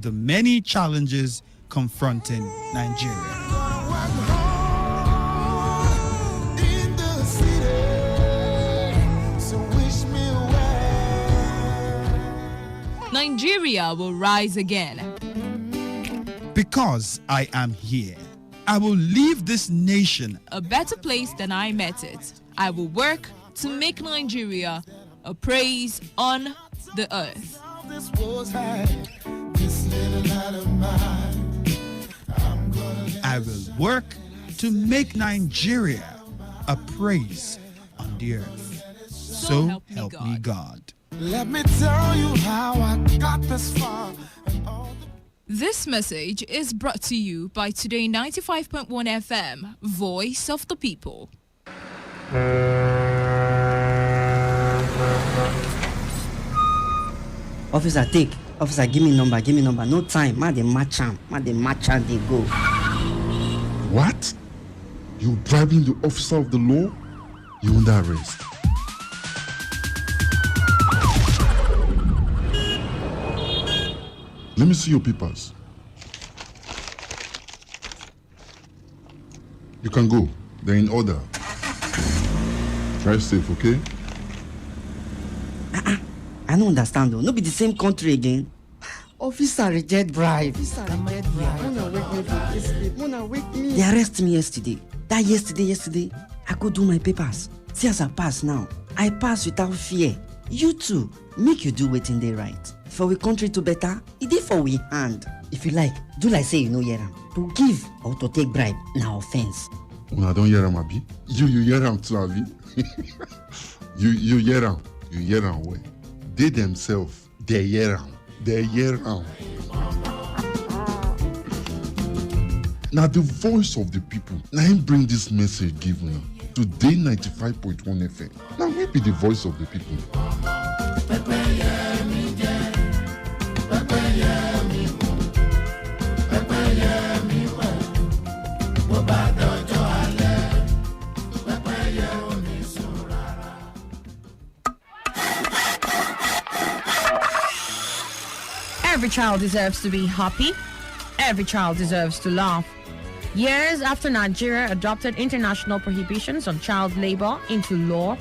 the many challenges confronting Nigeria. Nigeria will rise again. Because I am here, I will leave this nation A better place than I met it. I will work to make Nigeria a praise on the earth. I will work to make Nigeria a praise on the earth. So help me God. Let me tell you how I got this far. This message is brought to you by Today95.1 FM, Voice of the People. Officer, take. Officer, give me number. No time. Ma dey match am. They go. What? You driving the officer of the law? You under arrest. Let me see your papers. You can go. They're in order. Drive safe, okay? I don't understand though. No be the same country again. Officer reject bribe. Mona wake me. They arrested me yesterday. That yesterday, I go do my papers. See as I pass now. I pass without fear. You too, make you do wetin dey right. For we country to better, it dey for we hand. If you like, do like say you no hear am. To give or to take bribe, na offense. Una don't hear am, abi? You hear am too, abi? You hear am. You hear am well. They themselves, they hear am. Now the voice of the people. Now him bring this message give una. Today 95.1 FM. Now we be the voice of the people. Every child deserves to be happy. Every child deserves to laugh. Years after Nigeria adopted international prohibitions on child labor into law,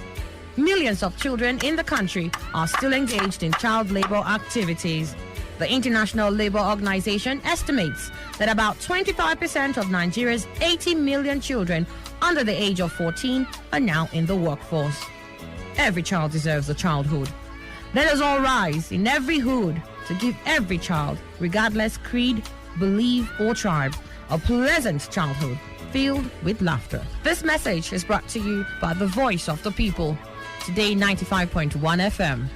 millions of children in the country are still engaged in child labor activities. The International Labour Organization estimates that about 25% of Nigeria's 80 million children under the age of 14 are now in the workforce. Every child deserves a childhood. Let us all rise in every hood to give every child, regardless creed, belief, or tribe, a pleasant childhood filled with laughter. This message is brought to you by the Voice of the People. Today 95.1 FM.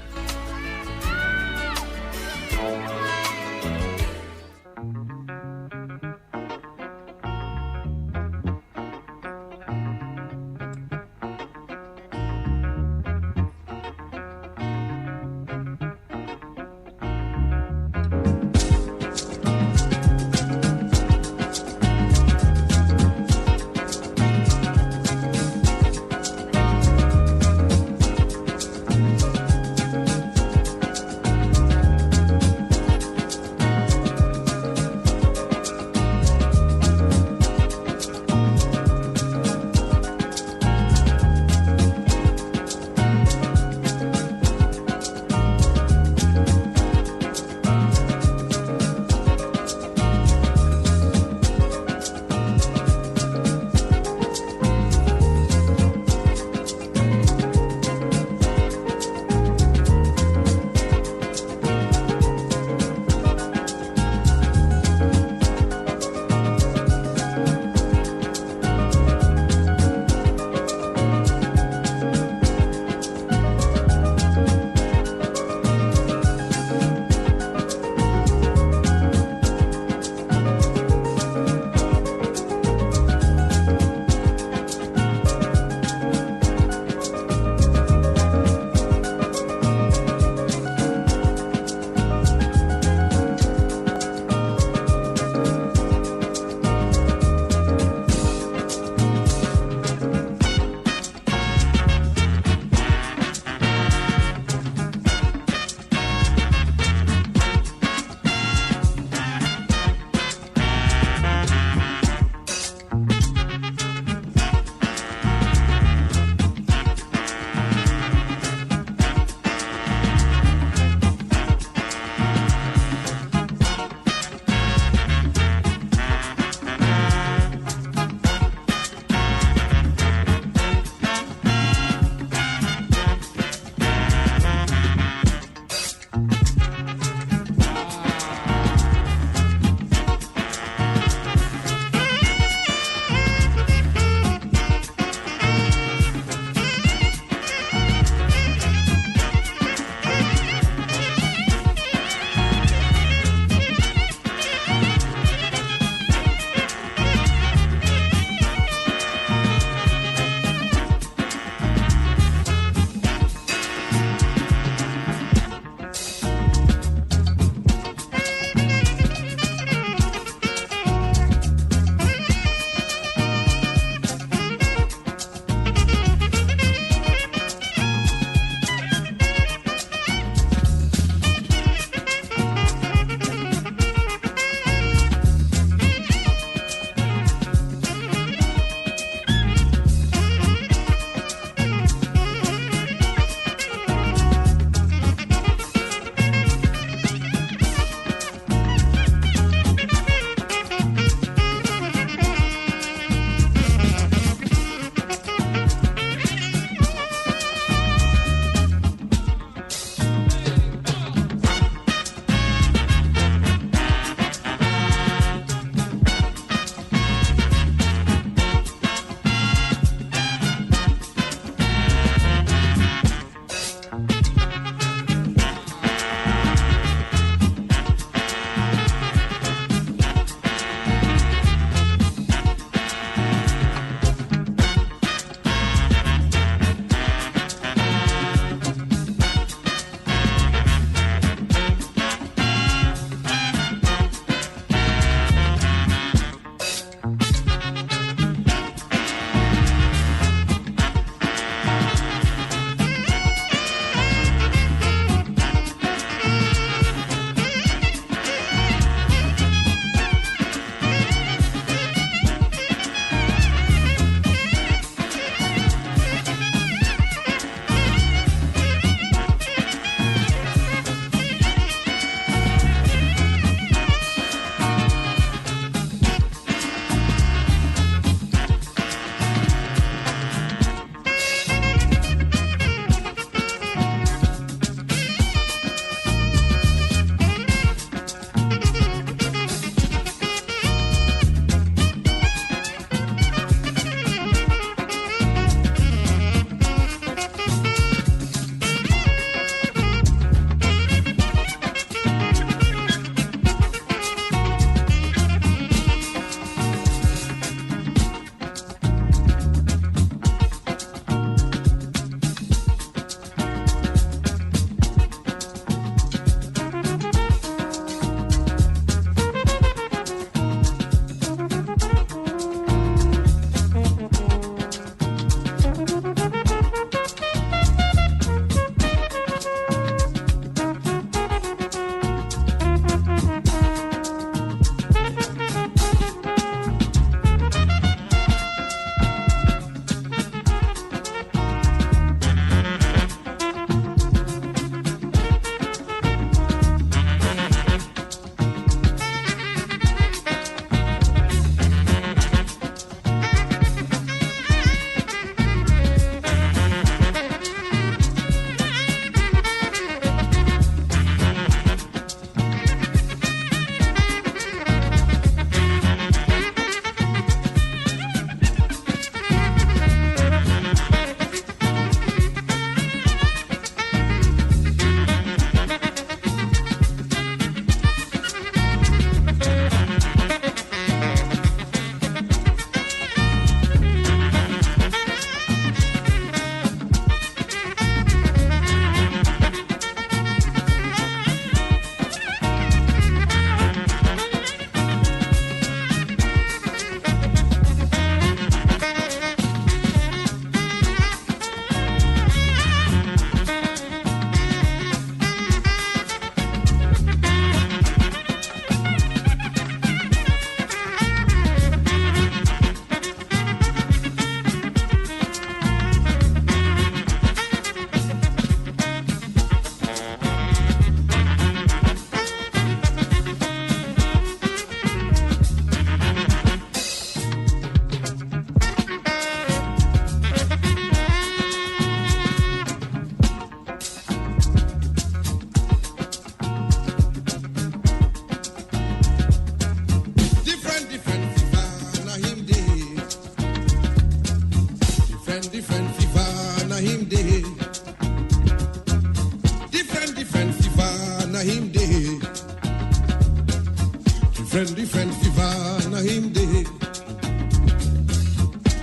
Different fever na him day.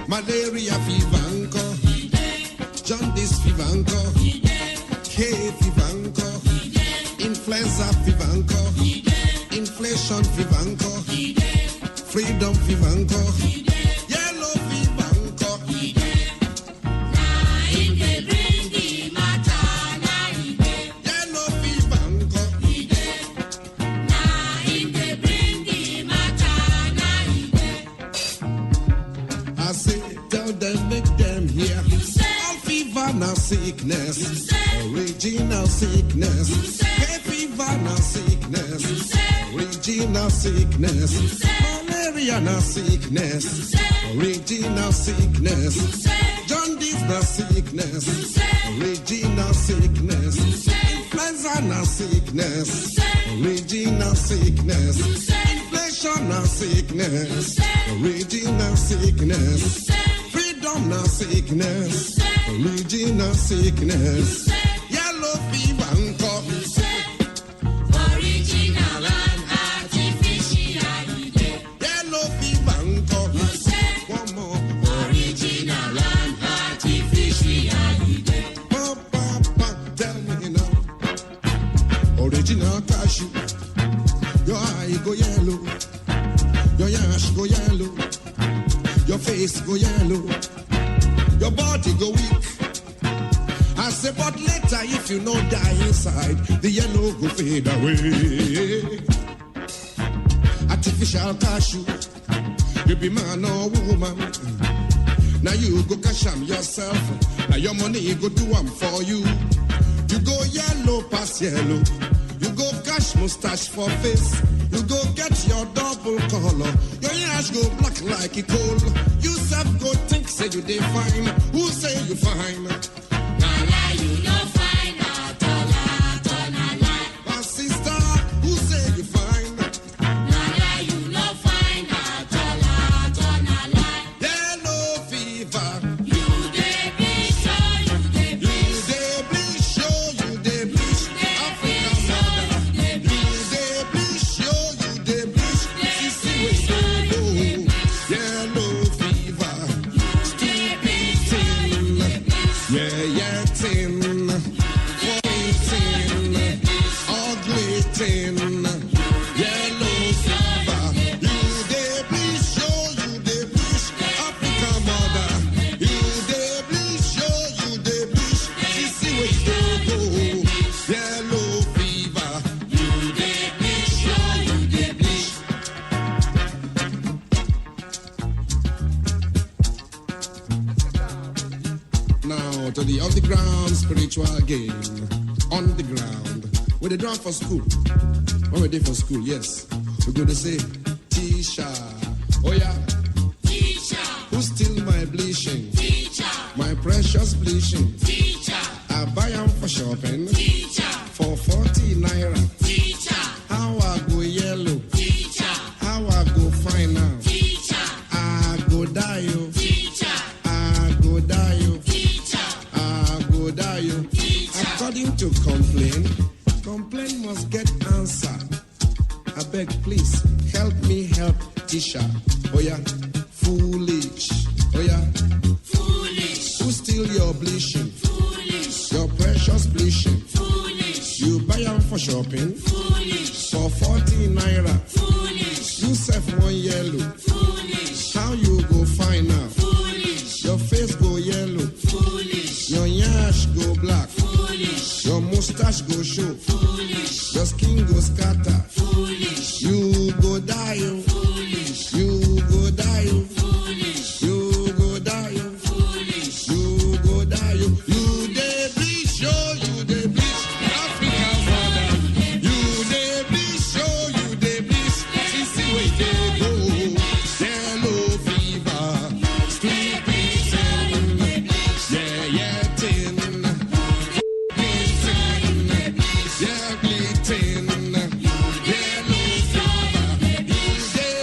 Malaria fever anko, jaundice fever anko, hay fever anko, influenza fever anko, inflation fever anko, freedom fever anko, yellow fever anko. Yellow fever anko. I say, tell them, make them hear. All fever now sickness, original sickness. Hay fever now sickness, original sickness. Malaria now sickness, original sickness. Jaundice now sickness, original sickness. Influenza now sickness, original sickness. Inflation now sickness, original sickness. Freedom now sickness, original sickness. Yellow fever anko. Original and artificial. Yellow fever anko. One more. Original and artificial. Papa, tell me now. Original cashew. Your eye go yellow. Your yash go yellow. Your face go yellow. Your body go weak. I say, but later if you no die inside, the yellow go fade away. Artificial cashew, you be man or woman. Now you go cash am yourself. Now your money go do am for you. You go yellow past yellow. You go cash mustache for face. You go get your double color. Your ears go black like a coal. You self go think say you dey fine. Who say you fine? Nala, you no fine at all, nala. My sister, who say you fine? Nala, you no fine at all, nala. Yellow fever. You dey bleach, oh, you dey bleach. You dey bleach, oh, you dey bleach. Africa mother. You dey bleach, oh, you dey bleach. Sissy wey dey go. Yellow fever. Stupid thing. Yeah, tin. Pointing. Ugly tin. Yellow fever. You dey bleach, oh, you dey bleach. Africa mother. You dey bleach, oh, you dey bleach. Sissy wey dey go. Yellow fever. You dey bleach, oh, you dey bleach. Now to the underground spiritual game. On the ground. Where they drum for school. When we dey for school, yes. We go to say, Tisha. Oh yeah. Teacher, Who steal my bleaching? teacher, My precious bleaching. teacher, I buy am for shopping. teacher, For 40 naira. teacher, How I go yellow. teacher, How I go fine now. teacher, I go die you. teacher, I go die you. teacher, I go die you. teacher. According to complaint must get answer. I beg, please help me help Tisha. Oh yeah, foolish. Oh yeah, Foolish, who steal your bleaching? foolish, Your precious bleaching. foolish, You buy am for shopping foolish, for 40 naira. foolish, You sell one yellow. foolish, How you go find now? foolish, Your face go yellow. foolish, Your yash go black. foolish, Your mustache go show. foolish, Your skin go scatter. foolish, You go die you. foolish, You go die you. foolish, You go die you. foolish. You go die you. You dey bleach, oh, you dey bleach. Africa mother. You dey bleach, oh, you dey bleach. Sissy wey dey go. Yellow fever. Stupid thing. Yeah, tin. Yeah, bleating. Yellow fever. You dey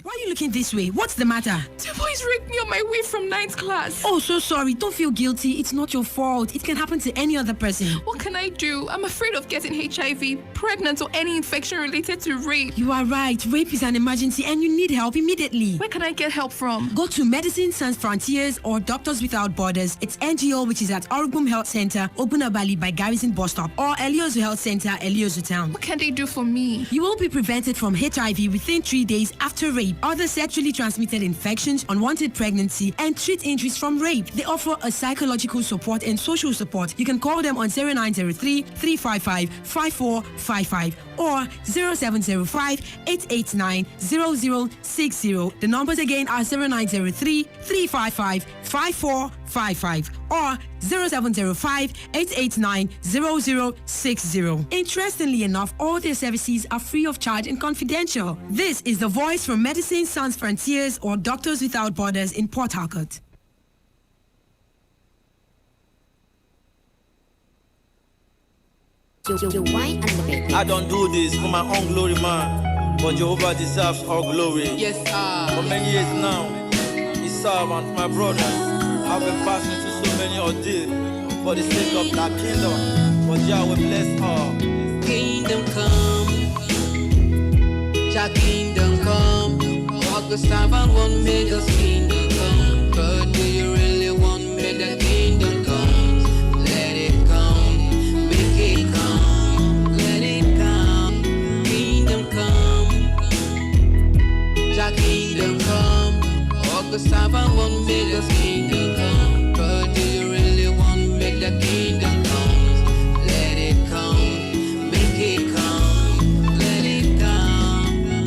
Why are you looking this way? What's the matter? The boys raped me on my way from ninth class. Oh, so sorry. Don't feel guilty. It's not your fault. It can happen to any other person. What can I do? I'm afraid of getting HIV, pregnant, or any infection related to rape. You are right. Rape is an emergency and you need help immediately. Where can I get help from? Go to Medicine Sans Frontiers or Doctors Without Borders. It's NGO, which is at Orugum Health Center, Ogunabali by Garrison Bus Stop, or Eliozu Health Center, Eliozu Town. What can they do for me? You will be prevented from HIV within 3 days after rape, other sexually transmitted infections, unwanted pregnancy, and treat injuries from rape. They offer a psychological support and social support. You can call them on 0903 355 5455 or 0705 889 0060. The numbers again are 0903 355 5455 or 0705 889 0060. Interestingly enough, all their services are free of charge and confidential. This is the voice from Medicine Sans Frontiers or Doctors Without Borders in Port Harcourt. I don't do this for my own glory, man, but Jehovah deserves all glory. Yes, For many years now, His servant, my brothers, have been passing through so many ordeals for the sake of that kingdom. But Jah will bless all. Kingdom come, Jah kingdom come. Walk the servant won't make us kingdom come. But do you really want me the kingdom comes? Let it come, make it come, let it come. Kingdom come, Jah kingdom come. Walk the servant won't make us kingdom come. But do you really want me the kingdom comes? Let it come, make it come, let it come.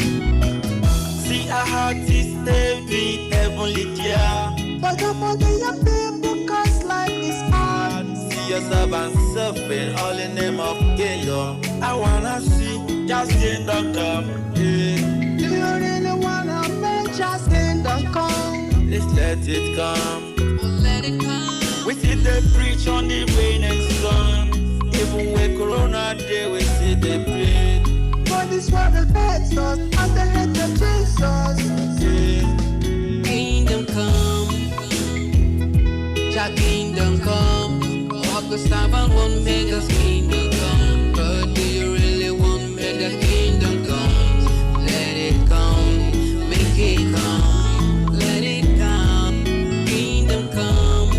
See our heart is heavy, heavenly dear. But come on, your people, cause life is hard. See yourself and suffering, all in the name of kingdom. I wanna see just kingdom come. Yeah. Do you really wanna make just kingdom come? Let's let it come. Let it come. We see they preach on the rain and sun. Even when Corona day, we see they preach. For this world that hates us, and the hate of Jesus. Yeah. Kingdom come, Jah kingdom come. Walk the servant won't make us kingdom come. But do you really want me the kingdom comes? Let it come, make it come, let it come. Kingdom come,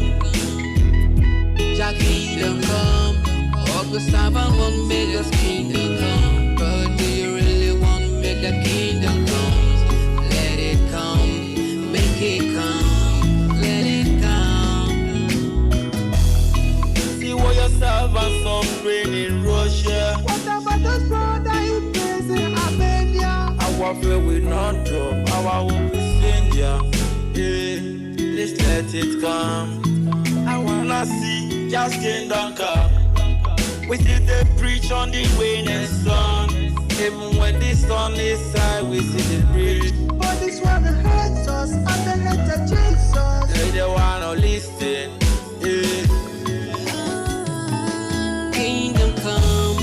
Jah kingdom come. Walk the servant won't make us kingdom come. But do you really want me the kingdom comes? Let it come, make it come, let it come. See what yourself and suffering in Russia. What about those brother in prison, Albania? Our faith will not drop, our hope is in Jah. Yeah, let's let it come. I wanna see just kingdom come. We see they preach on the rain and sun. Even when the sun is high, we see they preach. For this world that hates us, and the hate of Jesus. They don't wanna listen. Yeah. Kingdom come,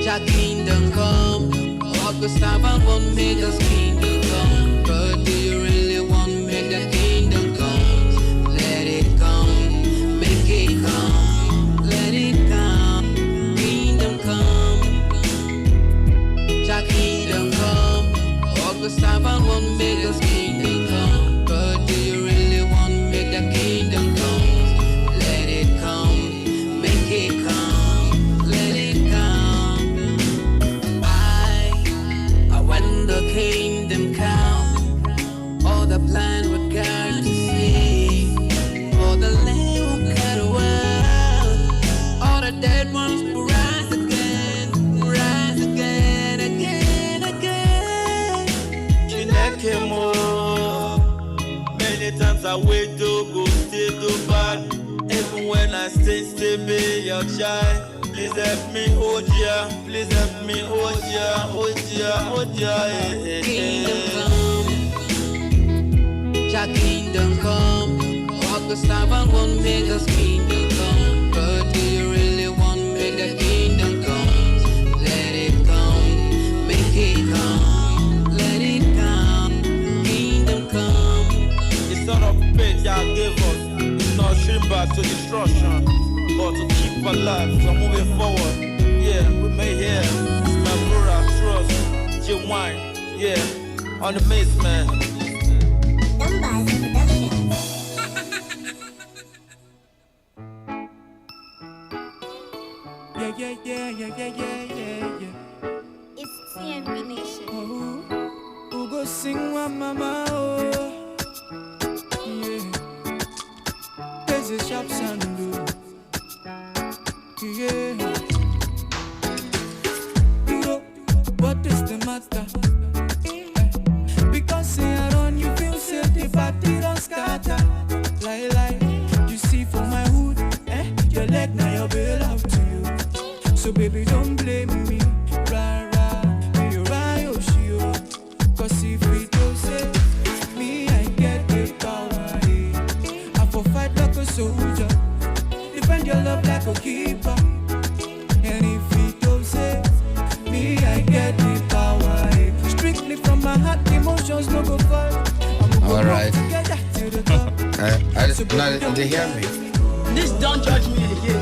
Jah kingdom come. Walk the servant won't make us kingdom come. But do you really want me the kingdom comes? Let it come, make it come, let it come. Kingdom come, Jah kingdom come. other way to go, stay too bad. Even when I stay be your child. Please help me, oh dear. Please help me, oh dear, oh dear, oh dear. Kingdom come, Jah kingdom come. Walk the staff and won't make us kingdom come. But do you really want me the kingdom come? Let it come, make it come. Let it come, kingdom come. The son of faith Jah gave us is not shrink back to destruction, but to keep alive. So moving forward, yeah, we may hear. It's my brother, trust, J-Wine, yeah, on the maze, man. Yeah. It's TNB Nation. Who go sing one mama? Oh, yeah. There's a sharp sound. Yeah. What is the matter? Because say I run, you feel safe, the party don't scatter. Lie, you see from my hood, your leg now your bail out to you. So baby don't blame me, rah, be right, oh, cause if we don't say, me I get the power, I for fight like a soldier, defend your love like a keeper. And if we don't say, me I get the power, strictly from my heart, emotions no go fall. All right. Together to the top. Now they hear me. This don't judge me again.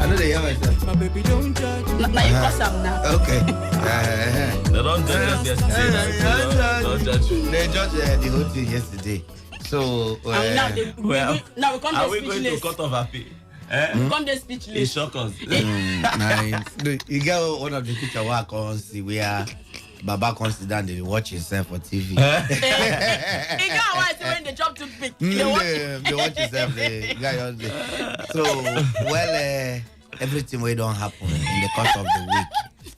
I know they hear myself. My baby don't judge. Now you cross them now. Okay. They don't judge us yesterday. Don't judge you. They judged the whole thing yesterday. So now we come are we going to cut off our pay? We come to speechless. It shock us. Nice. You get one of the picture where I can see where Baba comes down and they watch himself on TV. You got why when they drop toothpick. They watch himself. So everything will don't happen in the course of the week.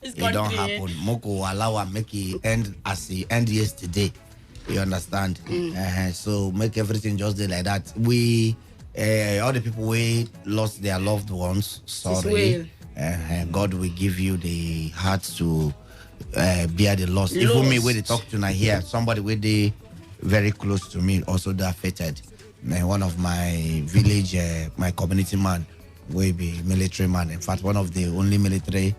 It don't happen. Moko allow make it end as it end yesterday. You understand? So make everything just like that. We all the people we lost their loved ones. Sorry. God will give you the heart to bear the loss. Even me, when they talk to now here, somebody with the very close to me also they affected. One of my village, my community man, will be military man. In fact, one of the only military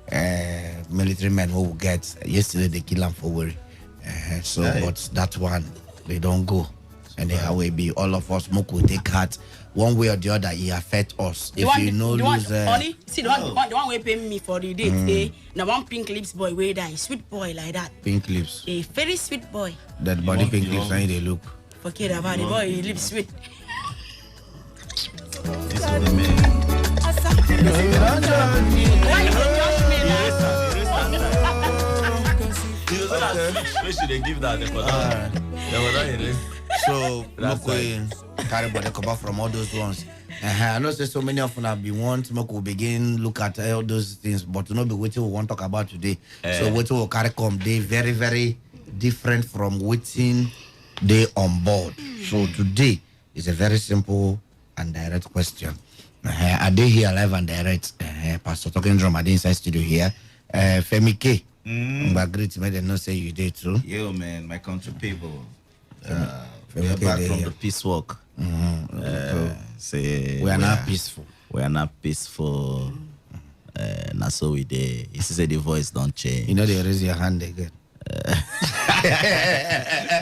men who will get. Yesterday they kill him for worry. But that one they don't go. And how will be all of us Moko take heart one way or the other. It affect us. If you know lose see the one way pay me for the date. Now one pink lips boy way die, sweet boy like that. Pink lips. A very sweet boy. That body pink lips, how they look. Forget about the boy, he lips sweet. This is the man. Why you judge me We should give that the so Moko carry body cover from all those ones. I know so many of them have been want Moko begin look at all those things, but to not be what we want to talk about today. So what we carry come they very, very different from waiting they on board. So today is a very simple and direct question. Are they here live and direct? Pastor Talking Drum at the inside studio here. Femi K. But great to me, they not say you did too. Yo, man, my country people. We are back from the peace walk. Say we are not peaceful. We are not peaceful. Not so we there. You see, the voice don't change. You know they raise your hand again.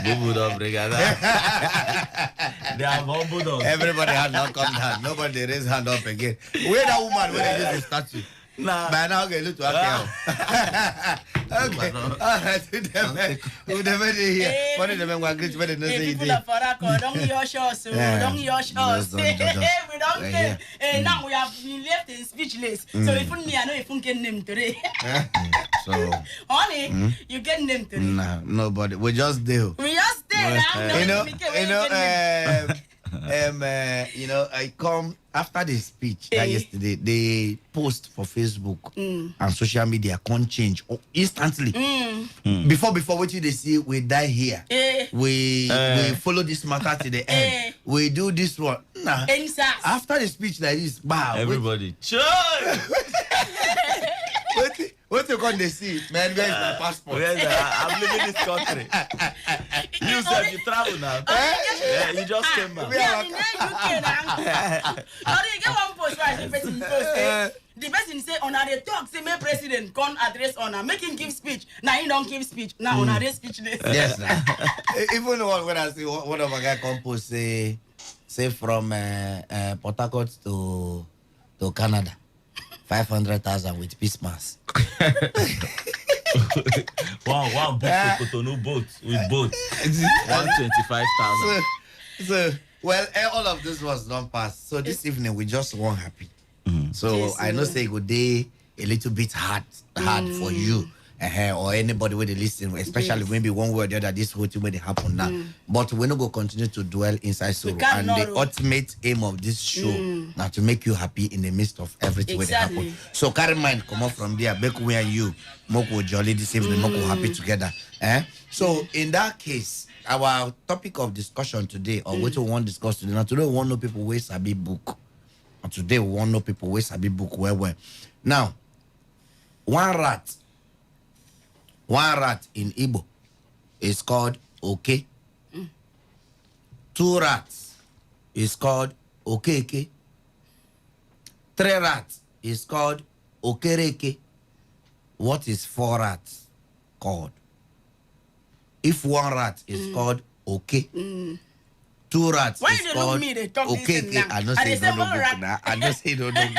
Bubu don't bring it. They have humbled us. Everybody hand not come down. Nobody raise hand up again. Where that woman when they use the statue? Nah. By now, okay, look to her. Okay. All right. Who never here? What did the men want to greet? What did they say? People of Farako, don't yosh us. Don't yosh us. We don't care. Now we have been left in speechless. So if only I know if we get name today. So, honey, you get name today. Nah, nobody. We just do. We just there. you know, I come after the speech that yesterday. They post for Facebook and social media can't change instantly. Before what you they see, we die here. We follow this matter to the end. We do this one. Nah. After the speech like this, wow. Everybody, what you going to see? Man, where's my passport? I'm leaving this country. You said you travel now. Yeah, you just came back. The person say on the talk, say my president can't address on make him give speech. Now he don't give speech. Now on the speechless. Yes, even when I see one of my guy compose say from Port Harcourt to Canada, 500,000 with peace mass. One boat to Cotonou boat with boat. 125,000. So well, all of this was done past. So this evening we just want happy. So yes, I know say good day a little bit hard for you or anybody with the listen, especially maybe one way or the other this whole thing may happen now. But we're not going to continue to dwell inside sorrow. And the ultimate aim of this show now to make you happy in the midst of everything that happen. So carry mind come up from there, make we and you moko jolly this evening, moko happy together. So in that case, our topic of discussion today, or what we want to discuss today, now today we want to know people who sabi book. And today we want to know people who sabi book well. Now, one rat in Igbo is called okay. 2 rats is called okeke. 3 rats is called okereke. What is 4 rats called? If 1 rat is called okay, 2 rats is called okeke. I don't say no book now. I don't say no book.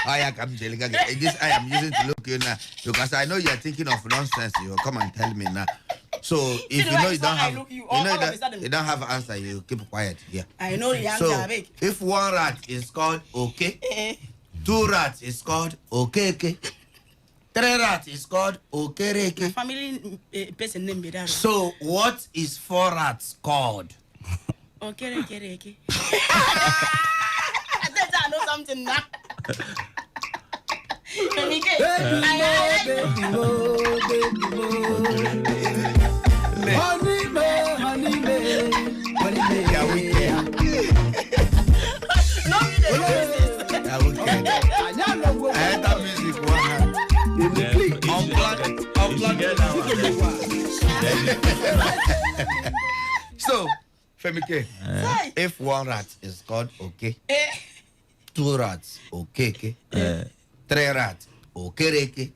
I am telling you this. I am using to look you now because I know you are thinking of nonsense. You come and tell me now. So if you know you don't have, you don't have an answer, you keep quiet. Yeah. I know the answer. So if 1 rat is called okay, 2 rats is called okeke, 3 rats is called okereke. Family person name be that. So what is 4 rats called? Okereke. I know something now. Honey, yeah, we can. No, yeah, we can. I had that music one hand. So, Femike, if 1 rat is called okay, 2 rats okay, 3 rats okay,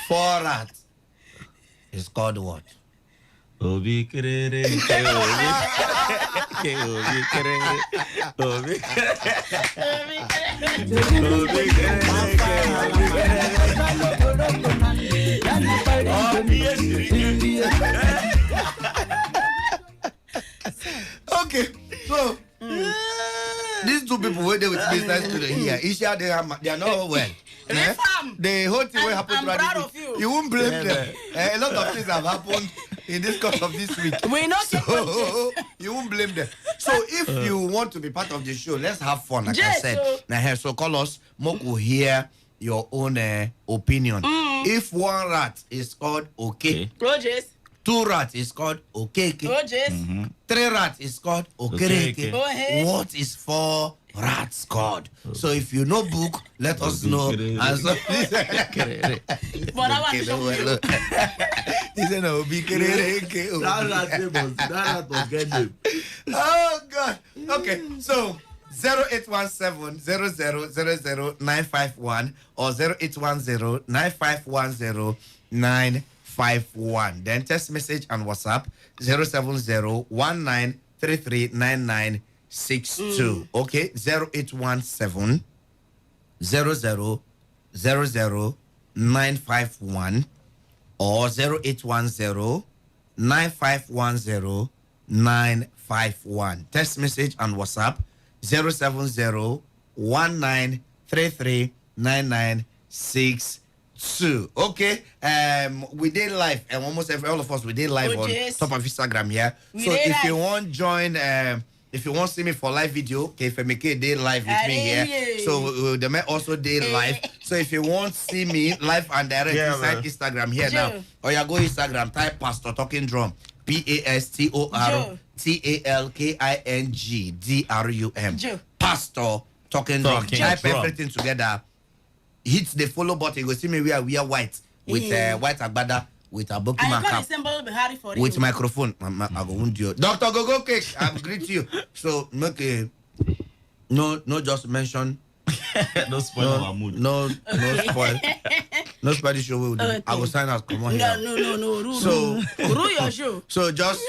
4 rats is called what? Obi kerere, obi kerere, obi Okay, so these 2 people were there with business today here. Isha, they are not well. The whole thing will happen to you. You won't blame them. A lot of things have happened in this course of this week. We know so you won't blame them. So if you want to be part of the show, let's have fun. Like I said, so call us. Moku hear your own opinion. If 1 rat is called okay, 2 rats is called okeke, 3 rats is called okereke. What is 4 rats called? So if you know book, let us know. And so he said no, be that was good. Oh God. Okay, so 0817 0000951 or 0810 9510 951. Then text message and WhatsApp 07019339962. Okay, 0817 0000951 or 0810 9510 951. Text message and WhatsApp 07019339962. Okay, we did live and almost all of us we did live on top of Instagram here. So if you want join if you want to see me for live video, okay, if I make a day live with me here, so they may also day live. So if you want to see me live and direct inside Instagram here now, or you go Instagram, type Pastor Talking Drum, PastorTalkingDrum, Pastor Talking Drum. Type everything together. Hit the follow button. You go see me we are white with white agbada. With a Bokima cap, with microphone, I go wound you. Dr. Gogo Cake, I'm greet you. So make a no just mention. No spoil our mood. No spoil. No spoil the show. I will sign out. Come on here. No. So Rule your show. So just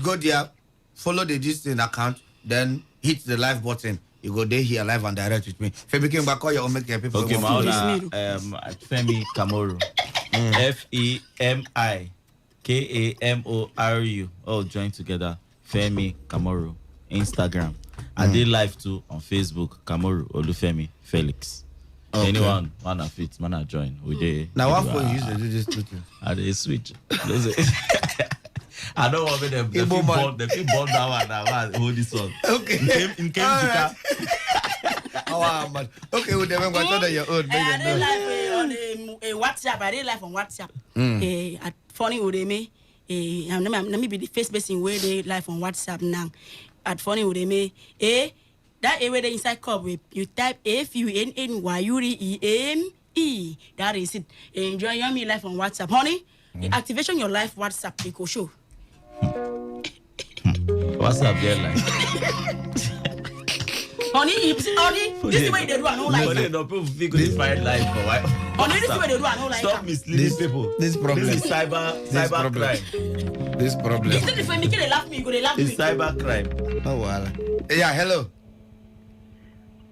go there, follow the Disney account, then hit the live button. You go there here live and direct with me. Femi came back, call your own people. Okay, Femi Kamoru. FEMI KAMORU. All join together. Femi Kamoru. Instagram. I did live too on Facebook. Kamoru Olufemi Felix. Okay. Anyone wanna fit, wanna join? Now what phone you use to do this two things? They switch. I don't want them. The people bond that one. Hold this one. Okay. In case okay, with them, I'm going to your own. I did live on WhatsApp. I did live on WhatsApp. At funny would they me? Let me be the first person where they live on WhatsApp now. At funny would they me? That area the inside cup you type FUNNYUREME. That is it. Enjoy your me live on WhatsApp, honey. Activation your live WhatsApp. It go show. WhatsApp there like. Honey, this is why they do I don't like. Honey, no people figure they find life for why. Honey, this is why they do I don't like. Stop misleading people. This problem. This is cyber crime. This problem. Instead if I make it laugh me, you go laugh me. It's cyber crime. Oh well. Yeah, hello.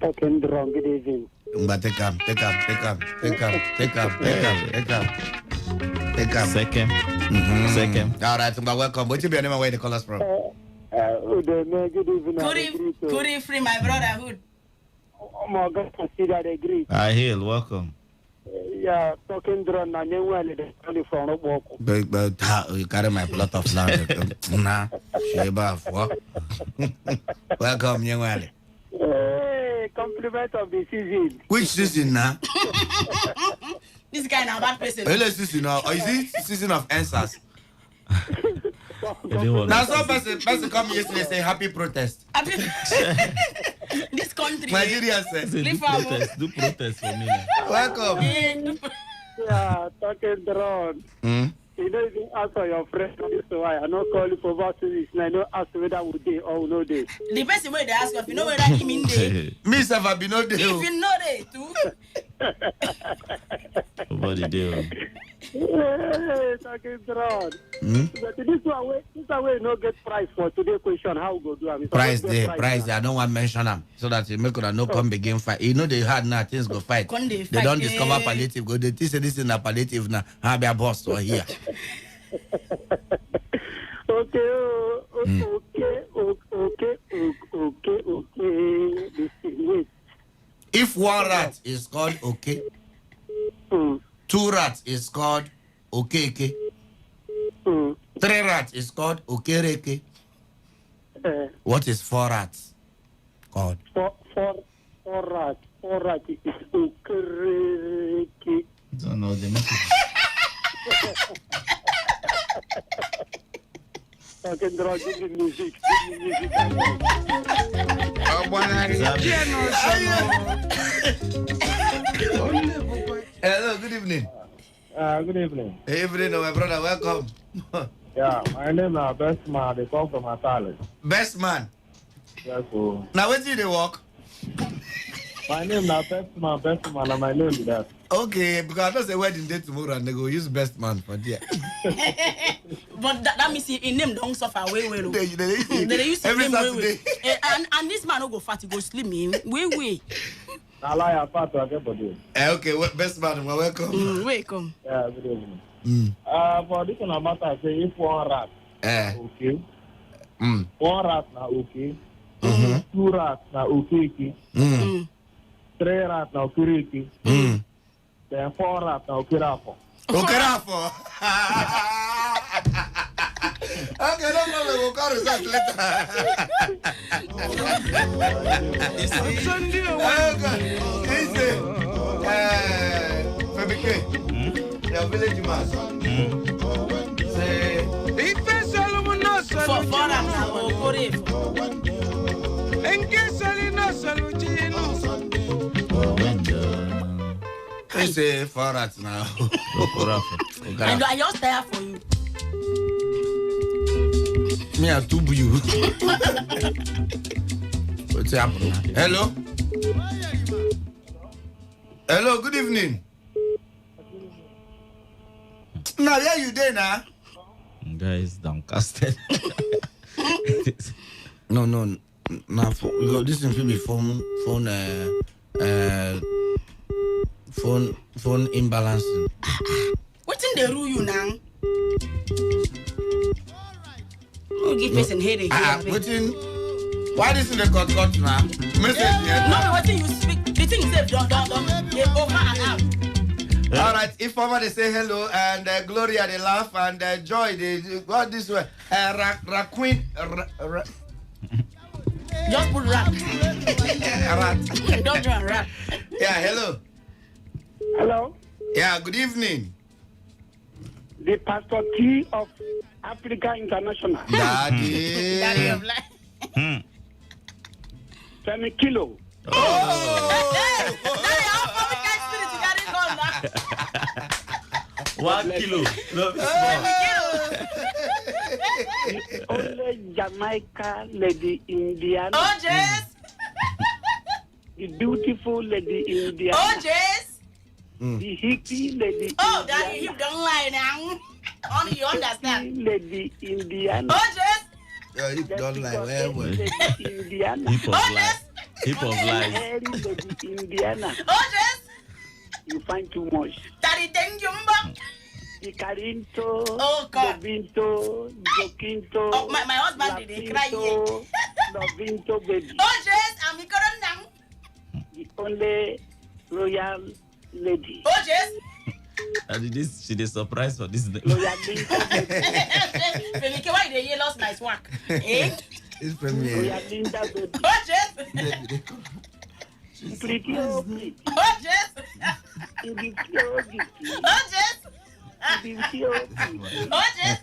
Talking Drum, good evening. But take up. Second. Second. All right, welcome. What's your name? Where the call us from? Good evening. Good evening, my brotherhood. Oh my God, consider the greet. Hail, welcome. Yeah, Talking Drum, and then well, the only from a walk. But you carry my plot of land. Nah, Sheba. Welcome, young Wally. Hey, compliment of the season. Which season now? This guy now bad person. Let's season now. Or is it season of answers? Now some person come yesterday say happy protest. This country. Nigeria says do protest for me now. Welcome. Yeah, Talking Drum. You know, if you answer your friend, so why I not call you for vaccines, and I don't ask whether we day or no day. The best way they ask you, if you know whether him in day. Me self I be no day. If you know day too. Nobody do. Hey, Talking Drum. But this way no get price for today's question. How go do I mean? Price there. I don't want to mention them so that you make no come begin fight. You know they had now things go fight. They don't discover palliative. Go they say this is a palliative now. How be a boss or here? Okay. Wait. If one rat is called okay, two rats is called okay. 3 rats is called okay. What is 4 rats called? Four rats. 4 rats is okay. Don't know the message. Talking Drum, give me music. Hello, good evening. Good evening. Hey, evening, my brother. Welcome. Yeah, my name is Best Man. They come from Atale. Best Man. Yes, so. Now, where do they work? My name is Best Man, and my name is that. Okay, because I don't say wedding day tomorrow and they go use Best Man for there. But that means in name don't suffer way. They use every name Saturday. way. And this man no go fat, he go slim way. I lie apart to everybody. Okay, Best Man, welcome. Welcome. Yeah, good evening. For this one matter, I say if 1 rat, okay. 1 rat na okay. 2 rats na okay. 3 rats na okay. Then 4 rats na okay. Okay, no problem. We'll call results later. Febike, your village man. Say, I say for that now. And I just there for you. Me a tubu you. What's happening? Hello? Hello, good evening. Now, where you there now? Guys, downcasted. No. Now, this thing will be phone imbalance. What's in the rule you now? Oh, give us a headache. Why this in the cut now? Message here. No, what you speak? The thing is, don't. Over and out. All right, if Mama they say hello and Gloria they laugh and Joy they go this way. Raquin. Just put rap. Rat. Don't do rap. Yeah, hello. Hello. Yeah, good evening. The Pastor T of Africa International. Daddy. Daddy of life. Femi Kilo. Hey, how come spirit you got it on now? 1 kilo. No, Only Jamaica Lady Indiana. Oh, Jess. The beautiful Lady Indiana. Oh, Jess. The hippie Lady Oh, Indiana. that you don't lie now. Only you understand. Lady Indiana. Oh, Jess. You don't lie. Well. Indiana. Heap of lies. Heap of lies. Lady Indiana. Oh, Jess. You find too much. Daddy, thank you, Mba. Icarinto, Oh, God. Jovinto, Joquinto. Oh, my husband did cry here. Novinto, baby. Oh, Jess, I'm a current now. The only royal lady. Oh, Jess. And she is surprised for this. Royal lady. Femi, why the yellow nice work? Eh? It's premier. Royal Linda, baby. Oh, Jess. Pretty old lady. Oh, Jess. Oh, Jess. Oh, Jess.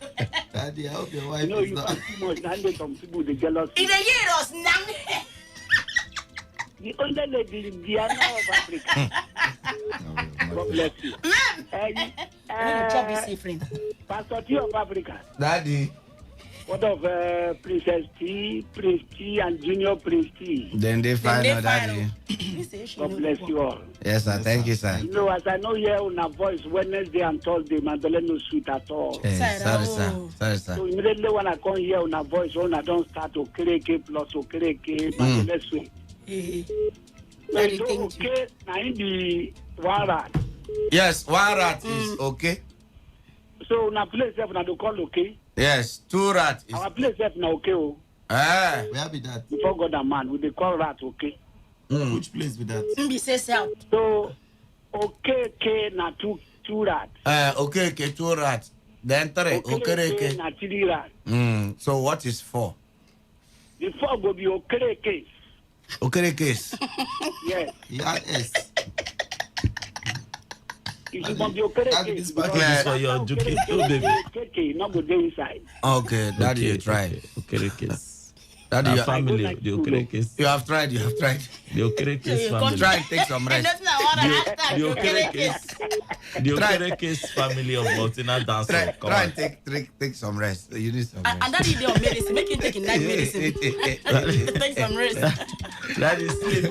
Daddy, I hope your wife No, is you not. find too much. And there's some people they jealous. In the years now. The only lady Indiana of Africa. God bless you. Pastor T of Africa. Daddy. What of Princess T, Prince T, and Junior Prince T? Then they find out, Daddy. God bless you all. Yes, sir. Thank you, sir. You know, as I know here on our voice Wednesday and Thursday, Mandela no sweet at all. Sorry, sir. So immediately when I come here on our voice, when I don't start Okereke plus Okereke, Mandela sweet. So okay, now in the one rat. Yes, 1 rat is okay. So na place if na do call okay. Yes, 2 rat is. Our place if na okay oh. Where be that? Before God and man, we dey call rat okay. Which place be that? Be say self. So okay na two rat. Okay, 2 rat. Then 3. Okay. Na 3 rat. So what is 4? The 4 go be okay. Okay case. Yes. Yes. If you want to be okay, This package for your joking, baby. Okay, not go there inside. Okay, Daddy, you tried. Okay, case. Daddy, Our family, the Okere case. You have tried. The Okere case family. Try and take some rest. The Okere case. The Okere case family of Martina dancer. Try and take some rest. You need some rest. And that is your medicine. Make you take a night medicine. Take some rest. That is sleep,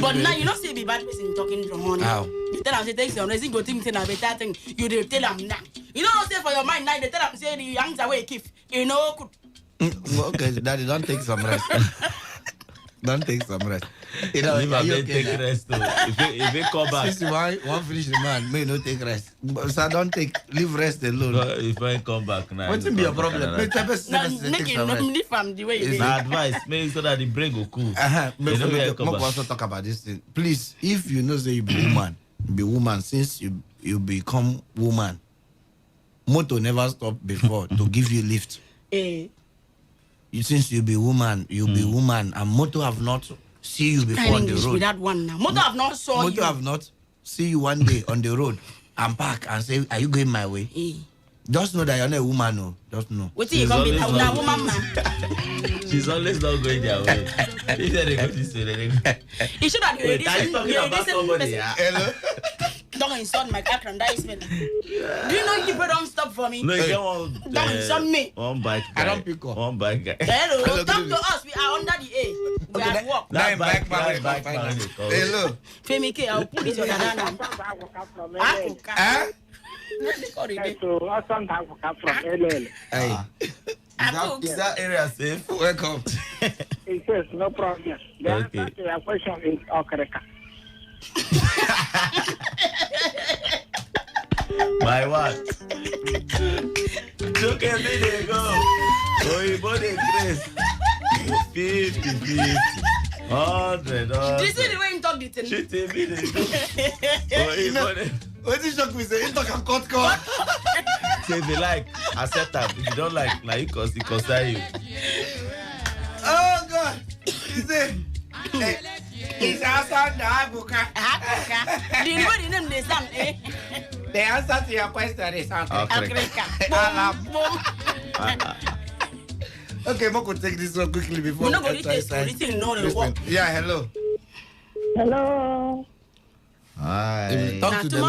But now you don't see the bad person talking from morning. How? You tell him say take some rest. He go think say na better thing. You dey tell him now. You don't say for your mind now. They tell him say the hands away keep. You know could. Okay, Daddy, don't take some rest. Don't take some rest. You know, Leave you okay take rest. If they come back. Since one finish the man, may not take rest. So don't leave rest alone. No, if I come back now. What will be your problem? Make it not leave from the way it is. My advice, make so that the brain go cool. Make also talk about this thing. Please, if you know say you be woman, since you become woman, motor never stopped before to give you lift. Since you be woman, and motor have not see you before on the road. With that one now. Motor have not saw you. Motor have not see you one day on the road and park and say, "Are you going my way?" Just know that you're not a woman, no. Just know. Wait till you come be a woman, man. She's always not going their way. He said they go this way, they go. You should have Wait, are you talking about somebody? Hello? Don't insult my background, that is me. Do you know people don't stop for me? No, you get one. Don't insult me. One bike guy. I don't pick up. One bike guy. Hello, talk to us. We are under the A. We are at work. That bike man. Hello. Femi K, I'll put it on the now. So I sometimes come from LL. Hey. Is that area safe? Welcome. It says no problem. The answer to your question is Okereka. My what? Took a minute go. Oh, you bought a grace. 50. 100. This is the way you talk the thing. Shit, a minute go. Oh, you bought it. What is shock me say? You talk a cut. Say if you like, accept them. If you don't like, now it cost you. Oh God! You say, it's answer the Abuka. Do you know the name they sound, eh? The answer to your question is Africa. Okay, Moko, take this one quickly before we not going to this thing. No, yeah, hello. Hello. Hi. Talk to them.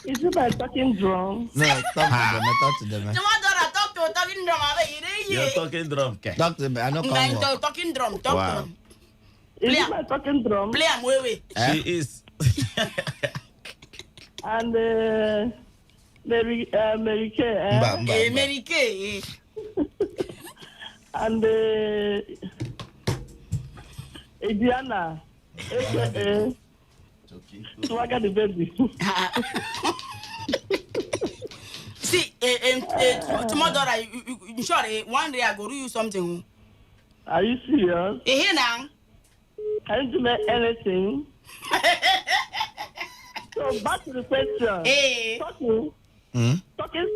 Is it my talking drum? No, talk to them. Talk to talking drum. You're talking drum. Talk to them. I know. Talking drum. Talk to them. Is it my talking drum? Play am way. She is. And Mary Kay. Mary Kay. And Diana. Swagger the baby. See, tomorrow, you sure one day I go do you something. Are you serious? Here now. Can you do anything? So back to the question. Hey. Talking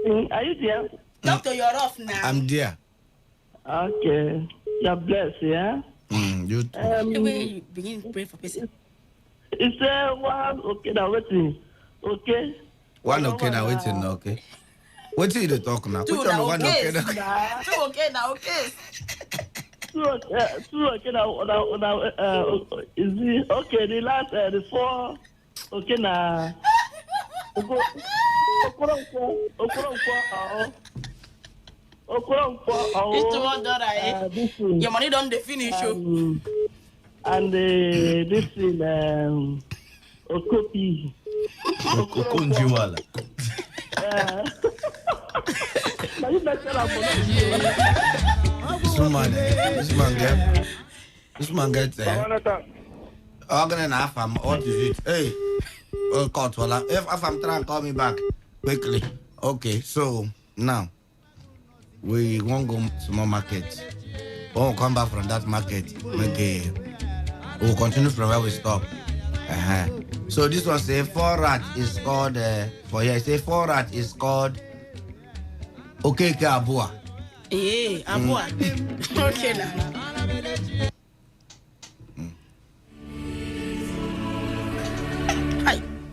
thing. Are you there? Doctor, you're off now. I'm there. Okay. You're blessed, yeah? You too. The way you begin to pray for person. It's one okay now waiting. Okay. One okay now waiting, okay. What are you talking now? Two now okay. Two okay now okay. Two okay now. Is it okay? The last the four okay now. Your money don't finish you. And this is Okopi. Okunjiwala. This man gets organ half. What is it? Hey, if I'm trying to call me back quickly. Okay, so now we won't go to more market. When we come back from that market, we'll continue from where we stop. So this one say forage is called forage is called Okeke Abua. Abua. Okay now.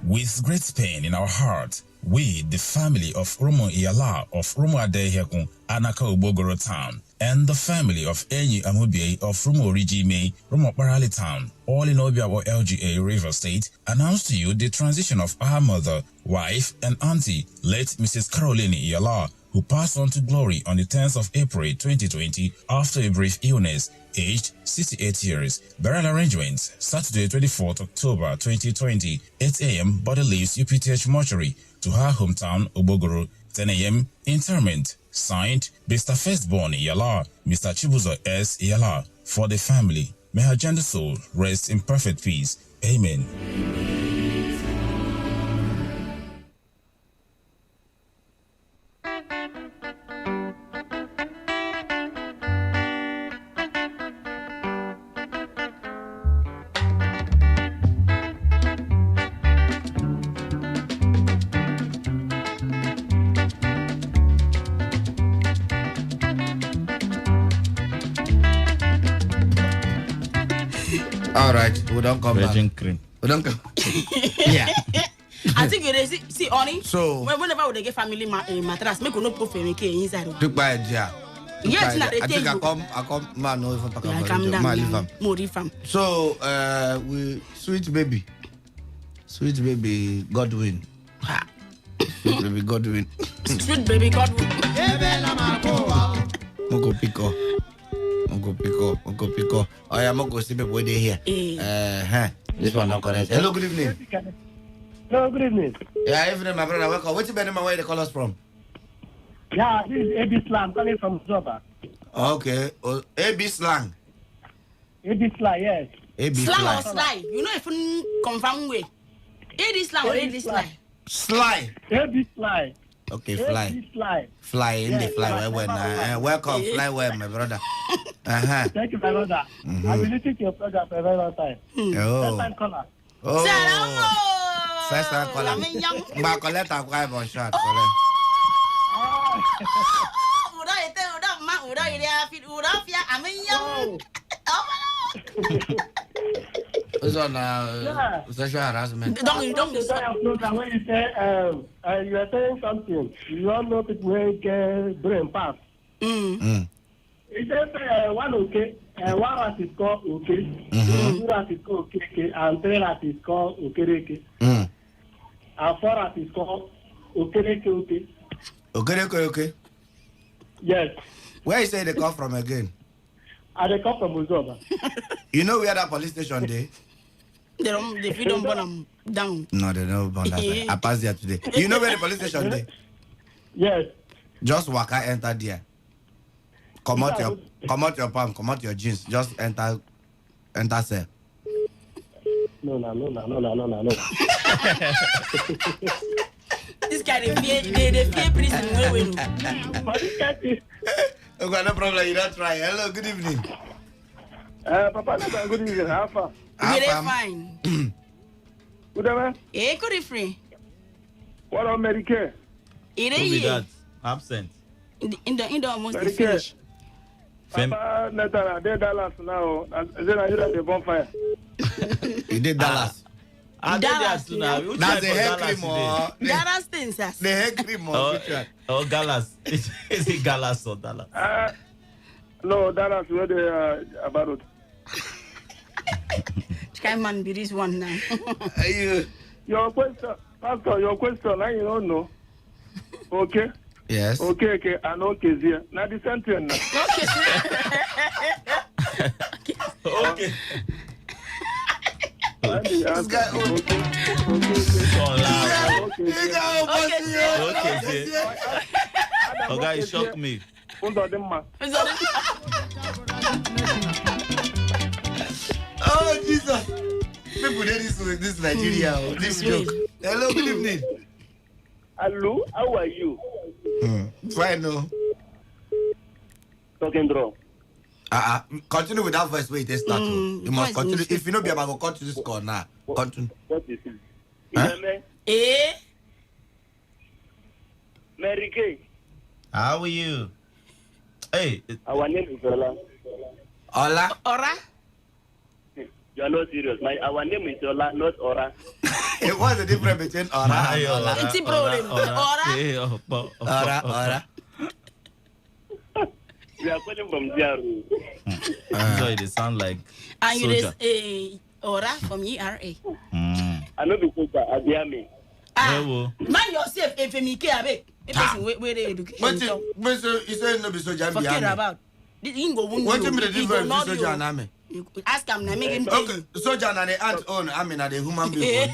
With great pain in our heart, we, the family of Romo Iyala of Romo Adehekun, Anaka Ubogoro Town, and the family of Enyi Amobie of Romo Rijime, Romo Parali Town, all in Obia or LGA River State, announce to you the transition of our mother, wife, and auntie, late Mrs. Caroline Iyala, who passed on to glory on the 10th of April 2020 after a brief illness, aged 68 years. Burial arrangements, Saturday 24th October 2020, 8 a.m. body leaves UPTH mortuary to her hometown, Obogoro, 10 a.m. interment. Signed, Mr. Firstborn Iyala, Mr. Chibuzo S. Iyala, for the family. May her gentle soul rest in perfect peace. Amen. All right, we don't come Virgin back. cream. We don't come. Yeah. I think you see honey. So whenever we get family mattress, make no put for me inside. Took by idea. Yes, I think I come man no even talk about calm it. down. Man, leave am. More fam. So we sweet baby, Godwin. Sweet baby Godwin. Sweet baby Godwin. Moko pick up. Oh yeah, Moko see people where they here. This one not correct. Hello, good evening. Hello, good evening. Yeah, evening, my brother. Welcome. What's your name and where they call us from? Yeah, this is AB Slang calling from Zoba. Okay. AB Slang. AB Slang, yes. AB Slang or sly? You know if you confirm way. AB Slang or AB Sly? Sly. AB Sly. Okay, fly. AB Sly. Fly in the fly well. Welcome, fly well, my brother. Thank you, my brother. I've been listening to your program for a very long time. Oh. First time caller. Oh. First time caller. But collect a quite one shot. It's on sexual harassment. Don't program when you say you are saying something. You all know people who get brain pass. It says one okay, one rat is called okay, two rat is called okay, and three rat is called okay, and four rat is called okay. Okay. Yes. Where you say they come from again? They come from Uzoba. You know where that police station there? They don't burn them down. No, they don't burn that. I passed there today. You know where the police station there? Yes. Just waka enter there. Come out your palm, come out your jeans. Just enter cell. No. This guy they fear prison. Okay, no problem. You don't try. Hello, good evening. Papa, good evening. How far? Very fine. Good evening. Good evening. What on Medicare? It Who be is that? Absent. in the almost Medicare. finish. Papa, Nathan, they Dallas now. Then I hear the bonfire. You did Dallas. I did that too now. That's the hair cream or Dallas things. the hair cream or which one? Oh, Gallas. Is it Gallas or Dallas? No, Dallas where they about it. Can man be this one now? Your question, Pastor, your question, now you don't know. Okay? Yes. Okay, and okay, here. Now the sentence. Okay. This guy, Okay, it shocked me. Oh, Jesus. People did this Nigeria. This joke. Hello, good evening. Hello, how are you? Fine, no. Talking draw. Continue with that voice where it start. You must continue. If you know, be about to cut to this score now. Continue. What is it? Huh? Mary Kay. How are you? Hey. Our name is Ola. Ora? You are not serious. Our name is Ola, not Ora. What's the difference between Ora and Ola? It's a problem. Ora. We are calling from Jaru. So it sound like and soldier. You is Ora from ERA. I know the soldier at the army. Mind yourself, if you care, where the education. But you say no be soldier in the forget army. about. What you mean the difference between soldier and army? Ask him now, make him tell you. Okay, soldier and the ant own, army and the human being.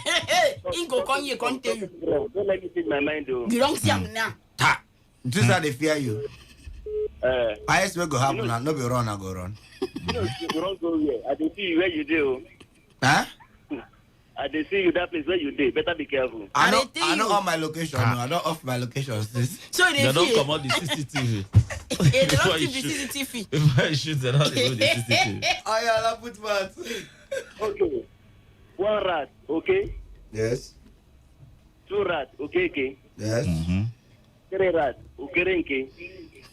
Ingo come here, come tell you. Don't let me take my mind though. You don't see him now. This is how they fear you. I will go happen now. No be run, I go run. You don't go here. I can see you where you do. Huh? I can see you that place where you do. Better be careful. I know on my location. No, I don't off my location. So they don't come on the CCTV. They don't keep the CCTV. If I shoot, they don't do the CCTV. I put what? Okay. One rat, okay? Yes. Two rats, okay? Yes. Three rats, okay?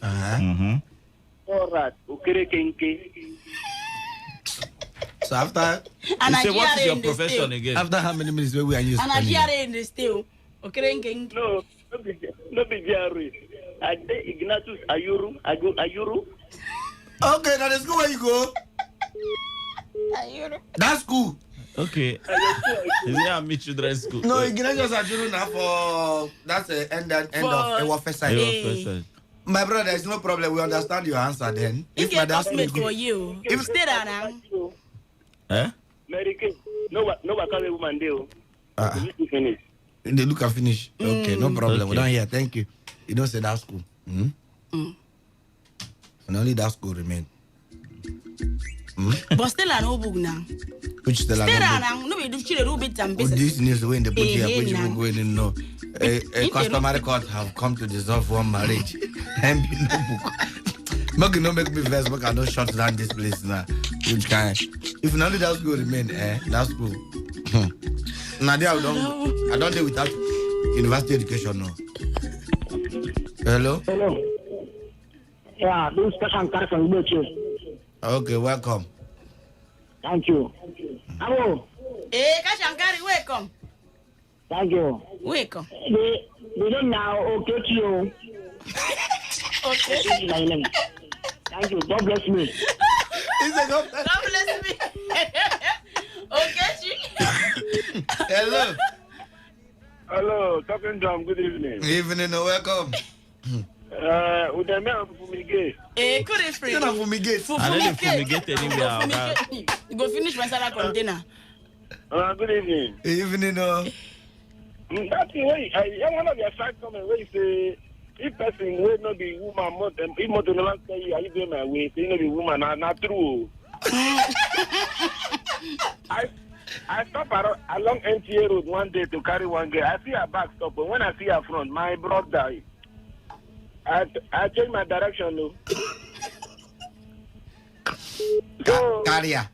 Uh-huh. Four rats, okay? So after And say, what is your in the profession still. again? After how many minutes were we and you And I hear in the still. Okay, No, no be Jerry. I say Ignatius Ayuru. I go Ayuru. Okay, now the school where you go. That's cool. Okay. Is it a children's school? No, Ignatius Ayuru now for that's the end of our first side. My brother, there's no problem. We understand your answer then. If my dad's made for you, if stay there now. Eh? Mary Kay. No, I can't woman deal. Finish. They look and finish. Okay, no problem. Okay. We don't hear. Thank you. You don't say that school. And only that school remain. But still an old book now. Which still an old book? No, we do chill a little bit and business. This news when the book here, which you go in no. A customary court have come to dissolve one marriage. And no book. Make no make me verse, but I don't shut down this place now. Which kind? If none of that school remain, that's cool. Nadia, I don't deal without university education, no. Hello? Hello. Yeah, this is Kashan Kari from Ubeche. Okay, welcome. Thank you. Hello. Hey, Kashan Kari, welcome. Thank you. Welcome. They don't now, okay to you. Okay. Thank you. God bless me. God bless me. Okay. Hello. Hello, Captain John. Good evening. Evening, welcome. With the man fumigate. Good evening. You don't fumigate. I don't fumigate anywhere. You go finish my salad container. Good evening. Evening, That's the way. I want to be a fact comment where you say, if person will not be woman, if more than one say, are you doing my way? Say, not be woman, not true. I stop along NTA Road one day to carry one girl. I see her back stop, but when I see her front, my brother, I change my direction, no. So, Caria.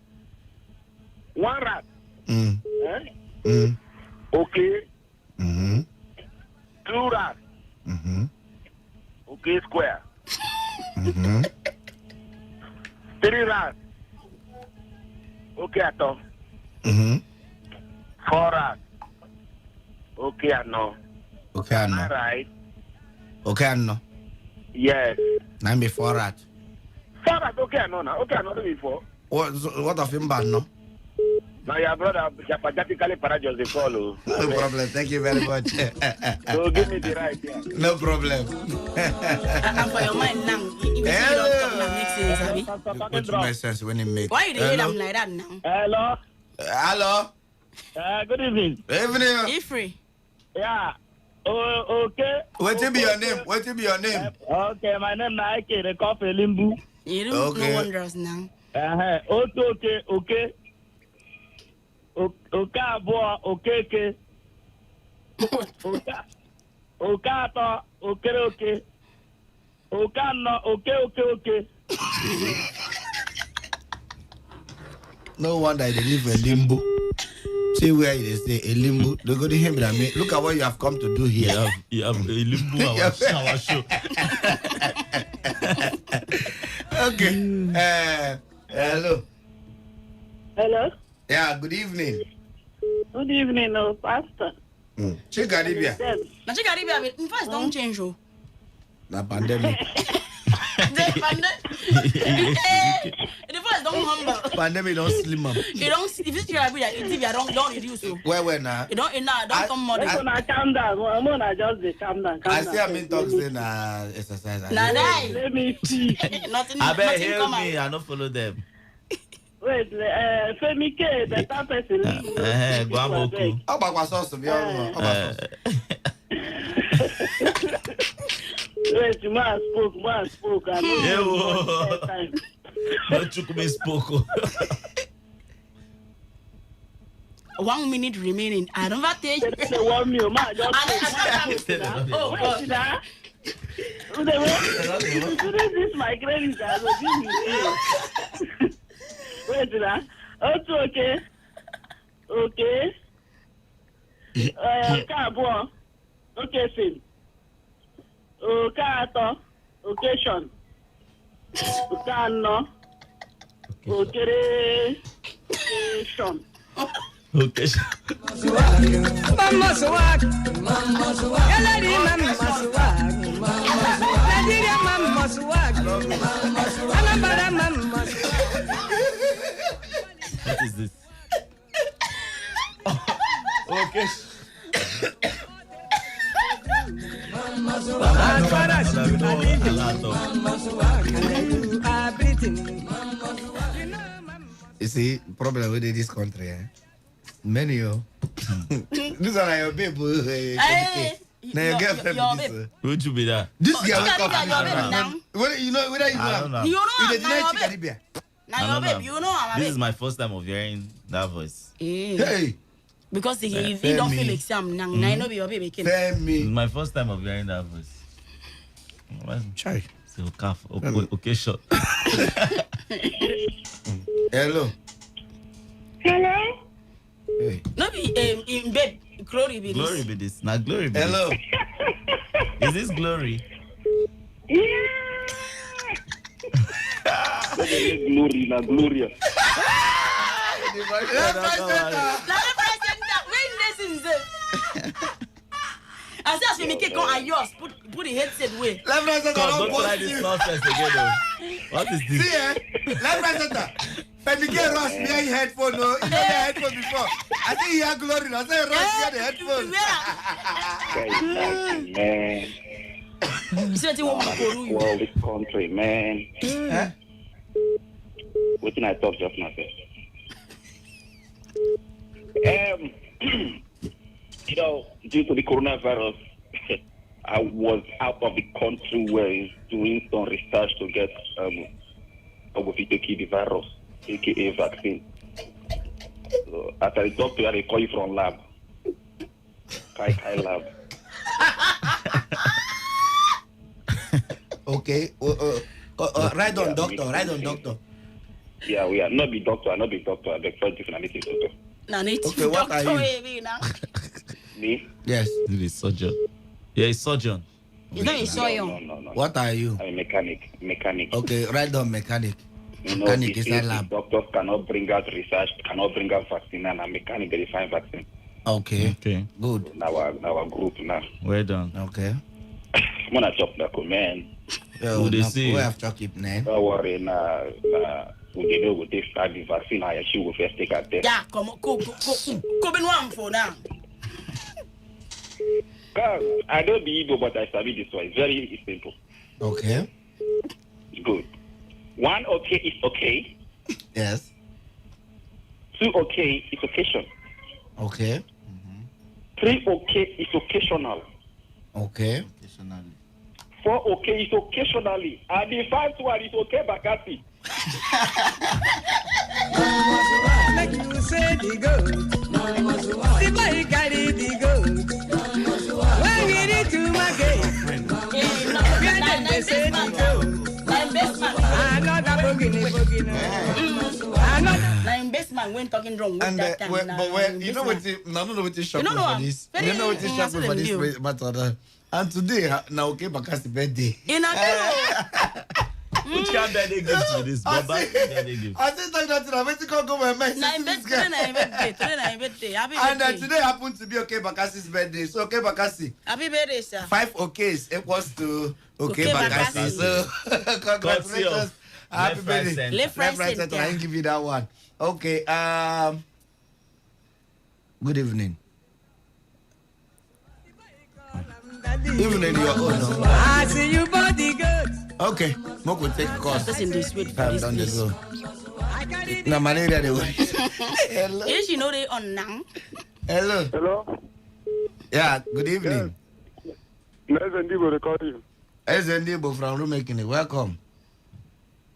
One rat. Okay. 2 rats. Okay, square. 3 rats. Okay, at all. 4 rats. Okay, I know. Okay, I know. Am I right? Okay, I know. Yes. Nine before that. 4 rats. Okay, I know now. Okay, I know before. What of him bad, no? Now your brother pathetically paralyzed the follow. No problem. Thank you very much. So give me the right here. No problem. And for your mind now, if you don't talk now, makes sense, Abby. It makes sense when it makes. Why you hear them like that now? Hello. Hello. Good evening. Evening. Ifrey. Yeah. Okay. What will be your name? What will be your name? Okay, my name is Ike. They call me Limbu. You don't know wonders now. Okay. Okay, boy, okay. Okay, ato, okay. Okay, no, okay. No wonder they live in limbo. See where they say a limbo. They go to him and me. Look at what you have come to do here. You have a limbo our show. Okay. Hello. Hello. Yeah, good evening. Good evening, Pastor. Chikaribia. Now Chikaribia, in fact, don't change you. Na pandemic. The first don't humble. Pandemic don't slim up. You don't. If it's Chikaribia, don't reduce you. Where now? You don't. Don't come more. I'm gonna calm down. I'm gonna just calm down. I see I'm in talk saying exercise. Nah, let me see. Nothing. I bet help me. I don't follow them. Wait, Femike, the third person. Guamoku. How about sauce? Wait, man spoke. I know. What took me spoke? 1 minute remaining. I don't want to take 1 minute. Man, just oh, wait, that. This my credit. Wait, that. Okay. Cabo. Okay, sin. Okay, ato. Occasion. Okay, no. Okay. Occasion. Okay. Mama swag. Galadi mama swag. Nigeria mama swag. Anambra mama swag. What is this? Okay. Mama swag. As far as you are living, mama swag. And you are breathing. You see, problem with this country, many of these are your people. Now your girlfriend be this. Would you be that? This girl wake up. Whether you know, whether you know. You know, you know, Caribbean. Now your babe, you know, this is my first time of hearing that voice. Hey. Because he don't feel like some now. I know your baby can. It's my first time of hearing that voice. Try. So calf. Okay, shot. Hello. Hello. Hey. No be in bed. Glory be this. Glory be this. Now glory be Hello. this. Is this glory? Yeah. Glory, na Gloria. I said, we make it go and yours. Put the headset away. Left right center. Don't try this nonsense again, though. What is this? See, left right center. Femike Ross wear headphone, no? You know the headphone before. I think he had glory. I said Ross wear the headphone. Man. Well, this country, man. Huh? What can I talk just now, sir? You know, due to the coronavirus, I was out of the country where doing some research to get the virus, aka vaccine. So after the doctor, they call you from lab. Kai lab. Okay. Right on, doctor. Right on, doctor. Yeah, we are not be doctor. Not be doctor. The first different doctor. Okay, what are you? Me? Yes. This is surgeon. Yeah, it's surgeon. You know, it's surgeon. No. What are you? I'm a mechanic. Okay, right on, mechanic. You know, Mechanic is a lab. Doctors cannot bring out research, cannot bring out vaccine, and a mechanic they find vaccine. Okay. Okay. Good. In our group now. Well done. Okay. I'm gonna chop the man. Who they see? We have to keep name. Don't worry, we know we take start the vaccine. I assure we first take a test. Yeah, come on, go in one for now. I don't be Igbo, but I study this one. It's very simple. Okay. Good. 1 okay is okay. Yes. 2 okay is occasion. Okay. 3 okay is occasional. Okay. 4 okay is occasionally. And the 5th one is okay, Bakasi. Make you say the goat. The boy carry the goat. When we reach to my gate, they say the goat. Another bogey. Now, best man when talking wrong with that time. But when you know what? No, know what is shocking for this. You know what is shocking for this matter. And today, now okay, Bakasi's birthday. Which kind of birthday gift for this? Baba, birthday gift. I said that I went to go my message. And today happened to be okay Bakasi's birthday. So okay Bakasi. Happy birthday, sir. 5 okays equals to okay Bakasi. So congratulations. Happy birthday. Left right center. I give you that one. Okay. Good evening. Evening, your own. I see you body good. Okay, Moko take course. That's in this way. Time done the go. Now malaria the way. Hello. Yes, you know they on now. Hello. Hello. Yeah. Good evening. Ndibo record you. Ndibo from Rumekini. Welcome.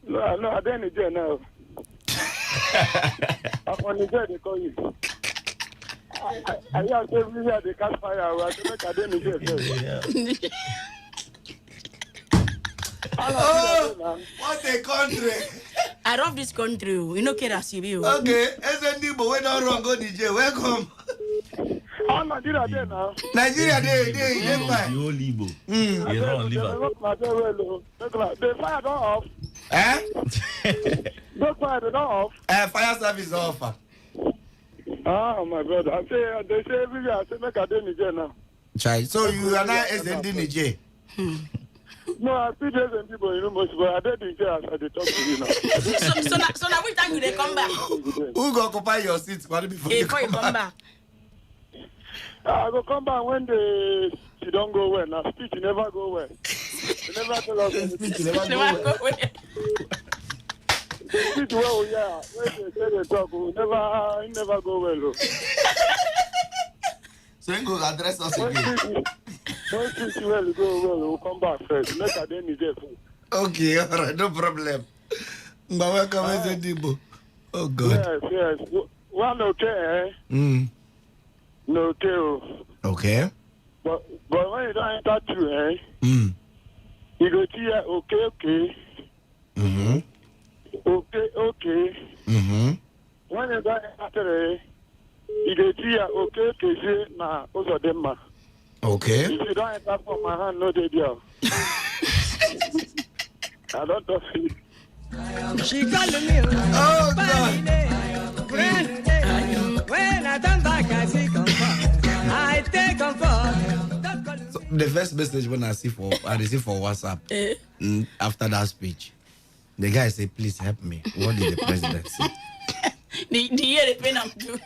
No, I didn't do now. I'm on the job they call you. I have to be here. They catch fire. I didn't do it. Oh, what a country! I love this country. You know, Kerasibi. Okay, Ndibo, we don't wrong. Go DJ. Welcome. Oh, Nigeria there now. Nigeria there. You whole Igbo. You don't live. The fire don't off. Eh? The fire don't off. Fire service off. Ah, my brother. I say, they say every year, I say, make a day Niger now. Chai. So you are not SND Niger? No, I see there's some people, you know, most, but I did Niger as I talk to you now. So now which time you they come back? Who go occupy your seat before you come back? I go come back when she don't go well. Now speech never go well. They never tell us speech never go well. Speech well, yeah. When they say they talk, it never go well. So you go address us again. When speech well go well, we'll come back first. Make a day Niger. Okay, all right, no problem. But welcome, Dibo. Oh God. Yes. One okay, No okay. Okay. But when you don't enter through, you go to here, okay. Mm-hmm. Okay. Mm-hmm. When you don't enter, you go to here, okay, na also them ma. Okay. If you don't enter from my hand, no they deal. I don't talk to you. She calling me. Oh God. When I come back, I see comfort. I take comfort. So the first message when I receive for WhatsApp after that speech, the guy say, "Please help me. What did the president say?" The year they pay do.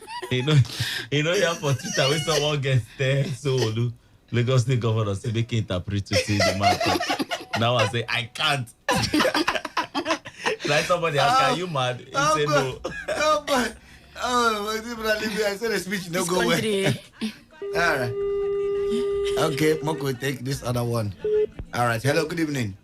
You know, yeah, for Twitter when someone gets there, so Lagos State Governor say make interpret to see the matter. Now I say I can't. Like somebody ask, are you mad? He say no. Oh boy. Oh, I said the speech no go well. All right. Okay, Moko, take this other one. All right. Hello, good evening.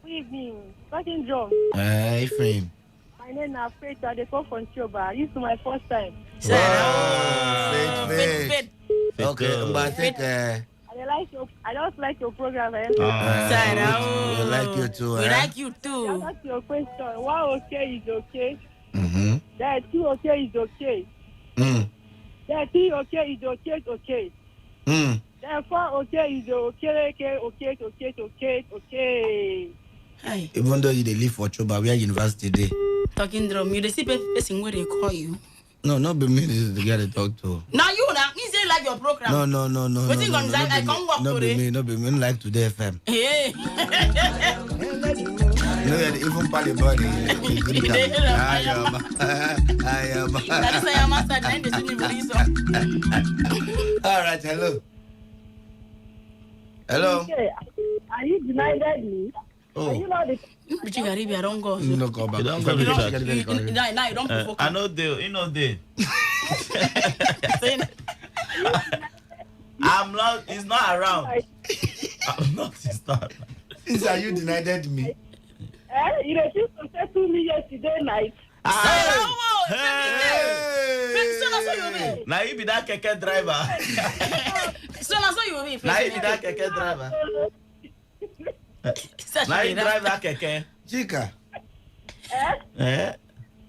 Good evening. Talking John. Hey, friend. My name is Faith. I come from Choba. This is my first time. Wow. Faith. Okay, but I think I just like your program. we like you too. We like you too. I ask your question. One okay is okay. Mm-hmm. That two okay is okay. That three okay is okay. That four okay is okay. Hi. Even though you dey live for Choba, we are university day. Talking drum, you the see person where they call you. No, not be me. This is the guy they talk to. Now you say like your program. No. What you gonna say? I come work today. Not be me. Like Today FM. Hey. No, even Pali body. I am. That is why I'm outside. Then they shouldn't release on. All right. Hello. Okay. Are you denying me? Oh. Are you not the... But you I don't go. You don't go back. Now you don't provoke. I know they. I'm not. He's not around. I'm not. He's not. Are you denied me? You refused to say to me yesterday night. Now you be that keke driver. Now you be that keke driver. Now you drive that keke. Chica.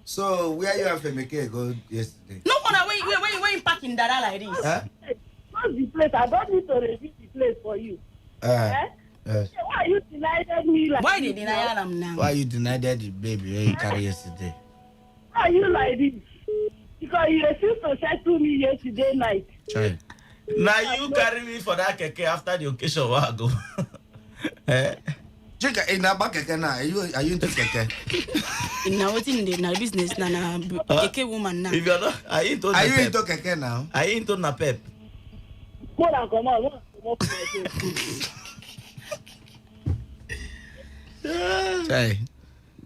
So where you have Femeke go yesterday? No one where you parking Dada like this. Not the place. I don't need to review the place for you. Why you denied me like why they deny them now? Why you denied the baby you carry yesterday? Why are you like this? Because you refused to settle me yesterday night. Try. Now you carry me for that keke after the occasion while ago. Chica, in that back keke now. Are you into keke? Now what's in the business na keke woman now. If you're not, are you into keke now? Are you into na pep? More than come on.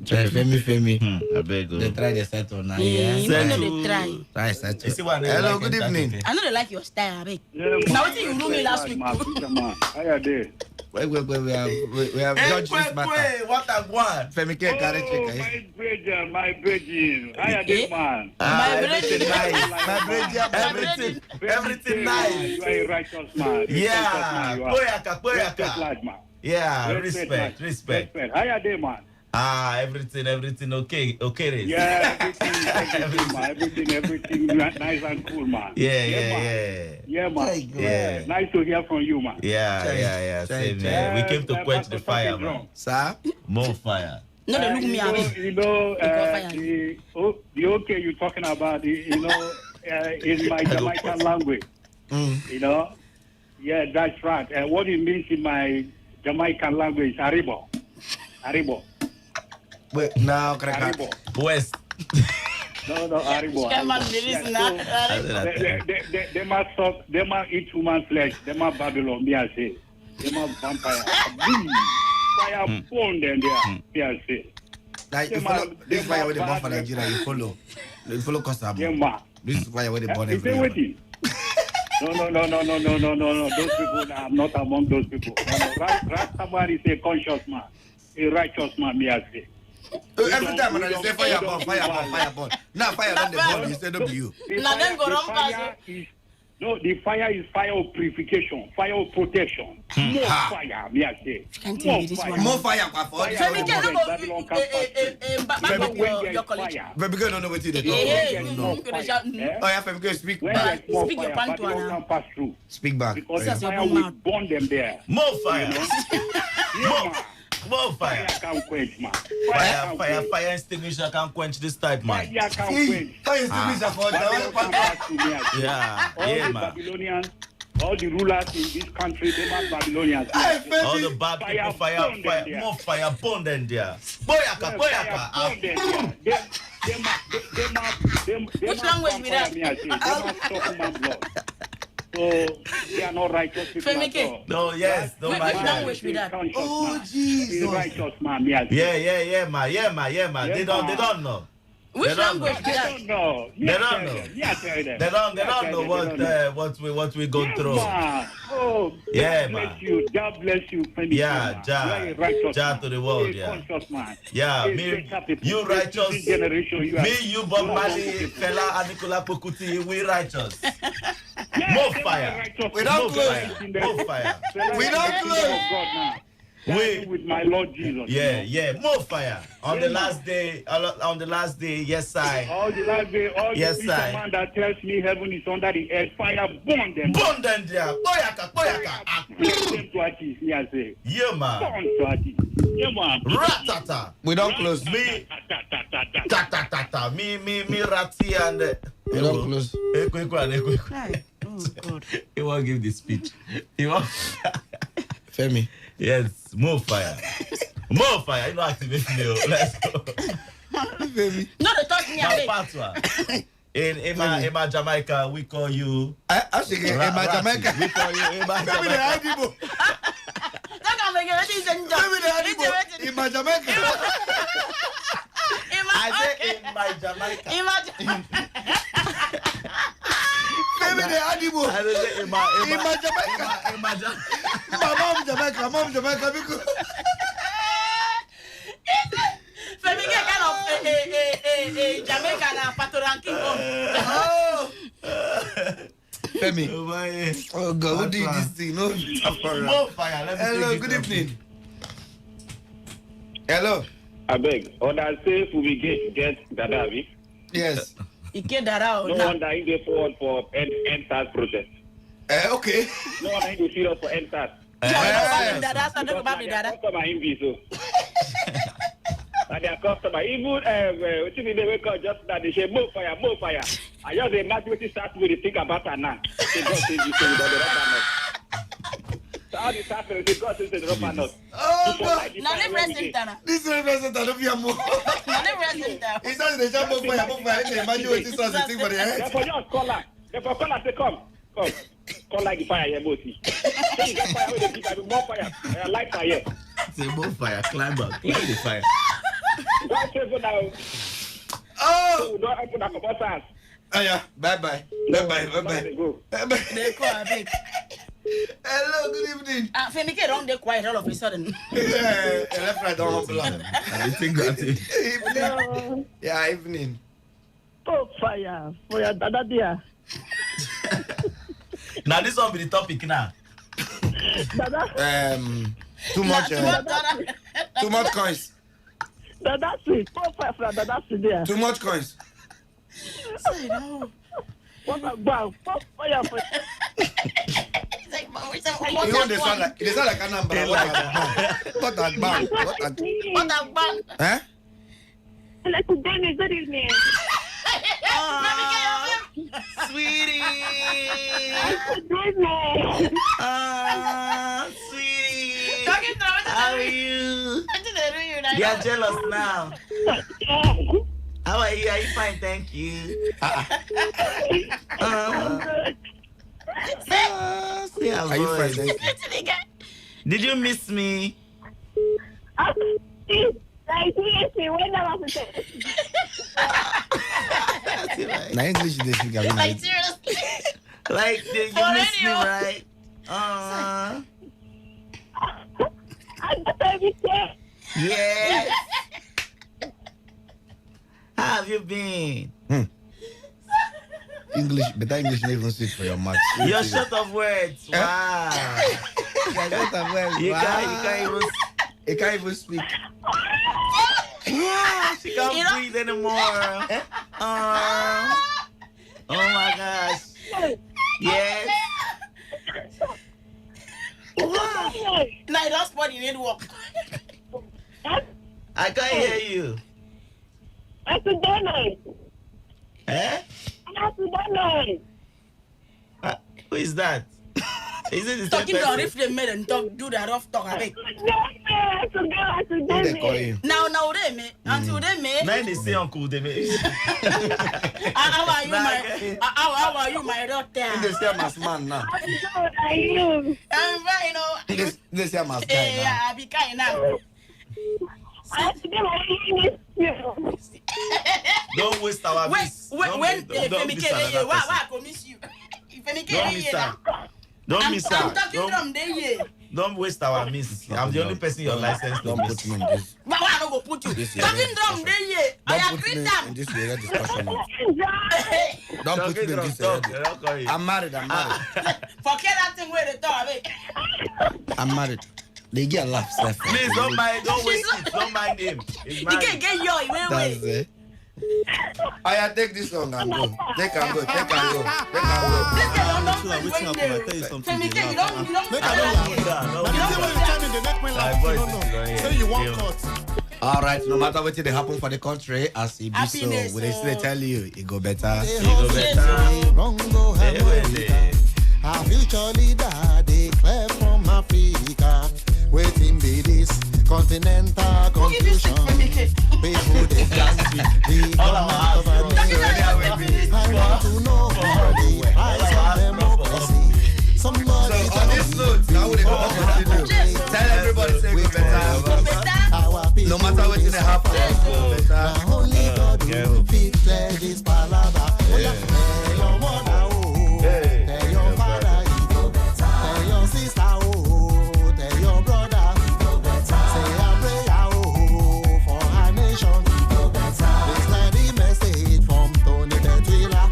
Try, Femi. I beg you. They try the settle now. They try. Try settle. Hello, good evening. I know they like your style, I beg. Now what you do me last week? How are they? Wait, we have judged this matter. What a one. Femi K carry chicken. My bridge. How are they, man? Everything nice. Everything nice. You are a righteous man. Yeah. Poyaka. Yeah, respect. How are they, man? Everything okay. Yeah, everything nice and cool, man. Yeah, man. Yeah. Nice to hear from you, man. Yeah. Same, man. We came to quench the fire, man. Sir? More fire. No, they look me up. The okay you're talking about, in my Jamaican language. You know? Yeah, that's right. And what it means in my Jamaican language is Haribo. Haribo. Wait, now, Haribo. West. No, Haribo. They must eat human flesh. They must Babylon, me I say. They must vampire. Boom. Fire born them there, me I say. Like, you follow, this is why you're the born for Nigeria, you follow. You follow Costa. This is why you're the born everywhere. No. Those people are not among those people. Rastaman is a conscious man, a righteous man, me I say. Every time when I say fire burn. Now fire on the burn, he said, don't be you. No, the fire is fire of purification, fire of protection. More fire, me I say. More fire, Babylon don't know what you do. Oh, yeah, Femi, speak back. Speak your Babylon pass through. Speak back. Because the fire will burn them there. More fire. More fire. Fire can quench, man. Fire extinguisher can quench this type, man. Fire can quench. Fire extinguisher for man. Babylonians, all the rulers in this country, they are Babylonians. All the bad people, fire, more fire, burn them there. Boyaka. Which language we that? So they are not righteous people. No, yes, no matter. Which language with that? Oh, Jesus. Righteous man, yeah, man. They don't know. Which language? They don't know. They don't know what we go through. Oh, yeah, God man. God bless you. Yeah, Jah to the world. Yeah, me, you righteous. Me, you Bob Marley, fella, and Nicola Pokuti, we righteous. More fire. We don't close. More fire. We don't close. With my Lord Jesus. Yeah, more fire. On the last day, yes, I. All the last day, yes, the man that tells me heaven is under the earth, fire burn them. Burn them there. Boyaka. Burn them to Atis, me I say. Yeah, man. Burn to Atis. Yeah, man. Ratata. We don't close. Me. Ta. Me Rati and. We don't close. Oh, God. He won't give the speech. He won't. Femi. Yes, more fire. More fire. You know, activate me. Let's go. Femi. No, they talk me in my Jamaica, we call you. Actually, in my Jamaica, we call you. In my Jamaica. In my Jamaica. I say in my Jamaica. Femi the animal. I say in my Jamaica. Mom Jamaica. Because Femi get kind of Jamaican and Patoranking home. Femi. Oh God, who did this thing? No, more fire. Hello, good evening. Hello. I beg. On that say we get Dadavi. Yes. No wonder he go forward for end-start protest. Okay. No wonder he go serious for end-start. And their customer, even what you they wake up just that they say more fire. I just imagine what you start with the think about her now. They God says you say without the rubber nut. So how the start with the God says the rubber nut. Oh God! Now they present that. This representative of your move. Now they present that. He says they jump more fire. Imagine what this was the thing for the head. Therefore just call her. Say come. Call like the fire here, Mosi. Say you get fire with the people, more fire. Light fire. Say more fire. Climb up. Climb the fire. Don't say for now. Oh! Don't open that compost. Oh yeah. Bye. Go. Hello, good evening. Femi get on there quiet all of a sudden. Yeah, left right on block. I think that's it. Evening. Yeah, evening. Oh, fire. Fire, Dada dear. Now this one be the topic now. Dada. Too much coins. Dada sweet. Oh, fire for Dada dear. Too much coins. What a bang. Oh, fire for. You know they sound like a number. What a bang. Good evening. Sweetie. Sweetie. How are you? You are jealous now. How are you? Are you fine? Thank you. Are you fine? Thank you. Did you miss me? Na English they speak. Like seriously? Like did you miss me, right? Yeah. How have you been? English, better English not even suit for your mouth. You're short of words. Wow. You're short of words. You can't even speak. Wow, she can't breathe anymore. Oh my gosh. Yes. Wow. Now that's what you need to work. I can't hear you. Eh? Who is that? Is it the talking same to person? if they made and talk, do that rough talk. I beg. Who they call you? Now they me until they me. Now they say Uncle they me. How are you, my? How are you, my daughter? They say I'm a man now. I'm fine, you know. They say I'm a guy now. Yeah, I be kind now. Don't waste our miss. When don't miss another why person. I go miss you? Don't miss her. Don't miss her. I'm talking from there, yeah. Don't waste our miss. I'm the only person your license don't put me in this. Why I don't go put you? Talking drum there, yeah. I agree them. In this area discussion. Don't put me in this area. I'm married. Forget that thing where they talk. I'm married. They get a laugh. Please don't mind. Don't waste it. Don't mind him. You can't get yours. That's it. I take this song and go. Take and go. This girl don't know when they Say you want cut. All right, no matter what they happen for the country, as it be so, when they still tell you, it go better. It go better. Our future leader, declare from Africa. Waiting be this continental confusion. People they just the government of a nation. I want to know the price of democracy. Somebody so on this note, now we go continue. Tell everybody say go better. No matter what they happen, go better. Now only God will fit this palaver. Tell your mother, tell your father, tell your sister, tell your brother. Say a prayer for our nation. This like the message from Tony Betwila.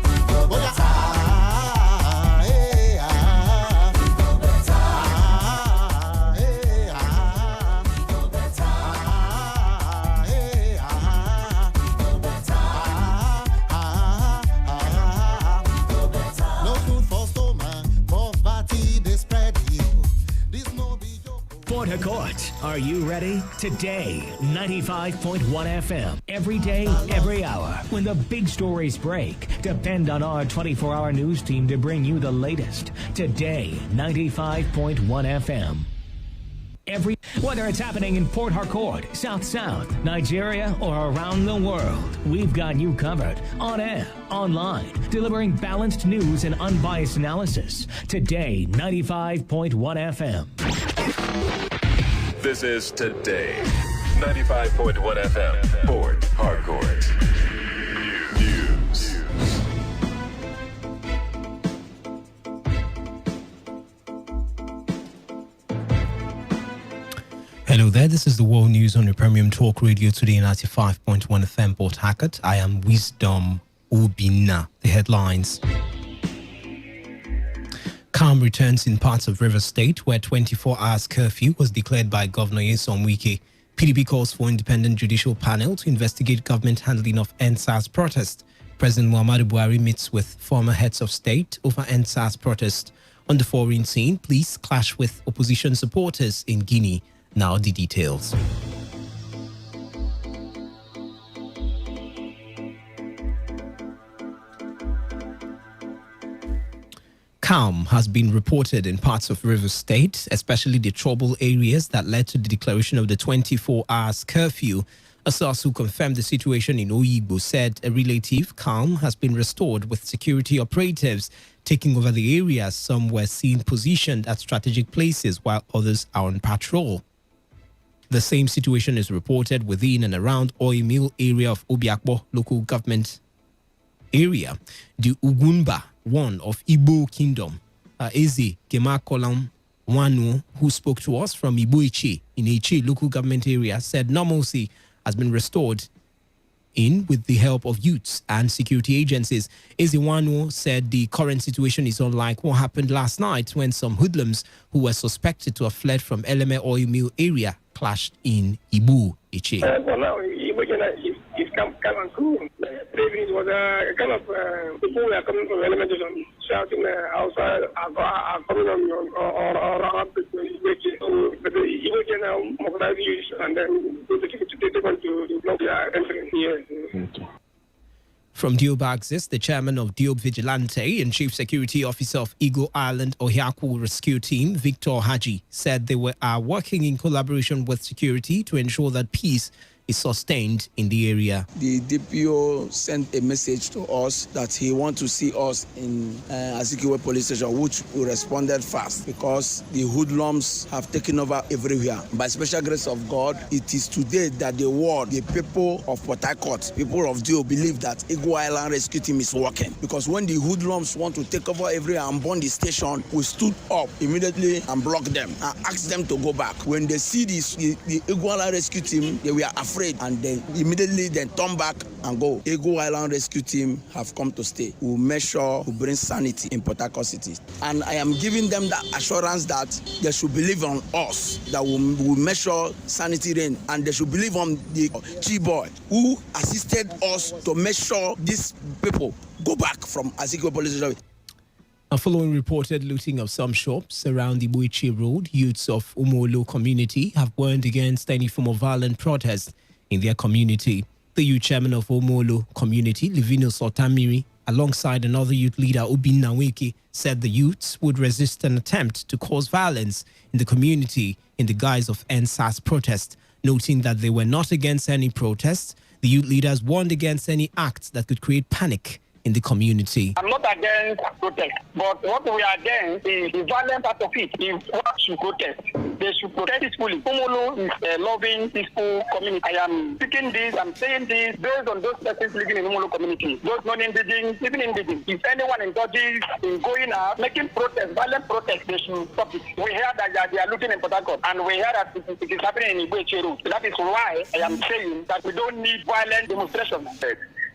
Port Harcourt, are you ready? Today, 95.1 FM. Every day, every hour. When the big stories break, depend on our 24-hour news team to bring you the latest. Today, 95.1 FM. Whether it's happening in Port Harcourt, South, Nigeria, or around the world, we've got you covered. On air, online, delivering balanced news and unbiased analysis. Today, 95.1 FM. This is Today, 95.1 FM, Port Harcourt. News. Hello there, this is the World News on your Premium Talk Radio Today, 95.1 FM Port Harcourt. I am Wisdom Obina. The headlines. Calm returns in parts of Rivers State where 24 hours curfew was declared by Governor Nyesom Wike. PDP calls for independent judicial panel to investigate government handling of NSAS protest. President Muhammadu Buhari meets with former heads of state over NSAS protest. On the foreign scene, police clash with opposition supporters in Guinea. Now the details. Calm has been reported in parts of Rivers State, especially the trouble areas that led to the declaration of the 24 hours curfew. A source who confirmed the situation in Oyigbo said a relative, Calm, has been restored with security operatives taking over the area. Some were seen positioned at strategic places while others are on patrol. The same situation is reported within and around Oil Mill area of Obiakbo local government area. The Ugunba, one of Igbo Kingdom, Eze Gemakolam Wanu, who spoke to us from Igbo Iche in Iche local government area, said normalcy has been restored with the help of youths and security agencies. Eze Wanu said the current situation is unlike what happened last night when some hoodlums who were suspected to have fled from Eleme Oil Mill area clashed in Igbo Iche. It's kind of cool. It was a kind of people were coming from elementary shouting outside, are coming on or around the but the Iwoje now mobilize youth and then they want to block their entering here. From Diob Axis, the chairman of Diob Vigilante and chief security officer of Eagle Island Ohiaku Rescue Team, Victor Haji, said they are working in collaboration with security to ensure that peace is sustained in the area. The DPO sent a message to us that he wants to see us in Azikiwe police station, which we responded fast because the hoodlums have taken over everywhere. By special grace of God, it is today that the world, the people of Port Harcourt, people of Dio believe that Eagle Island Rescue Team is working. Because when the hoodlums want to take over everywhere and burn the station, we stood up immediately and blocked them and asked them to go back. When they see this, the Eagle Island Rescue Team, they were afraid and then immediately turn back and go. Eagle Island Rescue Team have come to stay. We'll make sure we bring sanity in Port Harcourt City. And I am giving them that assurance that they should believe on us, that we'll make sure sanity reign, and they should believe on the G-boy who assisted us to make sure these people go back from Azikiwe police station. Following reported looting of some shops around the Buichi Road, youths of Umolo community have warned against any form of violent protest in their community. The youth chairman of Umolo community, Livino Sotamiri, alongside another youth leader, Obin Naweki, said the youths would resist an attempt to cause violence in the community in the guise of NSAS protest. Noting that they were not against any protests, the youth leaders warned against any acts that could create panic in the community. I'm not against protest, but what we are against is the violent part of it. If what should protest, they should protest peacefully. Umolo is a loving, peaceful community. I am speaking this, I'm saying this based on those persons living in Umolo community, those non-indigenous, even indigenous. If anyone indulges in going out, making protest, violent protest, they should stop it. We hear that they are looting in Port Harcourt, and we hear that it is happening in Igbo Road. That is why I am saying that we don't need violent demonstrations.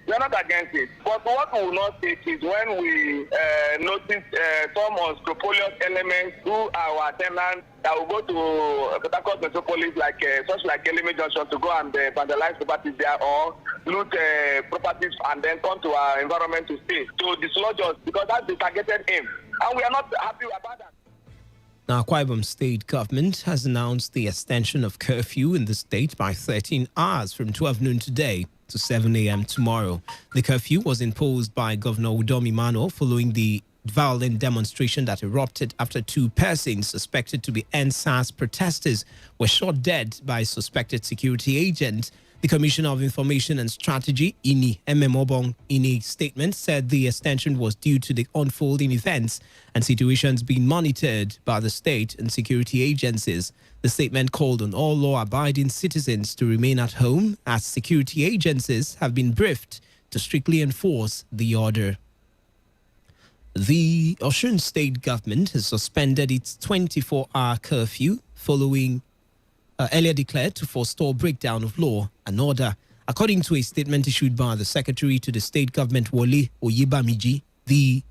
We are not against it. But what we will not take is when we notice some unscrupulous elements who are our tenants that will go to Port Harcourt Metropolis, like such like Eleme Junction, to go and vandalize properties there or loot properties and then come to our environment to stay, to dislodge us, because that's the targeted aim. And we are not happy about that. Now, Akwa Ibom State government has announced the extension of curfew in the state by 13 hours from 12 noon today to 7 a.m. tomorrow. The curfew was imposed by Governor Udomi Mano following the violent demonstration that erupted after two persons suspected to be NSAS protesters were shot dead by a suspected security agent. The Commissioner of Information and Strategy, Ini Obong, in a statement said the extension was due to the unfolding events and situations being monitored by the state and security agencies. The statement called on all law-abiding citizens to remain at home as security agencies have been briefed to strictly enforce the order. The Osun State government has suspended its 24-hour curfew following earlier declared to forestall breakdown of law and order. According to a statement issued by the Secretary to the State Government, Wole Oyebamiji, the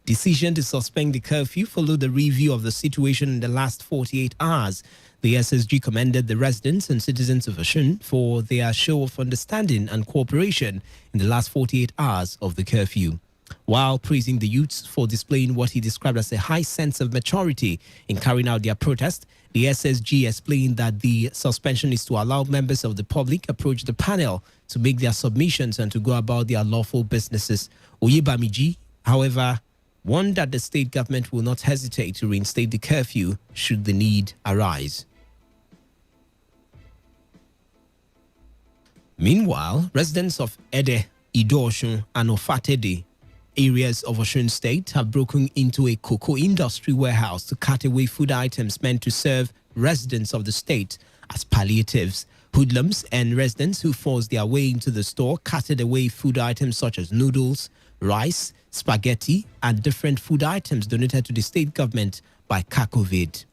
decision to suspend the curfew followed the review of the situation in the last 48 hours. The SSG commended the residents and citizens of Osun for their show of understanding and cooperation in the last 48 hours of the curfew. While praising the youths for displaying what he described as a high sense of maturity in carrying out their protest, the SSG explained that the suspension is to allow members of the public approach the panel to make their submissions and to go about their lawful businesses. Oyebamiji, however, warned that the state government will not hesitate to reinstate the curfew should the need arise. Meanwhile, residents of Ede, Ido-Osun, and Ofatede areas of Osun State have broken into a cocoa industry warehouse to cut away food items meant to serve residents of the state as palliatives. Hoodlums and residents who forced their way into the store carted away food items such as noodles, rice, spaghetti, and different food items donated to the state government by Kakovid.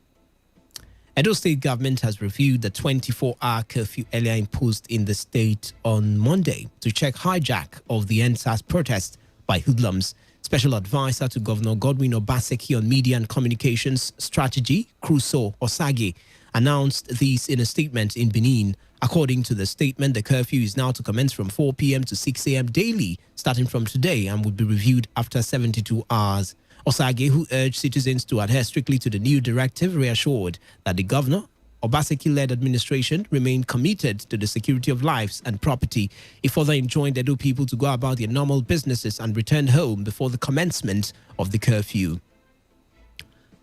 Edo State government has reviewed the 24-hour curfew earlier imposed in the state on Monday to check hijack of the NSAS protest by hoodlums. Special advisor to Governor Godwin Obaseki on Media and Communications Strategy, Crusoe Osage, announced this in a statement in Benin. According to the statement, the curfew is now to commence from 4 p.m. to 6 a.m. daily, starting from today, and will be reviewed after 72 hours. Osage, who urged citizens to adhere strictly to the new directive, reassured that the governor, Obaseki-led administration, remained committed to the security of lives and property. He further enjoined Edo people to go about their normal businesses and return home before the commencement of the curfew.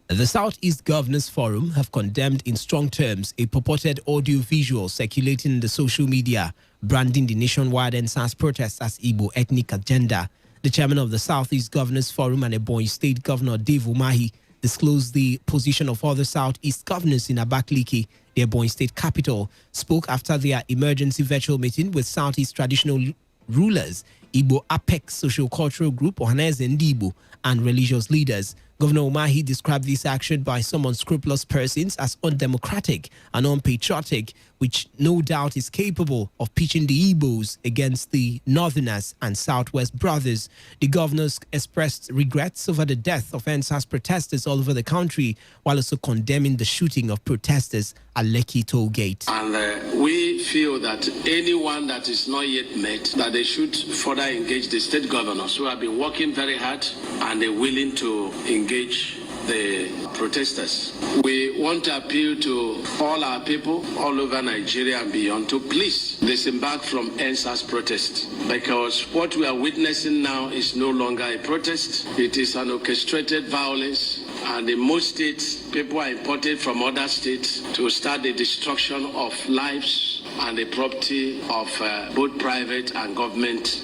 The Southeast Governors Forum have condemned in strong terms a purported audio-visual circulating in the social media, branding the nationwide NSAS protests as Igbo ethnic agenda. The chairman of the Southeast Governors Forum and Ebonyi State Governor Dave Umahi disclosed the position of other Southeast governors in Abakaliki, the Ebonyi State capital, spoke after their emergency virtual meeting with Southeast traditional rulers, Igbo Apex Social-Cultural Group, Ohaneze Ndibo, and religious leaders. Governor Umahi described this action by some unscrupulous persons as undemocratic and unpatriotic, which no doubt is capable of pitching the Igbos against the Northerners and Southwest brothers. The governors expressed regrets over the death of NSAS protesters all over the country, while also condemning the shooting of protesters at Lekki Toll Gate. And we feel that anyone that is not yet met, that they should further engage the state governors who have been working very hard and they're willing to engage the protesters. We want to appeal to all our people all over Nigeria and beyond to please disembark from NSAS protest, because what we are witnessing now is no longer a protest. It is an orchestrated violence, and in most states, people are imported from other states to start the destruction of lives and the property of both private and government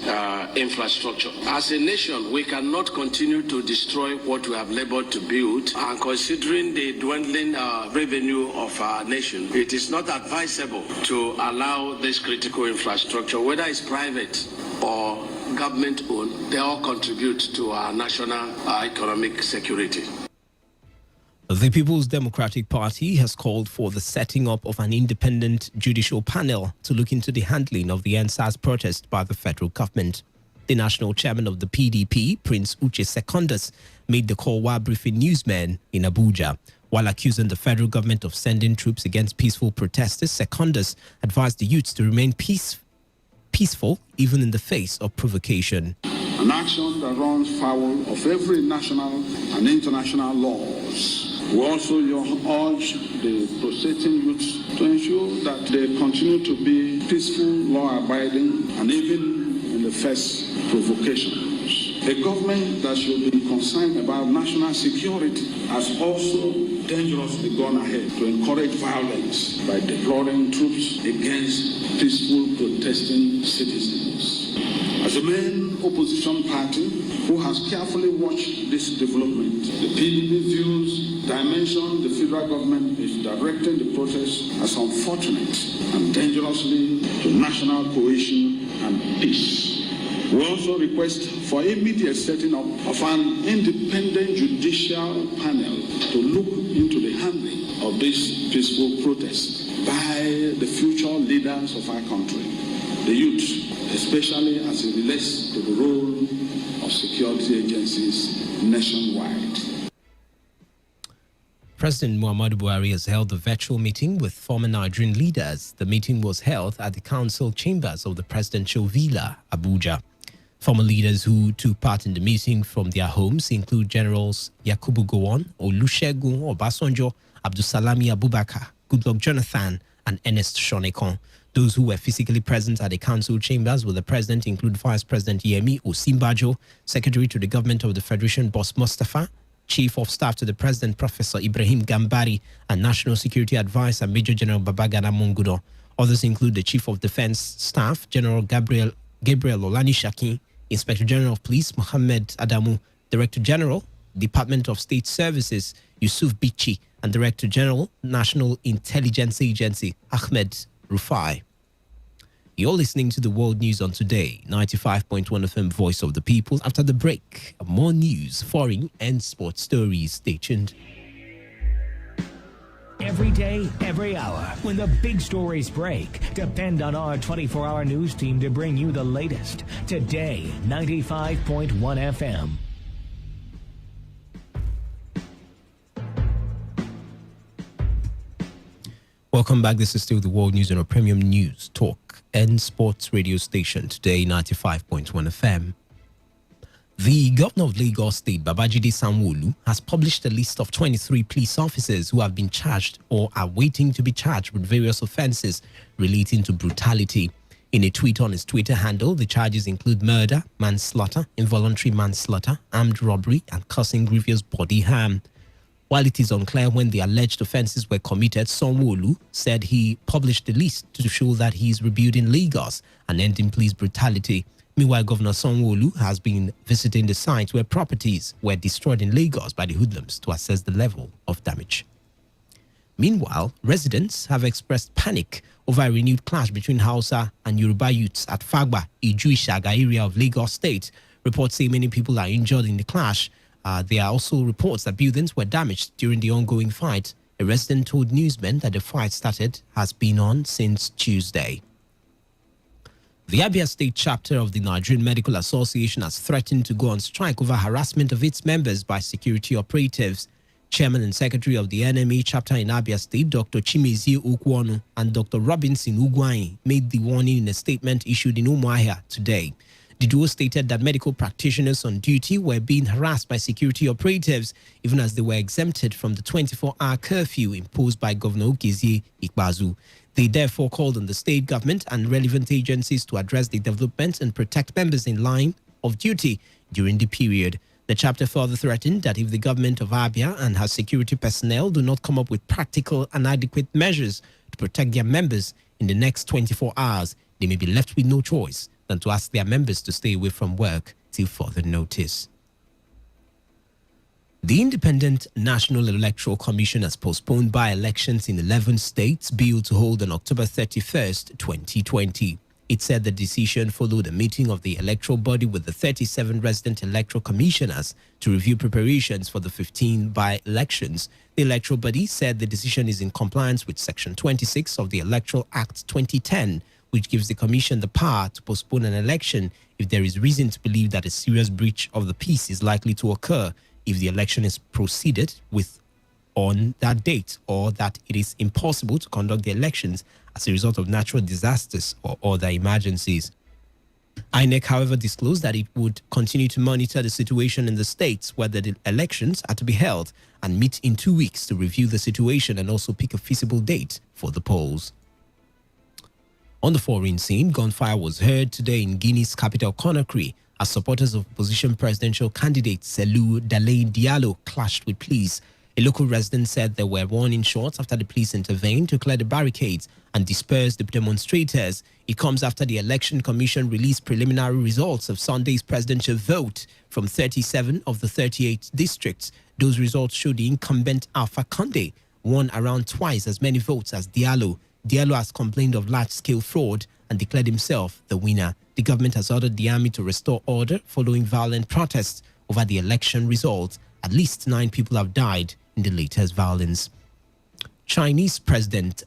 infrastructure. As a nation, we cannot continue to destroy what we have labored to build, and considering the dwindling revenue of our nation, it is not advisable to allow this critical infrastructure, whether it's private or government-owned, they all contribute to our national economic security. The People's Democratic Party has called for the setting up of an independent judicial panel to look into the handling of the NSAS protest by the federal government. The national chairman of the PDP, Prince Uche Secondus, made the call while briefing newsmen in Abuja. While accusing the federal government of sending troops against peaceful protesters, Secondus advised the youths to remain peaceful even in the face of provocation. An action that runs foul of every national and international laws. We also urge the protesting youths to ensure that they continue to be peaceful, law-abiding, and even in the face provocations. A government that should be concerned about national security has also dangerously gone ahead to encourage violence by deploying troops against peaceful protesting citizens. As a main opposition party who has carefully watched this development, the PDP views dimension the federal government is directing the protest as unfortunate and dangerously to national cohesion and peace. We also request for immediate setting up of an independent judicial panel to look into the handling of this peaceful protest by the future leaders of our country, the youth, especially as it relates to the role of security agencies nationwide. President Muhammadu Buhari has held a virtual meeting with former Nigerian leaders. The meeting was held at the council chambers of the presidential villa, Abuja. Former leaders who took part in the meeting from their homes include Generals Yakubu Gowon, Olusegun Obasanjo, Abdulsalami Abubakar, Goodluck Jonathan, and Ernest Shonekan. Those who were physically present at the council chambers with the president include Vice President Yemi Osinbajo, Secretary to the Government of the Federation Boss Mustafa, Chief of Staff to the President Professor Ibrahim Gambari, and National Security Advisor Major General Babagana Mongudo. Others include the Chief of Defense Staff General Gabriel Olani Shakin, Inspector General of Police Mohammed Adamu, Director General Department of State Services Yusuf Bichi, and Director General National Intelligence Agency Ahmed Rufai. You're listening to the World News on Today, 95.1 FM Voice of the People. After the break, more news, foreign and sports stories. Stay tuned. Every day, every hour, when the big stories break, depend on our 24-hour news team to bring you the latest. Today, 95.1 FM. Welcome back. This is still the World News on a premium news, talk and sports radio station. Today, 95.1 FM. The governor of Lagos State, Babajide Sanwo-Olu, has published a list of 23 police officers who have been charged or are waiting to be charged with various offences relating to brutality. In a tweet on his Twitter handle, the charges include murder, manslaughter, involuntary manslaughter, armed robbery, and causing grievous bodily harm. While it is unclear when the alleged offences were committed, Sanwo-Olu said he published the list to show that he is rebuilding Lagos and ending police brutality. Meanwhile, Governor Sanwo-Olu has been visiting the sites where properties were destroyed in Lagos by the hoodlums to assess the level of damage. Meanwhile, residents have expressed panic over a renewed clash between Hausa and Yoruba youths at Fagba, Iju-Ishaga area of Lagos State. Reports say many people are injured in the clash. There are also reports that buildings were damaged during the ongoing fight. A resident told newsmen that the fight has been on since Tuesday. The Abia State chapter of the Nigerian Medical Association has threatened to go on strike over harassment of its members by security operatives. Chairman and Secretary of the NMA chapter in Abia State, Dr. Chimezie Okwonu, and Dr. Robinson Ugwai made the warning in a statement issued in Umuahia today. The duo stated that medical practitioners on duty were being harassed by security operatives, even as they were exempted from the 24-hour curfew imposed by Governor Okezie Ikpeazu. They therefore called on the state government and relevant agencies to address the development and protect members in line of duty during the period. The chapter further threatened that if the government of Abia and her security personnel do not come up with practical and adequate measures to protect their members in the next 24 hours, they may be left with no choice than to ask their members to stay away from work till further notice. The Independent National Electoral Commission has postponed by-elections in 11 states bill to hold on October 31st, 2020. It said the decision followed a meeting of the electoral body with the 37 resident electoral commissioners to review preparations for the 15 by-elections. The electoral body said the decision is in compliance with Section 26 of the Electoral Act 2010, which gives the commission the power to postpone an election if there is reason to believe that a serious breach of the peace is likely to occur if the election is proceeded with on that date, or that it is impossible to conduct the elections as a result of natural disasters or other emergencies. INEC, however, disclosed that it would continue to monitor the situation in the states where the elections are to be held and meet in 2 weeks to review the situation and also pick a feasible date for the polls. On the foreign scene, gunfire was heard today in Guinea's capital, Conakry, as supporters of opposition presidential candidate Selou Dalein Diallo clashed with police. A local resident said there were warning shots after the police intervened to clear the barricades and disperse the demonstrators. It comes after the Election Commission released preliminary results of Sunday's presidential vote from 37 of the 38 districts. Those results show the incumbent Alpha Conde won around twice as many votes as Diallo. Diallo has complained of large-scale fraud and declared himself the winner. The government has ordered the army to restore order following violent protests over the election results. At least 9 people have died in the latest violence. Chinese President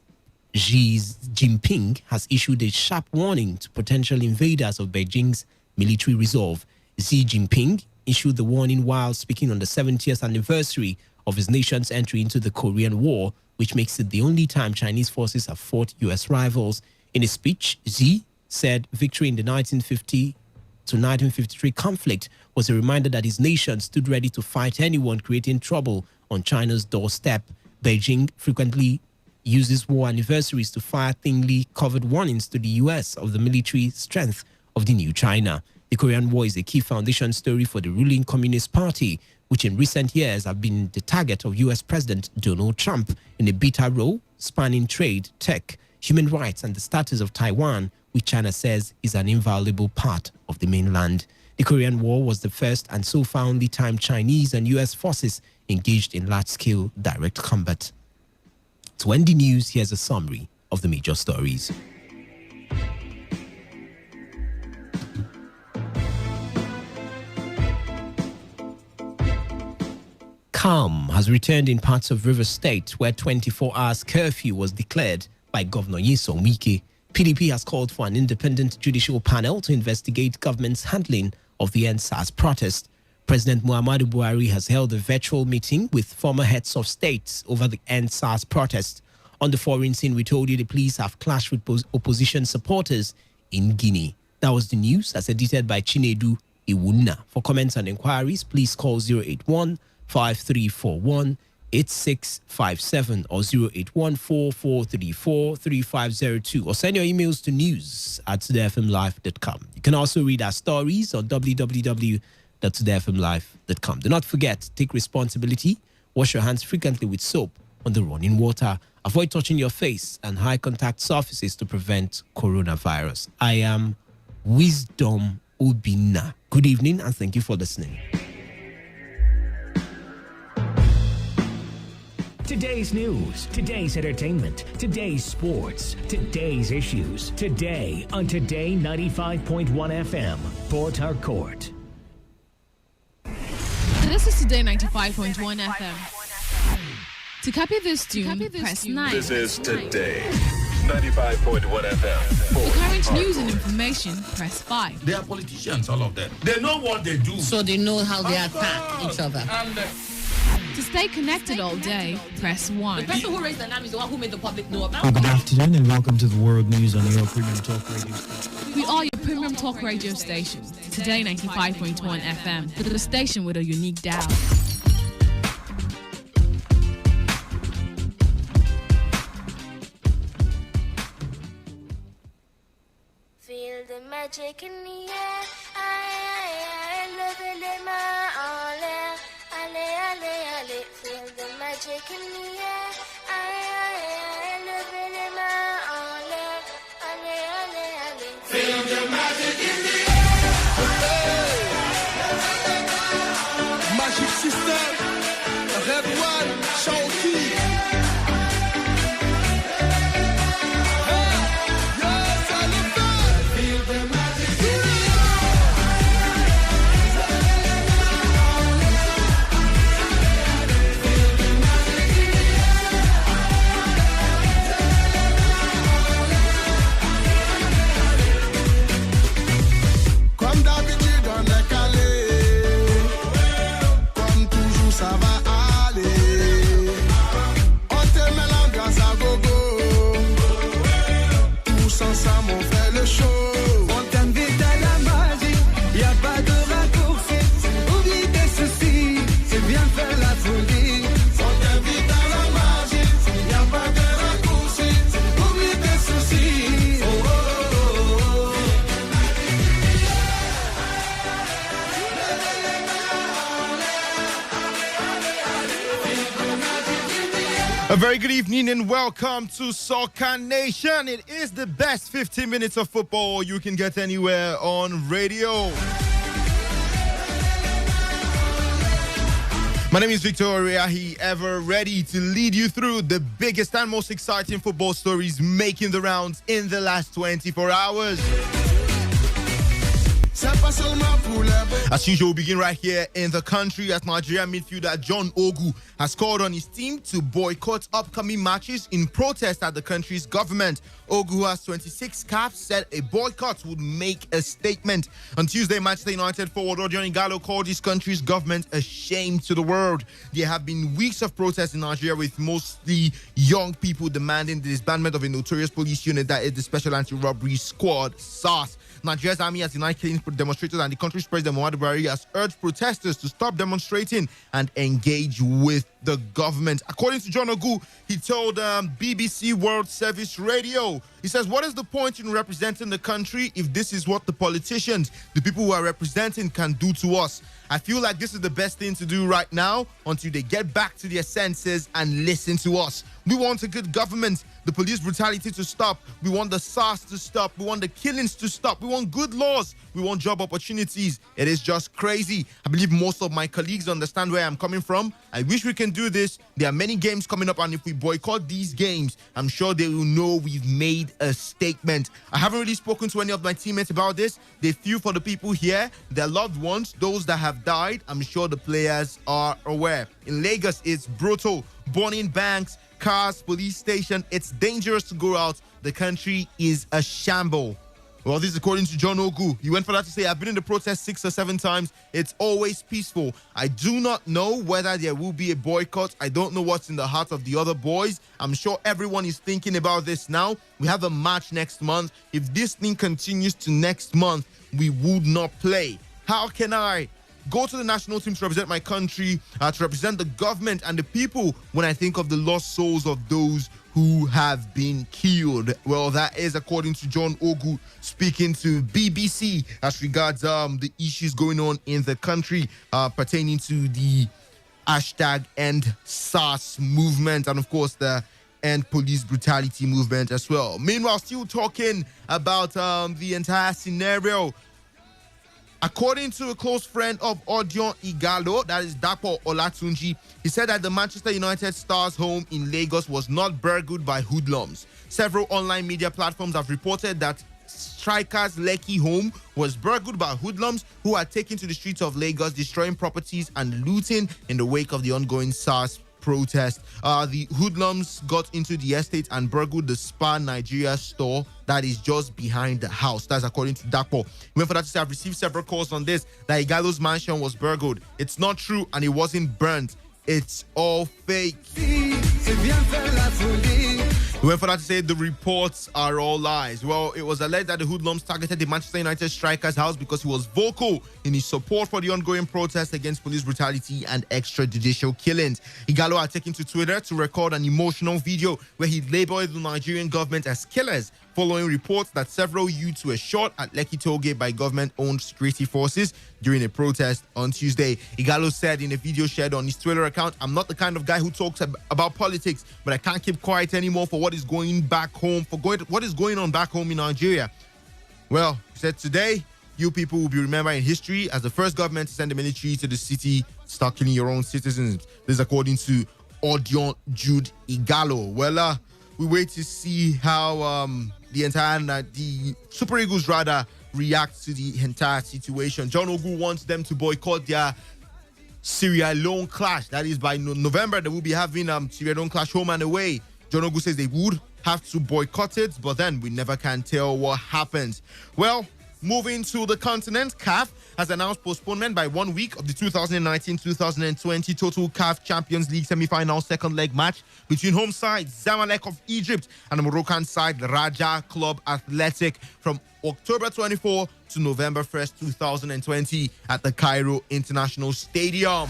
Xi Jinping has issued a sharp warning to potential invaders of Beijing's military resolve. Xi Jinping issued the warning while speaking on the 70th anniversary of his nation's entry into the Korean War, which makes it the only time Chinese forces have fought U.S. rivals. In a speech, Xi said victory in the 1950 to 1953 conflict was a reminder that his nation stood ready to fight anyone creating trouble on China's doorstep. Beijing frequently uses war anniversaries to fire thinly covered warnings to the US of the military strength of the new China. The Korean War is a key foundation story for the ruling Communist Party, which in recent years have been the target of US President Donald Trump in a bitter role spanning trade, tech, human rights, and the status of Taiwan, which China says is an inviolable part of the mainland. The Korean War was the first and so far only time Chinese and US forces engaged in large-scale direct combat. To end the news, here's a summary of the major stories. Calm has returned in parts of River State where 24 hours curfew was declared by Governor Nyesom Wike. PDP has called for an independent judicial panel to investigate government's handling of the NSAS protest. President Muhammadu Buhari has held a virtual meeting with former heads of states over the NSAS protest. On the foreign scene, we told you the police have clashed with opposition supporters in Guinea. That was the news as edited by Chinedu Iwuna. For comments and inquiries, please call 081-5341-8657 or 081-4434-3502 or send your emails to news@todayfmlive.com. You can also read our stories on www.todayfmlive.com. Do not forget, take responsibility, wash your hands frequently with soap on the running water, avoid touching your face and high contact surfaces to prevent coronavirus. I am Wisdom Obina. Good evening and thank you for listening. Today's news, today's entertainment, today's sports, today's issues. Today on Today 95.1 FM, Port Harcourt. This is Today 95.1 FM. To copy this tune, press 9. This is Today 95.1 FM. For current news and information, press 5. They are politicians, all of them. They know what they do. So they know how they attack each other. To stay connected all day, press 1. The person who raised the name is the one who made the public know about. Good afternoon and welcome to the World News on your Premium Talk Radio station. We are your Premium Talk Radio station. Today 95.1 FM, the station with a unique dial. Feel the magic in the air. I love it in my all air. Allez, allez, allez. Feel the magic in the air. I love it in my all air. Allez, allez, allez. Feel the magic in the air. Magic System, Red One, Shawty. A very good evening and welcome to Soccer Nation. It is the best 15 minutes of football you can get anywhere on radio. My name is Victor Oriahi, ever ready to lead you through the biggest and most exciting football stories making the rounds in the last 24 hours. As usual, we'll begin right here in the country as Nigerian midfielder John Ogu has called on his team to boycott upcoming matches in protest at the country's government. Ogu, who has 26 caps, said a boycott would make a statement. On Tuesday, Manchester United forward Odion Ighalo called his country's government a shame to the world. There have been weeks of protests in Nigeria with mostly young people demanding the disbandment of a notorious police unit that is the Special Anti-Robbery Squad, SARS. Nigeria's army has denied killing demonstrators, and the country's president Muhammadu Buhari has urged protesters to stop demonstrating and engage with the government. According to John Ogu, he told BBC World Service Radio, he says, what is the point in representing the country if this is what the politicians, the people who are representing, can do to us? I feel like this is the best thing to do right now until they get back to their senses and listen to us. We want a good government, the police brutality to stop. We want the SARS to stop. We want the killings to stop. We want good laws. We want job opportunities. It is just crazy. I believe most of my colleagues understand where I'm coming from. I wish we can do this. There are many games coming up, and if we boycott these games, I'm sure they will know we've made a statement. I haven't really spoken to any of my teammates about this. They feel for the people here, their loved ones, those that have died. I'm sure the players are aware. In Lagos, it's brutal. Burning banks, cars, police station. It's dangerous to go out. The country is a shamble. Well, this is according to John Ogu. He went for that to say, I've been in the protest 6 or 7 times. It's always peaceful. I do not know whether there will be a boycott. I don't know what's in the heart of the other boys. I'm sure everyone is thinking about this now. We have a match next month. If this thing continues to next month, we would not play. How can I go to the national team to represent my country, to represent the government and the people when I think of the lost souls of those who have been killed? Well, that is according to John Ogu speaking to BBC as regards the issues going on in the country pertaining to the #End SARS movement and, of course, the End Police Brutality movement as well. Meanwhile, still talking about the entire scenario, according to a close friend of Odion Igalo, that is Dapo Olatunji, he said that the Manchester United star's home in Lagos was not burgled by hoodlums. Several online media platforms have reported that striker's Lekki home was burgled by hoodlums who had taken to the streets of Lagos, destroying properties and looting in the wake of the ongoing SARS protest. The hoodlums got into the estate and burgled the Spa Nigeria store that is just behind the house. That's according to Dapo. He went for that to say, I've received several calls on this, that Igalo's mansion was burgled. It's not true and it wasn't burnt. It's all fake. He went for that to say the reports are all lies. Well, it was alleged that the hoodlums targeted the Manchester United striker's house because he was vocal in his support for the ongoing protest against police brutality and extrajudicial killings. Igalo had taken to Twitter to record an emotional video where he labeled the Nigerian government as killers, following reports that several youths were shot at Lekki Tollgate by government-owned security forces during a protest on Tuesday. Igalo said in a video shared on his Twitter account, I'm not the kind of guy who talks about politics, but I can't keep quiet anymore for what is going back home, what is going on back home in Nigeria. Well, he said today, you people will be remembered in history as the first government to send the military to the city to start killing your own citizens. This is according to Odion Jude Igalo. Well, we wait to see how the Super Eagles rather react to the entire situation. John Ogu wants them to boycott their Sierra Leone clash. That is by November. They will be having Sierra Leone clash home and away. John Ogu says they would have to boycott it, but then we never can tell what happens. Well, moving to the continent, CAF has announced postponement by 1 week of the 2019-2020 Total CAF Champions League semi-final second leg match between home side Zamalek of Egypt and the Moroccan side Raja Club Athletic from October 24 to November 1st, 2020 at the Cairo International Stadium.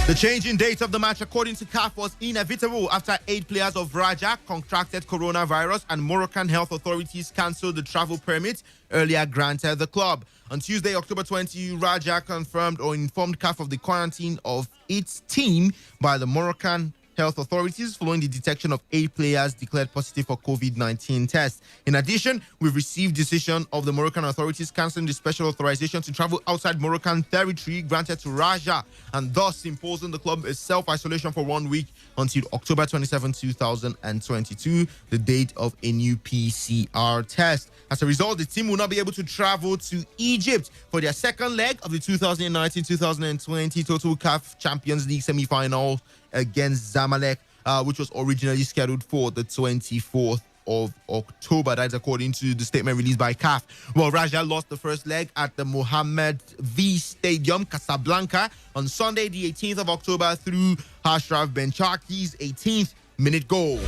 The change in date of the match, according to CAF, was inevitable after 8 players of Raja contracted coronavirus and Moroccan health authorities cancelled the travel permit earlier granted the club. On Tuesday, October 20, Raja confirmed or informed CAF of the quarantine of its team by the Moroccan health authorities following the detection of 8 players declared positive for COVID-19 tests. In addition, we've received decision of the Moroccan authorities cancelling the special authorization to travel outside Moroccan territory granted to Raja and thus imposing the club a self-isolation for 1 week until October 27, 2022, the date of a new PCR test. As a result, the team will not be able to travel to Egypt for their second leg of the 2019-2020 Total CAF Champions League semi-final against Zamalek, which was originally scheduled for the 24th of October. That's according to the statement released by CAF. Well, Raja lost the first leg at the Mohammed V Stadium, Casablanca, on Sunday, the 18th of October, through Ashraf Benchaki's 18th minute goal.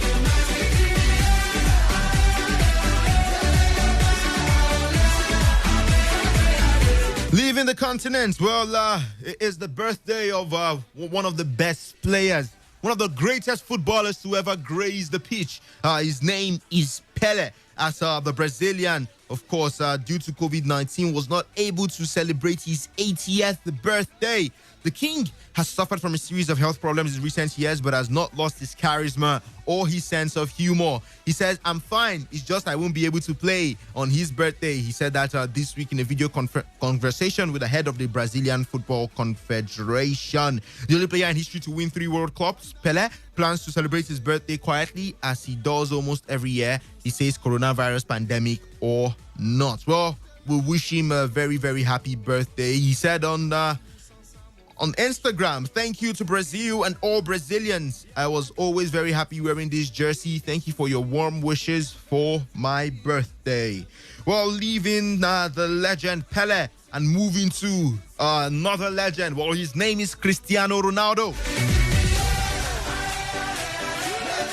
Leaving the continent, well, it is the birthday of one of the best players, one of the greatest footballers to ever graze the pitch. His name is Pele, as the Brazilian, of course, due to COVID-19, was not able to celebrate his 80th birthday. The king has suffered from a series of health problems in recent years, but has not lost his charisma or his sense of humor. He says, "I'm fine. It's just I won't be able to play on his birthday." He said that this week in a video conversation with the head of the Brazilian Football Confederation. The only player in history to win 3 World Cups, Pelé, plans to celebrate his birthday quietly, as he does almost every year. He says coronavirus pandemic or not. Well, we wish him a very, very happy birthday. He said on Instagram, "Thank you to Brazil and all Brazilians. I was always very happy wearing this jersey. Thank you for your warm wishes for my birthday." Well, leaving the legend Pelé and moving to another legend. Well, his name is Cristiano Ronaldo.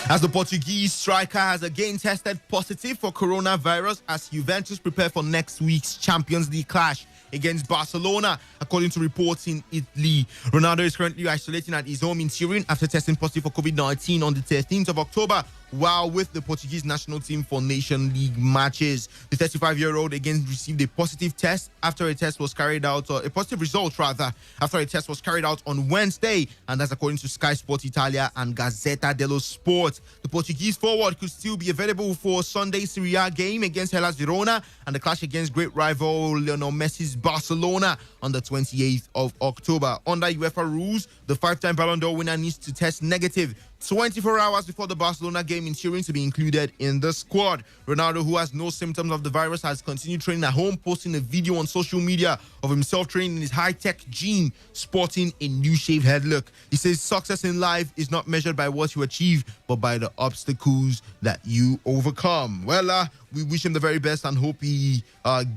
As the Portuguese striker has again tested positive for coronavirus as Juventus prepare for next week's Champions League clash against Barcelona, according to reports in Italy. Ronaldo is currently isolating at his home in Turin after testing positive for COVID-19 on the 13th of October, while with the Portuguese national team for Nation League matches. The 35-year-old again received a positive test after a test was carried out, a positive result rather, after a test was carried out on Wednesday, and that's according to Sky Sport Italia and Gazzetta dello Sport. The Portuguese forward could still be available for Sunday's Serie A game against Hellas Verona and the clash against great rival Lionel Messi's Barcelona on the 28th of October. Under UEFA rules, the 5-time Ballon d'Or winner needs to test negative 24 hours before the Barcelona game in Turin to be included in the squad. Ronaldo, who has no symptoms of the virus, has continued training at home, posting a video on social media of himself training in his high-tech gym, sporting a new shaved head look. He says success in life is not measured by what you achieve, but by the obstacles that you overcome. Well, we wish him the very best and hope he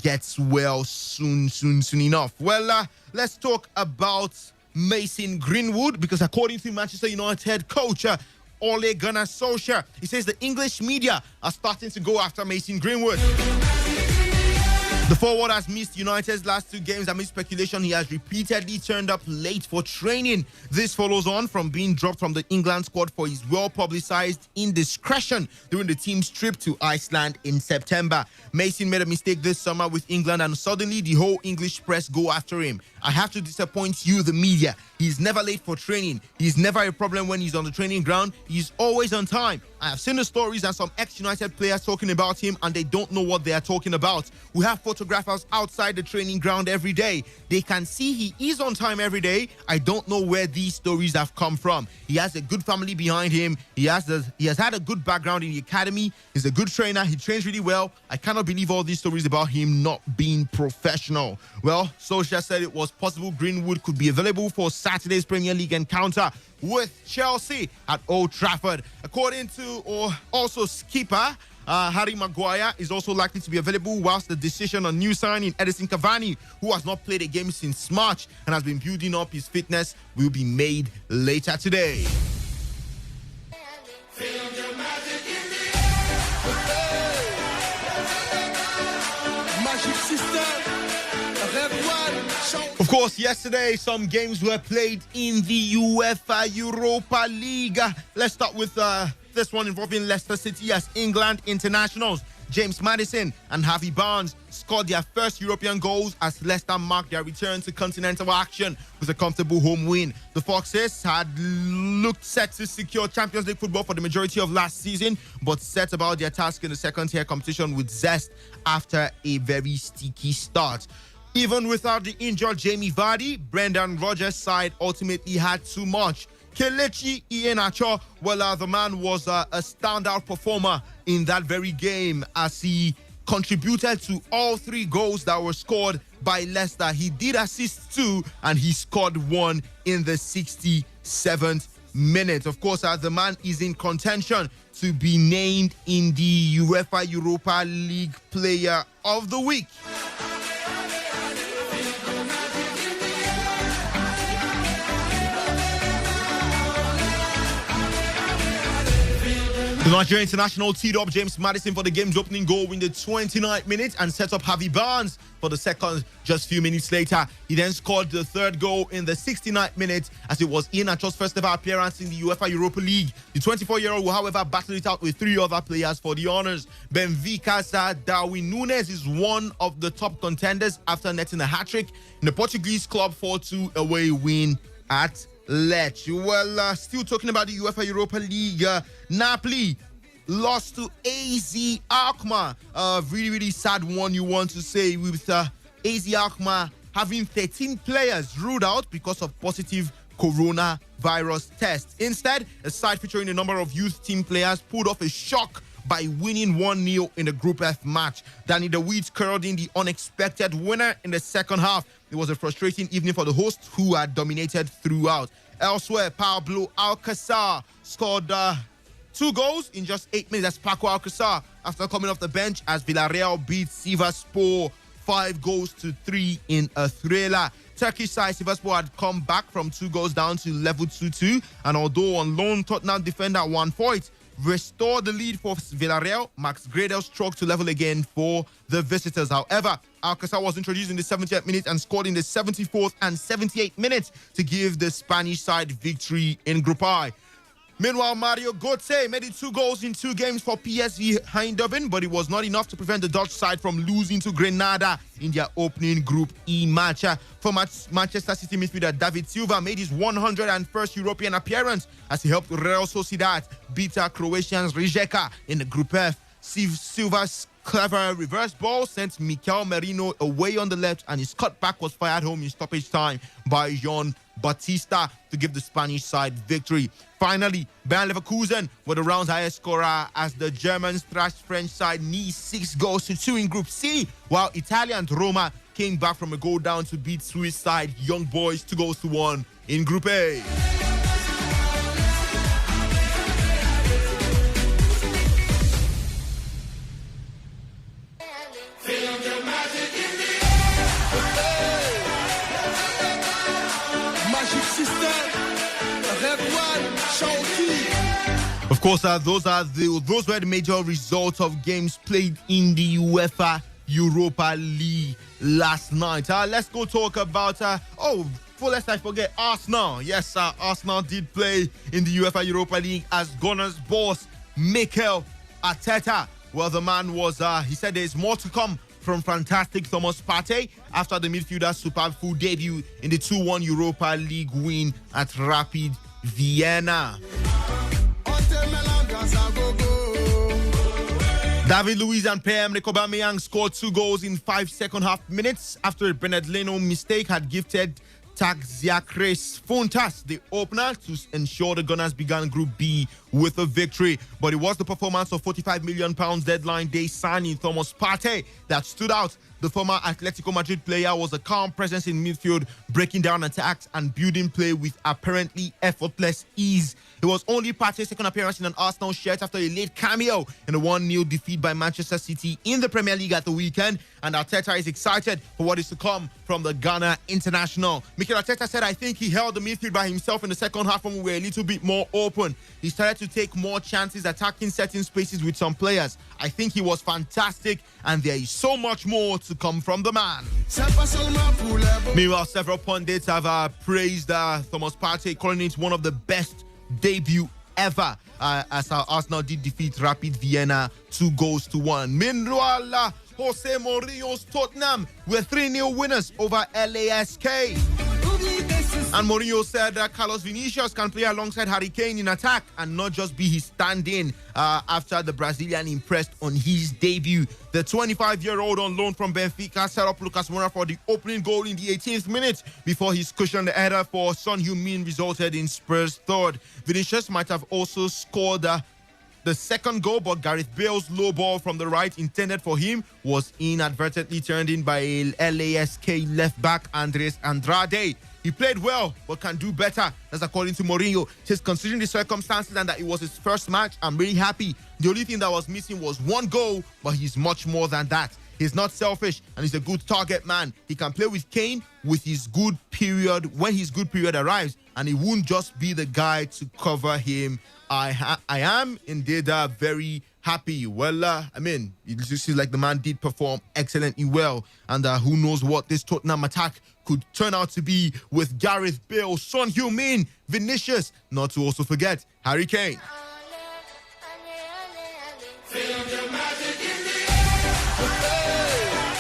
gets well soon enough. Well, let's talk about Mason Greenwood, because according to Manchester United head coach Ole Gunnar Solskjaer, he says the English media are starting to go after Mason Greenwood. The forward has missed United's last 2 games amid speculation he has repeatedly turned up late for training. This follows on from being dropped from the England squad for his well-publicized indiscretion during the team's trip to Iceland in September. Mason made a mistake this summer with England, and suddenly the whole English press go after him. "I have to disappoint you, the media. He's never late for training. He's never a problem when he's on the training ground. He's always on time. I have seen the stories and some ex-United players talking about him, and they don't know what they are talking about. We have photographers outside the training ground every day. They can see he is on time every day. I don't know where these stories have come from. He has a good family behind him. He has had a good background in the academy. He's a good trainer. He trains really well. I cannot believe all these stories about him not being professional." Well, Solskjaer said it was possible Greenwood could be available for Saturday's Premier League encounter with Chelsea at Old Trafford. According to also skipper Harry Maguire is also likely to be available, whilst the decision on new signing Edison Cavani, who has not played a game since March and has been building up his fitness, will be made later today. Of course, yesterday some games were played in the UEFA Europa League. Let's start with this one involving Leicester City, as England internationals James Maddison and Harvey Barnes scored their first European goals as Leicester marked their return to continental action with a comfortable home win. The Foxes had looked set to secure Champions League football for the majority of last season, but set about their task in the second-tier competition with zest after a very sticky start. Even without the injured Jamie Vardy, Brendan Rodgers' side ultimately had too much. Kelechi Iheanacho, well, the man was a standout performer in that very game as he contributed to all 3 goals that were scored by Leicester. He did assist 2 and he scored 1 in the 67th minute. Of course, the man is in contention to be named in the UEFA Europa League Player of the Week. The Nigeria international teed up James Maddison for the game's opening goal in the 29th minute and set up Harvey Barnes for the second just few minutes later. He then scored the third goal in the 69th minute as it was Iheanacho's first ever appearance in the UEFA Europa League. The 24-year-old will, however, battle it out with three other players for the honours. Benfica's Darwin Nunes is one of the top contenders after netting a hat-trick in the Portuguese club 4-2 away win at Lecce. Well, still talking about the UEFA Europa League, Napoli lost to AZ Alkmaar. Really sad one, you want to say, with AZ Alkmaar having 13 players ruled out because of positive coronavirus tests. Instead, a side featuring a number of youth team players pulled off a shock by winning 1-0 in the Group F match. Danny De Weeds curled in the unexpected winner in the second half. It was a frustrating evening for the hosts, who had dominated throughout. Elsewhere, Pablo Alcácer scored 2 goals in just 8 minutes. That's Paco Alcácer after coming off the bench as Villarreal beat Sivasspor 5-3 in a thriller. Turkish side Sivasspor had come back from 2 goals down to level 2-2, and although on loan, Tottenham defender Juan Foyt restored the lead for Villarreal. Max Gradel struck to level again for the visitors. However, Alcácer was introduced in the 70th minute and scored in the 74th and 78th minutes to give the Spanish side victory in Group I. Meanwhile, Mario Götze made it 2 goals in 2 games for PSV Eindhoven, but it was not enough to prevent the Dutch side from losing to Grenada in their opening Group E match. Former Manchester City midfielder David Silva made his 101st European appearance as he helped Real Sociedad beat Croatians Rijeka in the Group F. Silva's clever reverse ball sent Mikel Merino away on the left, and his cutback was fired home in stoppage time by Jean Batista to give the Spanish side victory. Finally, Bayer Leverkusen were the round's highest scorer as the Germans thrashed French side Nice 6-2 in Group C, while Italian Roma came back from a goal down to beat Swiss side Young Boys 2-1 in Group A. Of course, those were the major results of games played in the UEFA Europa League last night. Let's go talk about lest I forget, Arsenal. Yes, Arsenal did play in the UEFA Europa League as Gunners boss Mikel Arteta. Well, the man was, he said there's more to come from fantastic Thomas Partey after the midfielder's superb full debut in the 2-1 Europa League win at Rapid Vienna. David Luiz and Pierre-Emerick Aubameyang scored 2 goals in 5 second-half minutes after a Bernard Leno mistake had gifted Taxiacres Fontas the opener to ensure the Gunners began Group B with a victory. But it was the performance of £45 million deadline day signing Thomas Partey that stood out. The former Atletico Madrid player was a calm presence in midfield, breaking down attacks and building play with apparently effortless ease. It was only Partey's second appearance in an Arsenal shirt after a late cameo in a 1-0 defeat by Manchester City in the Premier League at the weekend, and Arteta is excited for what is to come from the Ghana international. Mikel Arteta said, I think he held the midfield by himself in the second half when we were a little bit more open. He started to take more chances attacking certain spaces with some players. I think he was fantastic, and there is so much more to come from the man. Meanwhile, several pundits have praised Thomas Partey, calling it one of the best debut ever as Arsenal did defeat Rapid Vienna 2-1. Meanwhile, Jose Mourinho's Tottenham were 3-0 winners over LASK. And Mourinho said that Carlos Vinicius can play alongside Harry Kane in attack and not just be his stand-in after the Brazilian impressed on his debut. The 25-year-old on loan from Benfica set up Lucas Moura for the opening goal in the 18th minute before his cushioned header for Son Heung-min resulted in Spurs' third. Vinicius might have also scored the second goal, but Gareth Bale's low ball from the right intended for him was inadvertently turned in by LASK left-back Andres Andrade. He played well, but can do better. That's according to Mourinho. Says considering the circumstances and that it was his first match, I'm really happy. The only thing that was missing was one goal, but he's much more than that. He's not selfish and he's a good target man. He can play with Kane with his good period when his good period arrives, and he won't just be the guy to cover him. I am indeed very happy. Well, it just seems like the man did perform excellently well, and who knows what this Tottenham attack could turn out to be with Gareth Bale, Son Heung-min, Vinicius, not to also forget Harry Kane.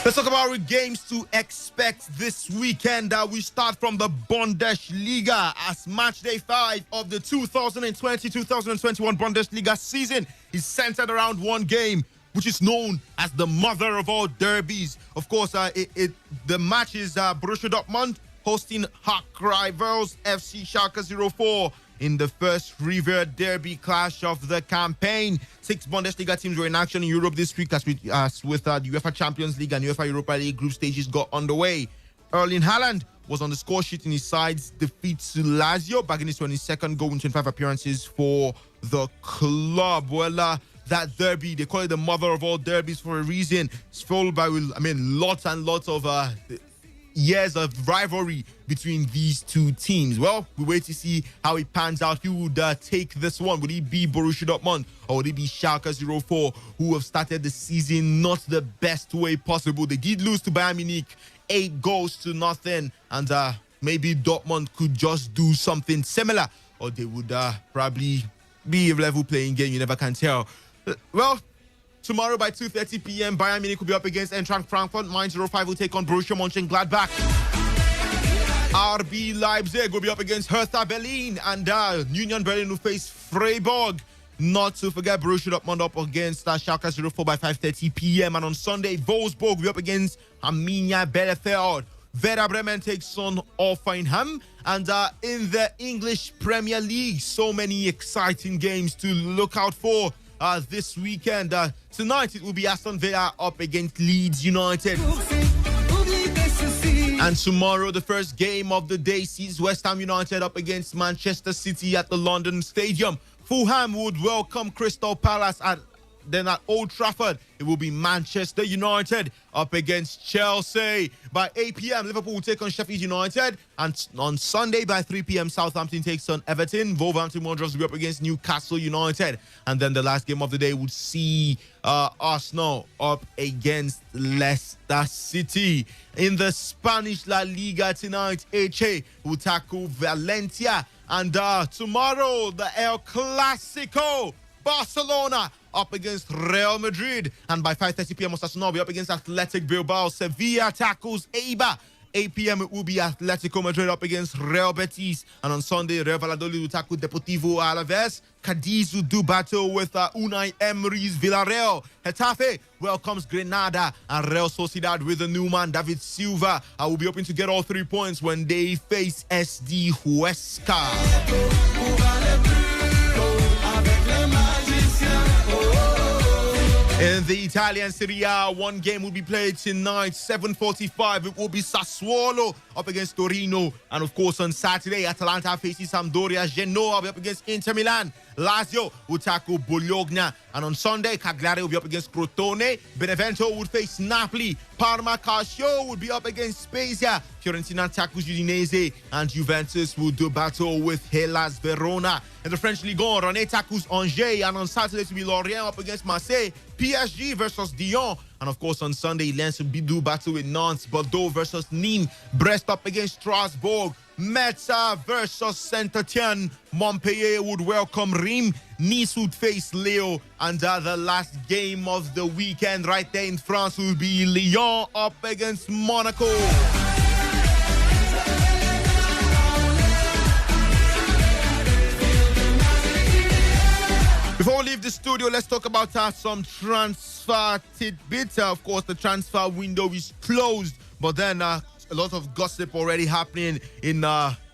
Let's talk about games to expect this weekend. We start from the Bundesliga as match day 5 of the 2020-2021 Bundesliga season is centered around one game, which is known as the mother of all derbies. Of course, the match is Borussia Dortmund hosting Hack rivals FC Schalke 04 in the first River Derby clash of the campaign. 6 Bundesliga teams were in action in Europe this week as with the UEFA Champions League and UEFA Europa League group stages got underway. Erling Haaland was on the score sheet in his side's defeat to Lazio, bagging his 22nd goal in 25 appearances for the club. Well, that derby, they call it the mother of all derbies for a reason. It's followed by, lots and lots of years of rivalry between these two teams. Well, we wait to see how it pans out. Who would take this one? Would it be Borussia Dortmund or would it be Schalke 04, who have started the season not the best way possible? They did lose to Bayern Munich 8-0, and maybe Dortmund could just do something similar, or they would probably be a level playing game. You never can tell. Well, tomorrow by 2:30 p.m., Bayern Munich will be up against Eintracht Frankfurt. Mainz 05 will take on Borussia Mönchengladbach. RB Leipzig will be up against Hertha Berlin, and Union Berlin will face Freiburg. Not to forget Borussia Dortmund up against Schalke 04 by 5:30 p.m. And on Sunday, Wolfsburg will be up against Arminia Bielefeld. Werder Bremen takes on Hoffenheim. And in the English Premier League, so many exciting games to look out for this weekend. Tonight, it will be Aston Villa up against Leeds United. And tomorrow, the first game of the day sees West Ham United up against Manchester City at the London Stadium. Fulham would welcome Crystal Palace at Old Trafford. It will be Manchester United up against Chelsea. By 8 p.m, Liverpool will take on Sheffield United. And on Sunday by 3 p.m, Southampton takes on Everton. Wolverhampton Wanderers will be up against Newcastle United. And then the last game of the day would see Arsenal up against Leicester City. In the Spanish La Liga tonight, Elche will tackle Valencia. And tomorrow, the El Clasico, Barcelona up against Real Madrid. And by 5:30 p.m, Osasuna will be up against Athletic Bilbao. Sevilla tackles Eibar. 8 p.m, it will be Atletico Madrid up against Real Betis. And on Sunday, Real Valladolid will tackle Deportivo Alaves. Cadiz will do battle with Unai Emery's Villarreal. Getafe welcomes Granada. And Real Sociedad with the new man, David Silva, will be hoping to get all 3 points when they face SD Huesca. In the Italian Serie A, one game will be played tonight, 7:45. It will be Sassuolo up against Torino. And of course, on Saturday, Atalanta faces Sampdoria. Genoa will be up against Inter Milan. Lazio will tackle Bologna. And on Sunday, Cagliari will be up against Crotone. Benevento would face Napoli. Parma Calcio would be up against Spezia. Fiorentina tackles Udinese. And Juventus will do battle with Hellas Verona. In the French Ligue 1, Rennes tackles Angers. And on Saturday, it will be Lorient up against Marseille. PSG versus Dijon. And of course, on Sunday, Lens will do battle with Nantes. Bordeaux versus Nîmes. Brest up against Strasbourg. Metz versus Saint-Etienne. Montpellier would welcome Reims. Nice would face Lille. And the last game of the weekend right there in France will be Lyon up against Monaco. Before we leave the studio, let's talk about some transfer tidbits. Of course, the transfer window is closed, but then a lot of gossip already happening in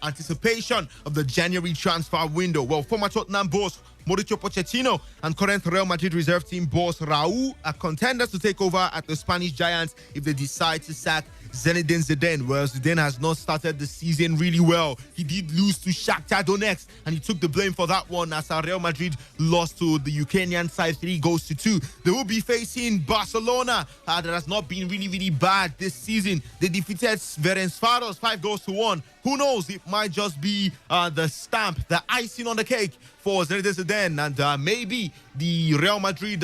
anticipation of the January transfer window. Well, former Tottenham boss Mauricio Pochettino and current Real Madrid reserve team boss Raúl are contenders to take over at the Spanish Giants if they decide to sack Zinedine Zidane. Well, Zidane has not started the season really well. He did lose to Shakhtar Donetsk, and he took the blame for that one as Real Madrid lost to the Ukrainian side 3-2. They will be facing Barcelona that has not been really bad this season. They defeated Ferencváros 5-1. Who knows? It might just be the stamp, the icing on the cake for Zinedine Zidane, and maybe the Real Madrid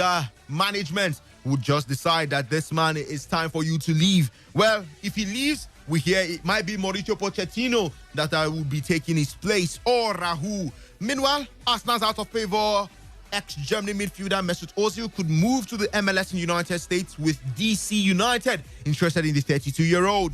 management would just decide that this man, is time for you to leave. Well, if he leaves, we hear it might be Mauricio Pochettino that will be taking his place, or Rahul. Meanwhile, Arsenal's out of favor. Ex-Germany midfielder Mesut Ozil could move to the MLS in the United States, with DC United interested in the 32-year-old.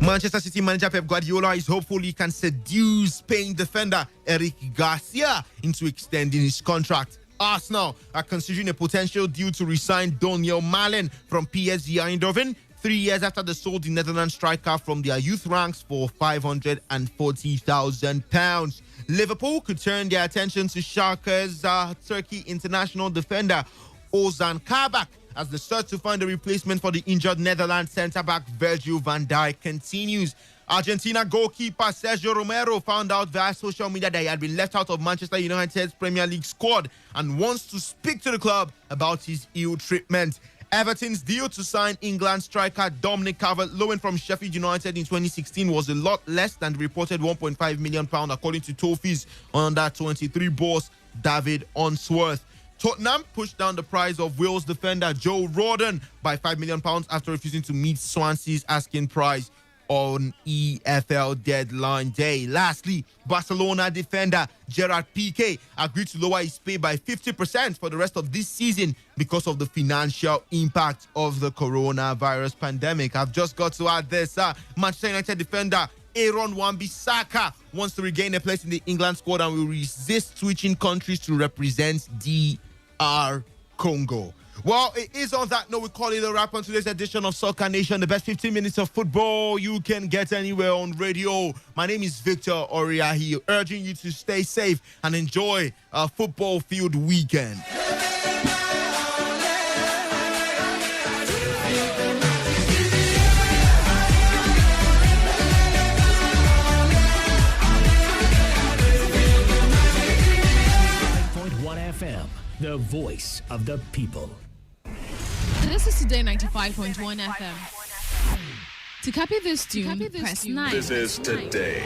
Manchester City manager Pep Guardiola is hopeful he can seduce Spain defender Eric Garcia into extending his contract. Arsenal are considering a potential deal to resign Daniel Malen from PSV Eindhoven 3 years after they sold the Netherlands striker from their youth ranks for £540,000. Liverpool could turn their attention to Schalke's Turkey international defender Ozan Kabak as the search to find a replacement for the injured Netherlands centre-back Virgil van Dijk continues. Argentina goalkeeper Sergio Romero found out via social media that he had been left out of Manchester United's Premier League squad and wants to speak to the club about his ill treatment. Everton's deal to sign England striker Dominic Calvert-Lewin from Sheffield United in 2016 was a lot less than the reported £1.5 million, according to Toffee's under-23 boss David Unsworth. Tottenham pushed down the price of Wales defender Joe Rodon by £5 million after refusing to meet Swansea's asking price on EFL deadline day. Lastly, Barcelona defender Gerard Piqué agreed to lower his pay by 50% for the rest of this season because of the financial impact of the coronavirus pandemic. I've just got to add this. Manchester United defender Aaron Wan-Bissaka wants to regain a place in the England squad and will resist switching countries to represent DR Congo. Well, it is on that note we call it a wrap on today's edition of Soccer Nation, the best 15 minutes of football you can get anywhere on radio. My name is Victor Oriahi, urging you to stay safe and enjoy a football-filled weekend. FM, the voice of the people. This is Today 95.1 FM. To copy this tune, press 9. This is Today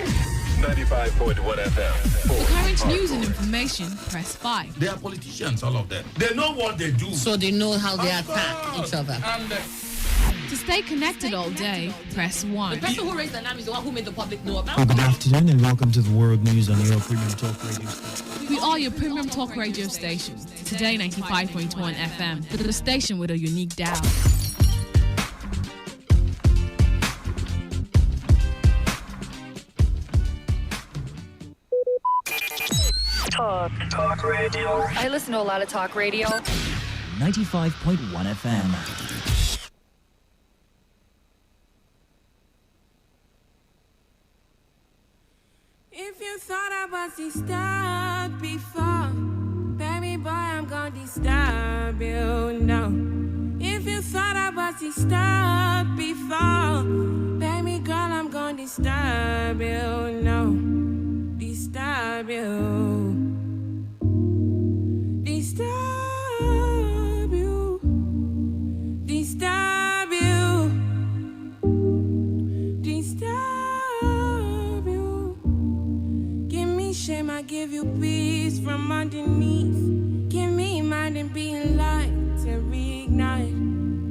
95.1 FM. For current news and information, press 5. They are politicians, all of them. They know what they do. So they know how they attack each other. To stay connected all day, press 1. The person who raised the name is the one who made the public know about Well, good afternoon and welcome to the world news on your premium talk radio. We are your premium talk radio station. Today 95.1 FM, the station with a unique dial. Talk radio. I listen to a lot of talk radio. 95.1 FM. If you thought I was disturbed before, baby boy, I'm gonna disturb you now. If you thought I was disturbed before, baby girl, I'm gonna disturb you now. Disturb you. Disturb you. Disturb you. Disturb you. Give me shame, I give you peace from underneath. Give me mind and being light to reignite.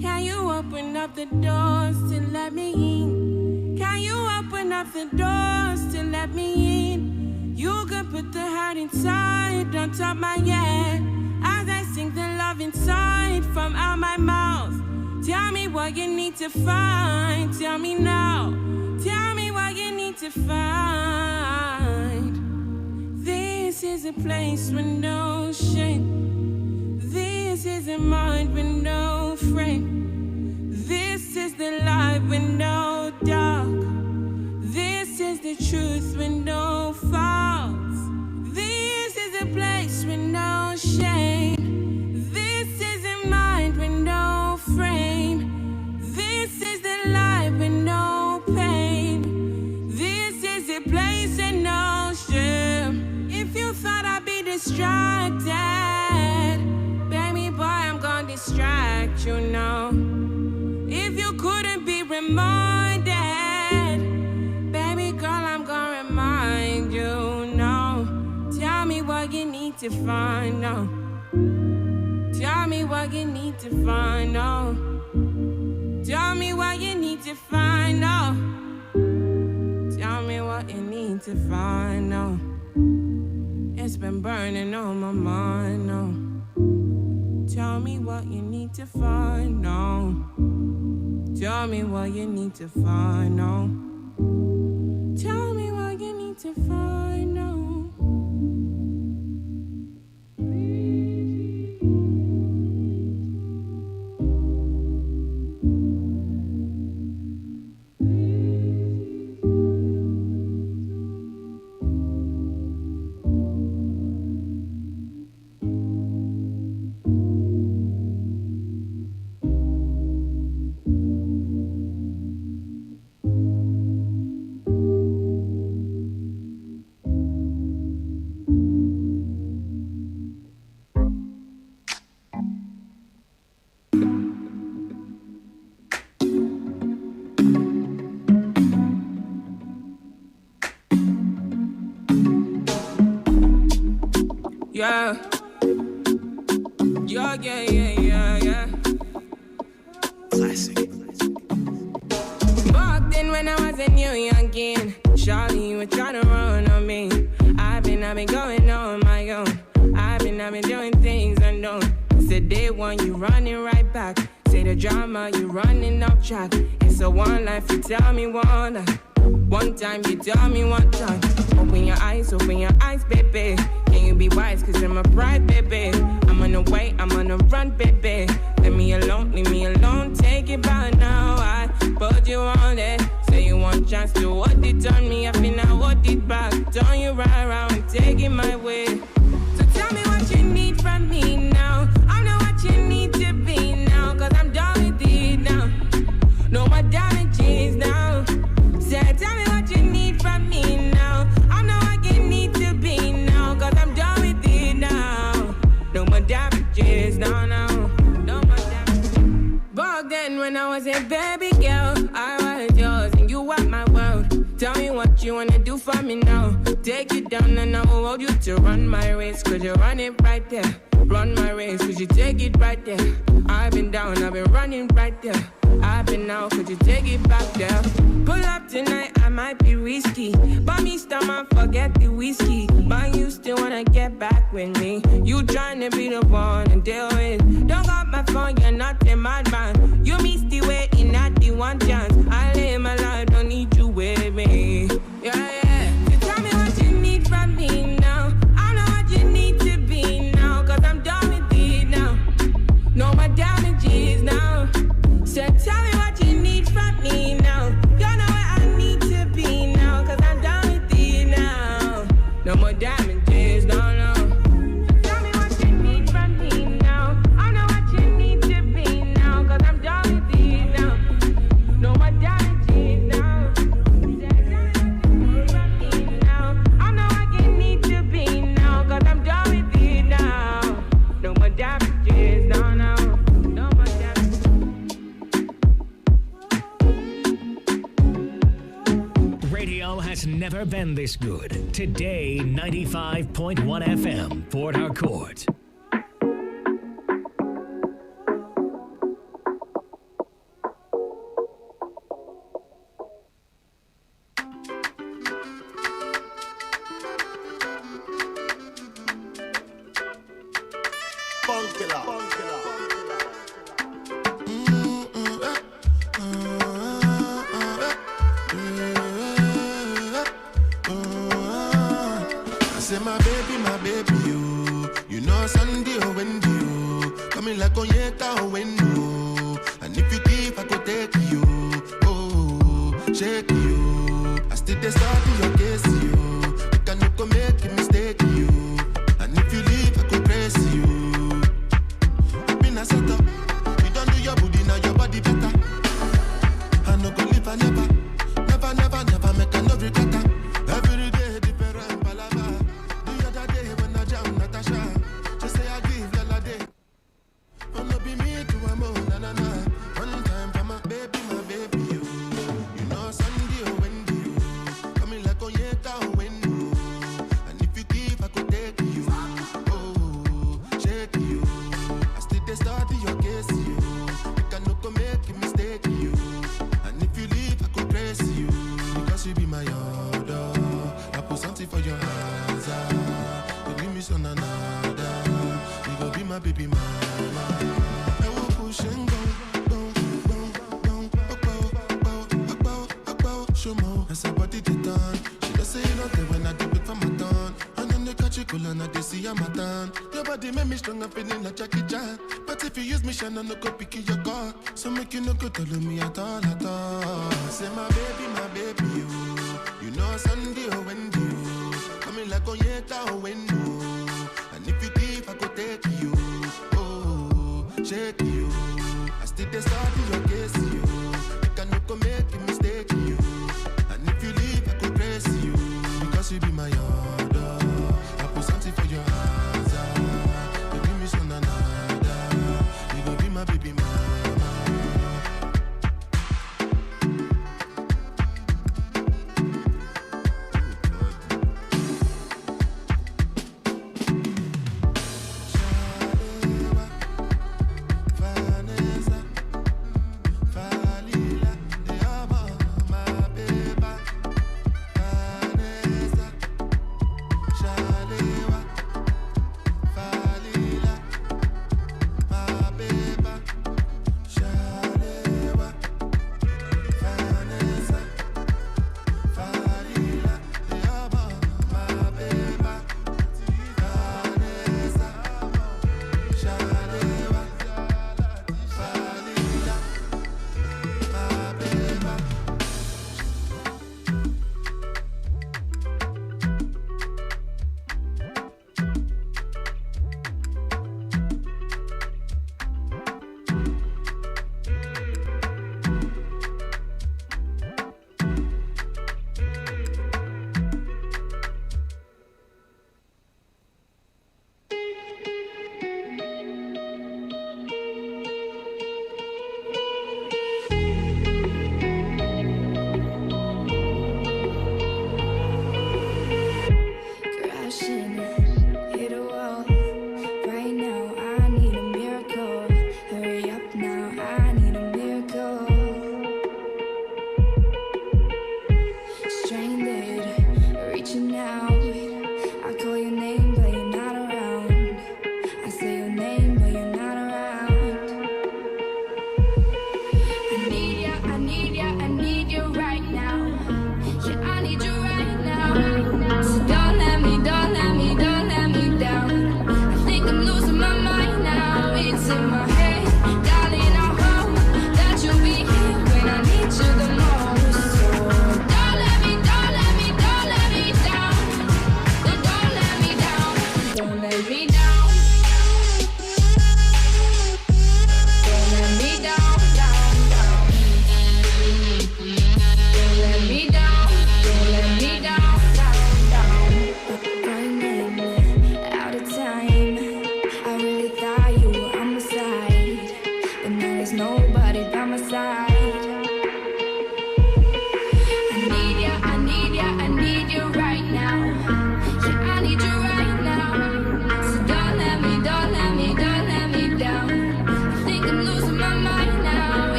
Can you open up the doors to let me in? Can you open up the doors to let me in? You can put the hurt inside on top my head as I sing the love inside from out my mouth. Tell me what you need to find. Tell me now. Tell me what you need to find. This is a place with no shame. This is a mind with no frame. This is the light with no dark. This is the truth with no faults. This is a place with no shame. This is a mind with no frame. This is the distracted. Baby boy, I'm gonna distract you now. If you couldn't be reminded, baby girl, I'm gonna remind you now. Tell me what you need to find out. Tell me what you need to find out. Tell me what you need to find out. Tell me what you need to find out. It's been burning on my mind now. Tell me what you need to find out. Tell me what you need to find out. Tell me what you need to find out. Yeah. Yeah. Classic. Back then when I was a new youngin', Charlie, you were trying to run on me. I've been going on my own. I've been doing things unknown. Say day one, you running right back. Say the drama, you running off track. It's a one life, you tell me one life. One time, you tell me one time. Open your eyes, baby. Can you be wise, cause I'm a bride, baby. I'm on the way, I'm on the run, baby. Leave me alone, take it back now. I put you on it. Say you want chance to hold it on me. I feel I hold it back. Turn you right around and take it my way. So tell me what you need from me now. I know what you need to be now, cause I'm done with it now. No more damages now. Say, tell me what you need from me now. I know what you need to be now, cause I'm done with it now. No more damages, no. No more damages. Back then when I was a baby girl, I was yours and you were my world. Tell me what you wanna do for me now. Take it down and I will hold you to run my race, cause you run it right there. Run my race, cause you take it right there. I've been down, I've been running right there. I've been out, could you take it back there? Pull up tonight, I might be risky. Buy me stomach, forget the whiskey. But you still wanna get back with me. You tryna be the one and deal with. Don't got my phone, you're not a madman. You missed the way in at the one chance. I live my life, don't need you with me. Yeah. So tell me what you need from me now. I know what you need to be now, cause I'm done with it now. No more damages now. So tell me what you need from me now. You know what I need to be now, cause I'm done with it now. No more damages, no. Tell me what you need from me now. I know what you need to be now, cause I'm done with it now. No more damages now. I know what you need to be now, cause I'm done with it now. No more damages, no. No more damages. Radio has never been this good. Today, 95.1 FM, Port Harcourt. I say my baby, you know Sunday or Wendy, you coming like Onyeka or Wendo, and if you give, I could take you, oh, shake you, I still dey study your case, you can you go make a mistake, you, and if you leave, I could press you, been a set up, you don't do your booty, now your body better, I no go live, I never make a no regret, every day different palava. The other day when I jam, Natasha you be my order. I put something for your hands. You give me some another. You go be my baby mama. I will push and go. Show more. As her body they done. She just say not there when I do it for my done. And then they catch you cool and they see I'm a done. Your body make me strong, I'm feeling like Jackie Chan. But if you use me, Shannon, no go pick your car. So make you no go tell me at all, at all. Say my baby, you know Sunday or Wendy, you. Coming like on yeta or window. And if you leave, I go take you. Oh, shake you. I still they start your case, you. I can no go make a mistake, you. And if you leave, I go praise you. Because you be my order. I put something for your hands. You give me some another. You go be my baby mama.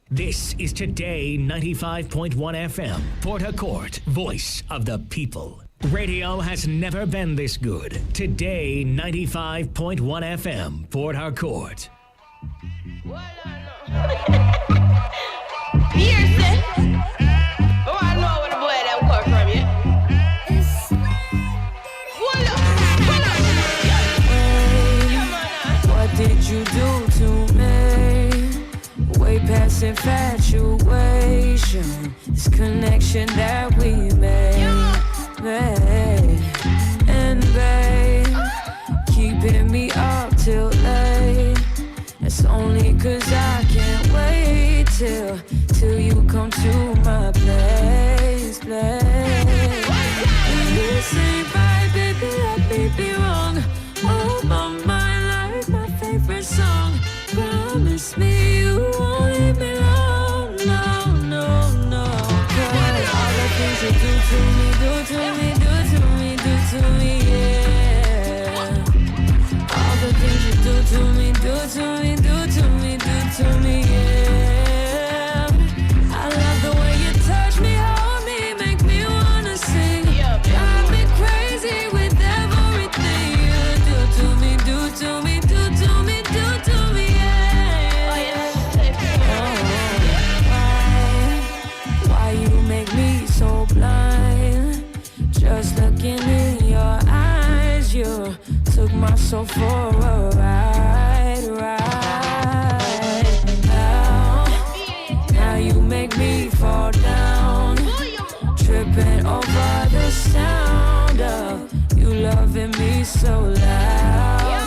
This is Today 95.1 FM, Port Harcourt, voice of the people. Radio has never been this good. Today 95.1 FM, Port Harcourt. What did you do to me? Way past infatuation, this connection that we made, babe. And babe, keeping me up till late. It's only 'cause I can't wait till you come to my place, This ain't right, baby, let me be wrong. Oh, my mind, like my favorite song. Promise me you won't leave me alone, no, no, no. 'Cause all the things you do to me, yeah. All the things you do to me, yeah. I love the way you touch me, hold me, make me wanna sing. Drive me crazy with everything you do to me, yeah. Why you make me so blind? Just looking in your eyes, you took my soul for a ride. Now you make me fall down, tripping over the sound of you loving me so loud.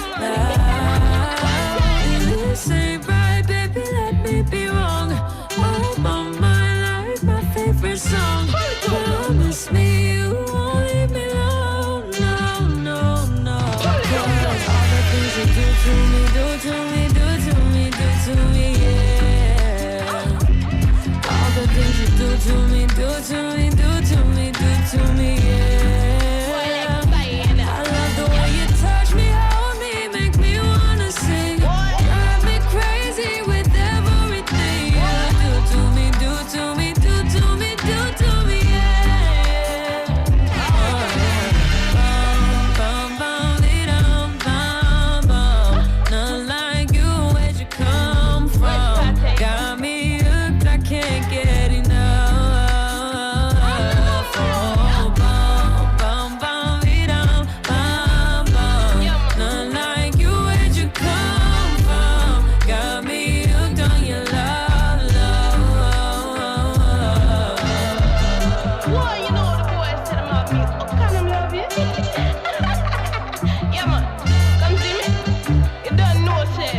This ain't right, baby, let me be wrong. Oh, my mind, like my favorite song. Promise me you won't leave me alone, no, no, no. 'Cause all the things you do to me, yeah. All the things you do to me, yeah. I love the way you touch me, hold me, make me wanna sing. Drive me crazy with everything you do to me, yeah. Bum, bum, dee-dum, bum, bum. Not like you, where'd you come from? Got me hooked, I can't get enough. Oh, bum, bum, bum, dee-dum, bum, bum. Not like you, where'd you come from? Got me hooked on your love. Boy, you know the boys tell them about me. What kind of love you? Yeah, man. Come see me. You don't know, say.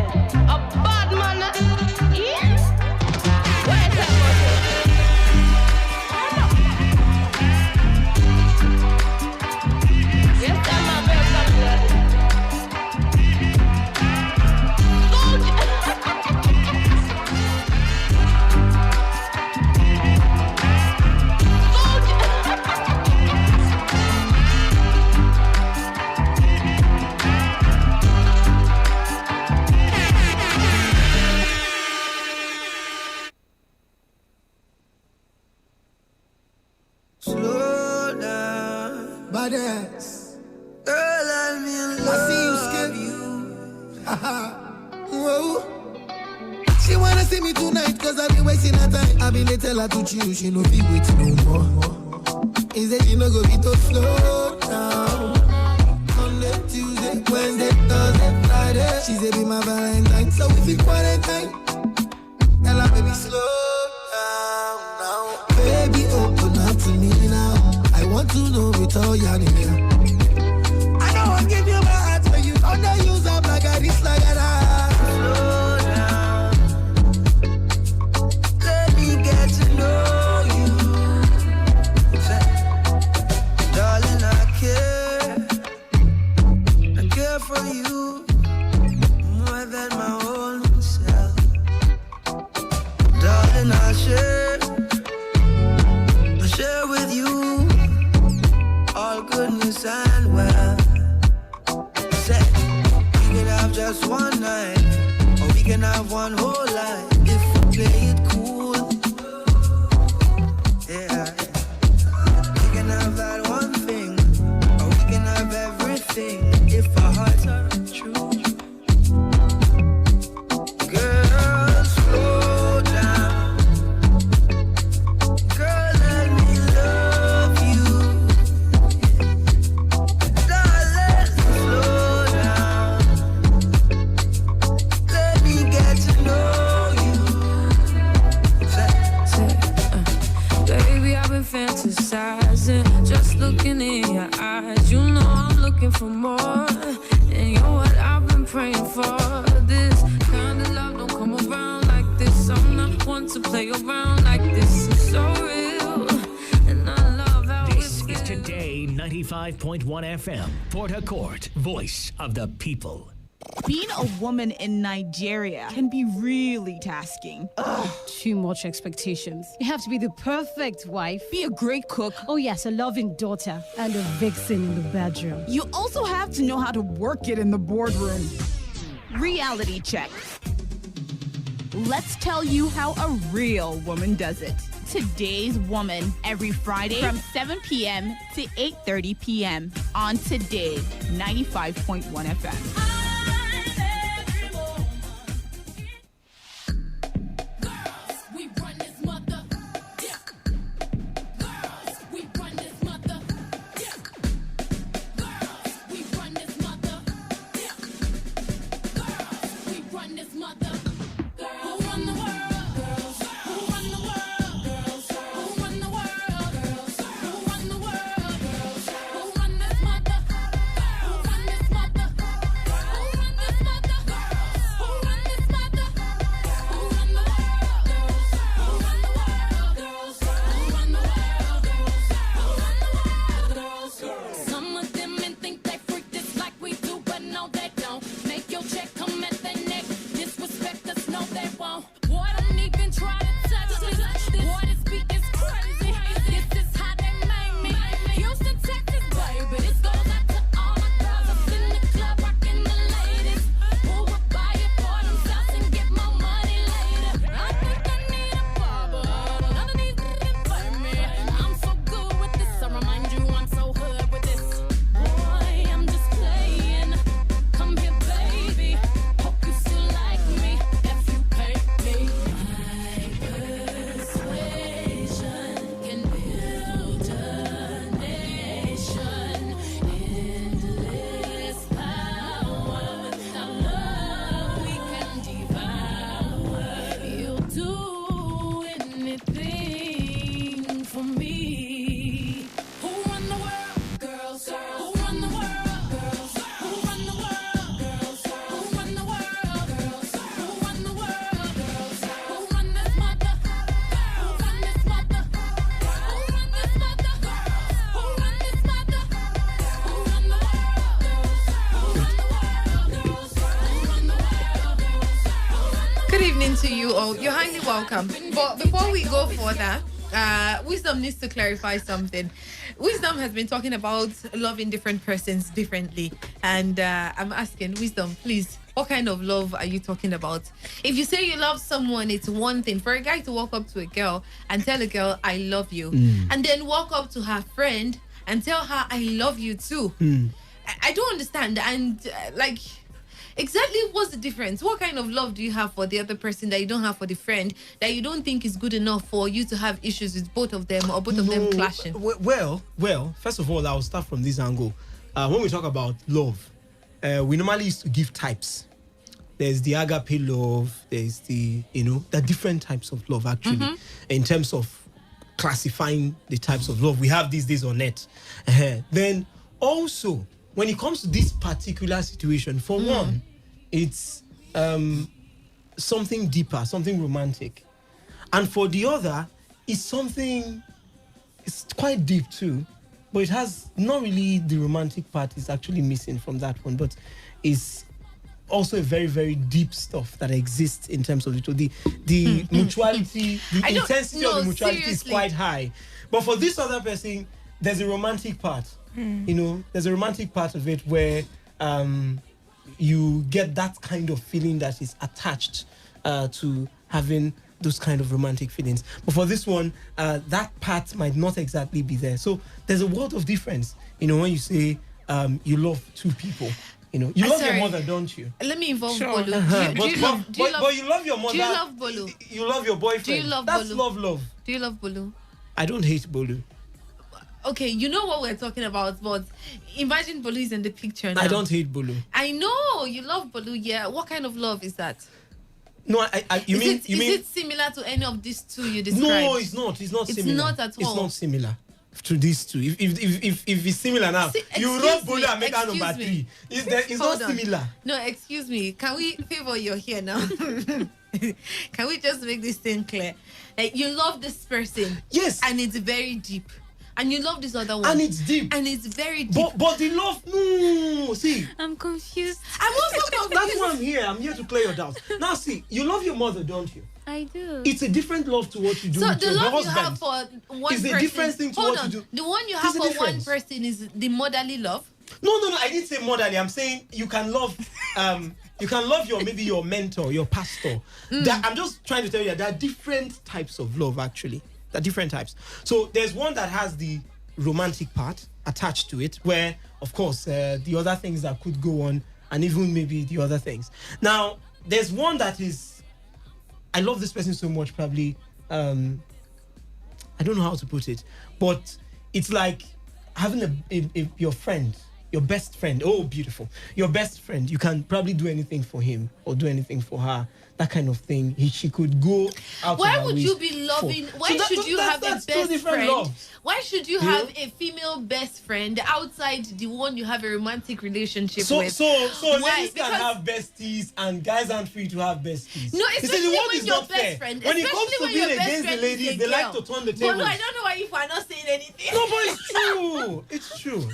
A bad man. Yeah? Where is that boy? Yes, I'm a very come blood. Slow down, badass. Girl, I'm in love. I see you scared. Whoa. She wanna see me tonight, 'cause I've been wasting her time. I've been tell her to chill, she no be waiting no more. He said she no go be to slow down. Monday, Tuesday, Wednesday, Thursday, Friday. She said be my Valentine, so we feel quarantine. Tell her baby slow down now. Baby, open up to me now. I want to know it all, yeah. I know I'll give you my heart, but you don't use up like I dislike it. Slow down. Let me get to know you. Darling, I care for you more than my own self. Darling, I'll share with you all goodness and well. Say, we can have just one night, or we can have one whole life if we play it cool. fantasizing. Just looking in your eyes, you know I'm looking for more. And you're what I've been praying for. This kind of love don't come around like this. I'm not one to play around like this. It's so real, and I love how This is Today 95.1 FM, Port Harcourt, voice of the people. Being a woman in Nigeria can be really tasking. Ugh, too much expectations. You have to be the perfect wife, be a great cook, oh yes, a loving daughter, and a vixen in the bedroom. You also have to know how to work it in the boardroom. Reality check. Let's tell you how a real woman does it. Today's Woman, every Friday from 7 p.m. to 8:30 p.m. on Today 95.1 FM. To you all, you're highly welcome. But before we go further, Wisdom needs to clarify something. Wisdom has been talking about loving different persons differently, and I'm asking Wisdom, please, what kind of love are you talking about? If you say you love someone, it's one thing. For a guy to walk up to a girl and tell a girl, I love you, and then walk up to her friend and tell her, I love you too. I don't understand. And exactly what's the difference? What kind of love do you have for the other person that you don't have for the friend, that you don't think is good enough for you to have issues with both of them, or both of them clashing? Well, first of all, I'll start from this angle. When we talk about love, we normally used to give types. There's the agape love, there's the different types of love actually. In terms of classifying the types of love we have these days on net. Then also, when it comes to this particular situation, for one, it's something deeper, something romantic. And for the other, it's quite deep too, but it has not really the romantic part is actually missing from that one, but it's also a very, very deep stuff that exists in terms of the mutuality, the intensity of the mutuality is quite high. But for this other person, there's a romantic part. There's a romantic part of it where you get that kind of feeling that is attached to having those kind of romantic feelings. But for this one, that part might not exactly be there. So there's a world of difference, when you say you love two people. You love your mother, don't you? Let me involve Sure. Bolu. But you love your mother. Do you love Bolu? You love your boyfriend. Do you love That's Bolu? love. Do you love Bolu? I don't hate Bolu. Okay, you know what we're talking about, but imagine Bolu is in the picture now. I don't hate Bolu. I know you love Bolu. Yeah, what kind of love is that? No, Is it similar to any of these two you described? No, it's not. It's not similar. It's not at all. It's not similar. to these two. If it's similar now, you rub Bolu and make her number excuse 3. me. It's not Hold on. similar. No, excuse me. Can we favor you're here now? Can we just make this thing clear? Like, you love this person. Yes. And it's very deep. And you love this other one. And it's deep. And it's very deep. But the love, no, see. I'm confused. I'm also confused. That's why I'm here. I'm here to clear your doubts. Now, see, you love your mother, don't you? I do. It's a different love to what you do So with the your love husband. you have for one It's person. a different thing to Hold what on. you do. The one you have There's a for one difference. person is the motherly love. No. I didn't say motherly. I'm saying you can love, maybe your mentor, your pastor. I'm just trying to tell you that there are different types of love. Actually, there are different types. So there's one that has the romantic part attached to it, where, of course, the other things that could go on, and even maybe the other things. Now, there's one that is, I love this person so much. Probably, I don't know how to put it, but it's like having your friend. Your best friend, oh beautiful. Your best friend, you can probably do anything for him or do anything for her. That kind of thing. She could go out. Why would you be loving? Why should you have a best friend? Loves. Why should you have a female best friend outside the one you have a romantic relationship with? So why? ladies can have besties and guys aren't free to have besties. No, You see, especially the world when is your not best fair. friend. When it comes especially to when being your best against the friend ladies, is a they like girl. to turn the But no, tables. I don't know why if I'm not saying anything. No, but it's true. It's true.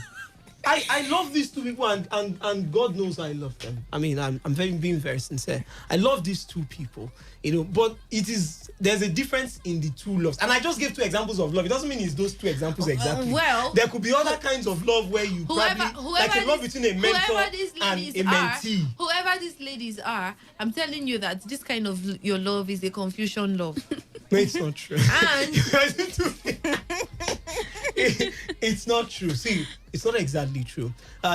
I love these two people and God knows I love them. I mean, I'm being very sincere. I love these two people, but there's a difference in the two loves. And I just gave 2 examples of love. It doesn't mean it's those 2 examples exactly. Well, there could be other kinds of love where you like a love between a mentor and a mentee. Whoever these ladies are, I'm telling you that this kind of your love is a confusion love. No, it's not true. It's not true. See, it's not exactly true.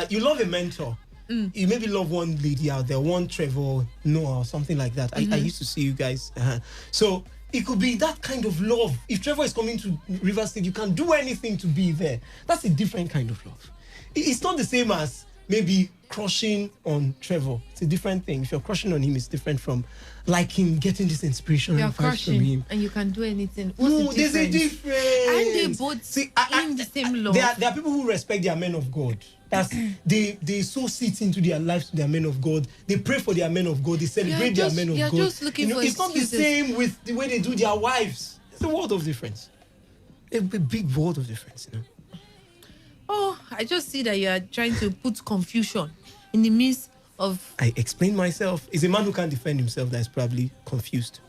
You love a mentor. You maybe love one lady out there, one Trevor Noah or something like that. I used to see you guys. So it could be that kind of love. If Trevor is coming to River State, you can do anything to be there. That's a different kind of love. It's not the same as maybe crushing on Trevor. It's a different thing. If you're crushing on him, it's different from liking, getting this inspiration You're and vibes from crushing him. and you can do anything. No, there's a difference. And they both in the same love. There are people who respect their men of God. That's they sow seeds into their lives to their men of God. They pray for their men of God. They celebrate their men of God. Just looking for it's not the same with the way they do their wives. It's a world of difference. A big world of difference, Oh, I just see that you are trying to put confusion in the midst of. I explain myself. It's a man who can't defend himself that is probably confused.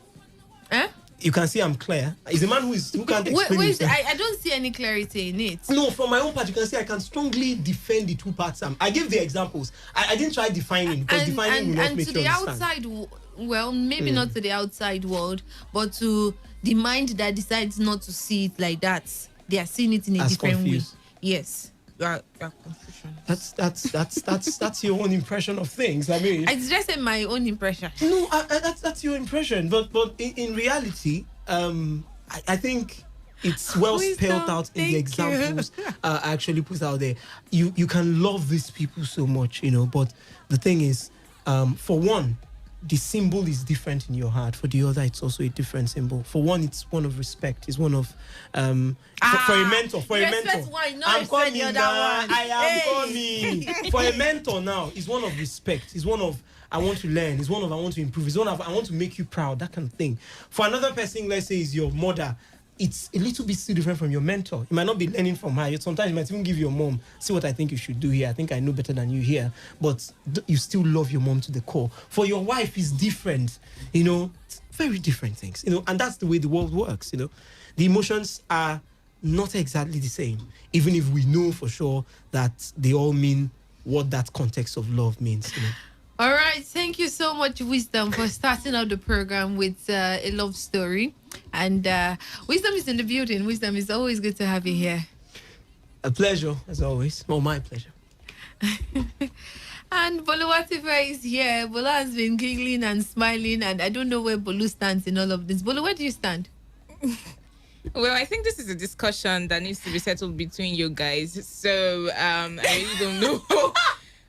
Eh? You can see I'm clear. It's a man who can't explain himself. I don't see any clarity in it. No, from my own part, you can see I can strongly defend the 2 parts. I gave the examples. I didn't try defining because defining will not make to you the understand. outside, well, maybe not to the outside world, but to the mind that decides not to see it like that. They are seeing it in a different confused. way. Yes. You are confusion. That's your own impression of things. I mean, it's just my own impression. No, that's your impression. But in reality, I think it's well spelled out in the examples I actually put out there. You can love these people so much, but the thing is, for one, the symbol is different in your heart. For the other, it's also a different symbol. For one, it's one of respect. It's one of for a mentor. For a mentor, I'm coming now. I am coming. For a mentor now, it's one of respect. It's one of I want to learn. It's one of I want to improve. It's one of I want to make you proud. That kind of thing. For another person, let's say, is your mother. It's a little bit still different from your mentor. You might not be learning from her. Sometimes you might even give your mom, see what I think you should do here. I think I know better than you here. But you still love your mom to the core. For your wife, it's different. It's very different things. And that's the way the world works. The emotions are not exactly the same, even if we know for sure that they all mean what that context of love means. All right. Thank you so much, Wisdom, for starting out the program with a love story. And Wisdom is in the building. Wisdom, is always good to have you here. A pleasure, as always. Well, my pleasure. And Boluwatifa is here. Bolu has been giggling and smiling, and I don't know where Bolu stands in all of this. Bolu, where do you stand? Well, I think this is a discussion that needs to be settled between you guys. So I really don't know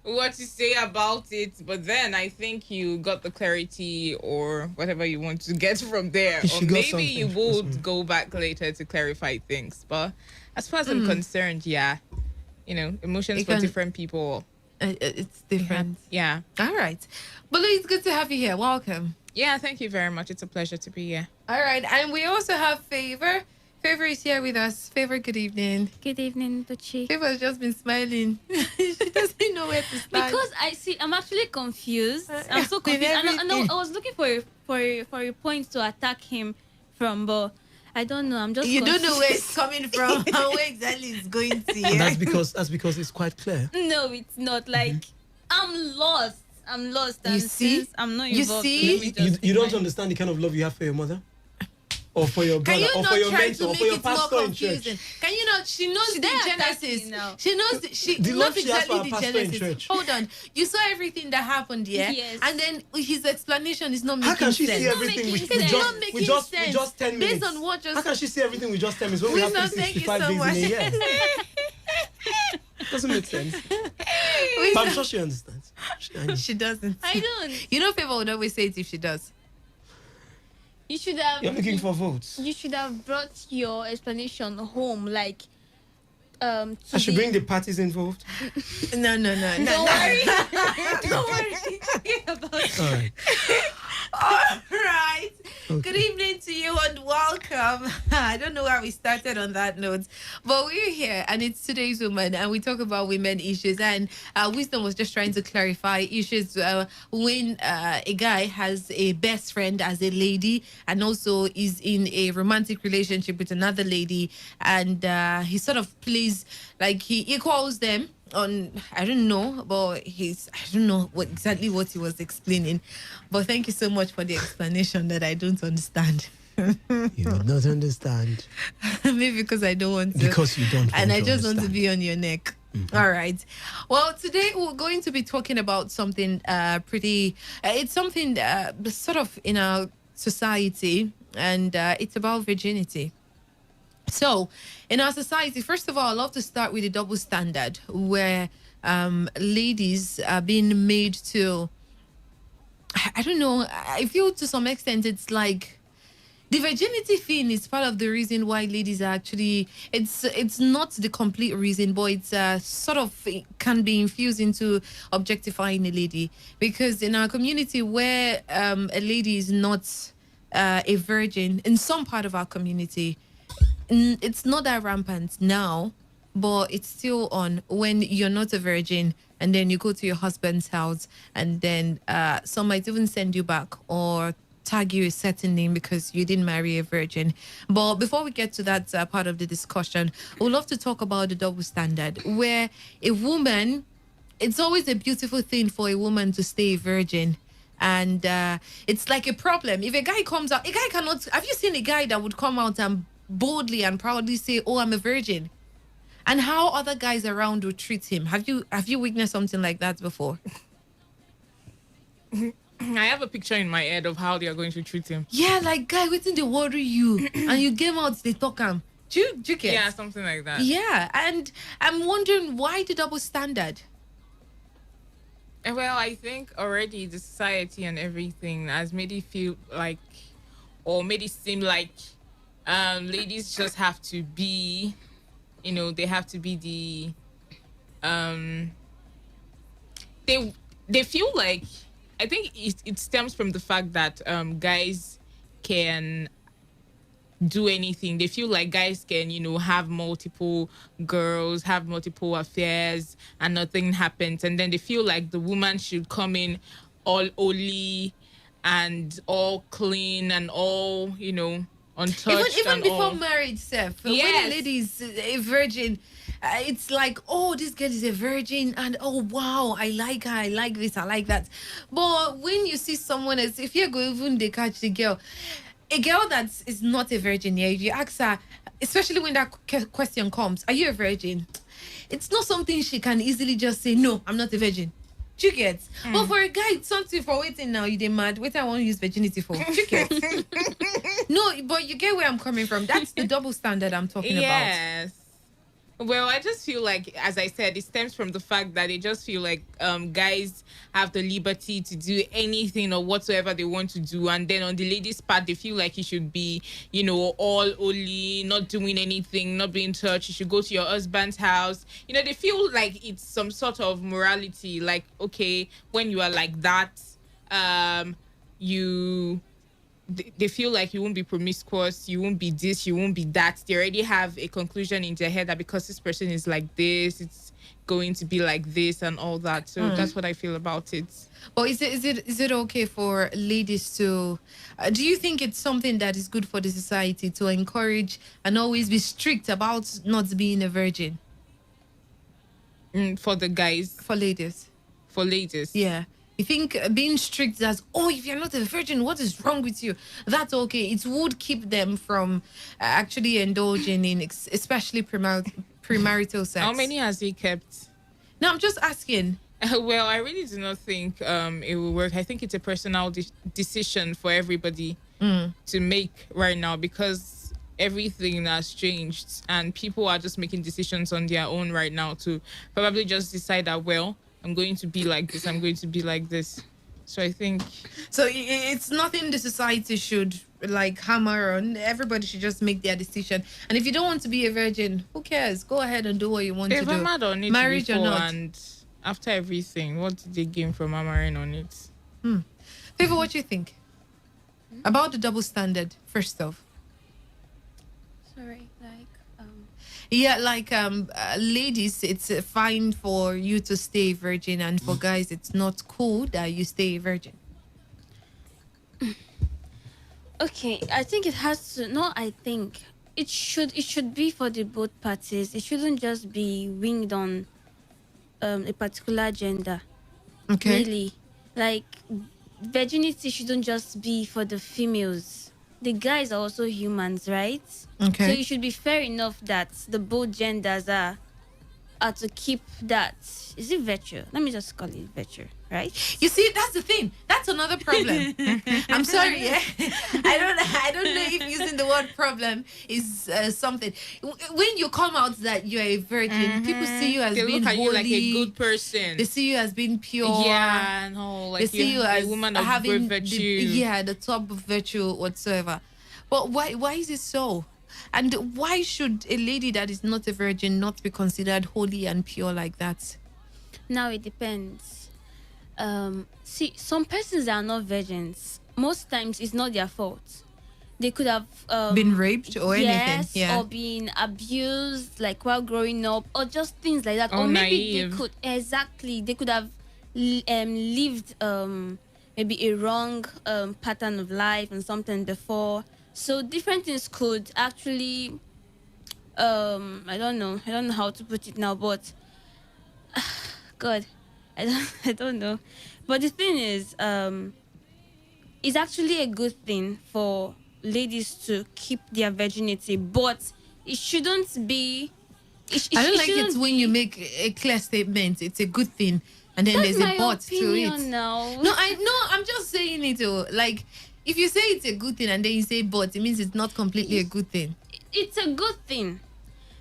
what to say about it, but then I think you got the clarity or whatever you want to get from there, or maybe you will go back later to clarify things. But As far as I'm concerned, yeah. Emotions for different people. It's different. Yeah. All right. Bolu, it's good to have you here. Welcome. Yeah, thank you very much. It's a pleasure to be here. All right. And we also have Favor. Favor is here with us. Favor, good evening. Good evening, Tochi. Favor has just been smiling. She doesn't know where to start. Because I'm actually confused. I'm so confused. And I was looking for a point to attack him from, but I don't know. I'm just You confused. don't know where it's coming from and where exactly it's going to. And that's because it's quite clear. No, it's not. Like, I'm lost. And You see? since I'm not You involved. see? You don't understand the kind of love you have for your mother? Or for your brother, or for your mentor, or for your pastor in church. Can you not? She knows the genesis. now? She knows she The knows love she has for exactly her the pastor in genesis. church. Hold on, you saw everything that happened, yeah? Yes. And then his explanation is not making How can she sense. see everything with It's not just making with just sense. with just 10 minutes? Based on what just How can she see everything with just 10 minutes when we have Wisdom, thank you 365 so days much. in a year? Doesn't make sense. But I'm sure she understands. She doesn't. I don't. You know, Favor would always say it if she does. You should have. You're looking for votes. You should have brought your explanation home, like. I should bring the parties involved. No. Don't worry. Don't worry. All right. All right. Okay. Good evening to you and welcome. I don't know how we started on that note, but we're here and it's Today's Woman and we talk about women issues. And Wisdom was just trying to clarify issues when a guy has a best friend as a lady and also is in a romantic relationship with another lady, and he sort of plays like he equals them on, I don't know, but I don't know exactly what he was explaining, but thank you so much for the explanation that I don't understand. You will not understand. Maybe because I don't want to. Because you don't want and I to just want to understand. be on your neck. All right. Well, today we're going to be talking about something pretty, it's something sort of in our society, and it's about virginity. So, in our society, first of all, I love to start with the double standard where ladies are being made to, I don't know, I feel to some extent it's like the virginity thing is part of the reason why ladies are actually, it's not the complete reason, but it's sort of, it can be infused into objectifying a lady. Because in our community where a lady is not a virgin, in some part of our community, it's not that rampant now, but it's still on when you're not a virgin and then you go to your husband's house and then some might even send you back or tag you a certain name because you didn't marry a virgin. But before we get to that part of the discussion, we'd love to talk about the double standard where a woman, it's always a beautiful thing for a woman to stay a virgin. And it's like a problem. If a guy comes out, a guy cannot, have you seen a guy that would come out and boldly and proudly say, "Oh, I'm a virgin," and how other guys around would treat him? Have you witnessed something like that before? I have a picture in my head of how they are going to treat him. Yeah, like guy waiting to worry you and you came out, they talk him. Do you get? Yeah, something like that. Yeah, and I'm wondering why the double standard? Well, I think already the society and everything has made it feel like, or made it seem like ladies just have to be, they have to be the, they feel like, I think it stems from the fact that guys can do anything. They feel like guys can, have multiple girls, have multiple affairs, and nothing happens. And then they feel like the woman should come in all holy and all clean and all, untouched. Even and before all. marriage, Seth. When Yes. a lady is a virgin, it's like, oh, this girl is a virgin, and oh wow, I like her, I like this, I like that. But when you see someone else, if you go even they catch the girl, a girl that is not a virgin, yeah, if you ask her, especially when that question comes, are you a virgin? It's not something she can easily just say, no, I'm not a virgin. Do you get? But for a guy, it's something for waiting now. You mad? Wait, I want to use virginity for. Do you get? No, but you get where I'm coming from. That's the double standard I'm talking about. Yes. Well, I just feel like, as I said, it stems from the fact that they just feel like guys have the liberty to do anything or whatsoever they want to do, and then on the ladies' part, they feel like you should be, all holy, not doing anything, not being touched. You should go to your husband's house. They feel like it's some sort of morality. Like, okay, when you are like that, you they feel like you won't be promiscuous, you won't be this, you won't be that. They already have a conclusion in their head that because this person is like this, it's going to be like this and all that. So that's what I feel about it. Well, is it okay for ladies to? Do you think it's something that is good for the society to encourage and always be strict about not being a virgin? For the guys, for ladies, yeah. You think being strict as, if you're not a virgin, what is wrong with you? That's okay. It would keep them from actually indulging in, especially premarital sex. How many has he kept? No, I'm just asking. Well, I really do not think it will work. I think it's a personal decision for everybody to make right now, because everything has changed and people are just making decisions on their own right now to probably just decide that, well, I'm going to be like this, I'm going to be like this. So I think... So it's nothing the society should hammer on. Everybody should just make their decision. And if you don't want to be a virgin, who cares? Go ahead and do what you want to do. They've hammered on it marriage before, or not. and after everything, what did they gain from hammering on it? Favor, what do you think? About the double standard, first off. Sorry, Yeah, ladies, it's fine for you to stay virgin, and for guys, it's not cool that you stay virgin. Okay, I think it has to. No, I think it should be for the both parties. It shouldn't just be winged on a particular gender. Okay. Really, virginity shouldn't just be for the females. The guys are also humans, right? Okay. So it should be fair enough that the both genders are to keep that. Is it virtue? Let me just call it virtue, right? You see, that's the thing. That's another problem. I'm sorry, yeah. I don't know if using the word problem is something. When you come out that you're a virgin, people see you as they being look at holy, you like a good person. They see you as being pure. Yeah, no, like they see you as a woman of having great virtue. the top of virtue whatsoever. But why is it so? And why should a lady that is not a virgin not be considered holy and pure like that? Now it depends. See, some persons are not virgins. Most times it's not their fault. They could have been raped or anything, yeah, or been abused while growing up, or just things like that. Or maybe naive. they could have lived maybe a wrong pattern of life and something before. So different things could actually I don't know how to put it now, but God, I don't know. But the thing is, it's actually a good thing for ladies to keep their virginity, but it shouldn't be. I don't like it when you make a clear statement. It's a good thing, and then there's a but to it. Now. No, I'm just saying it. If you say it's a good thing and then you say but, it means it's not completely a good thing. It's a good thing,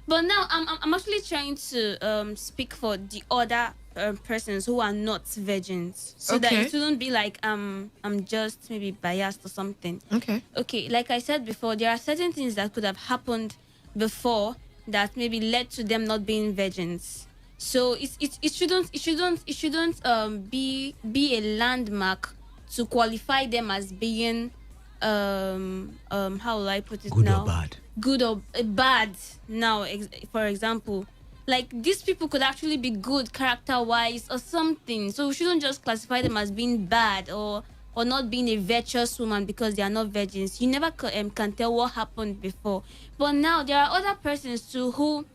but now I'm actually trying to speak for the other persons who are not virgins, so that it shouldn't be like I'm just maybe biased or something. Okay, like I said before, there are certain things that could have happened before that maybe led to them not being virgins. So it shouldn't be a landmark to qualify them as being how will I put it Good now? or bad. Good or bad. Now, for example, these people could actually be good character-wise or something. So we shouldn't just classify them as being bad or not being a virtuous woman because they are not virgins. You never can tell what happened before. But now there are other persons too who,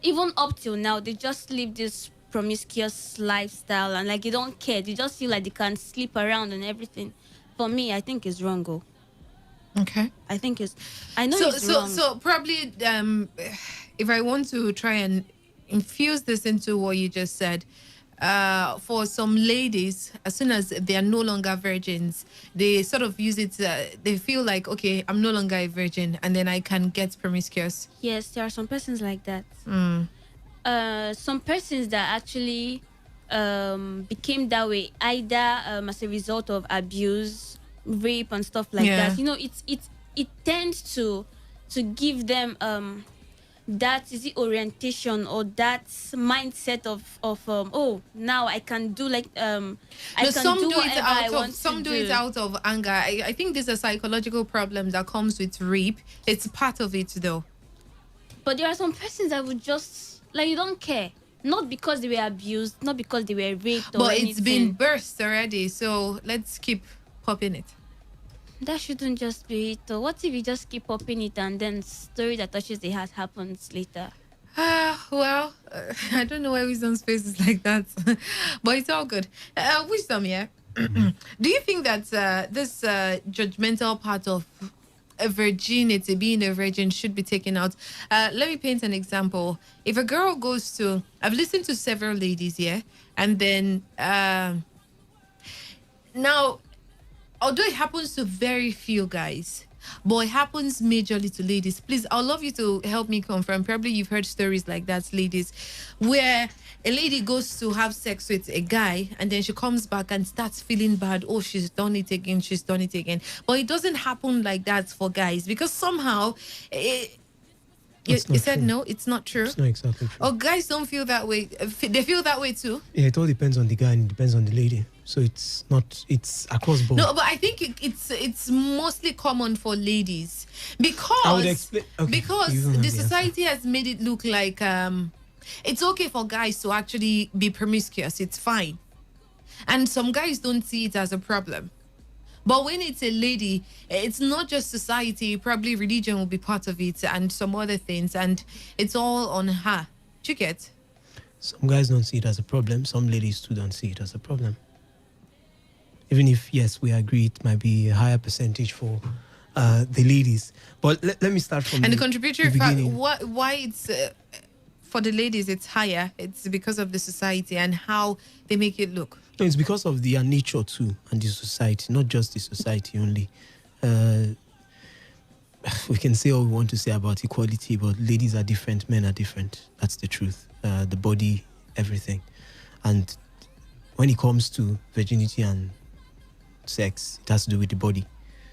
even up till now, they just live this promiscuous lifestyle and they don't care. They just feel like they can sleep around and everything. For me, I think it's wrong. Okay. I think it's. I know it's wrong. So probably, if I want to try and infuse this into what you just said, for some ladies, as soon as they are no longer virgins, they sort of use it. They feel like, okay, I'm no longer a virgin, and then I can get promiscuous. Yes, there are some persons like that. Mm. Some persons that actually became that way either as a result of abuse, rape, and stuff like that. You know, it tends to give them that is the orientation or that mindset of oh, now I can do like I can do whatever I want. Some do it out of anger. I think there's a psychological problem that comes with rape. It's part of it though. But there are some persons that would just like, you don't care. Not because they were abused, not because they were raped or but anything. It's been burst already, so let's keep popping it. That shouldn't just be it. What if you just keep popping it and then story that touches the heart happens later? Well, I don't know why Wisdom's face is like that. But it's all good. Wisdom, yeah. Do you think that this judgmental part of virginity, being a virgin, should be taken out? Let me paint an example. If a girl goes to, I've listened to several ladies here, and then now, although it happens to very few guys, but it happens majorly to ladies. Please, I'd love you to help me confirm. Probably you've heard stories like that, ladies, where a lady goes to have sex with a guy and then she comes back and starts feeling bad. Oh, she's done it again. She's done it again. But it doesn't happen like that for guys, because somehow you said true. no, it's not true. It's not exactly true. Oh, guys don't feel that way. They feel that way too. Yeah, it all depends on the guy and it depends on the lady. So it's across board. No, but I think it's mostly common for ladies because I would explain. Okay, because the society has made it look like it's okay for guys to actually be promiscuous. It's fine, and some guys don't see it as a problem. But when it's a lady, it's not just society. Probably religion will be part of it and some other things, and it's all on her. Do you get? Some guys don't see it as a problem. Some ladies too don't see it as a problem. Even if, yes, we agree it might be a higher percentage for the ladies. But let me start from the contributory fact, beginning. why it's for the ladies it's higher. It's because of the society and how they make it look. No, it's because of their nature too and the society, not just the society only. We can say all we want to say about equality, but ladies are different, men are different. That's the truth. The body, everything. And when it comes to virginity and sex, it has to do with the body.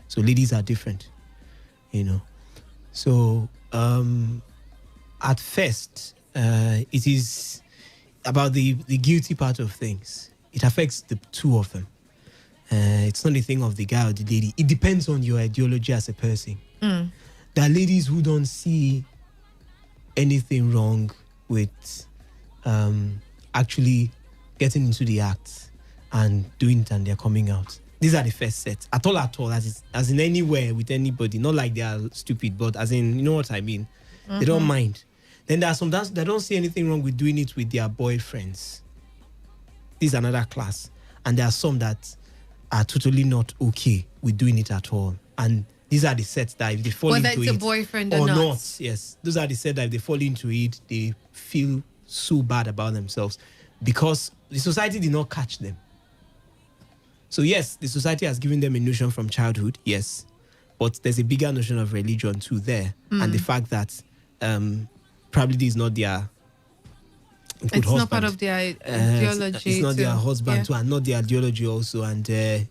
So ladies are different, you know. So at first, it is about the guilty part of things. It affects the two of them. It's not a thing of the guy or the lady. It depends on your ideology as a person. Mm. There are ladies who don't see anything wrong with actually getting into the act and doing it, and they're coming out. These are the first set. At all, as in anywhere with anybody. Not like they are stupid, but as in, you know what I mean? They don't mind. Then there are some that don't see anything wrong with doing it with their boyfriends. This is another class. And there are some that are totally not okay with doing it at all. And these are the sets that if they fall into it, whether it's a boyfriend or not. Yes, those are the sets that if they fall into it, they feel so bad about themselves because the society did not catch them. So yes, the society has given them a notion from childhood, yes, but there's a bigger notion of religion too there, and the fact that probably this is not their it's husband. Not part of their ideology. It's not their husband too, and not their ideology also, and they've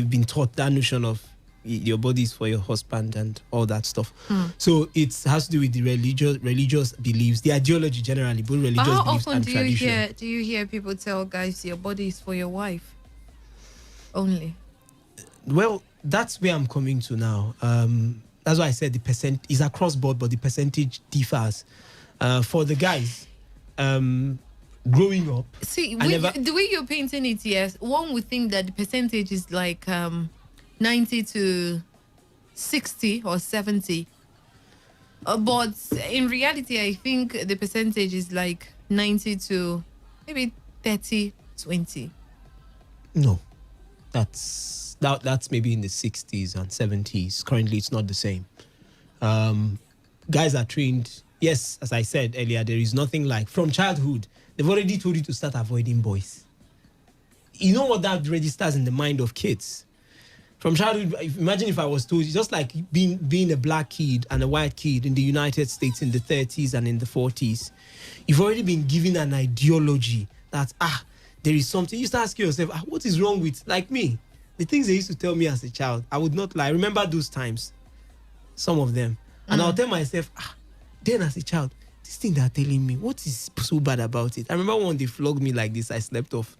been taught that notion of your body is for your husband and all that stuff. So it has to do with the religious beliefs, the ideology generally, both religious how beliefs often and tradition. Do you hear people tell guys your body is for your wife only? Well, that's where I'm coming to now. That's why I said the percent is across board, but the percentage differs. For the guys, growing up. See, the way you're painting it, yes, one would think that the percentage is like 90 to 60 or 70. But in reality, I think the percentage is like 90 to maybe 30, 20. No, that's maybe in the 60s and 70s. Currently, it's not the same. Guys are trained. Yes, as I said earlier, there is nothing like from childhood. they've already told you to start avoiding boys. You know what that registers in the mind of kids? From childhood, imagine if I was told, just like being a black kid and a white kid in the United States in the 30s and in the 40s, you've already been given an ideology that, there is something. You start asking yourself, what is wrong with, like me? The things they used to tell me as a child, I would not lie. I remember those times, some of them. And I'll tell myself, then as a child, this thing they're telling me, what is so bad about it? I remember when they flogged me like this, I slept off.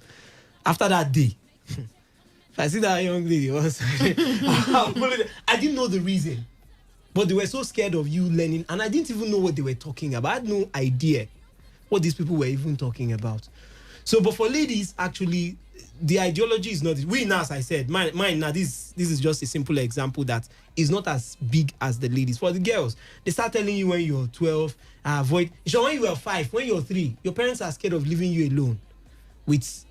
After that day, if I see that young lady once, I didn't know the reason. But they were so scared of you learning, and I didn't even know what they were talking about. I had no idea what these people were even talking about. So, but for ladies, actually, the ideology is not, we now, as I said, mine now, this is just a simple example that is not as big as the ladies. For the girls, they start telling you when you're 12, avoid, so when you were 5, when you're 3, your parents are scared of leaving you alone with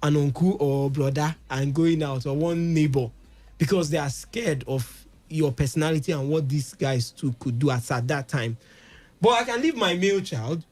an uncle or brother and going out, or one neighbor, because they are scared of your personality and what these guys too could do at that time. But I can leave my male child,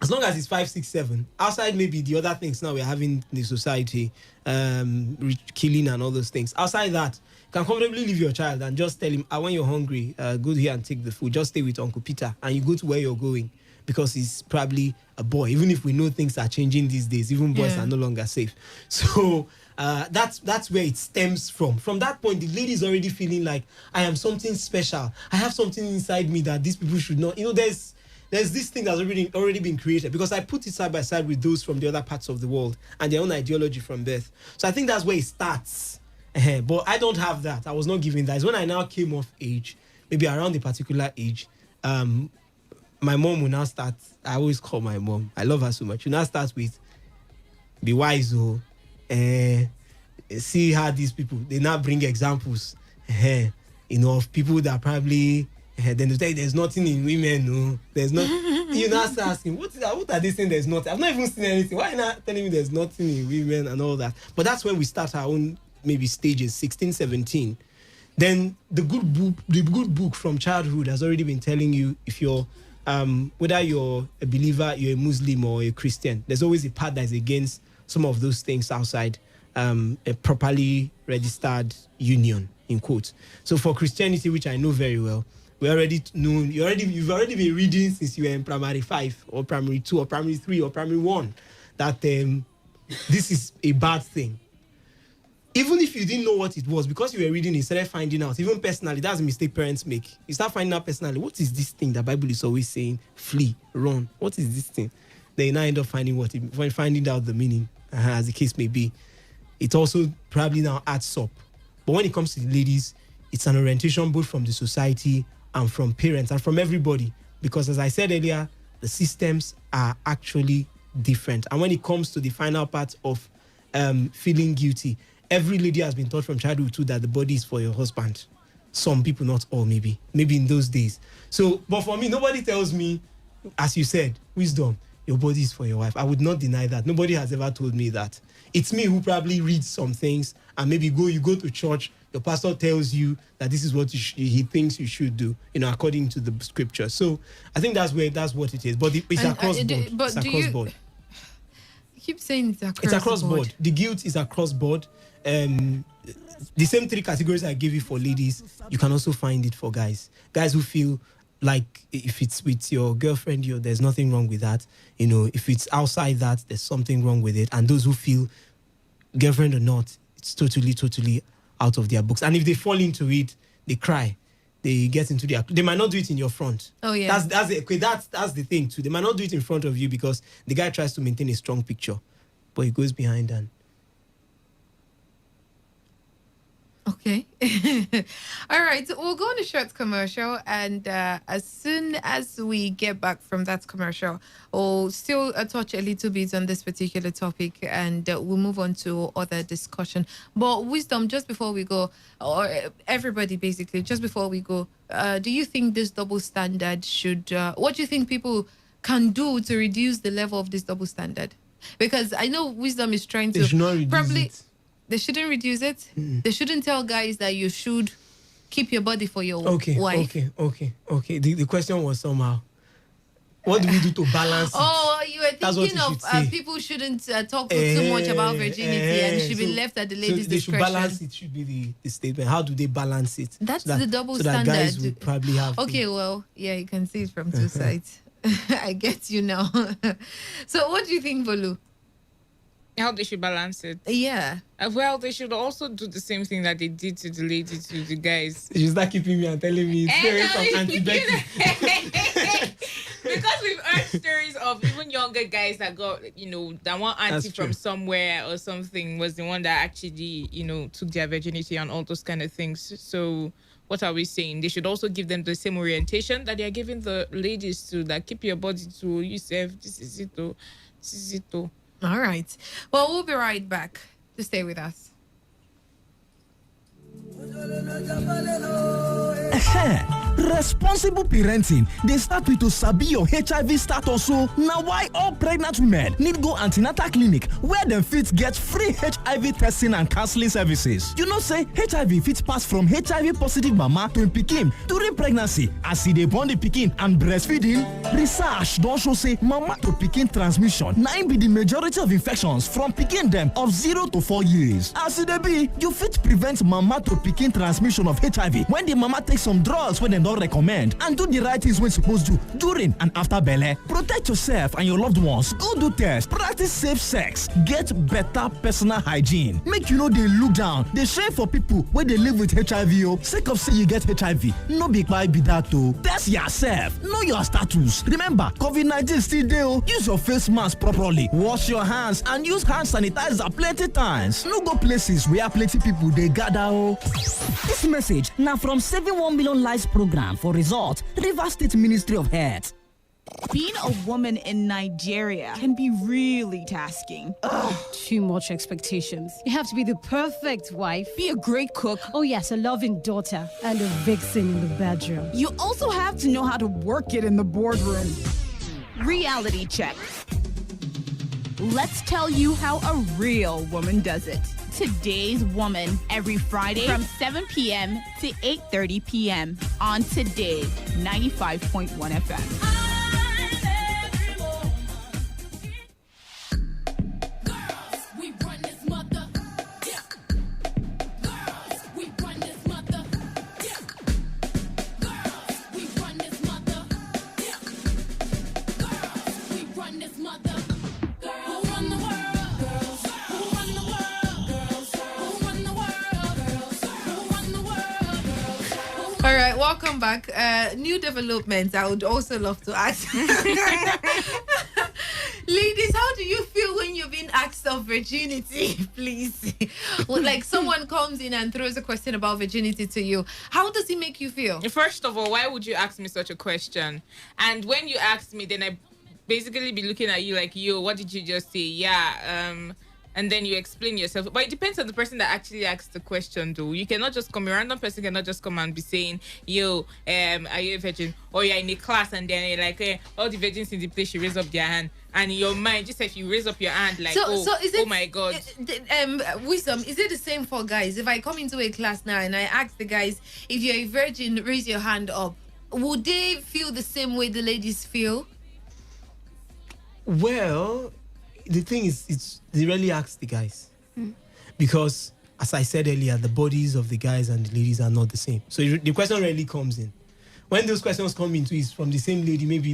as long as it's 5, 6, 7, outside maybe the other things now we're having in the society, killing and all those things. Outside that, you can comfortably leave your child and just tell him, when you're hungry, go here and take the food. Just stay with Uncle Peter and you go to where you're going, because he's probably a boy. Even if we know things are changing these days, even boys are no longer safe. So that's where it stems from. From that point, the lady is already feeling like, I am something special. I have something inside me that these people should not. You know, there's this thing that's already been created, because I put it side by side with those from the other parts of the world and their own ideology from birth. So I think that's where it starts. But I don't have that. I was not given that. It's when I now came of age, maybe around a particular age, my mom will now start. I always call my mom, I love her so much. She now starts with, be wise, see how these people, they now bring examples, of people that probably, then they tell you there's nothing in women, no. There's not. You now start asking, what are they saying there's nothing? I've not even seen anything. Why are you not telling me there's nothing in women and all that? But that's when we start our own maybe stages, 16, 17. Then the good book from childhood has already been telling you, if you're whether you're a believer, you're a Muslim or a Christian, there's always a part that is against some of those things outside a properly registered union, in quotes. So for Christianity, which I know very well, we already know, you've already been reading since you were in primary 5 or primary 2 or primary 3 or primary 1 that this is a bad thing. Even if you didn't know what it was, because you were reading, you started finding out. Even personally, that's a mistake parents make. You start finding out personally, what is this thing that Bible is always saying? Flee, run. What is this thing? Then you now end up finding out the meaning, as the case may be. It also probably now adds up. But when it comes to the ladies, it's an orientation both from the society and from parents and from everybody. Because as I said earlier, the systems are actually different. And when it comes to the final part of feeling guilty, every lady has been taught from childhood too that the body is for your husband. Some people, not all, maybe in those days. So, but for me, nobody tells me, as you said, wisdom, your body is for your wife. I would not deny that. Nobody has ever told me that. It's me who probably reads some things and maybe you go to church, your pastor tells you that this is what he thinks you should do, according to the scripture. So I think that's what it is. But it's across board. It's across board. You keep saying it's across board. It's across board. The guilt is across board. The same 3 categories I gave you for ladies, you can also find it for guys. Guys who feel like if it's with your girlfriend, there's nothing wrong with that. If it's outside that, there's something wrong with it. And those who feel, girlfriend or not, it's totally out of their books. And if they fall into it, they cry. They get into they might not do it in your front. Oh yeah. That's the thing too. They might not do it in front of you because the guy tries to maintain a strong picture, but he goes behind and. Okay. All right. So we'll go on a short commercial, and as soon as we get back from that commercial, we'll still touch a little bit on this particular topic, and we'll move on to other discussion. But wisdom, just before we go, or everybody basically, just before we go, do you think this double standard should? What do you think people can do to reduce the level of this double standard? Because I know wisdom is trying to probably. They shouldn't reduce it. They shouldn't tell guys that you should keep your body for your wife. Okay. The question was somehow, what do we do to balance it? Oh, you were That's what thinking you of should say. people shouldn't talk too much about virginity and should be So- left at the so ladies' they should discretion. balance it. Should be the statement. How do they balance it? That's So that- the double so that standard. guys would probably have. Okay, well, yeah, you can see it from two sides. I get you now. So, what do you think, Bolu? How they should balance it? Yeah. Well, they should also do the same thing that they did to the ladies, to the guys. She's not keeping me and telling me stories of antibiotics. Because we've heard stories of even younger guys that got, that one auntie That's from true. somewhere or something was the one that actually, took their virginity and all those kind of things. So what are we saying? They should also give them the same orientation that they are giving the ladies to, that keep your body to yourself. This is it, though. This is it, though. All right. Well, we'll be right back. Just stay with us. Responsible parenting, they start with to sabi your HIV status. So now why all pregnant women need go antenatal clinic where them fit get free HIV testing and counseling services. You know say HIV fit pass from HIV positive mama to pikin during pregnancy as they born the pikin and breastfeeding. Research don show say mama to pikin transmission na im be the majority of infections from pikin them of 0 to 4 years. As it be, you fit prevent mama to pikin transmission of HIV when the mama takes some drugs when dem don recommend and do the right things wey supposed do during and after belle. Protect yourself and your loved ones. Go do test, practice safe sex, get better personal hygiene. Make you no dey look down, dey shame for people wey dey live with HIV o. Sake of say you get HIV, no be kpai be that o. Test yourself, know your status. Remember, COVID-19 still dey o. Use your face mask properly, wash your hands and use hand sanitizer plenty times. No go places where plenty people dey gather o. This message na from Saving 1 Million Lives program for result, Rivers State Ministry of Health. Being a woman in Nigeria can be really tasking. Too much expectations. You have to be the perfect wife, be a great cook, oh yes, a loving daughter, and a vixen in the bedroom. You also have to know how to work it in the boardroom. Reality check. Let's tell you how a real woman does it. Today's Woman, every Friday from 7 p.m. to 8:30 p.m. on Today 95.1 FM. All right, welcome back. New developments. I would also love to ask. Ladies, how do you feel when you're being asked of virginity? Please. Like someone comes in and throws a question about virginity to you. How does it make you feel? First of all, why would you ask me such a question? And when you ask me, then I basically be looking at you like, yo, what did you just say? Yeah, and then you explain yourself. But it depends on the person that actually asks the question, though. You cannot just come, a random person cannot just come and be saying, yo, are you a virgin? Or you're in a class and then you're like, all the virgins in the place, you raise up their hand. And in your mind, just if you raise up your hand, like, so is it, oh my God. Wisdom, is it the same for guys? If I come into a class now and I ask the guys, if you're a virgin, raise your hand up. Would they feel the same way the ladies feel? Well, the thing is, they really ask the guys. Because, as I said earlier, the bodies of the guys and the ladies are not the same. So the question rarely comes in. When those questions come into, is from the same lady, maybe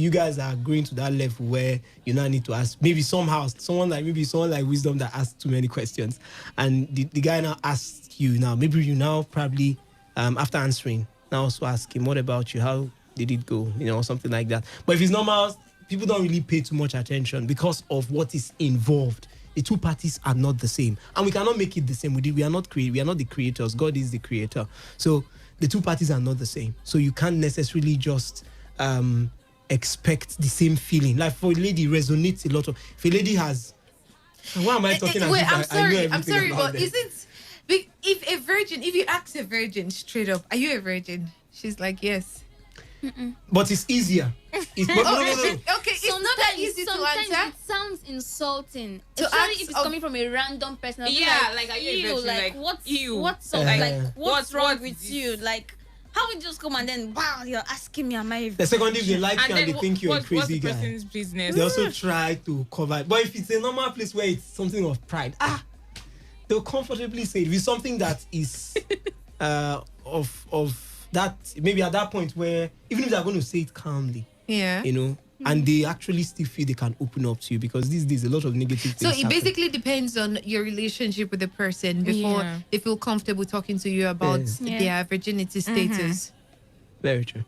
you guys are going to that level where you now need to ask, maybe somehow, someone like Wisdom that asks too many questions. And the guy now asks you now, maybe you now probably, after answering, now also ask him, what about you? How did it go? Or something like that. But if it's normal, people don't really pay too much attention because of what is involved. The two parties are not the same, and we cannot make it the same. We are not the creators. God is the creator. So the two parties are not the same. So you can't necessarily just expect the same feeling. Like for a lady, resonates a lot of. If a lady has, why am I talking? Wait, I'm sorry, but is it? If you ask a virgin straight up, are you a virgin? She's like, yes. But it's easier. Okay, it's not that easy to Sometimes answer. it sounds insulting, To especially ask if it's of- coming from a random person. I'll be Yeah, like, are you a ew, virgin? like, Like, what's ew. what's Uh-huh. like what's What's wrong wrong with with you? Like, How would you just come and then, wow, you're asking me, am I a The second, if they like you and then they think you're a what's crazy the guy, person's business? they also try to cover it. But if it's a normal place where it's something of pride, they'll comfortably say it. If it's something that is of that, maybe at that point where even if they're going to say it calmly, Yeah. you know, and they actually still feel they can open up to you, because these days a lot of negative things So it happen. basically depends on your relationship with the person before Yeah. they feel comfortable talking to you about Yeah. their virginity status. Very true.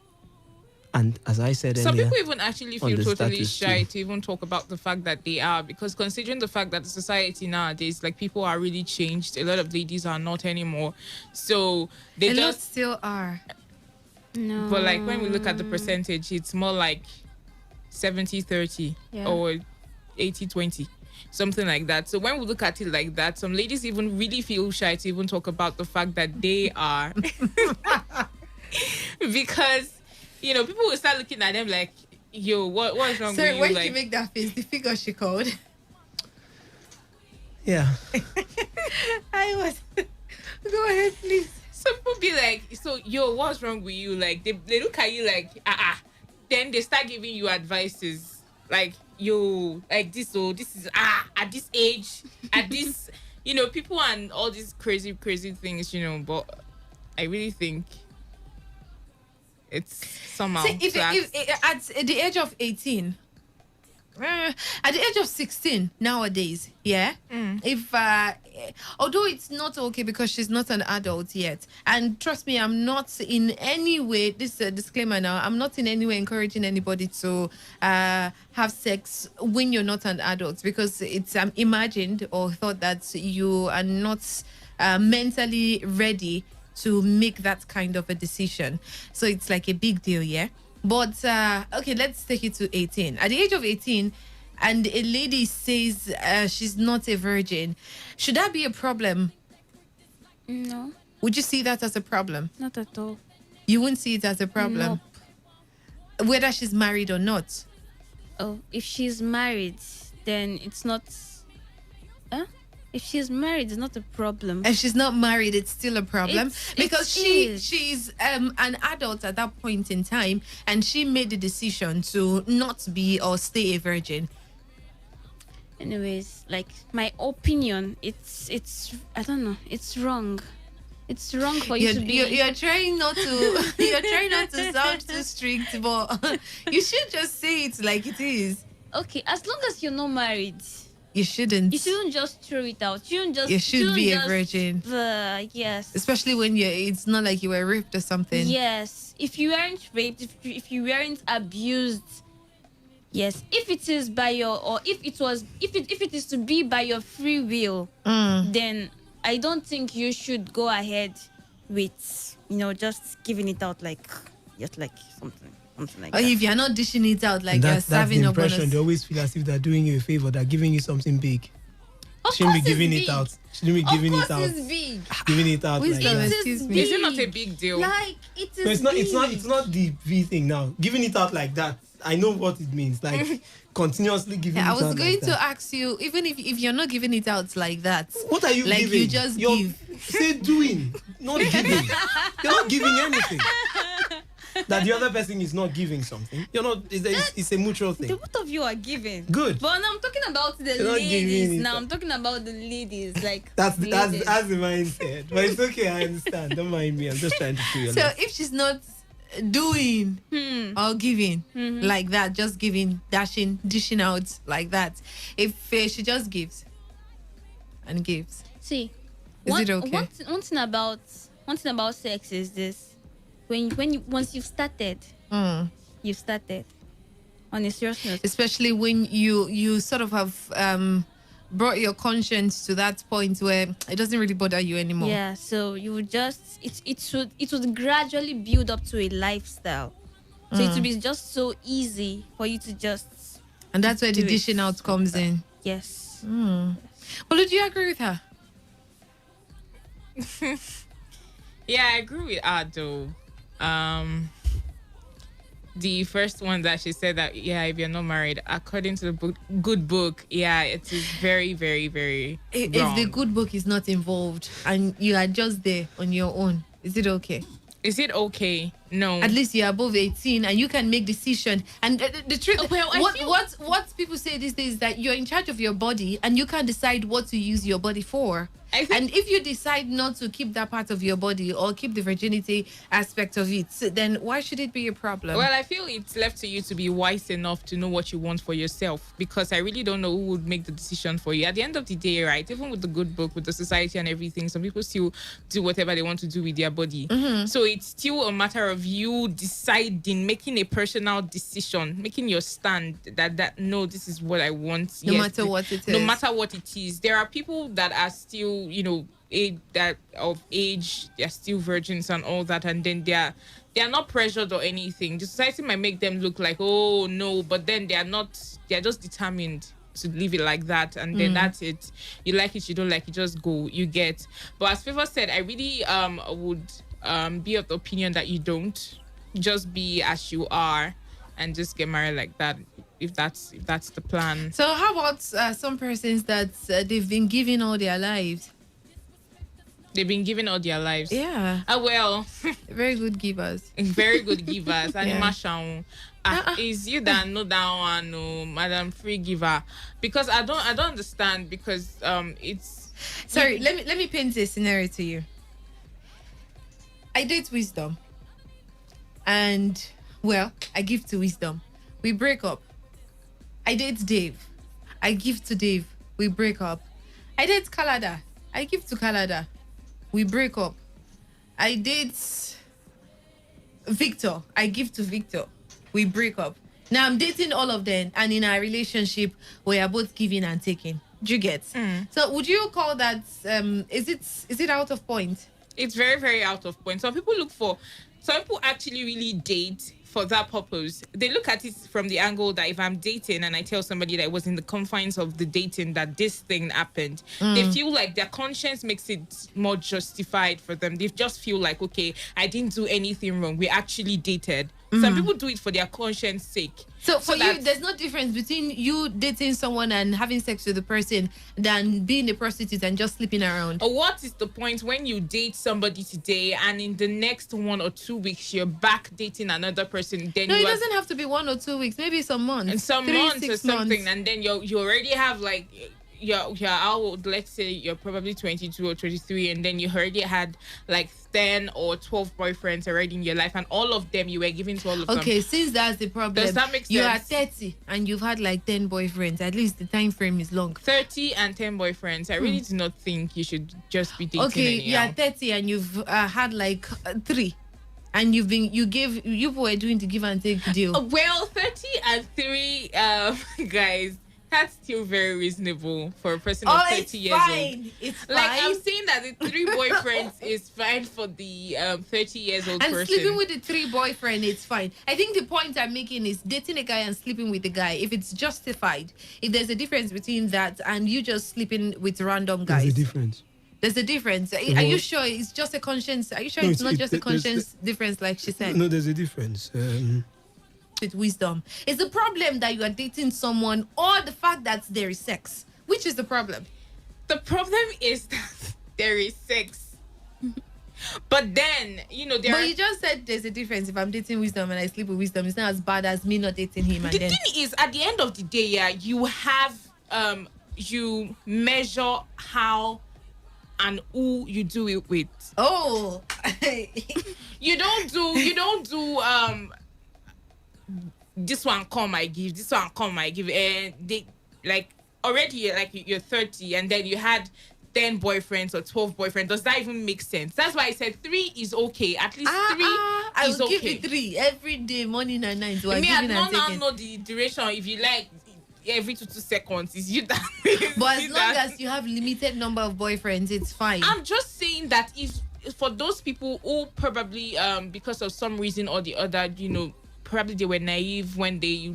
And as I said Some earlier, people even actually on feel the totally status shy too. to even talk about the fact that they are, because considering the fact that the society nowadays, like, people are really changed. A lot of ladies are not anymore, so they A lot just still are. No. But like when we look at the percentage, it's more like 70-30 Yeah. or 80-20, something like that. So when we look at it like that, some ladies even really feel shy to even talk about the fact that they are, because people will start looking at them like, yo, what's wrong Sorry, with why you? did Like, you make that face? The figure she called. Yeah. I was. Go ahead, please. Some people be like, so, yo, what's wrong with you? Like, they look at you like, then they start giving you advices like, yo, like this, this is at this age, at this, people and all these crazy things, but I really think it's somehow See, if at the age of 18, at the age of 16 nowadays, yeah, if although it's not okay because she's not an adult yet, and trust me, I'm not in any way, this is a disclaimer now, I'm not in any way encouraging anybody to have sex when you're not an adult, because it's imagined or thought that you are not mentally ready to make that kind of a decision. So it's like a big deal, yeah. But okay, let's take it to 18. At the age of 18, and a lady says she's not a virgin, should that be a problem? No, Would you see that as a problem? not at all. You wouldn't see it as a problem, whether she's married or not. Oh, if she's married, then it's not. If she's married, it's not a problem. If she's not married, it's still a problem, because it she's an adult at that point in time, and she made the decision to not be or stay a virgin. Anyways, like, my opinion, it's I don't know, it's wrong. It's wrong for you to be. You're trying not to. You're trying not to sound too strict, but you should just say it like it is. Okay, as long as you're not married, you shouldn't. You shouldn't just throw it out. You You should be a just, virgin. Yes. Especially when it's not like you were raped or something. Yes. If you weren't raped, if you weren't abused, yes. If it is by your, or if it is to be by your free will, then I don't think you should go ahead with just giving it out like something like Or that. if you're not dishing it out like And you're that's the serving a impression. bonus. They always feel as if they're doing you a favor. They're giving you something big. Shouldn't be giving it out. Shouldn't be giving it out. It's big. Giving it out like Wisdom, that. excuse me. Is it not a big deal? Like, it is No, it's not. big. It's not the V thing now. Giving it out like that. I know what it means. Like continuously giving Yeah, it I was out going like to that. ask you, even if you're not giving it out like that. What are you like giving? you just You're, give. Say doing, not giving. You're not giving anything. That the other person is not giving something. You're not. It's a mutual thing. The both of you are giving. Good. But now I'm talking about the You're not giving ladies. it. Now I'm talking about the ladies. Like, That's the ladies. mindset. But it's okay. I understand. Don't mind me. I'm just trying to feel. So if she's not doing or giving like that, just giving, dishing out like that, if she just gives and gives, See, is it okay? One thing about sex is this: once you've started, you've started. On a serious note, especially when you sort of have brought your conscience to that point where it doesn't really bother you anymore. yeah. So you would just it would gradually build up to a lifestyle. So it would be just so easy for you to just. And that's where the do it. dishing out comes in. Yes. Well, did you agree with her? Yeah, I agree with her though. The first one that she said that, yeah, if you're not married, according to the good book, yeah, it is very, very, very If wrong. the good book is not involved and you are just there on your own, is it okay? Is it okay? No. At least you're above 18 and you can make decision. And the truth, what people say these days is that you're in charge of your body and you can decide what to use your body for. And if you decide not to keep that part of your body or keep the virginity aspect of it, then why should it be a problem? Well, I feel it's left to you to be wise enough to know what you want for yourself, because I really don't know who would make the decision for you. At the end of the day, right, even with the good book, with the society and everything, some people still do whatever they want to do with their body. So it's still a matter of you deciding, making a personal decision, making your stand that no, this is what I want. No matter what it is. No matter what it is. There are people that are still, that of age, they're still virgins and all that, and then they're not pressured or anything. The society might make them look like, oh no, but then they're just determined to leave it like that, and then that's it. You like it, you don't like it, just go, you get. But as Favor said, I really would be of the opinion that you don't. Just be as you are and just get married like that, if that's the plan. So how about some persons that they've been giving all their lives? They've been giving all their lives. Yeah. Well, very good givers. Very good givers. And Yeah. is you that know that one, no, Madam Free Giver? Because I don't understand, because it's. Sorry, let me paint a scenario to you. I date Wisdom, and well, I give to Wisdom. We break up. I date Dave. I give to Dave. We break up. I date Kalada. I give to Kalada. We break up. I date Victor. I give to Victor. We break up. Now I'm dating all of them, and in our relationship, we are both giving and taking. Do you get? So would you call that? Is it out of point? It's very, very out of point. Some people actually really date for that purpose. They look at it from the angle that if I'm dating and I tell somebody that it was in the confines of the dating that this thing happened, they feel like their conscience makes it more justified for them. They just feel like, okay, I didn't do anything wrong. We actually dated. Some people do it for their conscience sake. So for you, there's no difference between you dating someone and having sex with the person than being a prostitute and just sleeping around. What is the point when you date somebody today and in the next 1 or 2 weeks you're back dating another person? Then no, it doesn't have to be 1 or 2 weeks. Maybe some months. And some 3, months 6 or something, months. and then you already have like. You're how old? Let's say you're probably 22 or 23, and then you already had like 10 or 12 boyfriends already in your life, and all of them you were giving to all of them. Okay, since that's the problem, does that make sense? You are 30 and you've had like 10 boyfriends. At least the time frame is long. 30 and 10 boyfriends. I really do not think you should just be dating. Okay, anyhow. you are 30 and you've had like 3. And you were doing the give and take deal. Well, 30 and 3 guys. That's still very reasonable for a person of 30 years old. It's like, fine. I'm saying that the 3 boyfriends is fine for the 30 years old and person. Sleeping with the 3 boyfriend, it's fine. I think the point I'm making is dating a guy and sleeping with a guy, if it's justified, if there's a difference between that and you just sleeping with random guys. There's a difference. There's a difference. Are you sure it's just a conscience? Are you sure it's not just a conscience difference like she said? No, there's a difference. With Wisdom. Is the problem that you are dating someone or the fact that there is sex? Which is the problem? The problem is that there is sex. But then, But you just said there's a difference. If I'm dating Wisdom and I sleep with Wisdom, it's not as bad as me not dating him. The thing is, at the end of the day, you have you measure how and who you do it with. Oh. you don't do this one come I give, this one come I give, and they like already like you're 30 and then you had 10 boyfriends or 12 boyfriends. Does that even make sense? That's why I said 3 is okay. At least 3 I is will okay. give you 3 every day, morning and night. I don't know the duration. If you like every 2 seconds, is you that. But as long as you have limited number of boyfriends, it's fine. I'm just saying that if for those people who probably because of some reason or the other, probably they were naive when they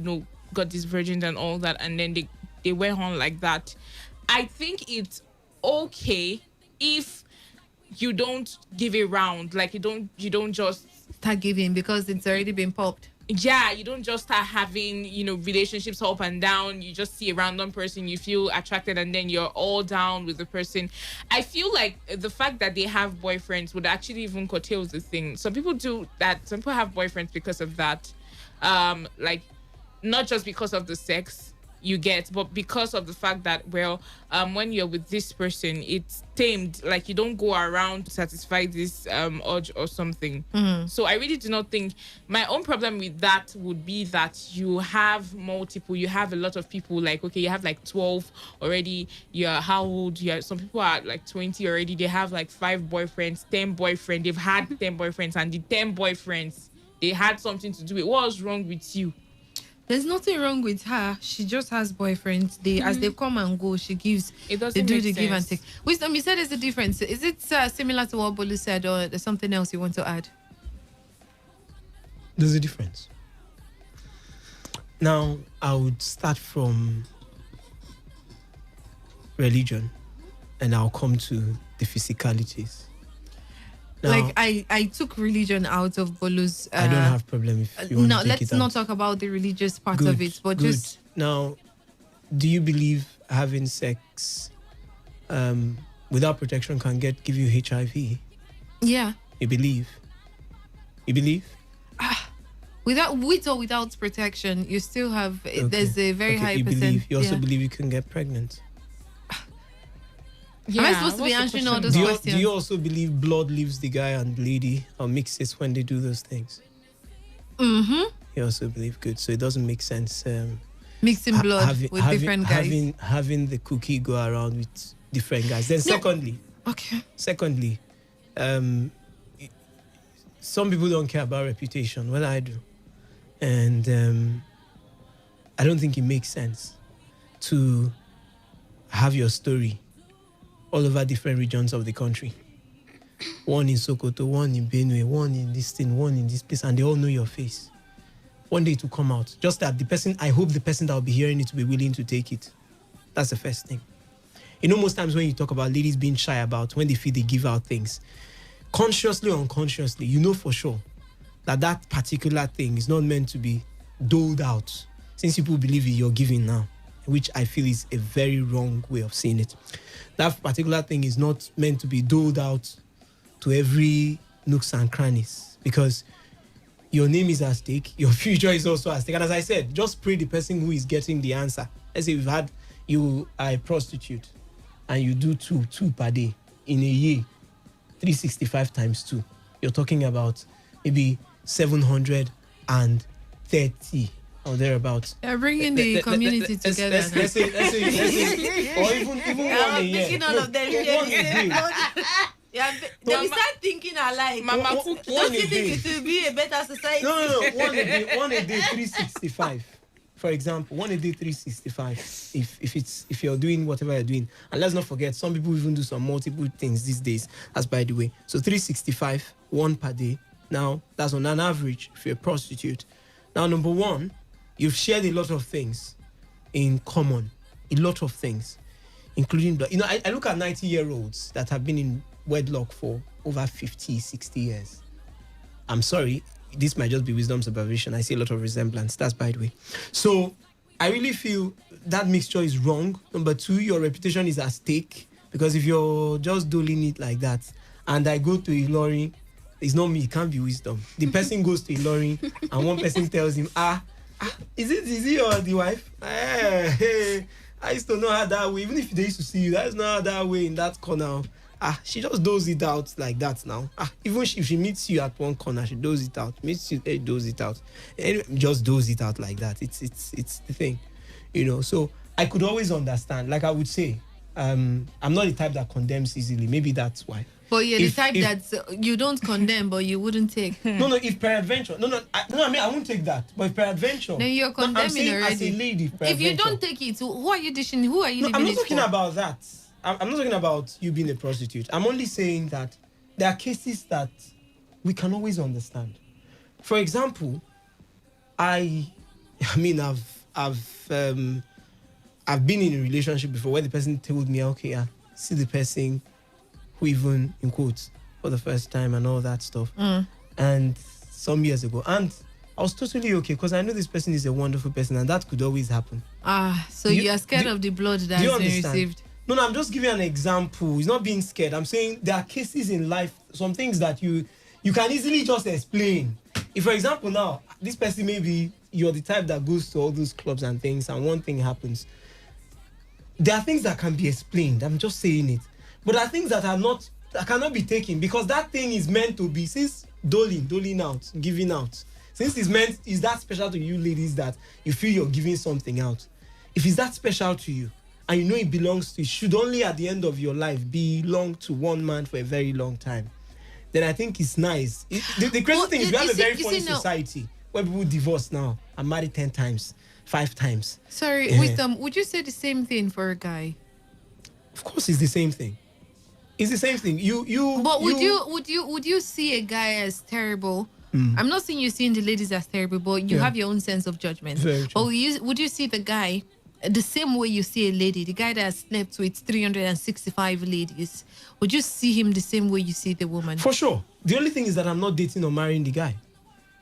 got these virgins and all that, and then they went on like that. I think it's okay if you don't give it round, like you don't just start giving because it's already been popped. yeah, you don't just start having, relationships up and down. You just see a random person, you feel attracted, and then you're all down with the person. I feel like the fact that they have boyfriends would actually even curtail the thing. Some people do that. Some people have boyfriends because of that. Like, not just because of the sex you get, but because of the fact that, when you're with this person, it's tamed. Like, you don't go around to satisfy this urge or something. So I really do not think, my own problem with that would be that you have you have a lot of people. Like, okay, you have like 12 already. You're how old? Some people are like 20 already. They have like 5 boyfriends, 10 boyfriends. They've had 10 boyfriends, and the 10 boyfriends, they had something to do with. What's wrong with you? There's nothing wrong with her. She just has boyfriends. As they come and go, she gives. It doesn't they do make the give and sense. take. Wisdom, you said there's a difference. Is it similar to what Bolu said, or there's something else you want to add? There's a difference. Now, I would start from religion, and I'll come to the physicalities. Now, Like I took religion out of Bolu's. I don't have problem if you want No, to take let's it out. not talk about the religious part Good, of it, but good. just Now, do you believe having sex without protection can give you HIV? yeah. You believe? You believe? With or without protection, you still have. There's a very high you percent. believe. You also yeah. believe you can get pregnant. Am I supposed to be answering all those questions? Do you also believe blood leaves the guy and lady or mixes when they do those things? Mm-hmm. You also believe good, so it doesn't make sense. Mixing blood with different guys. Having the cookie go around with different guys. Then secondly, some people don't care about reputation. Well, I do, and I don't think it makes sense to have your story all over different regions of the country. One in Sokoto, one in Benue, one in this thing, one in this place, and they all know your face. One day to come out. Just that I hope the person that will be hearing it will be willing to take it. That's the first thing. Most times when you talk about ladies being shy about when they feel they give out things, consciously or unconsciously, you know for sure that particular thing is not meant to be doled out. Since people believe you're giving now, which I feel is a very wrong way of seeing it. That particular thing is not meant to be doled out to every nooks and crannies, because your name is at stake, your future is also at stake. And as I said, just pray the person who is getting the answer. Let's say you are a prostitute and you do two per day in a year, 365 times 2. You're talking about maybe 730 or thereabouts. They're bringing the community together. Let's say, or even one a year. Thinking all of them. Yeah, they will start thinking alike. Mama Cookie. Don't you think it will be a better society? No. One a day, 365. For example, one a day, 365. If you're doing whatever you're doing, and let's not forget, some people even do some multiple things these days. As by the way, so 365, one per day. Now that's on an average if you're a prostitute. Now, number one, you've shared a lot of things in common, a lot of things, including I look at 90-year-olds that have been in wedlock for over 50, 60 years. I'm sorry, this might just be wisdom's observation. I see a lot of resemblance. That's by the way. So I really feel that mixture is wrong. Number two, your reputation is at stake, because if you're just doling it like that, and I go to Ilorin, it's not me, it can't be wisdom. The person goes to Ilorin and one person tells him, is he or the wife? Hey, I used to know her that way. Even if they used to see you, that is not her that way in that corner. She just does it out like that now. Even if she meets you at one corner, she does it out. Meets you, does it out. Anyway, just does it out like that. It's the thing, So I could always understand. Like I would say, I'm not the type that condemns easily. Maybe that's why. But you're the type that you don't condemn, but you wouldn't take. No, if peradventure, I won't take that. But if peradventure, then you're condemning I'm saying already. As a lady, if you don't take it, who are you dishing? Who are you? No, I'm not it talking for? about that. I'm not talking about you being a prostitute. I'm only saying that there are cases that we can always understand. For example, I've been in a relationship before where the person told me, okay, see the person who even, in quotes, for the first time and all that stuff. And some years ago. And I was totally okay because I know this person is a wonderful person and that could always happen. So you are scared of the blood that's been received. No, I'm just giving an example. It's not being scared. I'm saying there are cases in life, some things that you can easily just explain. If, for example, now, this person, maybe you're the type that goes to all those clubs and things, and one thing happens. There are things that can be explained. I'm just saying it. But there are things that cannot be taken because that thing is meant to be, since doling out, giving out. Since is that special to you ladies that you feel you're giving something out. If it's that special to you, and you know it should only at the end of your life belong to one man for a very long time, then I think it's nice. The crazy thing is we have a very funny society where people divorce now and marry 10 times, 5 times. Sorry, Wisdom, would you say the same thing for a guy? Of course it's the same thing. It's the same thing. But would you see a guy as terrible? I'm not saying you're seeing the ladies as terrible, but you have your own sense of judgment. Or would you see the guy the same way you see a lady, the guy that has slept with 365 ladies? Would you see him the same way you see the woman? For sure. The only thing is that I'm not dating or marrying the guy.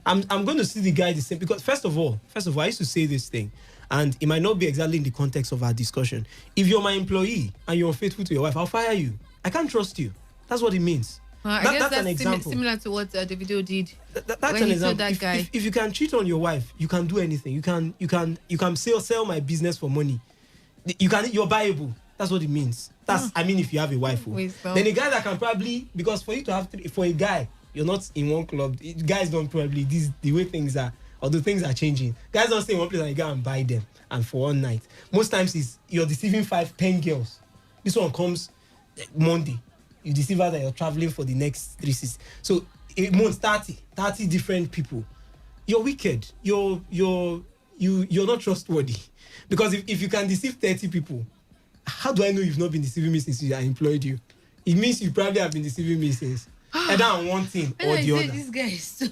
I'm going to see the guy the same because first of all, I used to say this thing, and it might not be exactly in the context of our discussion. If you're my employee and you're unfaithful to your wife, I'll fire you. I can't trust you. That's what it means. I guess that's an example. Similar to what Davido did. That's an example. That guy. If you can cheat on your wife, you can do anything. You can sell my business for money. You're buyable. That's what it means. I mean, if you have a wife. Then a guy that can probably, because for you to have for a guy, you're not in one club. Guys don't probably the way things are, or the things are changing. Guys don't stay in one place and you go and buy them and for one night. Most times you're deceiving 5-10 girls. This one comes Monday. You deceive her that you're traveling for the next 3 6. So a month, 30 different people. You're wicked. You're not trustworthy. Because if you can deceive 30 people, how do I know you've not been deceiving me since I employed you? It means you probably have been deceiving me since. Either on one thing or the other. This guy is so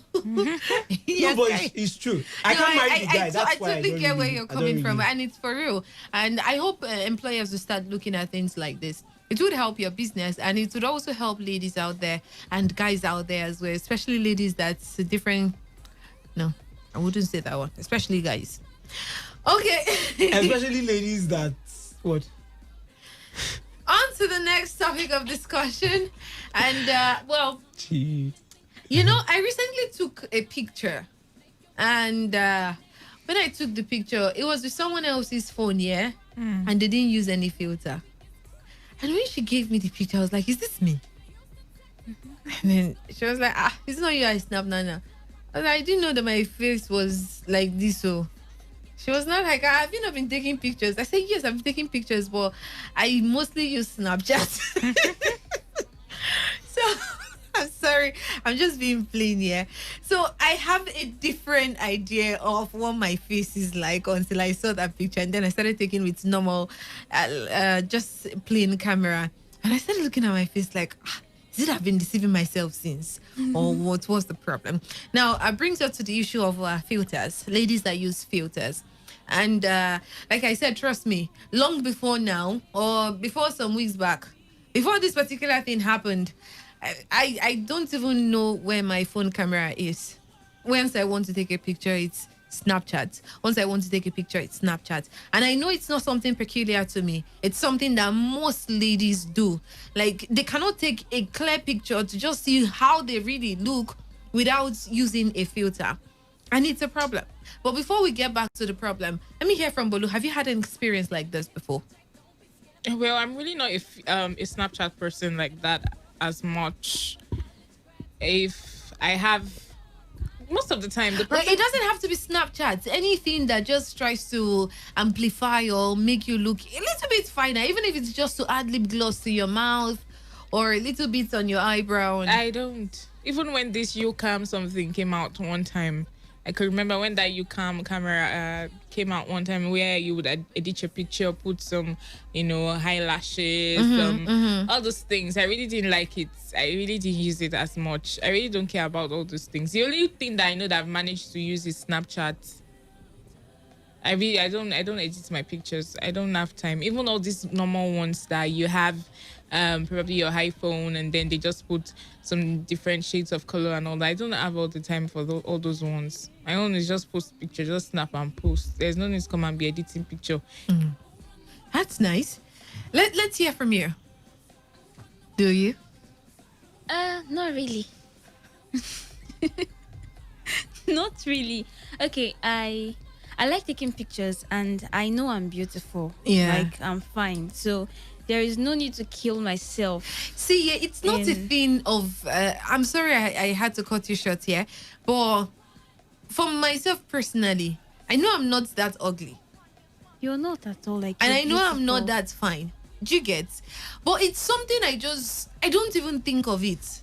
yes, no, but it's true. I can't marry the guy. That's why I totally get where you're coming from, and it's for real. And I hope employers will start looking at things like this. It would help your business, and it would also help ladies out there and guys out there as well, especially ladies that's different. No, I wouldn't say that one. Especially guys. Okay. Especially ladies that what? On to the next topic of discussion. And, Gee. You know, I recently took a picture. And when I took the picture, it was with someone else's phone, yeah? And they didn't use any filter. And when she gave me the picture, I was like, is this me? And then she was like, it's not you I snap, Nana. I was like, I didn't know that my face was like this, so... She was not like, have you not been taking pictures? I said, yes, I've been taking pictures, but I mostly use Snapchat. So, I'm sorry. I'm just being plain here. So, I have a different idea of what my face is like until I saw that picture. And then I started taking with normal, just plain camera. And I started looking at my face like, is it I've been deceiving myself since? Or what was the problem? Now, it brings us to the issue of filters. Ladies that use filters. And like I said, trust me, long before now, or before some weeks back, before this particular thing happened, I don't even know where my phone camera is. Once I want to take a picture, it's Snapchat. Once I want to take a picture, it's Snapchat. And I know it's not something peculiar to me. It's something that most ladies do. Like, they cannot take a clear picture to just see how they really look without using a filter. And it's a problem. But before we get back to the problem, let me hear from Bolu. Have you had an experience like this before? Well, I'm really not a Snapchat person like that as much. If I have... Most of the time, it doesn't have to be Snapchat. Anything that just tries to amplify or make you look a little bit finer, even if it's just to add lip gloss to your mouth or a little bit on your eyebrow. I don't. Even when this YouCam something came out one time, I could remember when that YouCam camera came out one time where you would edit your picture, put some, eyelashes, all those things. I really didn't like it. I really didn't use it as much. I really don't care about all those things. The only thing that I know that I've managed to use is Snapchat. I don't edit my pictures. I don't have time. Even all these normal ones that you have, probably your iPhone, and then they just put some different shades of color and all that. I don't have all the time for all those ones. My own is just post picture, just snap and post. There's no need to come and be editing picture. That's nice. Let's hear from you. Do you? Not really. Not really. Okay, I like taking pictures and I know I'm beautiful. Yeah. Like I'm fine. So there is no need to kill myself. See, yeah, it's not a thing of I'm sorry I had to cut you short here, but for myself personally, I know I'm not that ugly. You're not at all like. And I know beautiful. I'm not that fine. Do you get? But it's something I don't even think of it.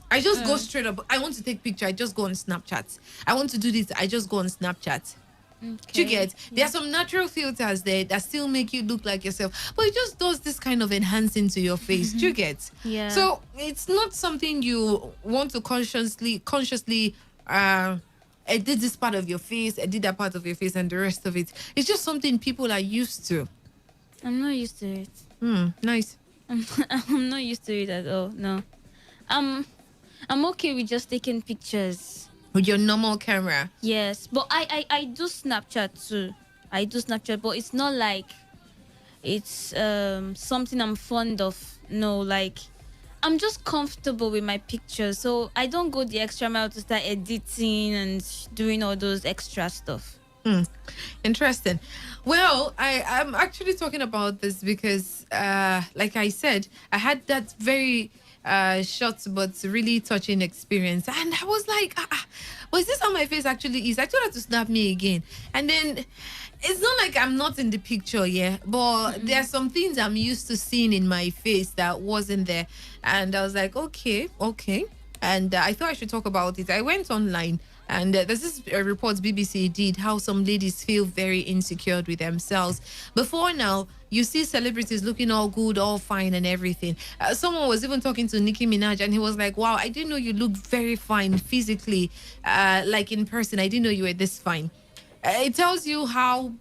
I just go straight up. I want to take picture. I just go on Snapchat. I want to do this. I just go on Snapchat. Okay. Do you get? There are some natural filters there that still make you look like yourself, but it just does this kind of enhancing to your face. Do you get? Yeah. So it's not something you want to consciously edit this part of your face, edit that part of your face, and the rest of it. It's just something people are used to. I'm not used to it. Nice. I'm not used to it at all. No. I'm okay with just taking pictures. With your normal camera? Yes. But I do Snapchat too. I do Snapchat, but it's not like it's something I'm fond of. No, like I'm just comfortable with my pictures. So I don't go the extra mile to start editing and doing all those extra stuff. Interesting. Well, I'm actually talking about this because, like I said, I had that very short but really touching experience, and I was like, was this how my face actually is? I told her to snap me again, and then it's not like I'm not in the picture, yeah, but there are some things I'm used to seeing in my face that wasn't there, and I was like, okay, and I thought I should talk about it. I went online. And there's this report BBC did how some ladies feel very insecure with themselves. Before now, you see celebrities looking all good, all fine and everything. Someone was even talking to Nicki Minaj and he was like, wow, I didn't know you looked very fine physically, like in person. I didn't know you were this fine. It tells you how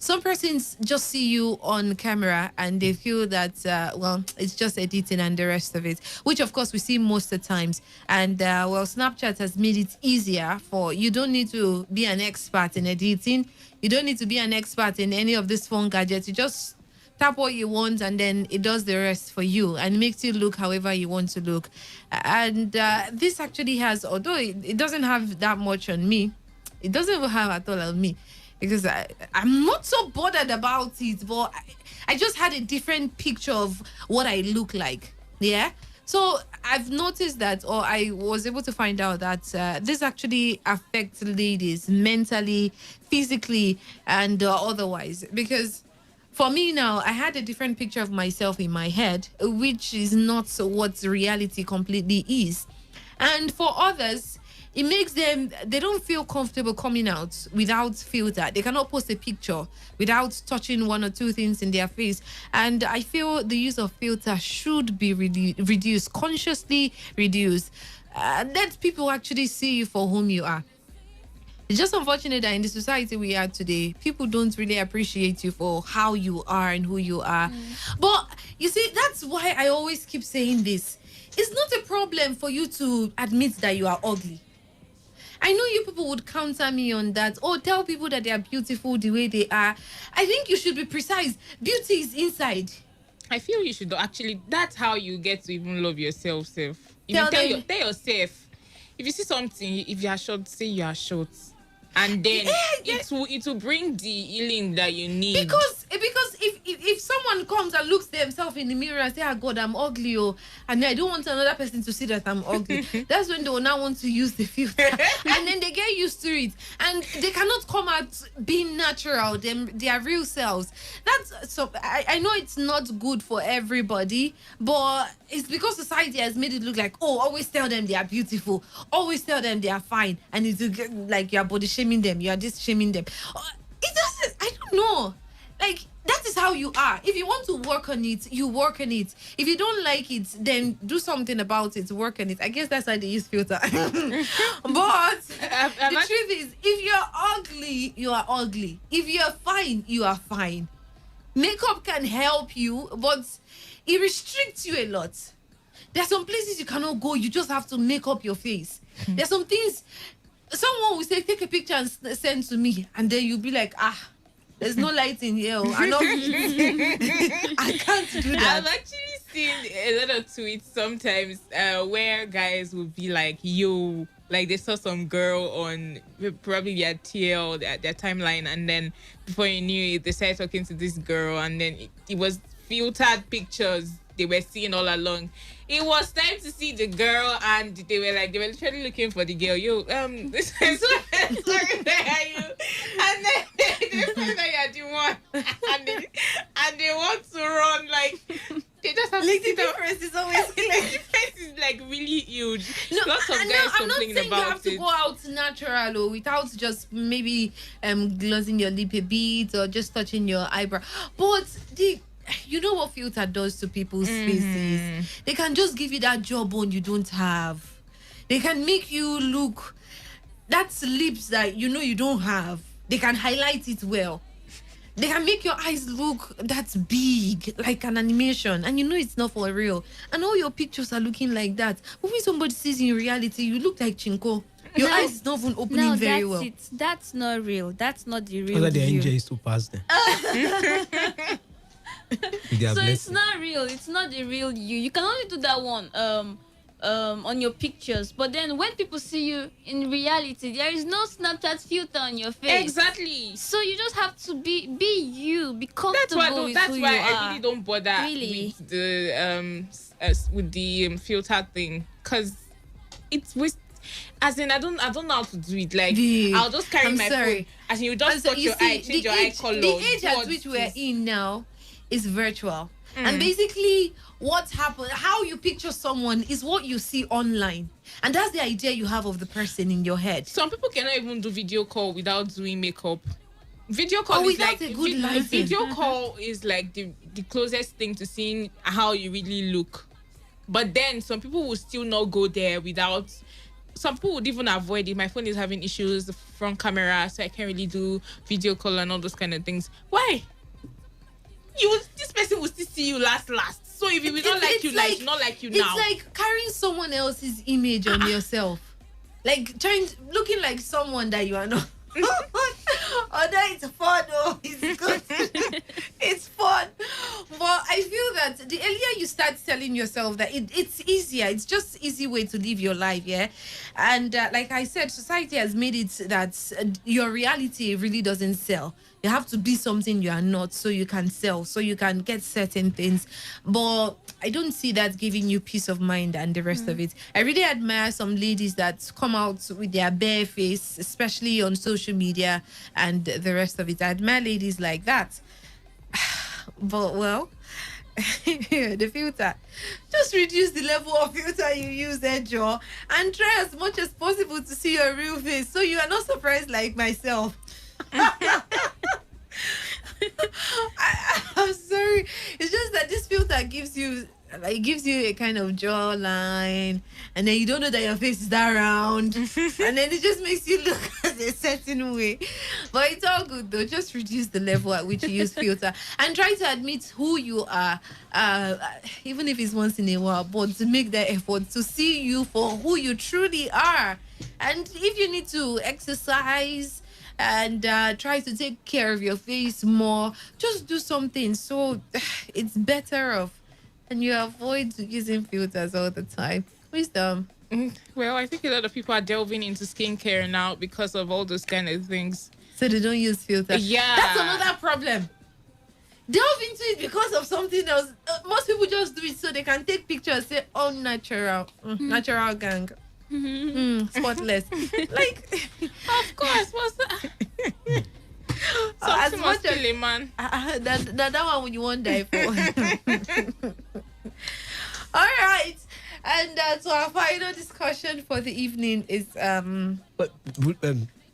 some persons just see you on camera and they feel that, well, it's just editing and the rest of it, which of course we see most of the times. And well, Snapchat has made it easier for you. Don't need to be an expert in editing. You don't need to be an expert in any of these phone gadgets. You just tap what you want and then it does the rest for you and makes you look however you want to look. And this actually has, although it doesn't have that much on me, it doesn't even have at all on me, because I'm not so bothered about it, but I just had a different picture of what I look like. Yeah. So I've noticed that, or I was able to find out that this actually affects ladies mentally, physically, and otherwise. Because for me now, I had a different picture of myself in my head, which is not what reality completely is. And for others, it makes them, they don't feel comfortable coming out without filter. They cannot post a picture without touching one or two things in their face. And I feel the use of filter should be reduced, consciously reduced. Let people actually see you for whom you are. It's just unfortunate that in the society we are today, people don't really appreciate you for how you are and who you are. But you see, that's why I always keep saying this. It's not a problem for you to admit that you are ugly. I know you people would counter me on that, or tell people that they are beautiful the way they are. I think you should be precise. Beauty is inside. I feel you should actually, that's how you get to even love yourself. Tell yourself, if you see something, if you are short, say you are short. And then it will bring the healing that you need. Because if someone comes and looks themselves in the mirror and say, "Ah, God, I'm ugly," and I don't want another person to see that I'm ugly, that's when they will now want to use the filter, and then they get used to it, and they cannot come out being natural, their real selves. That's so. I know it's not good for everybody, but it's because society has made it look like, oh, always tell them they are beautiful, always tell them they are fine, and it's like your body shaming them, you are just shaming them. It doesn't, I don't know. Like, that is how you are. If you want to work on it, you work on it. If you don't like it, then do something about it, work on it. I guess that's why they use filter. But the truth is, if you're ugly, ugly, you are ugly. If you are fine, you are fine. Makeup can help you, but it restricts you a lot. There are some places you cannot go. You just have to make up your face. There's some things. Someone will say, take a picture and send to me, and then you'll be like, there's no light in here. I can't do that. I've actually seen a lot of tweets sometimes where guys will be like, yo, like they saw some girl on probably their TL, their timeline, and then before you knew it, they started talking to this girl, and then it was filtered pictures they were seeing all along. It was time to see the girl, and they were literally looking for the girl. Yo, this is sorry, where are you? And then they find that you're the one, and they want to run, like they just have like to the difference is always the difference is like really huge. No, Lots of guys I'm not saying complaining you about have to it. go out natural or without just maybe glossing your lip a bit or just touching your eyebrow. But you know what filter does to people's faces? They can just give you that jawbone you don't have. They can make you look that's lips that you know you don't have. They can highlight it well. They can make your eyes look that's big, like an animation, and you know it's not for real. And all your pictures are looking like that. But when somebody sees in reality, you look like Chinko. Your eyes is not even opening very well. That's not real. That's not the real. Because the view. NJ is to pass them. So it's not real. It's not the real you. You can only do that one on your pictures. But then when people see you in reality, there is no Snapchat filter on your face. Exactly. So you just have to be you. Be comfortable with who you are. I really don't bother with the filter thing, because it's with. As in, I don't know how to do it. Like, I'll just carry my phone. As in, you just touch your eye, change your eye color. The age at which we're in now is virtual. And basically, what happened, how you picture someone is what you see online. And that's the idea you have of the person in your head. Some people cannot even do video call without doing makeup. Video call is like a good lighting. Video call is like the closest thing to seeing how you really look. But then some people will still not go there without. Some people would even avoid it. My phone is having issues, the front camera, so I can't really do video call and all those kind of things. Why? This person will still see you last. So if he will not like you, like not like you now. It's like carrying someone else's image on yourself, like looking like someone that you are not. Although it's fun, it's good. It's fun. But I feel that the earlier you start telling yourself that it's easier, it's just easy way to live your life, yeah. And like I said, society has made it that your reality really doesn't sell. You have to be something you are not, so you can sell, so you can get certain things. But I don't see that giving you peace of mind and the rest of it. I really admire some ladies that come out with their bare face, especially on social media and the rest of it. I admire ladies like that. But, well, the filter. Just reduce the level of filter you use there, Joe, and try as much as possible to see your real face so you are not surprised like myself. I'm sorry. It's just that this filter gives you a kind of jawline, and then you don't know that your face is that round, and then it just makes you look a certain way. But it's all good though. Just reduce the level at which you use filter and try to admit who you are, even if it's once in a while, but to make that effort to see you for who you truly are. And if you need to exercise and try to take care of your face more, just do something so it's better off, and you avoid using filters all the time. Wisdom. Well, I think a lot of people are delving into skincare now because of all those kind of things. So they don't use filters. Yeah, that's another problem. Delve into it because of something else. Most people just do it so they can take pictures, say, "Oh, natural, natural gang." Spotless. Like, of course, what's that? As much as kill a man. That one you won't die for. All right, and so our final discussion for the evening is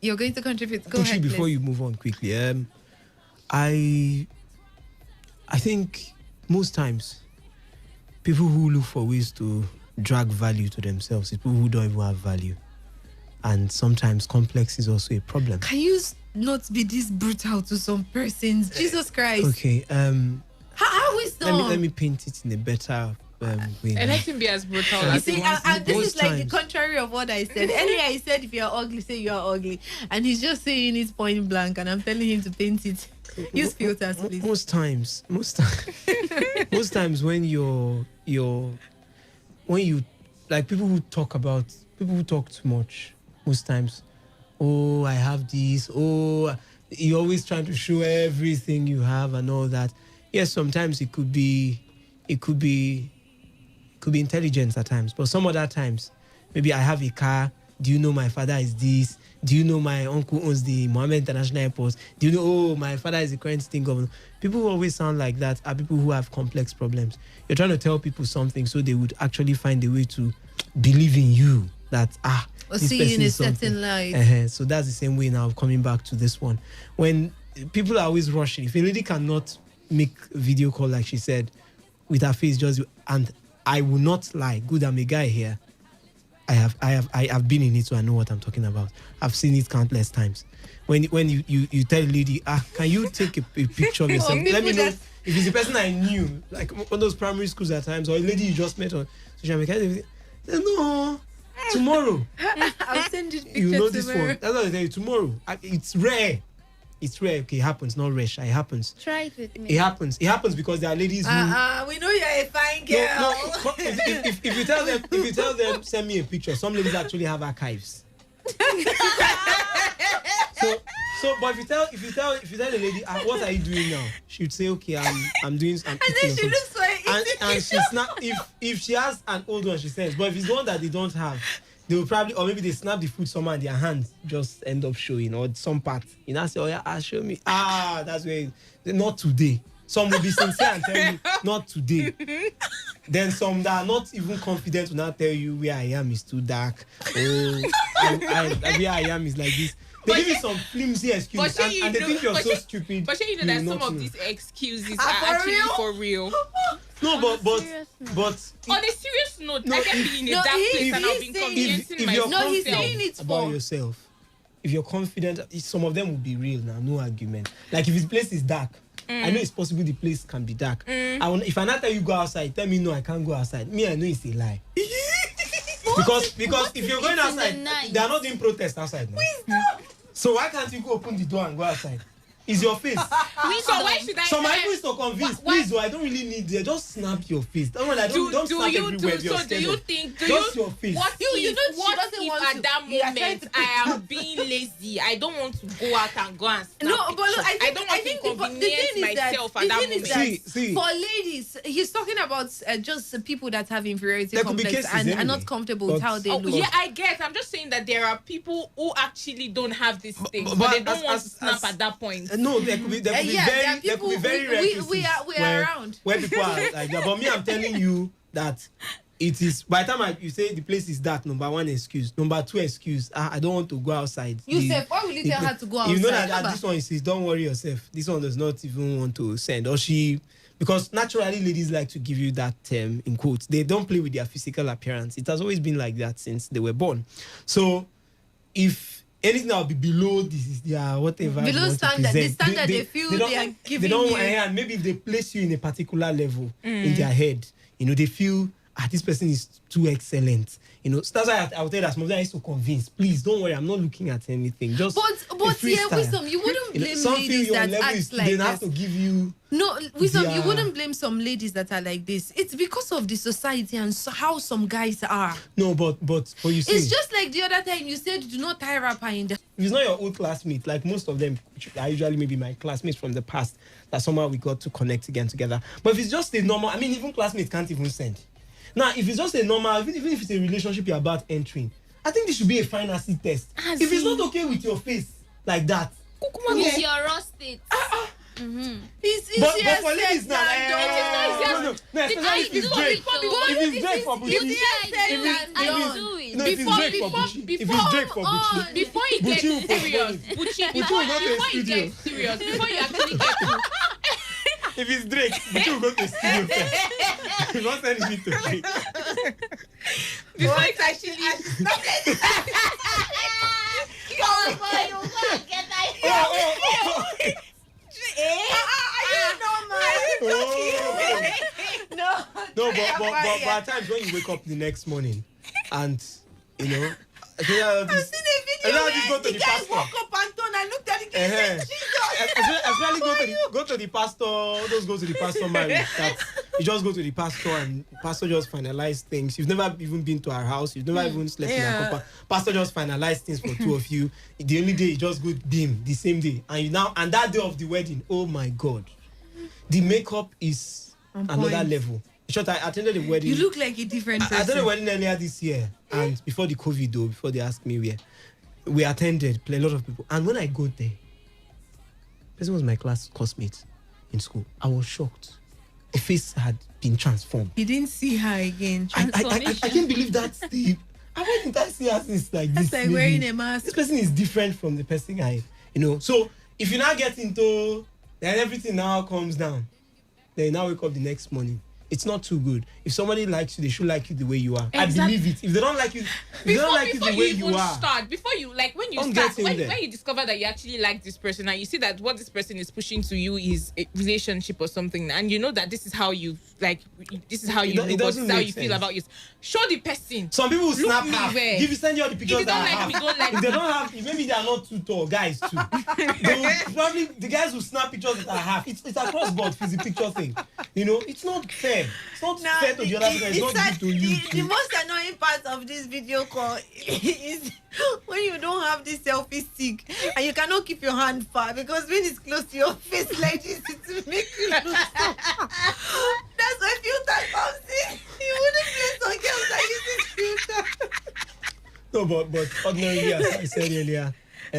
you're going to contribute. Go ahead. Before you move on quickly, I think most times people who look for ways to drag value to themselves is people who don't even have value. and sometimes complex is also a problem. Can you not be this brutal to some persons? Jesus Christ. Okay. How is that? Let me paint it in a better way. And let him be as brutal You as see, he wants to and this be. is like the contrary of what I said. Earlier, I said if you're ugly, say you are ugly, and he's just saying it point blank, and I'm telling him to paint it. Use filters, please. Most times when you like people who talk too much. Most times, oh, I have this. Oh, you're always trying to show everything you have and all that. Yes, sometimes it could be intelligence at times, but some other times, maybe I have a car. Do you know my father is this? Do you know my uncle owns the Mohammed International Airport? Do you know, oh, my father is the current state governor? People who always sound like that are people who have complex problems. You're trying to tell people something so they would actually find a way to believe in you that, or this see person you in a is something. certain light. So that's the same way now, coming back to this one. When people are always rushing, if a lady cannot make a video call, like she said, with her face just, and I will not lie, good, I'm a guy here. I have been in it, so I know what I'm talking about. I've seen it countless times. When you tell a lady, can you take a picture of yourself? Let me know if it's a person I knew, like on those primary schools at times, or a lady you just met on social media. No, tomorrow. I'll send you pictures. You know this one. That's what I tell you. Tomorrow. It's rare. It's rare. Okay, it happens. Not rush. It happens. Try it with me. It happens. It happens because there are ladies who. We know you're a fine girl. No, if you tell them, send me a picture. Some ladies actually have archives. But if you tell a lady, what are you doing now? She would say, okay, I'm doing. And then she looks like. And she's not. If she has an old one, she sends. But if it's the one that they don't have, they will probably, or maybe they snap the food somewhere and their hands just end up showing, or some part. You know, say, oh yeah, show me. That's where. Not today. Some will be sincere and tell you, not today. Then some that are not even confident will not tell you where I am is too dark. Oh, where I am is like this. They give you some flimsy excuses and they think you're so stupid. But you know that some of these excuses are actually for real. No, but on a serious note, I can be in a dark place and I've been convincing myself. No, he's saying it about yourself. If you're confident, some of them will be real now, no argument. Like if his place is dark, I know it's possible the place can be dark. If I not tell you go outside, tell me no, I can't go outside. Me, I know it's a lie. because if you're going outside, they are not doing protest outside now. So why can't you go open the door and go outside? It's your face. So why should I? So my people is to convince. Please, I don't really need it. Just snap your face. Don't snap everywhere. So do you think? Just your face. What if at that moment I am being lazy? I don't want to go out and go and snap. No, but look, I don't want to inconvenience myself at that moment. See. For ladies, he's talking about just people that have inferiority complex and are not comfortable with how they look. Yeah, I get. I'm just saying that there are people who actually don't have this thing, but they don't want to snap at that point. No, there could be very rare cases we are around where people are like that. But me, I'm telling you that it is. By the time you say the place is dark, number one excuse. Number two excuse, I don't want to go outside. Why will you tell her to go outside? You know that this one says, don't worry yourself. This one does not even want to send. Or because naturally ladies like to give you that term in quotes. They don't play with their physical appearance. It has always been like that since they were born. So if anything that will be below this is their whatever. Below standard, the standard they feel they are giving you. And maybe if they place you in a particular level in their head, they feel this person is too excellent. So that's why I would tell you that some of them is to convince. Please don't worry, I'm not looking at anything. Just but yeah, Wisdom, you wouldn't blame ladies that act like they this. have to give you. No, Wisdom, you wouldn't blame some ladies that are like this. It's because of the society and how some guys are. No, but you see, it's just like the other time you said do not tie rapper in the. If it's not your old classmate, like most of them are usually maybe my classmates from the past that somehow we got to connect again together. But if it's just a normal, even classmates can't even send. Now, if it's just a normal, even if it's a relationship you're about entering, I think this should be a fine acid test. If it's not okay with your face like that, it's your raw state. But for ladies now, no. If it's Drake for Bucci, before you get serious, before you get serious, before you actually get to. If it's Drake, Bucci will go to the studio first. Not send me to Drake. Before it's actually. Oh boy, you can't get that. No, but at times when you wake up the next morning and you know, I've seen a video where the guy woke up and turned and looked at the guy and said, Jesus. Especially go to the pastor, those go to the pastor marriage. That you just go to the pastor and pastor just finalize things. You've never even been to our house, you've never even slept in our compound. Pastor just finalize things for two of you. The only day you just go beam the same day. And that day of the wedding, oh my God. The makeup is another level. Short, I attended the wedding. You look like a different person. I attended the wedding earlier this year, and before the COVID though, before they asked me where, we attended a lot of people. And when I go there, person was my classmate in school. I was shocked. The face had been transformed. You didn't see her again. I can't believe that's the. Why didn't I see her since like this? That's like wearing a mask. This person is different from the person So if you now get into, then everything now comes down. Then you now wake up the next morning. It's not too good. If somebody likes you, they should like you the way you are. Exactly. I believe it. If they don't like you, the way you are. Before you start, when you discover that you actually like this person and you see that what this person is pushing to you is a relationship or something, and you know that this is how you like, this is how you know, this is how you feel about you. Show the person. Some people will snap half. Give you send you all the pictures. If you don't like me, don't like me. If they don't have, maybe they are not too tall, guys too. They will probably the guys will snap pictures that are half. It's across board for the picture thing. It's not fair. It's not fair to the other person. It's not good to you. The most annoying part of this video call is when you don't have this selfie stick and you cannot keep your hand far, because when it's close to your face like this, it will make you look so. That's why filter comes in. You wouldn't play some girls like this filter. No, but ordinarily, as I said earlier,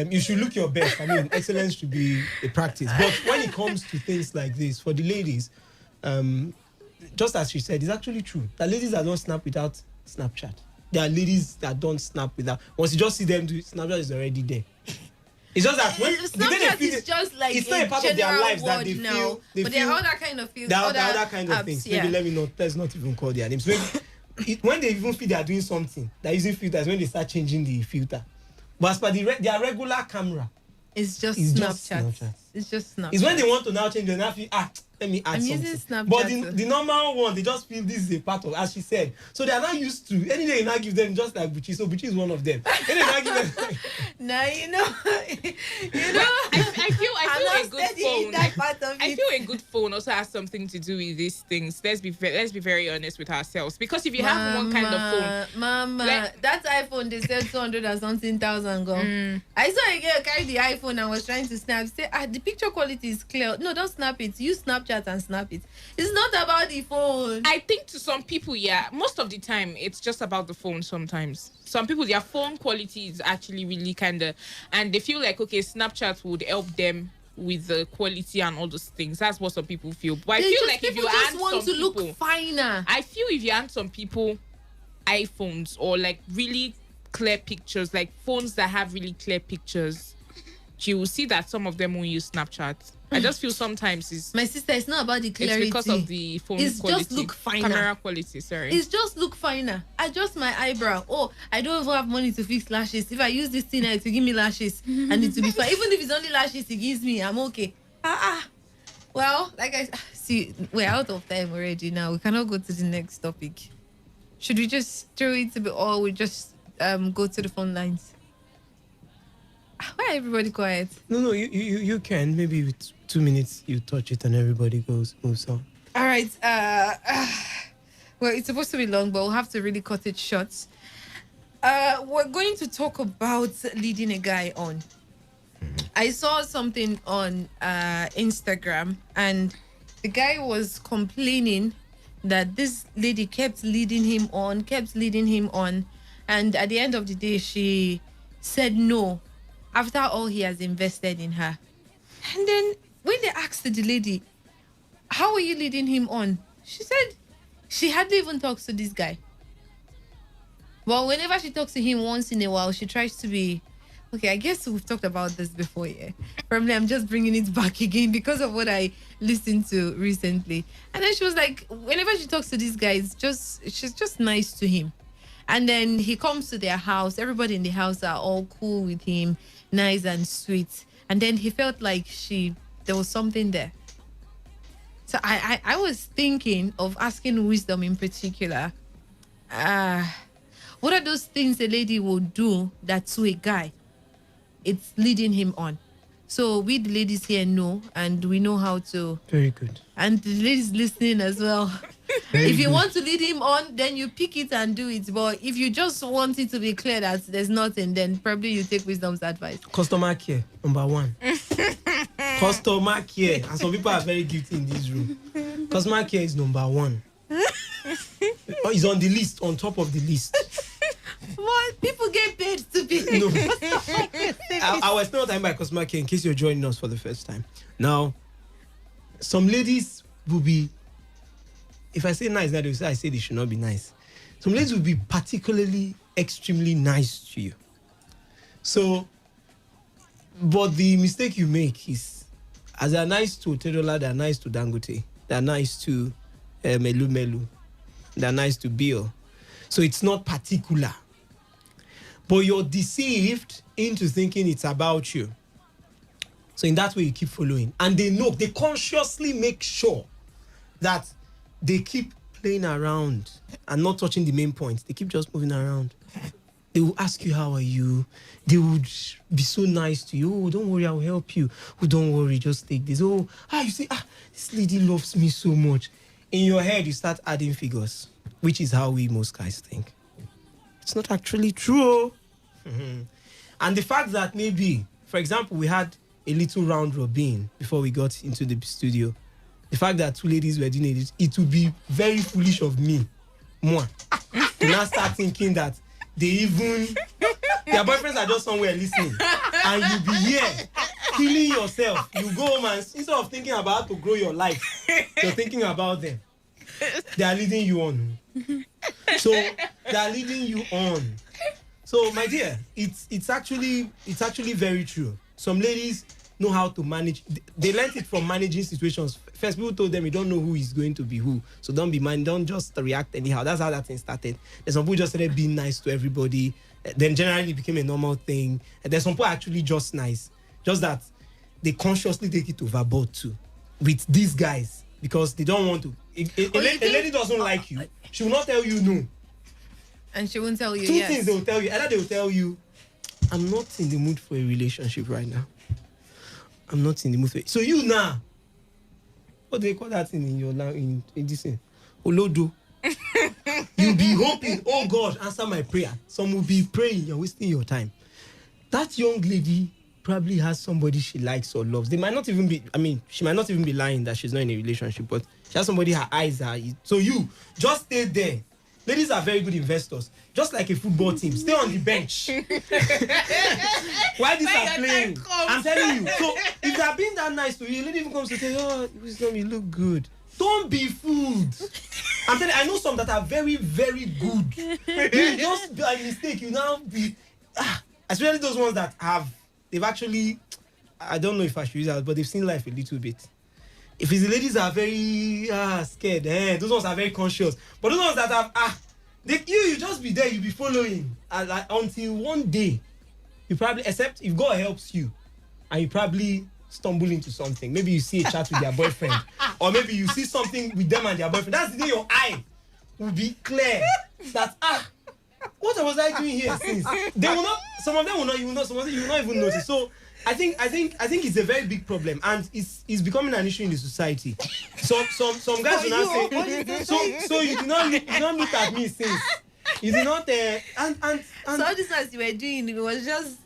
you should look your best. I mean, excellence should be a practice. But when it comes to things like this, for the ladies, just as she said, it's actually true. The ladies that don't snap without Snapchat. There are ladies that don't snap without. Once you just see them do it, Snapchat is already there. It's just that when Snapchat is just like it's not a part of their lives that they feel. But there are other kind of fields. There are other kind of things. Yeah. Maybe let me not. Let's not even call their names. Maybe when they even feel they are doing something, they're using filters. When they start changing the filter, but as per their regular camera, it's just Snapchat. It's just Snapchat. It's when they want to now change, they now feel let me add something. Snapchat. But the normal one, they just feel this is a part of, as she said. So they are not used to. Any day you now give them just like Buchi. So Buchi is one of them. Any day you now give them. Now I feel a good phone. I feel a good phone also has something to do with these things. Let's be very honest with ourselves. Because if you have one kind of phone, that iPhone they said 200 and something thousand go. I saw a girl carry the iPhone and was trying to snap. Say, the picture quality is clear. No, don't snap it. Use Snapchat and snap it. It's not about the phone. I think to some people, most of the time it's just about the phone. Sometimes some people, their phone quality is actually really and they feel like, okay, Snapchat would help them with the quality and all those things. That's what some people feel. But I feel like if you just add want some to people, look finer. I feel if you add some people iPhones or like really clear pictures, like phones that have really clear pictures, you will see that some of them won't use Snapchat. I just feel sometimes my sister, it's not about the clarity. It's because of the phone quality. Just look finer. Camera quality, sorry. It's just look finer. Adjust my eyebrow. Oh, I don't even have money to fix lashes. If I use this thing, it will give me lashes. And it will be fine. Even if it's only lashes it gives me, I'm okay. Well, like I see, we're out of time already now. We cannot go to the next topic. Should we just throw it a bit, or we just go to the phone lines? Why everybody quiet? No, you can. Maybe with 2 minutes you touch it and everybody moves on. All right. Well, it's supposed to be long, but we'll have to really cut it short. We're going to talk about leading a guy on. I saw something on Instagram, and the guy was complaining that this lady kept leading him on, and at the end of the day, she said no after all he has invested in her. And then when they asked the lady, how are you leading him on? She said she hardly even talks to this guy. Well, whenever she talks to him once in a while, she tries to be... Okay, I guess we've talked about this before, yeah. Probably I'm just bringing it back again because of what I listened to recently. And then she was like, whenever she talks to this guy, she's just nice to him. And then he comes to their house. Everybody in the house are all cool with him, nice and sweet. And then he felt like there was something there. So I was thinking of asking Wisdom in particular, what are those things a lady will do that to a guy, it's leading him on? So we the ladies here know, and we know how to. Very good. And the ladies listening as well. If you want to lead him on, then you pick it and do it. But if you just want it to be clear that there's nothing, then probably you take Wisdom's advice. Customer care, number one. Customer care. And some people are very guilty in this room. Customer care is number one. It's on the list, on top of the list. What? People get paid to be. No. I was not talking about customer care in case you're joining us for the first time. Now, some ladies will be, if I say nice, now they will say I say they should not be nice. Some ladies will be particularly extremely nice to you. So, but the mistake you make is, as they're nice to Tedola, they're nice to Dangote, they're nice to Melu, they're nice to Bill. So it's not particular. But you're deceived into thinking it's about you. So in that way, you keep following. And they consciously make sure that they keep playing around and not touching the main point. They keep just moving around. They will ask you, how are you? They would be so nice to you. Oh, don't worry, I'll help you. Oh, don't worry, just take this. Oh, you say, this lady loves me so much. In your head, you start adding figures, which is how we most guys think. It's not actually true. Mm-hmm. And the fact that maybe, for example, we had a little round robin before we got into the studio. The fact that two ladies were doing it would be very foolish of me, moi, to now start thinking that their boyfriends are just somewhere listening, and you be here killing yourself. You go home and instead of thinking about how to grow your life, you're thinking about them. They are leading you on. So they are leading you on. So my dear, it's actually very true. Some ladies know how to manage. They learned it from managing situations. First, people told them you don't know who is going to be who. So don't just react anyhow. That's how that thing started. Then some people just started being nice to everybody. Then generally it became a normal thing. And then some people are actually just nice. Just that they consciously take it overboard too. With these guys. Because they don't want to. A lady doesn't like you. She will not tell you no. And she won't tell you Two yes. things they will tell you. Either they will tell you, I'm not in the mood for a relationship right now. I'm not in the mood for it. So you now, what do they call that thing in your in this thing? Olodo. You'll be hoping, oh God, answer my prayer. Some will be praying, you're wasting your time. That young lady probably has somebody she likes or loves. They might not even be, she might not even be lying that she's not in a relationship, but she has somebody her eyes are. So you just stay there. Ladies are very good investors. Just like a football team. Stay on the bench. While these are playing. I'm telling you. So if they are being that nice to you, a lady even comes to say, oh, Wisdom, you look good. Don't be fooled. I'm telling you, I know some that are very, very good. You just by mistake, you now be especially those ones that they've actually, I don't know if I should use that, but they've seen life a little bit. If it's the ladies that are very scared, those ones are very conscious. But those ones that have you just be there, you be following until one day you probably, except if God helps you, and you probably stumble into something. Maybe you see a chat with their boyfriend, or maybe you see something with them and their boyfriend. That's the day your eye will be clear that what was I doing here since? They will not. Some of them will not even know. Some of them you will not even notice. So I think it's a very big problem, and it's becoming an issue in the society. So some guys will now say, so you did not look at me since. You did not and so all this as you were doing, it was just.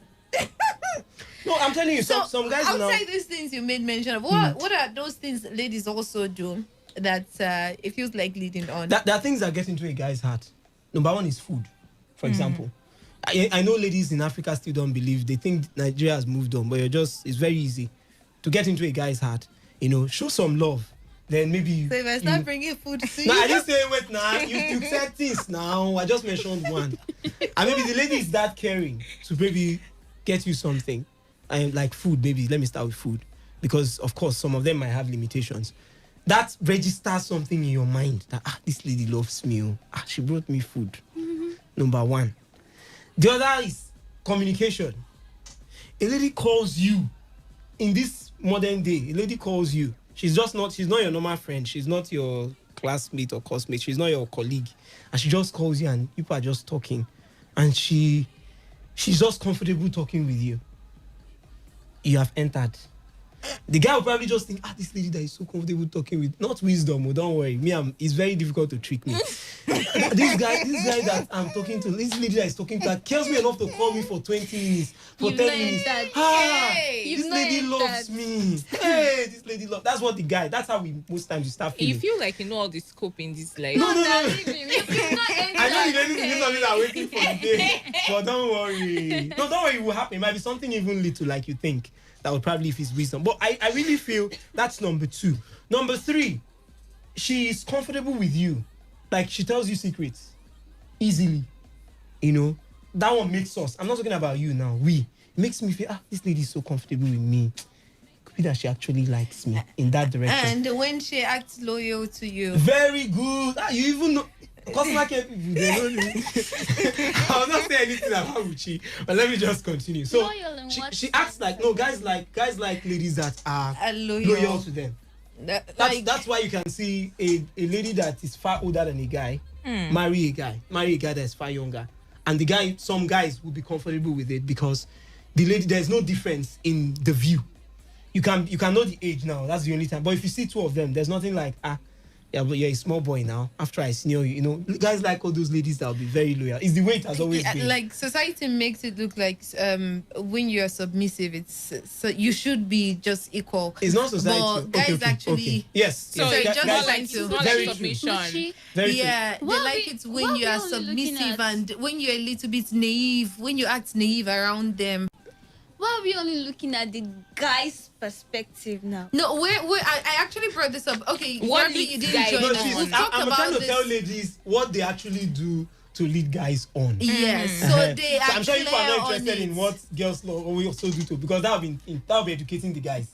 No, I'm telling you, some guys outside these things you made mention of, what are those things ladies also do that it feels like leading on? There are things that get into a guy's heart. Number one is food, for example. I know ladies in Africa still don't believe. They think Nigeria has moved on, but it's very easy to get into a guy's heart. Show some love. Then maybe so if I start bringing food to you. No, I didn't say wait now. You said things now. I just mentioned one. And maybe the lady is that caring to maybe get you something. And like food, maybe. Let me start with food. Because of course some of them might have limitations. That registers something in your mind that this lady loves me. She brought me food. Number one. The other is communication. A lady calls you in this modern day. A lady calls you. She's not your normal friend. She's not your classmate or coursemate. She's not your colleague. And she just calls you and people are just talking. And she's just comfortable talking with you. You have entered. The guy will probably just think, this lady that is so comfortable talking with, not wisdom, don't worry. It's very difficult to trick me. this guy that I'm talking to, this lady that is talking to, cares me enough to call me for 20 minutes, for 10 minutes. This lady loves me. Hey, this lady loves. That's what that's how we most times we start feeling. You feel like you know all the scope in this life. No. I know the ladies in this office are waiting for the day, but don't worry. No, don't worry, it will happen. It might be something even little like you think. That would probably if it's wisdom. But I really feel that's number two. Number three, she is comfortable with you. Like, she tells you secrets easily. You know, that one makes us. I'm not talking about you now. It makes me feel, this lady is so comfortable with me. Could be that she actually likes me in that direction. And when she acts loyal to you. Very good. You even know. Customer care people, they know me. I'll not say anything about Uchi, but let me just continue. So she acts like guys like ladies that are loyal to them. That's why you can see a lady that is far older than a guy marry a guy that is far younger, and some guys will be comfortable with it because the lady, there's no difference in the view. You can know the age now. That's the only time. But if you see two of them, there's nothing like yeah, but you're a small boy now. After I senior you, guys like all those ladies that will be very loyal. It's the way it has always been. Like, society makes it look like when you are submissive, it's so you should be just equal. It's not society. But guys actually, yes. So it's just guys, like very submission. Yeah, they like it when you are submissive and when you're a little bit naive. When you act naive around them. Why are we only looking at the guy's perspective now? No, I actually brought this up. Okay, what you didn't join us. I'm trying to tell ladies what they actually do to lead guys on. Yes, so they are. So I'm sure you are not interested in what girls we also do too, because that will be educating the guys.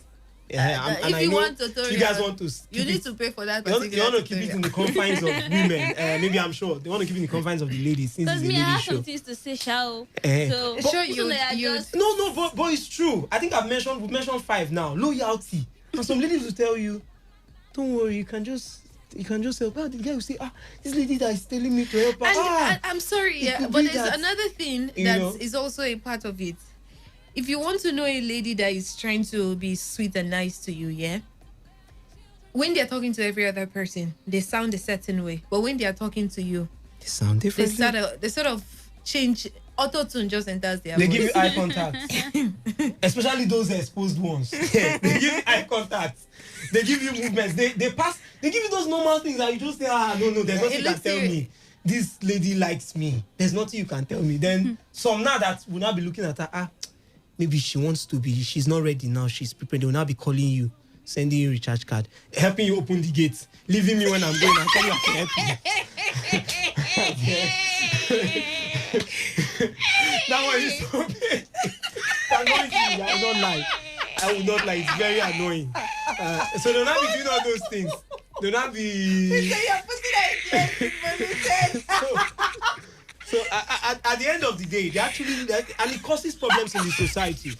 Yeah, if you want tutorial, you guys want to. You need to pay for that. They want to keep it in the confines of women. Maybe I'm sure they want to keep it in the confines of the ladies. Because me, I have some things to say, shall. So sure you. No, but it's true. I think we've mentioned 5 now. Loyalty. And some ladies will tell you, don't worry, you can just help. The guy will say, this lady that is telling me to help her. I'm sorry, but there's another thing that is also a part of it. If you want to know a lady that is trying to be sweet and nice to you, yeah, when they're talking to every other person, they sound a certain way. But when they are talking to you, they sound different. They sort of change. Auto-tune just enters their voice. They give you eye contact. Especially those exposed ones. They give you eye contact. They give you movements. They give you those normal things that you just say, no, there's nothing you can tell me. This lady likes me. There's nothing you can tell me. Then some now that will now be looking at her, maybe she wants to be, she's not ready now, she's prepared. They will now be calling you, sending you a recharge card, helping you open the gates, leaving me when I'm going and tell you I can help you. That one is so big. I will not lie. It's very annoying. So they'll not be doing all those things. They'll not be... So at the end of the day, they actually, and it causes problems in the society.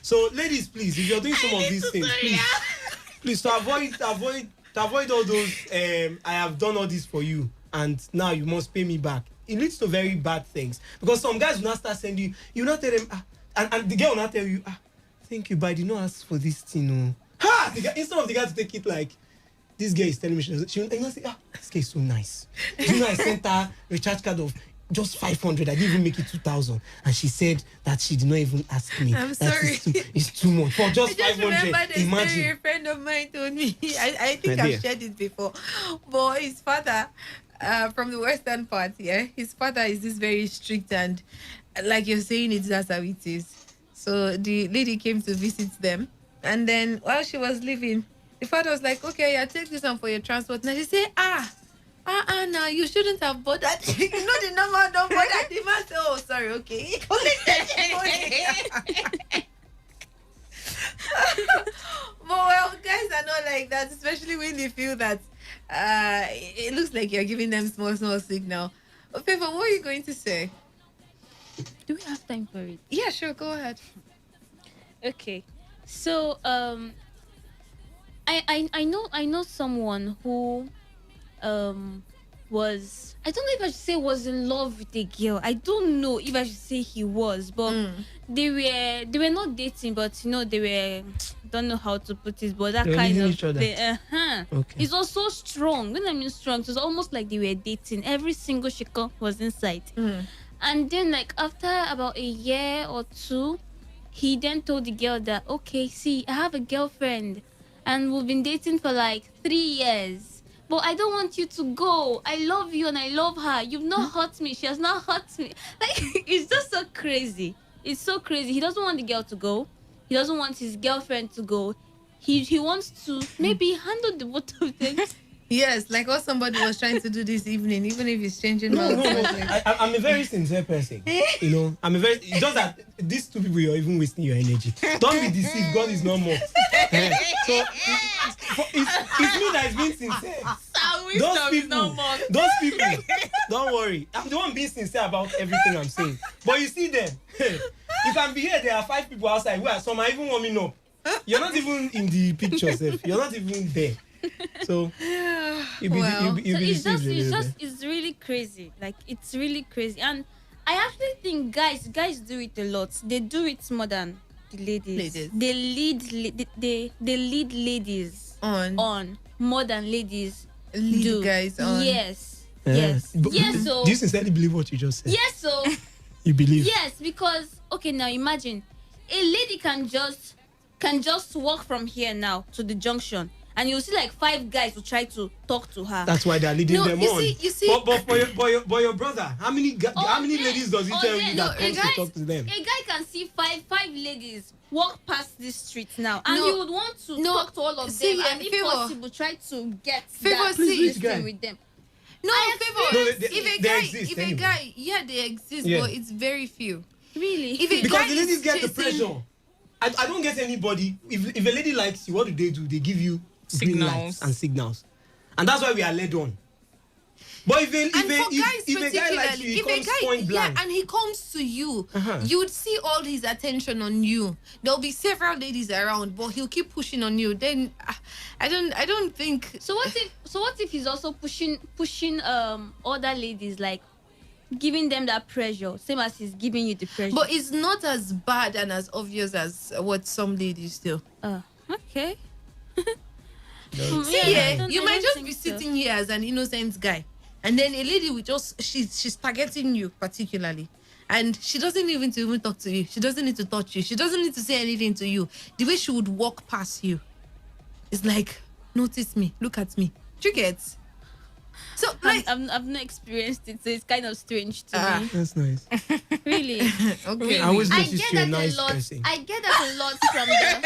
So ladies, please, if you're doing some of these things, please to avoid all those. I have done all this for you, and now you must pay me back. It leads to very bad things because some guys will not start sending you not tell them, and the girl will not tell you, thank you, but I did not ask for this thing. Instead of the guy to take it like, this girl is telling me she will not say, this girl is so nice. You know, I sent her recharge card of just 500. I didn't even make it 2,000, and she said that she did not even ask me. I'm sorry, it's too much for just 500. Remember the story a friend of mine told me. I think I've shared it before. But his father, from the western part, his father is this very strict, and like you're saying, that's how it is. So the lady came to visit them, and then while she was leaving, the father was like, "Okay, I take this one for your transport." Now she said, no, you shouldn't have bought that. You know the number, don't bother. The man said, "Oh, sorry, okay." He collected the money. But well, guys are not like that, especially when they feel that it looks like you're giving them small signal. Favor, what are you going to say? Do we have time for it? Yeah, sure. Go ahead. Okay. So I know someone who was, I don't know if I should say was in love with a girl. I don't know if I should say he was, but they were not dating, but you know they were, don't know how to put it, but that They were kind leaving of each other. Okay. It was so strong. When I mean strong, it was almost like they were dating. Every single shiko was inside. And then like after about a year or two, he then told the girl that, okay, see, I have a girlfriend and we've been dating for like 3 years. But I don't want you to go. I love you and I love her. You've not hurt me. She has not hurt me. Like, it's just so crazy. It's so crazy. He doesn't want the girl to go. He doesn't want his girlfriend to go. He wants to maybe handle the both of them. Yes, like what somebody was trying to do this evening, even if he's changing. No. I'm a very sincere person. You know, it's just that these two people, you're even wasting your energy. Don't be deceived. God is no more. So it's me that is being sincere. Those people, don't worry. I'm the one being sincere about everything I'm saying. But you see them. You can be here. There are 5 people outside where some are even warming up. You're not even in the picture, Seth. You're not even there. So it's really crazy. Like, it's really crazy. And I actually think guys do it a lot. They do it more than the ladies. They lead ladies on more than ladies do. Guys on. Yes. Yes. So do you sincerely believe what you just said? Yes. So you believe? Yes, because okay, now imagine a lady can just walk from here now to the junction. And you'll see like 5 guys who try to talk to her. That's why they're leading them on. You see. But for your brother, how many ladies does he tell you that comes to talk to them? A guy can see five ladies walk past this street now, and he would want to talk to all of them, and if possible, try to get that with them. No, if a guy, yeah, they exist, but it's very few. Really? Because the ladies get the pressure. I don't get anybody. If a lady likes you, what do? They give you signals and signals, and that's why we are led on. But if a guy likes you, he comes point blank, and he comes to you, you would see all his attention on you. There'll be several ladies around, but he'll keep pushing on you. Then I don't think. So what if he's also pushing other ladies, like giving them that pressure, same as he's giving you the pressure? But it's not as bad and as obvious as what some ladies do. Okay. You might just be sitting here as an innocent guy, and then a lady will just she's targeting you particularly, and she doesn't need to even talk to you. She doesn't need to touch you. She doesn't need to say anything to you. The way she would walk past you, it's like, notice me, look at me. Do you get? So like, I've not experienced it, so it's kind of strange to me. That's nice. Really? Okay. Really? I always notice you're a nice person. I get that a lot from the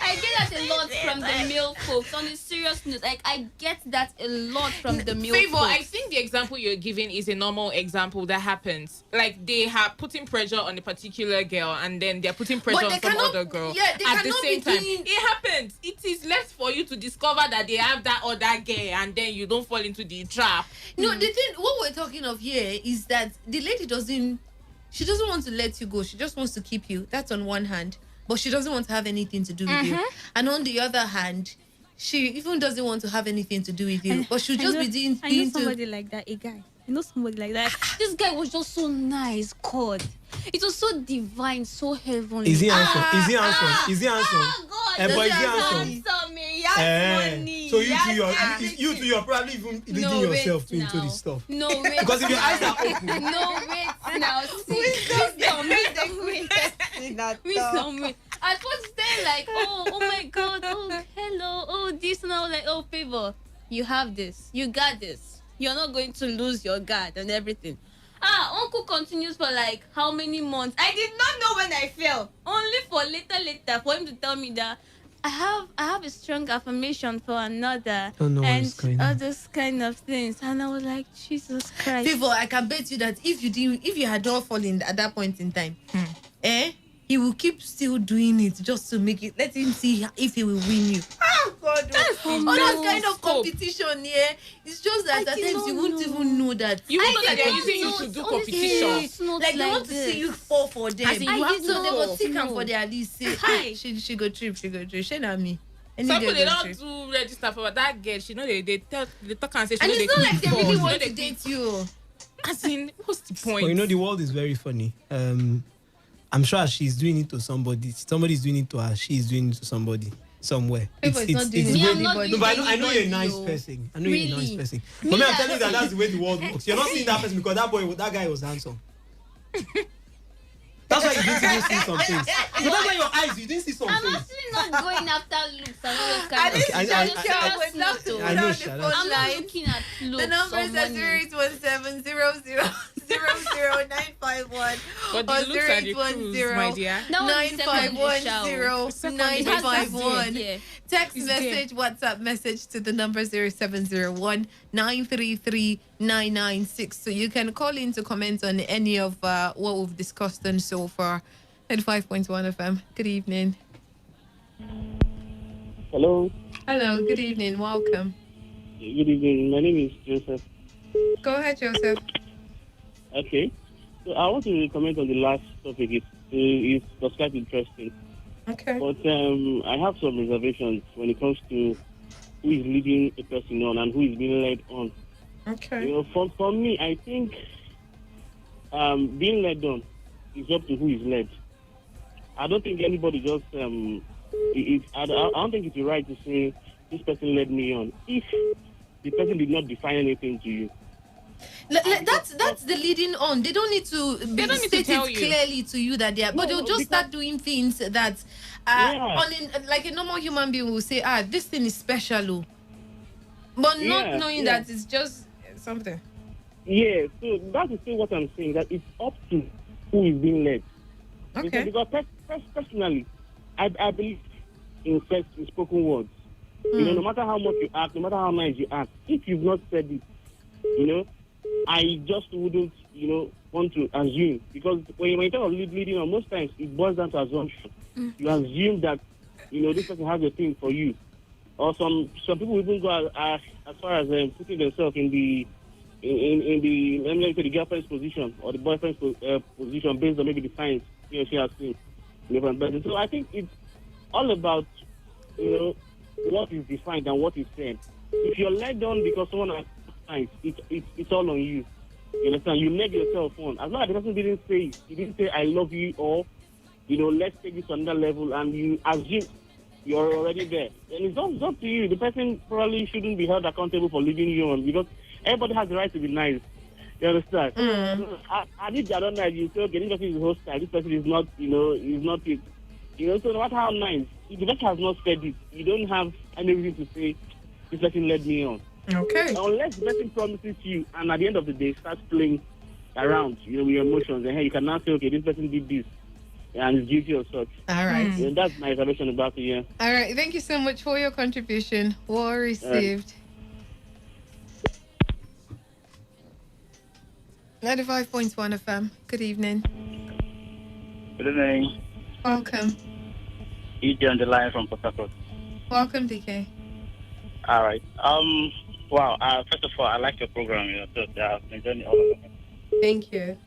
I get that a lot from the male folks. On a serious note, like I get that a lot from the male Favor, folks. I think the example you're giving is a normal example that happens. Like they are putting pressure on a particular girl, and then they're putting pressure on some other girl. Yeah, they at the cannot same be time. doing- It happens. It is left for you to discover that they have that other girl, and then you don't fall into the trap. No, the thing, what we're talking of here is that the lady doesn't want to let you go. She just wants to keep you. That's on one hand. But she doesn't want to have anything to do with you. And on the other hand, she even doesn't want to have anything to do with you. But she'll just be doing I know somebody like that, a guy. I know somebody like that. This guy was just so nice, God. It was so divine, so heavenly. Is he handsome? Is he handsome? Is he handsome? Oh God, But is he handsome? handsome. He has money. So He you're probably even leading yourself into this stuff. No, wait. Because if your eyes are open. No, wait now. Wisdom. At first they're like, oh my God, oh hello, oh this, and I was like, oh Favor, you have this, you got this. You're not going to lose your guard and everything. Uncle continues for like how many months? I did not know when I fell. Only for later for him to tell me that I have a strong affirmation for another, and all those kind of things. And I was like, Jesus Christ. Favor, I can bet you that if you had not fallen at that point in time, he he will keep still doing it just to make it. Let him see if he will win you. Oh God! That kind of competition, yeah. It's just that at times you won't even know that. You won't know that they're think using you to do competition. Like they want to see you fall for them. As in, you have to so they fall. go take am for their list. Say, Hi. she go trip. She not me. Any Some girl people they go don't trip. do register for that girl. She know they talk and say she And know it's they not like they really fall. want She to know they date you. As in, what's the point? But you know, the world is very funny. I'm sure she's doing it to somebody. Somebody's doing it to her. She's doing it to somebody somewhere. It's not doing it to way- anybody. No, but I know you're a nice Though. person. I know you're a nice Really? person. Me, But me, I'm that's telling you that that's the way the world works. You're not seeing that person because that guy was handsome. That's why you didn't even see some things. But that's why your eyes, you didn't see some I'm things. actually not going after looks and all those And kind of this things. I- just girl would love to I put know, on the Shada. phone I'm not line. looking at looks The number or is money. 08170000951 But the looks are the clues, my dear. That was the second shout. It has that 9510951. yeah. Text It's message, WhatsApp message to the number 0701-933-996. So you can call in to comment on any of what we've discussed on so far. 95.1 FM. Good evening. Hello. Hello, good evening. Welcome. Good evening. My name is Joseph. Go ahead, Joseph. Okay. So I want to comment on the last topic. It's quite interesting. Okay. But I have some reservations when it comes to who is leading a person on and who is being led on. Okay. You know, for me, I think being led on is up to who is led. I don't think anybody just I don't think it's right to say this person led me on if the person did not define anything to you. That's the leading on. They don't need to state tell it you. clearly to you that they are, but they'll just start doing things that like a normal human being will say, this thing is special, oh. But not knowing that it's just something. Yeah, so that is still what I'm saying, that it's up to who is being led. Okay. Because personally, I believe in spoken words. You know, no matter how much you act, no matter how nice you act, if you've not said it, you know, I just wouldn't, want to assume. Because when you talk of leading on, most times it boils down to assumption. You assume that, this person has a thing for you. Or some people even go as far as putting themselves in the let me say the girlfriend's position or the boyfriend's position based on maybe the signs he or she has seen. So I think it's all about what is defined and what is said. If you're led on because someone has signs, it's all on you. You understand? You leg yourself on. As long as the person didn't say I love you or let's take this to another level, and you assume you're already there, then it's up to you. The person probably shouldn't be held accountable for leading you on because everybody has the right to be nice. You understand? And if they are not nice, you say, okay, this person is hostile, this person is not, is not it. So no matter how nice, if the person has not said it, you don't have any reason to say, this person led me on. Okay. Unless the person promises you, and at the end of the day, starts playing around, with your emotions, and hey, you can now say, okay, this person did this, and it's guilty of such. All right. That's my information about it, yeah. All right. Thank you so much for your contribution. Well received. 95.1 FM. Good evening. Good evening. Welcome. EJ on the line from Port Harcourt. Welcome, DK. All right. Wow. First of all, I like your program. So I've been enjoying all of it. Thank you.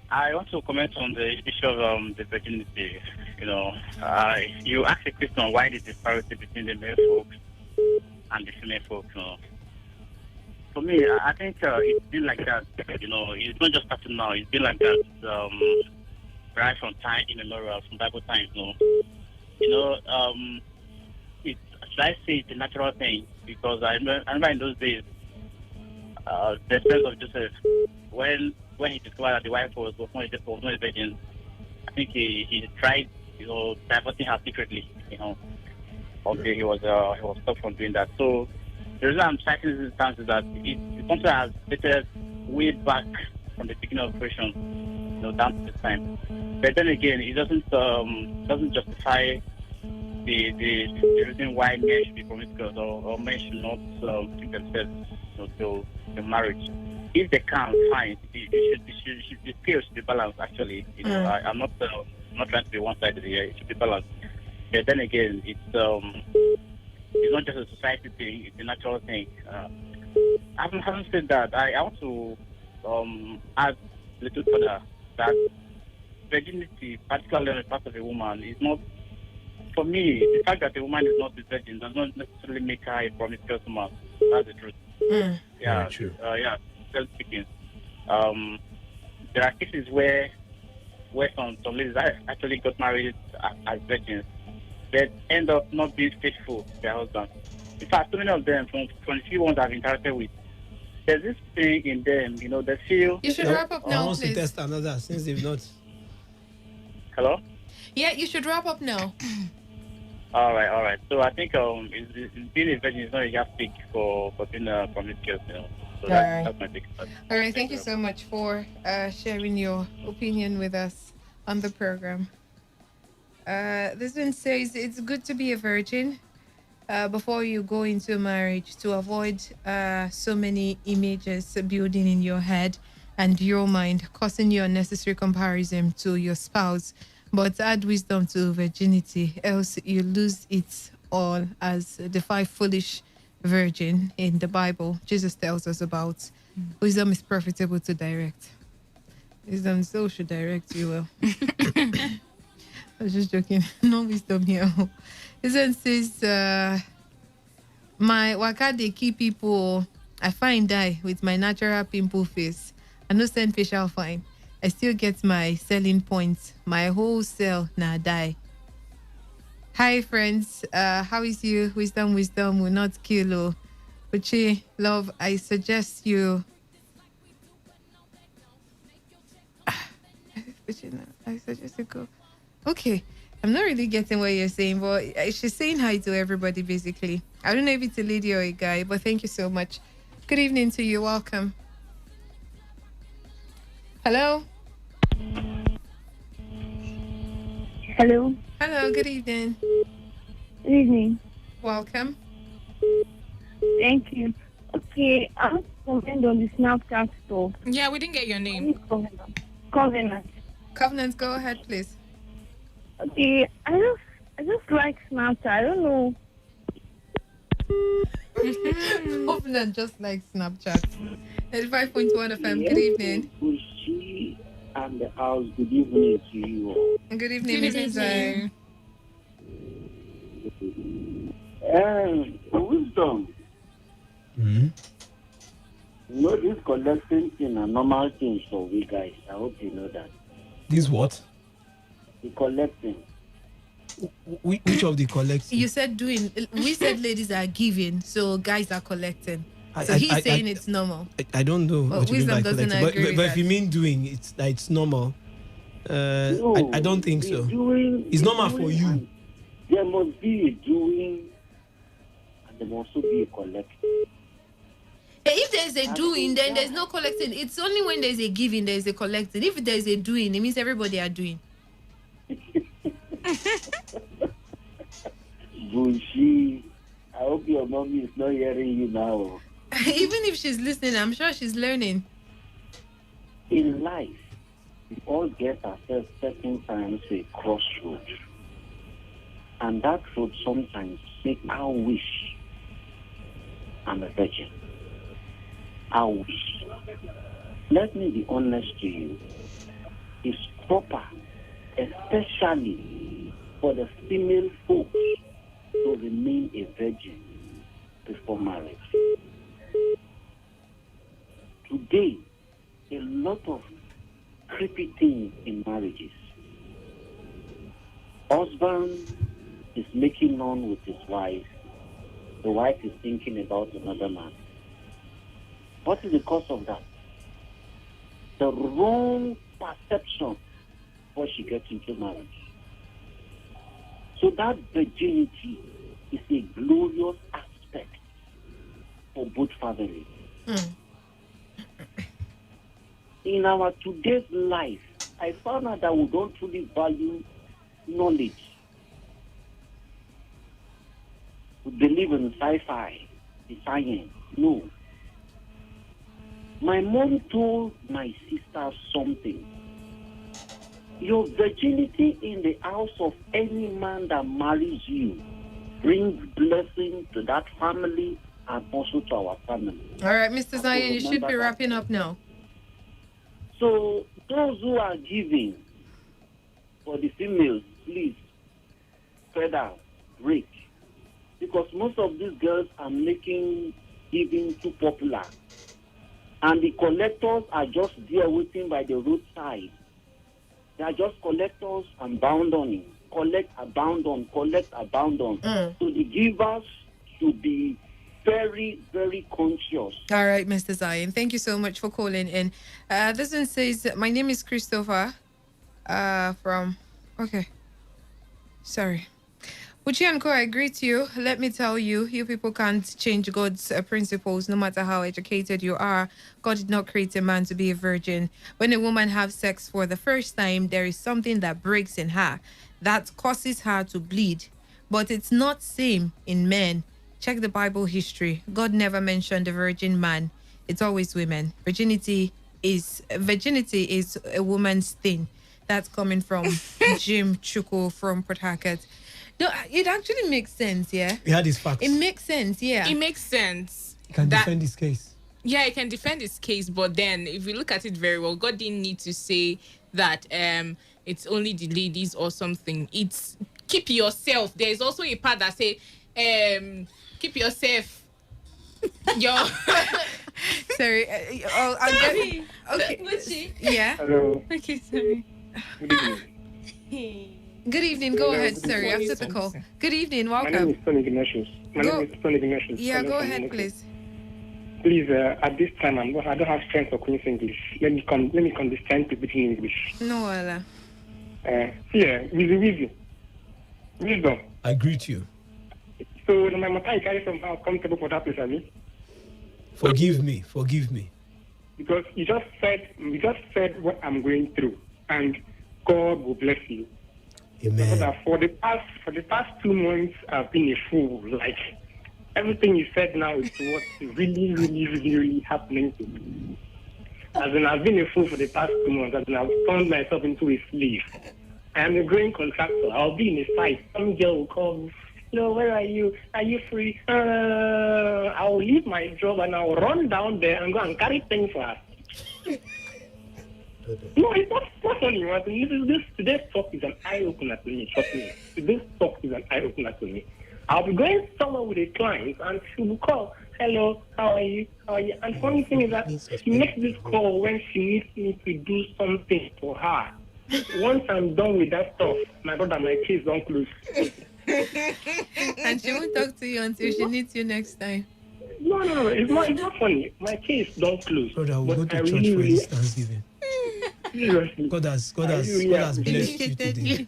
I want to comment on the issue of the virginity. You asked a question, why the disparity between the male folks and the female folks? For me, I think it's been like that. It's not just starting now. It's been like that right from time immemorial, from Bible times. Should I say it's a natural thing? Because I remember in those days, the experience of Joseph, when he discovered that the wife was not a virgin, I think he tried, divorcing her secretly. Okay, he was stopped from doing that. So the reason I'm citing this instance is that it's something that has dated way back from the beginning of creation, down to this time. But then again, it doesn't justify the reason why men should be promiscuous or men should not treat themselves to marriage. If they can, fine. The scale should be balanced. Actually, I'm not I'm not trying to be one-sided here. It should be balanced. But then again, it's not just a society thing; it's a natural thing. Having said that, I want to add a little further that virginity, particularly on the part of a woman, is not. For me, the fact that a woman is not a virgin does not necessarily make her a promiscuous woman. That's the truth. Yeah, Very true. Yeah, self speaking. There are cases where some ladies actually got married as virgins, but end up not being faithful to their husband. In fact, so many of them, from the few ones I've interacted with, there's this thing in them, they feel. You should wrap up now, I want to please. test another since they've not. Hello? Yeah, you should wrap up now. All right. So I think being a virgin is not a yardstick for being promiscuous, So that's my take. All right, thank you so much for sharing your opinion with us on the program. This one says it's good to be a virgin before you go into marriage to avoid so many images building in your head and your mind, causing you unnecessary comparison to your spouse. But add wisdom to virginity, else you lose it all, as the 5 foolish virgin in the Bible Jesus tells us about. Wisdom is profitable to direct. Wisdom so should direct you well. I was just joking. No wisdom here. Wisdom says, my waka dey keep people. I find die with my natural pimple face. I no send facial fine. I still get my selling points. My whole cell na die. Hi friends, how is you? Wisdom will not kill. Oh, Uchi, love, I suggest you. I suggest you go. Okay, I'm not really getting what you're saying, but she's saying hi to everybody basically. I don't know if it's a lady or a guy, but thank you so much. Good evening to you. Welcome. Hello. Hello. Hello, good evening. Good evening. Welcome. Thank you. Okay, I want to comment on the Snapchat stuff. Yeah, we didn't get your name. Covenant. Covenant, go ahead, please. Okay, I just like Snapchat. I don't know. Covenant just like Snapchat. 95.1 FM, good evening. She and the house, good evening to you all. Good evening, Mrs. Zay. Wisdom. You know, this collecting thing a normal thing for we guys. I hope you know that. This what? The collecting. Which of the collecting? You said doing. We said ladies are giving, so guys are collecting. So he's saying it's normal. I don't know Well, what you mean by wisdom doesn't collecting. agree with But if that. you mean doing, it's normal. No, I don't think so. It's normal for you. There must be a doing, and there must also be a collecting. If there's a doing, then there's no collecting. It's only when there's a giving, there's a collecting. If there's a doing, it means everybody are doing. Bullshit. I hope your mommy is not hearing you now. Even if she's listening, I'm sure she's learning. In life, we all get ourselves certain times to a crossroads. And that road sometimes make our wish I'm a virgin. Our wish. Let me be honest to you. It's proper, especially for the female folks, to remain a virgin before marriage. Today, a lot of creepy things in marriages. Husband is making on with his wife. The wife is thinking about another man. What is the cause of that? The wrong perception before she gets into marriage. So that virginity is a glorious aspect for both families. In our today's life, I found out that we don't truly value knowledge. We believe in sci-fi, the science. No. My mom told my sister something Your virginity in the house of any man that marries you brings blessing to that family and also to our family. All right, Mr. Zion, you should remember be that. wrapping up now. So those who are giving for the females, please spread out, break. Because most of these girls are making giving too popular. And the collectors are just there waiting by the roadside. They are just collectors and abandoning. Collect, abandon, collect, abandon. So the givers should be very, very conscious. All right, Mr. Zion. Thank you so much for calling in. This one says, my name is Christopher from... Okay. Sorry. Uchi and Co, I greet you. Let me tell you, you people can't change God's principles no matter how educated you are. God did not create a man to be a virgin. When a woman has sex for the first time, there is something that breaks in her that causes her to bleed. But it's not same in men. Check the Bible history. God never mentioned a virgin man. It's always women. Virginity is a woman's thing. That's coming from Jim Chuko from Port Harcourt. No, it actually makes sense, yeah? He had his facts. It makes sense, yeah. It makes sense. He can defend his case. Yeah, he can defend his case, but then if we look at it very well, God didn't need to say that it's only the ladies or something. It's keep yourself. There's also a part that say keep yourself. Sorry. Okay. Yeah. Hello. Okay, sorry. Good evening. Good evening. Go ahead, good sorry. evening. After the call. Good evening. My name Welcome. is Tony Ignatius. Yeah, go ahead, please. Please, at this time, I don't have strength for Queen's English. Let me condescend to speaking English. No, Allah. Wisdom. I greet you. So, my matter is carry somehow comfortable for that place, I mean? Forgive me. Because you just said what I'm going through, and God will bless you. Amen. So for the past 2 months, I've been a fool. Like everything you said now is what's really, really, really, really happening to me. As in, I've been a fool for the past 2 months. As in, I've turned myself into a slave. I am a growing contractor. I'll be in a site. Some girl will come. No, where are you? Are you free? I'll leave my job and I'll run down there and go and carry things for her. No, it's not funny. Today's talk is an eye-opener to me. Trust me. Today's talk is an eye-opener to me. I'll be going somewhere with a client and she will call. Hello, how are you? How are you? And funny thing is that she makes this call when she needs me to do something for her. Once I'm done with that stuff, my brother, my case don't close. And she won't talk to you until she needs you next time. No. It's not funny. My case don't close. Brother, we'll go to church really, for this Thanksgiving. Seriously. God has blessed you today.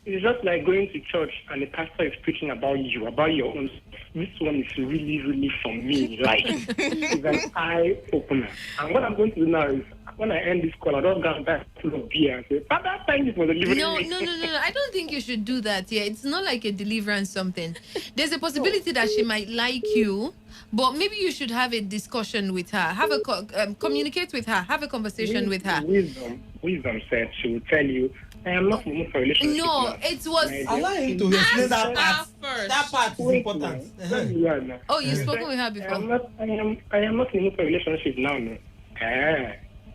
It's just like going to church and the pastor is preaching about you, about your own. This one is really, really for me. Like, it's an eye opener. And what I'm going to do now is, when I end this call, I don't go back to the beer and say, Father, thank you for delivering No. me. I don't think you should do that. Yeah, it's not like a deliverance something. There's a possibility that she might like you, but maybe you should have a discussion with her. Have a communicate with her. Have a conversation with her. Wisdom said she will tell you, I am not moving for a relationship. No, now. it was. Allow him to explain that part. First. That part is important. Oh, you've spoken with her before. I am not moving for a relationship now. No.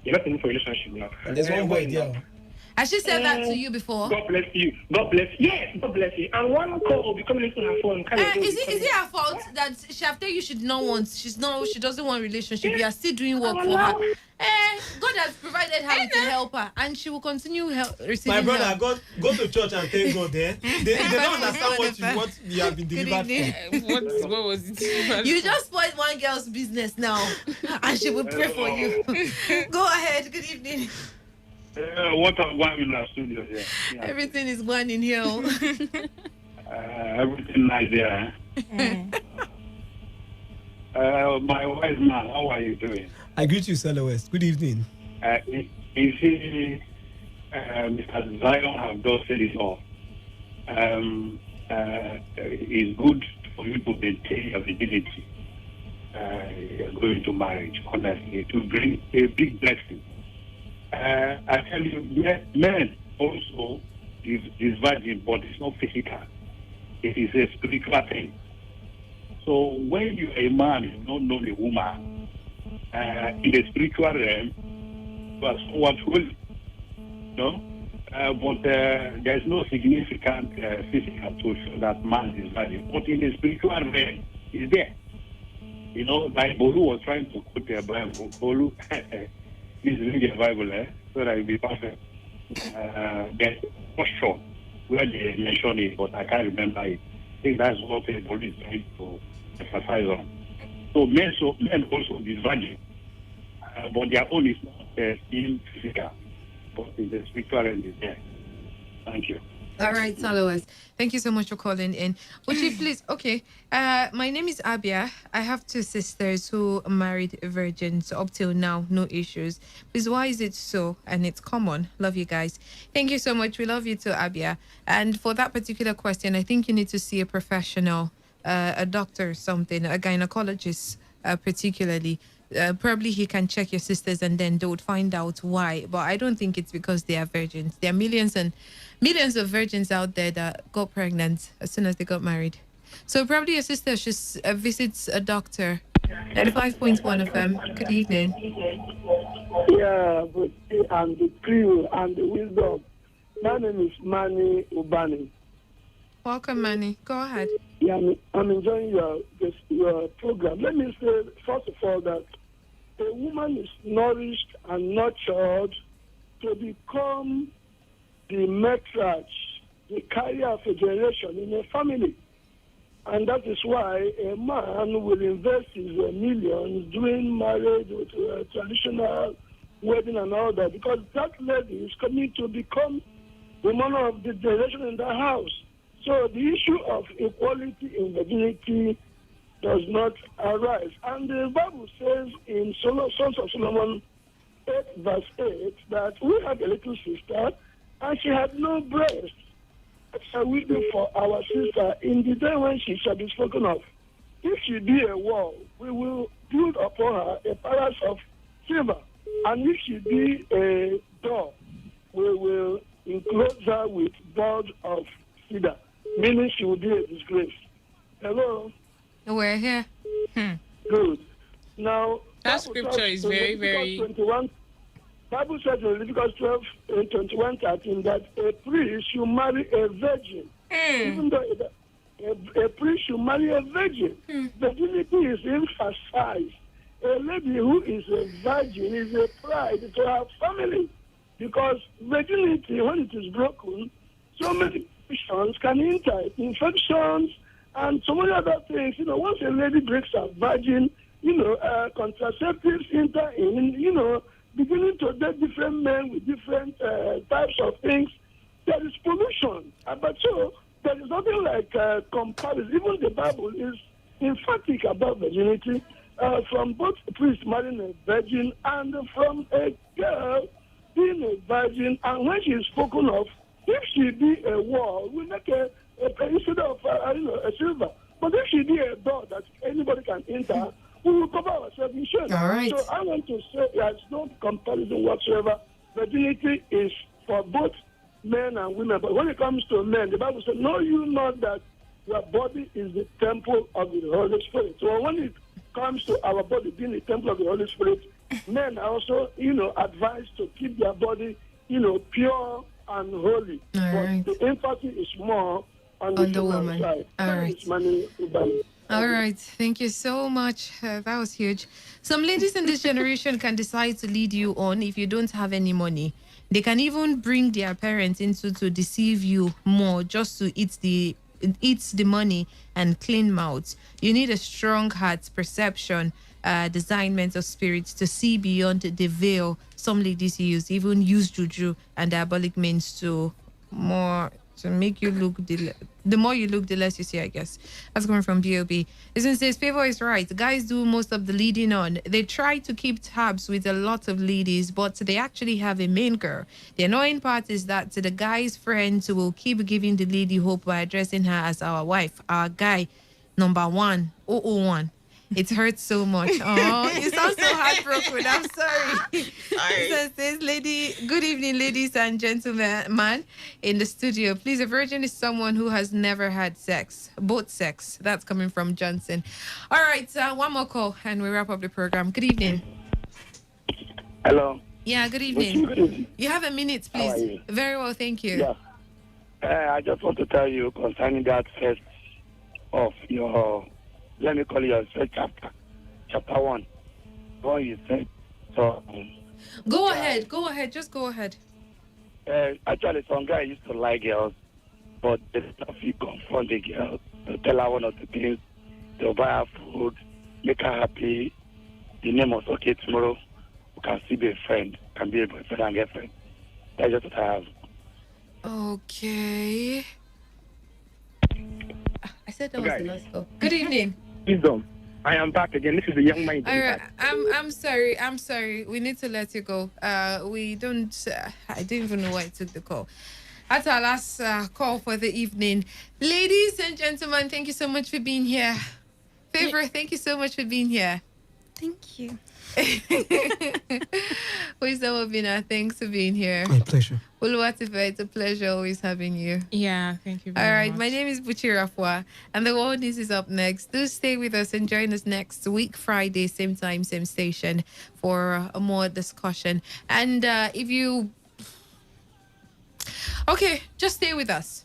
You're not in for a relationship now. And there's one boy there. Has she said that to you before? God bless you. God bless you. Yes, God bless you. And one call will be coming into her phone. Is it her fault that Shafte you should not want? She doesn't want a relationship. You are still doing work for her. God has provided her with a helper, and she will continue receiving. My brother, help. go to church and thank God. They don't understand what you have been delivered from. What was it? You just spoiled one girl's business now, and she will pray for you. Go ahead. Good evening. What are one in our studio here? Yeah. Everything is one in here. Everything nice there. My wise man, how are you doing? I greet you, Salah West. Good evening. You see, Mr. Zion have just said it all. It's good for you to maintain your virginity going to marriage. Honestly, it will bring a big blessing. I tell you, men also is virgin, but it's not physical. It is a spiritual thing. So when you're a man, you don't know the woman, in the spiritual realm, you are somewhat holy, no? But there's no significant physical to show that man is virgin. But in the spiritual realm, it's there. You know, like Bolu was trying to quote the Bible. Bolu, please read the Bible, so that it will be perfect. There's posture where they mention it, but I can't remember it. I think that's what Bolu is trying to emphasize on. So men also is virgin, but their own is not still physical, but in the spiritual realm is there. Thank you. All right, followers. Thank you so much for calling in. Uchi, please. Okay. My name is Abia. I have two sisters who are married virgins. Up till now, no issues. Please, why is it so? And it's common. Love you guys. Thank you so much. We love you too, Abia. And for that particular question, I think you need to see a professional, a doctor or something, a gynecologist, particularly. Probably he can check your sisters and then they would find out why. But I don't think it's because they are virgins. There are millions and millions of virgins out there that got pregnant as soon as they got married. So probably your sister should visit a doctor. 95.1 FM. Good evening. Yeah, but and the crew and the wisdom. My name is Manny Ubani. Welcome, Manny. Go ahead. Yeah, I'm enjoying your program. Let me say, first of all, that a woman is nourished and nurtured to become the matriarch, the carrier of a generation in a family. And that is why a man will invest his millions doing marriage with a traditional wedding and all that, because that lady is coming to become the mother of the generation in the house. So the issue of equality in virginity does not arise. And the Bible says in Sons of Solomon 8 verse 8 that we have a little sister and she had no breast. What shall we do for our sister in the day when she shall be spoken of? If she be a wall, we will build upon her a palace of silver. And if she be a door, we will enclose her with boards of cedar, meaning she will be a disgrace. Hello? We're here. Good. Now, that scripture is very, very... Bible says in Leviticus 12 and 21:13 that a priest should marry a virgin. Even though a priest should marry a virgin. Virginity is emphasized. A lady who is a virgin is a pride to her family. Because virginity, when it is broken, so many infections can enter. Infections and so many other things. You know, once a lady breaks her virgin, contraceptives enter in, beginning to date different men with different types of things. There is pollution. But so there is nothing like comparison. Even the Bible is emphatic about virginity, from both priests marrying a virgin and from a girl being a virgin. And when she is spoken of, if she be a wall, we make a instead of a silver. But if she be a door that anybody can enter, we will cover ourselves in shame. All right. So I want to say there's no comparison whatsoever. Virginity is for both men and women. But when it comes to men, the Bible says, know you not that your body is the temple of the Holy Spirit. So when it comes to our body being the temple of the Holy Spirit, men are also, advised to keep their body, pure and holy. But the emphasis is more on the woman side. All right. All right. Thank you so much. That was huge. Some ladies in this generation can decide to lead you on if you don't have any money. They can even bring their parents into to deceive you more just to eat the money and clean mouth. You need a strong heart, perception, discernment of spirits to see beyond the veil. Some ladies even use juju and diabolic means to make you look, the more you look, the less you see, I guess. That's coming from B.O.B. Isn't says, Favor is right. Guys do most of the leading on. They try to keep tabs with a lot of ladies, but they actually have a main girl. The annoying part is that the guy's friends will keep giving the lady hope by addressing her as our wife, our guy, number 1, 001. It hurts so much. Oh, you sound so heartbroken. I'm sorry. So says, good evening, ladies and gentlemen, man in the studio. Please, a virgin is someone who has never had sex, both sex. That's coming from Johnson. All right, one more call and we wrap up the program. Good evening. Hello. Yeah, good evening. You have a minute, please. How are you? Very well, thank you. Yeah. I just want to tell you concerning that first of your, let me call it your first chapter 1. What you said. So. Go ahead. Just go ahead. Actually, some guy used to like girls, but they don't feel confront the girl. They'll tell her one of the things. They'll buy her food, make her happy. The name was okay tomorrow. We can still be a friend, can be a boyfriend and girlfriend. That's just what I have. Okay. I said that was the last call. Good evening. Wisdom. I am back again. This is the young man. All right. I'm sorry. We need to let you go. We don't. I don't even know why I took the call. That's our last call for the evening. Ladies and gentlemen, thank you so much for being here. Favor, thank you so much for being here. Thank you. Wisdom Obina, thanks for being here. My pleasure. Uluwatifa, it's a pleasure always having you. Yeah, thank you very All right, much. my name is Buchi Rafwa, and the World News is up next. Do stay with us and join us next week, Friday, same time, same station, for a more discussion. And if you... Okay, just stay with us.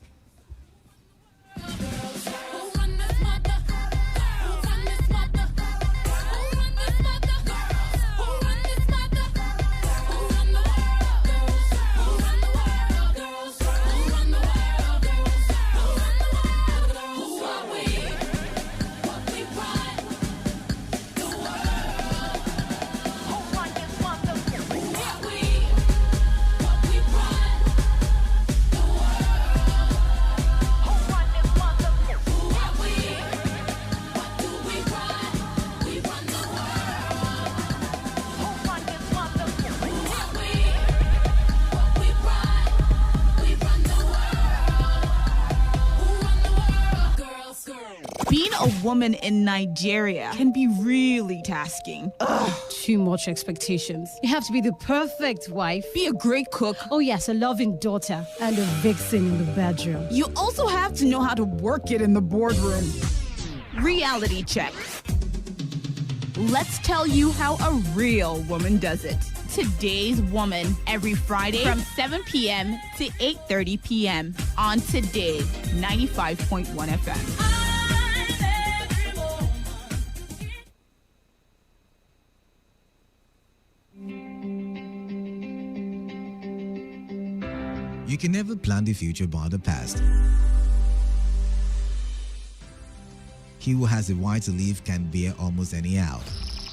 Being a woman in Nigeria can be really tasking. Too much expectations. You have to be the perfect wife, Be a great cook. oh yes, a loving daughter, and a vixen in the bedroom. You also have to know how to work it in the boardroom. Reality check. Let's tell you how a real woman does it. Today's Woman, every Friday from 7 p.m. to 8:30 p.m. on Today 95.1 FM. You can never plan the future but the past. He who has a why to live can bear almost any out.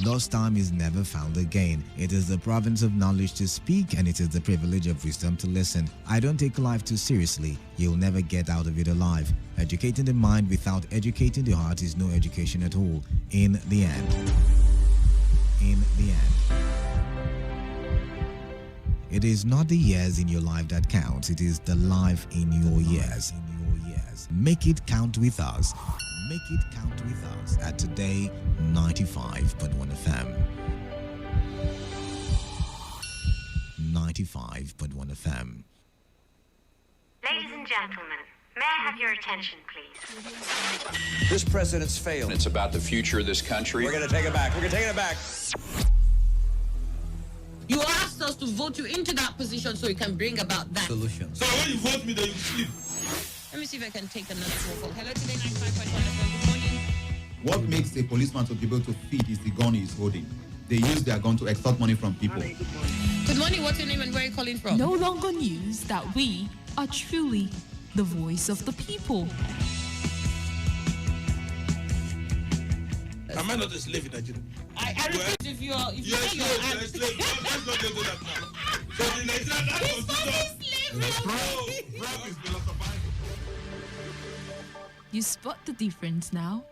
Lost time is never found again. It is the province of knowledge to speak, and it is the privilege of wisdom to listen. I don't take life too seriously. You'll never get out of it alive. Educating the mind without educating the heart is no education at all. In the end. It is not the years in your life that counts. It is the life in your years. Make it count with us. Make it count with us at Today 95.1 FM. 95.1 FM. Ladies and gentlemen, may I have your attention, please? This president's failed. It's about the future of this country. We're going to take it back. We're going to take it back. You asked us to vote you into that position so you can bring about that solution. So when you vote me, then you sleep. Let me see if I can take another phone call. Hello, Today 95.1 FM. Good morning. What makes a policeman to be able to feed is the gun he's holding. They use their gun to extort money from people. Good morning. What's your name and where are you calling from? No longer news that we are truly the voice of the people. Am I not a slave in Nigeria? I repeat, if you are, yes, let's not get to that now. So the Nigerian You spot the difference now?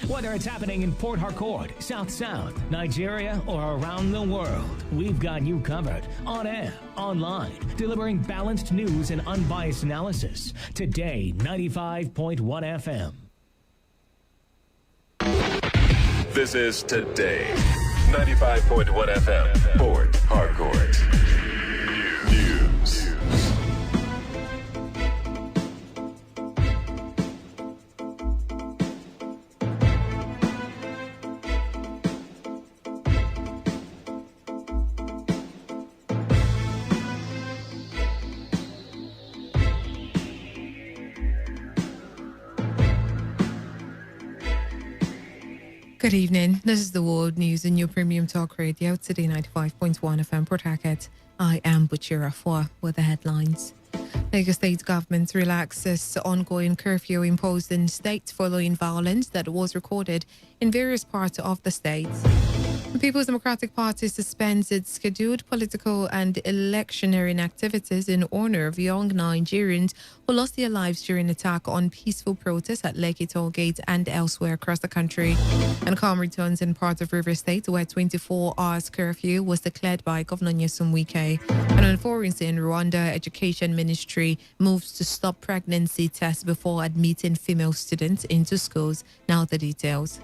Whether it's happening in Port Harcourt, South South, Nigeria, or around the world, we've got you covered. On air, online, delivering balanced news and unbiased analysis. Today, 95.1 FM. This is Today, 95.1 FM, Port Harcourt. News. Good evening. This is the World News in your premium talk radio, Today 95.1 FM Port Harcourt. I am Buchira Afua with the headlines. Lagos State government relaxes ongoing curfew imposed in state following violence that was recorded in various parts of the state. The People's Democratic Party suspends its scheduled political and electioneering activities in honor of young Nigerians who lost their lives during attack on peaceful protests at Lekki Toll Gate and elsewhere across the country. And calm returns in parts of River State where 24 hours curfew was declared by Governor Nyesom Wike. And on foreign in Rwanda, Education Ministry moves to stop pregnancy tests before admitting female students into schools. Now the details.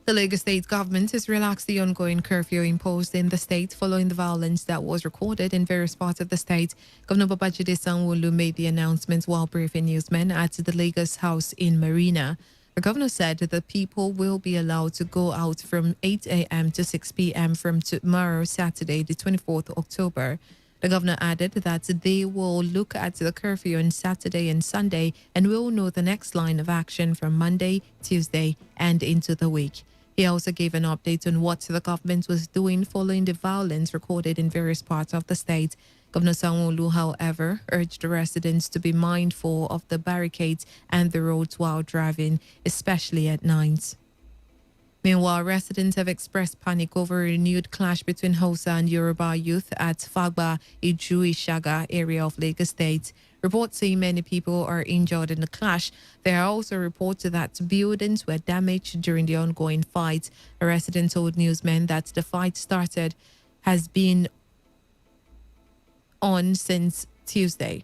The Lagos State government has relaxed the ongoing curfew imposed in the state following the violence that was recorded in various parts of the state. Governor Babajide Sanwo-Olu made the announcement while briefing newsmen at the Lagos House in Marina. The governor said that people will be allowed to go out from 8 a.m. to 6 p.m. from tomorrow, Saturday, the 24th October. The governor added that they will look at the curfew on Saturday and Sunday and will know the next line of action from Monday, Tuesday, and into the week. He also gave an update on what the government was doing following the violence recorded in various parts of the state. Governor Sanwo-Olu, however, urged the residents to be mindful of the barricades and the roads while driving, especially at night. Meanwhile, residents have expressed panic over a renewed clash between Hausa and Yoruba youth at Fagba, Iju-Ishaga area of Lagos State. Reports say many people are injured in the clash. There are also reports that buildings were damaged during the ongoing fight. A resident told newsmen that the fight has been on since Tuesday.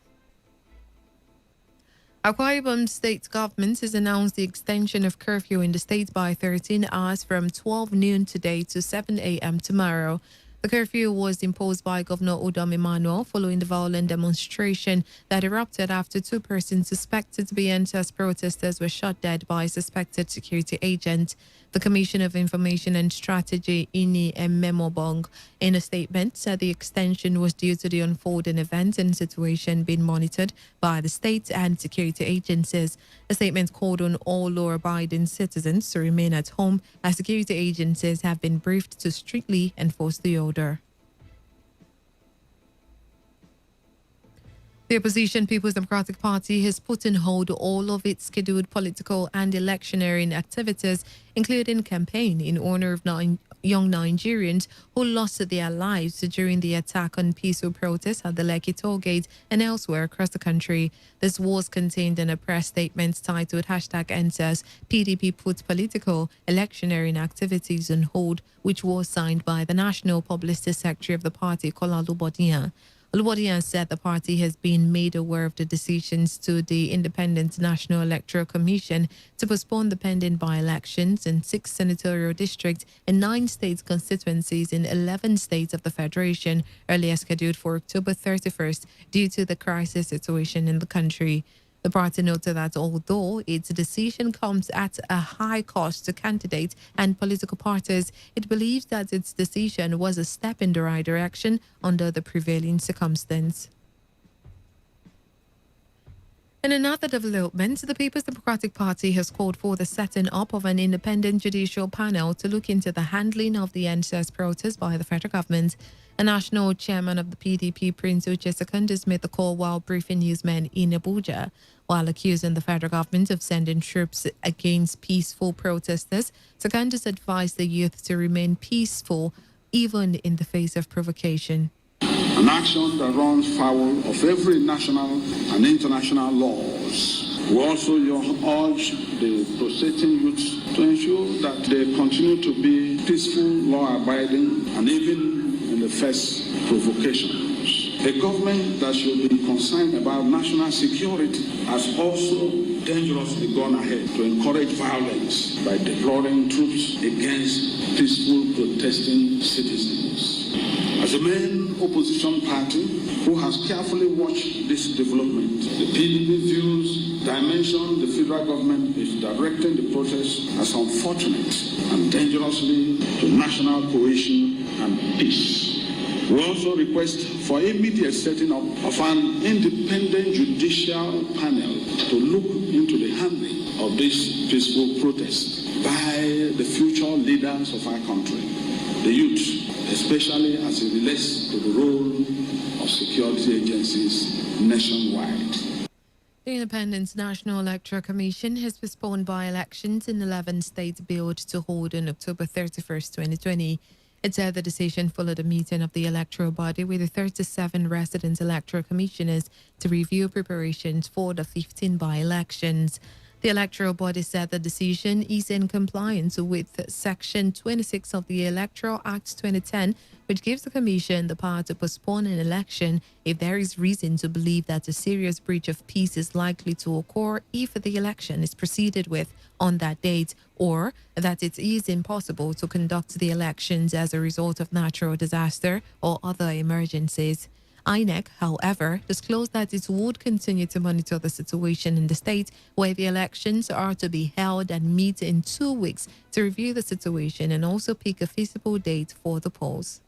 Akwa Ibom state government has announced the extension of curfew in the state by 13 hours from 12 noon today to 7 a.m. tomorrow. The curfew was imposed by Governor Udom Emmanuel following the violent demonstration that erupted after two persons suspected to be NSAS protesters were shot dead by a suspected security agent. The Commission of Information and Strategy, INI Memobong, in a statement said the extension was due to the unfolding events and situation being monitored by the state and security agencies. The statement called on all law-abiding citizens to remain at home as security agencies have been briefed to strictly enforce the order. The opposition People's Democratic Party has put on hold all of its scheduled political and electioneering activities, including campaign in honor of young Nigerians who lost their lives during the attack on peaceful protests at the Lekki Toll Gate and elsewhere across the country. This was contained in a press statement titled #EndSARS PDP puts political electioneering activities on hold, which was signed by the National Publicity Secretary of the party, Kola Lubodiyan. Lubodiyan said the party has been made aware of the decisions to the Independent National Electoral Commission to postpone the pending by-elections in 6 senatorial districts and 9 state constituencies in 11 states of the Federation, earlier scheduled for October 31st due to the crisis situation in the country. The party noted that although its decision comes at a high cost to candidates and political parties, it believes that its decision was a step in the right direction under the prevailing circumstance. In another development, the People's Democratic Party has called for the setting up of an independent judicial panel to look into the handling of the NSAS protest by the federal government. A national chairman of the PDP, Prince Uche Secondus, made the call while briefing newsmen in Abuja. While accusing the federal government of sending troops against peaceful protesters, Secondus advised the youth to remain peaceful even in the face of provocation. An action that runs foul of every national and international laws We also urge the protesting youth to ensure that they continue to be peaceful, law-abiding, and even in the first provocations. A government that should be concerned about national security has also dangerously gone ahead to encourage violence by deploying troops against peaceful protesting citizens. As a main opposition party who has carefully watched this development, the PDP views dimension the federal government is directing the protest as unfortunate and dangerously to national cohesion and peace. We also request for immediate setting up of an independent judicial panel to look into the handling of this peaceful protest by the future leaders of our country, the youth, especially as it relates to the role of security agencies nationwide. The Independent National Electoral Commission has postponed by-elections in 11 states billed to hold on October 31st, 2020. It said the decision followed a meeting of the electoral body with the 37 resident electoral commissioners to review preparations for the 15 by-elections. The electoral body said the decision is in compliance with Section 26 of the Electoral Act 2010, which gives the Commission the power to postpone an election if there is reason to believe that a serious breach of peace is likely to occur if the election is proceeded with on that date, or that it is impossible to conduct the elections as a result of natural disaster or other emergencies. INEC, however, disclosed that it would continue to monitor the situation in the state where the elections are to be held and meet in 2 weeks to review the situation and also pick a feasible date for the polls.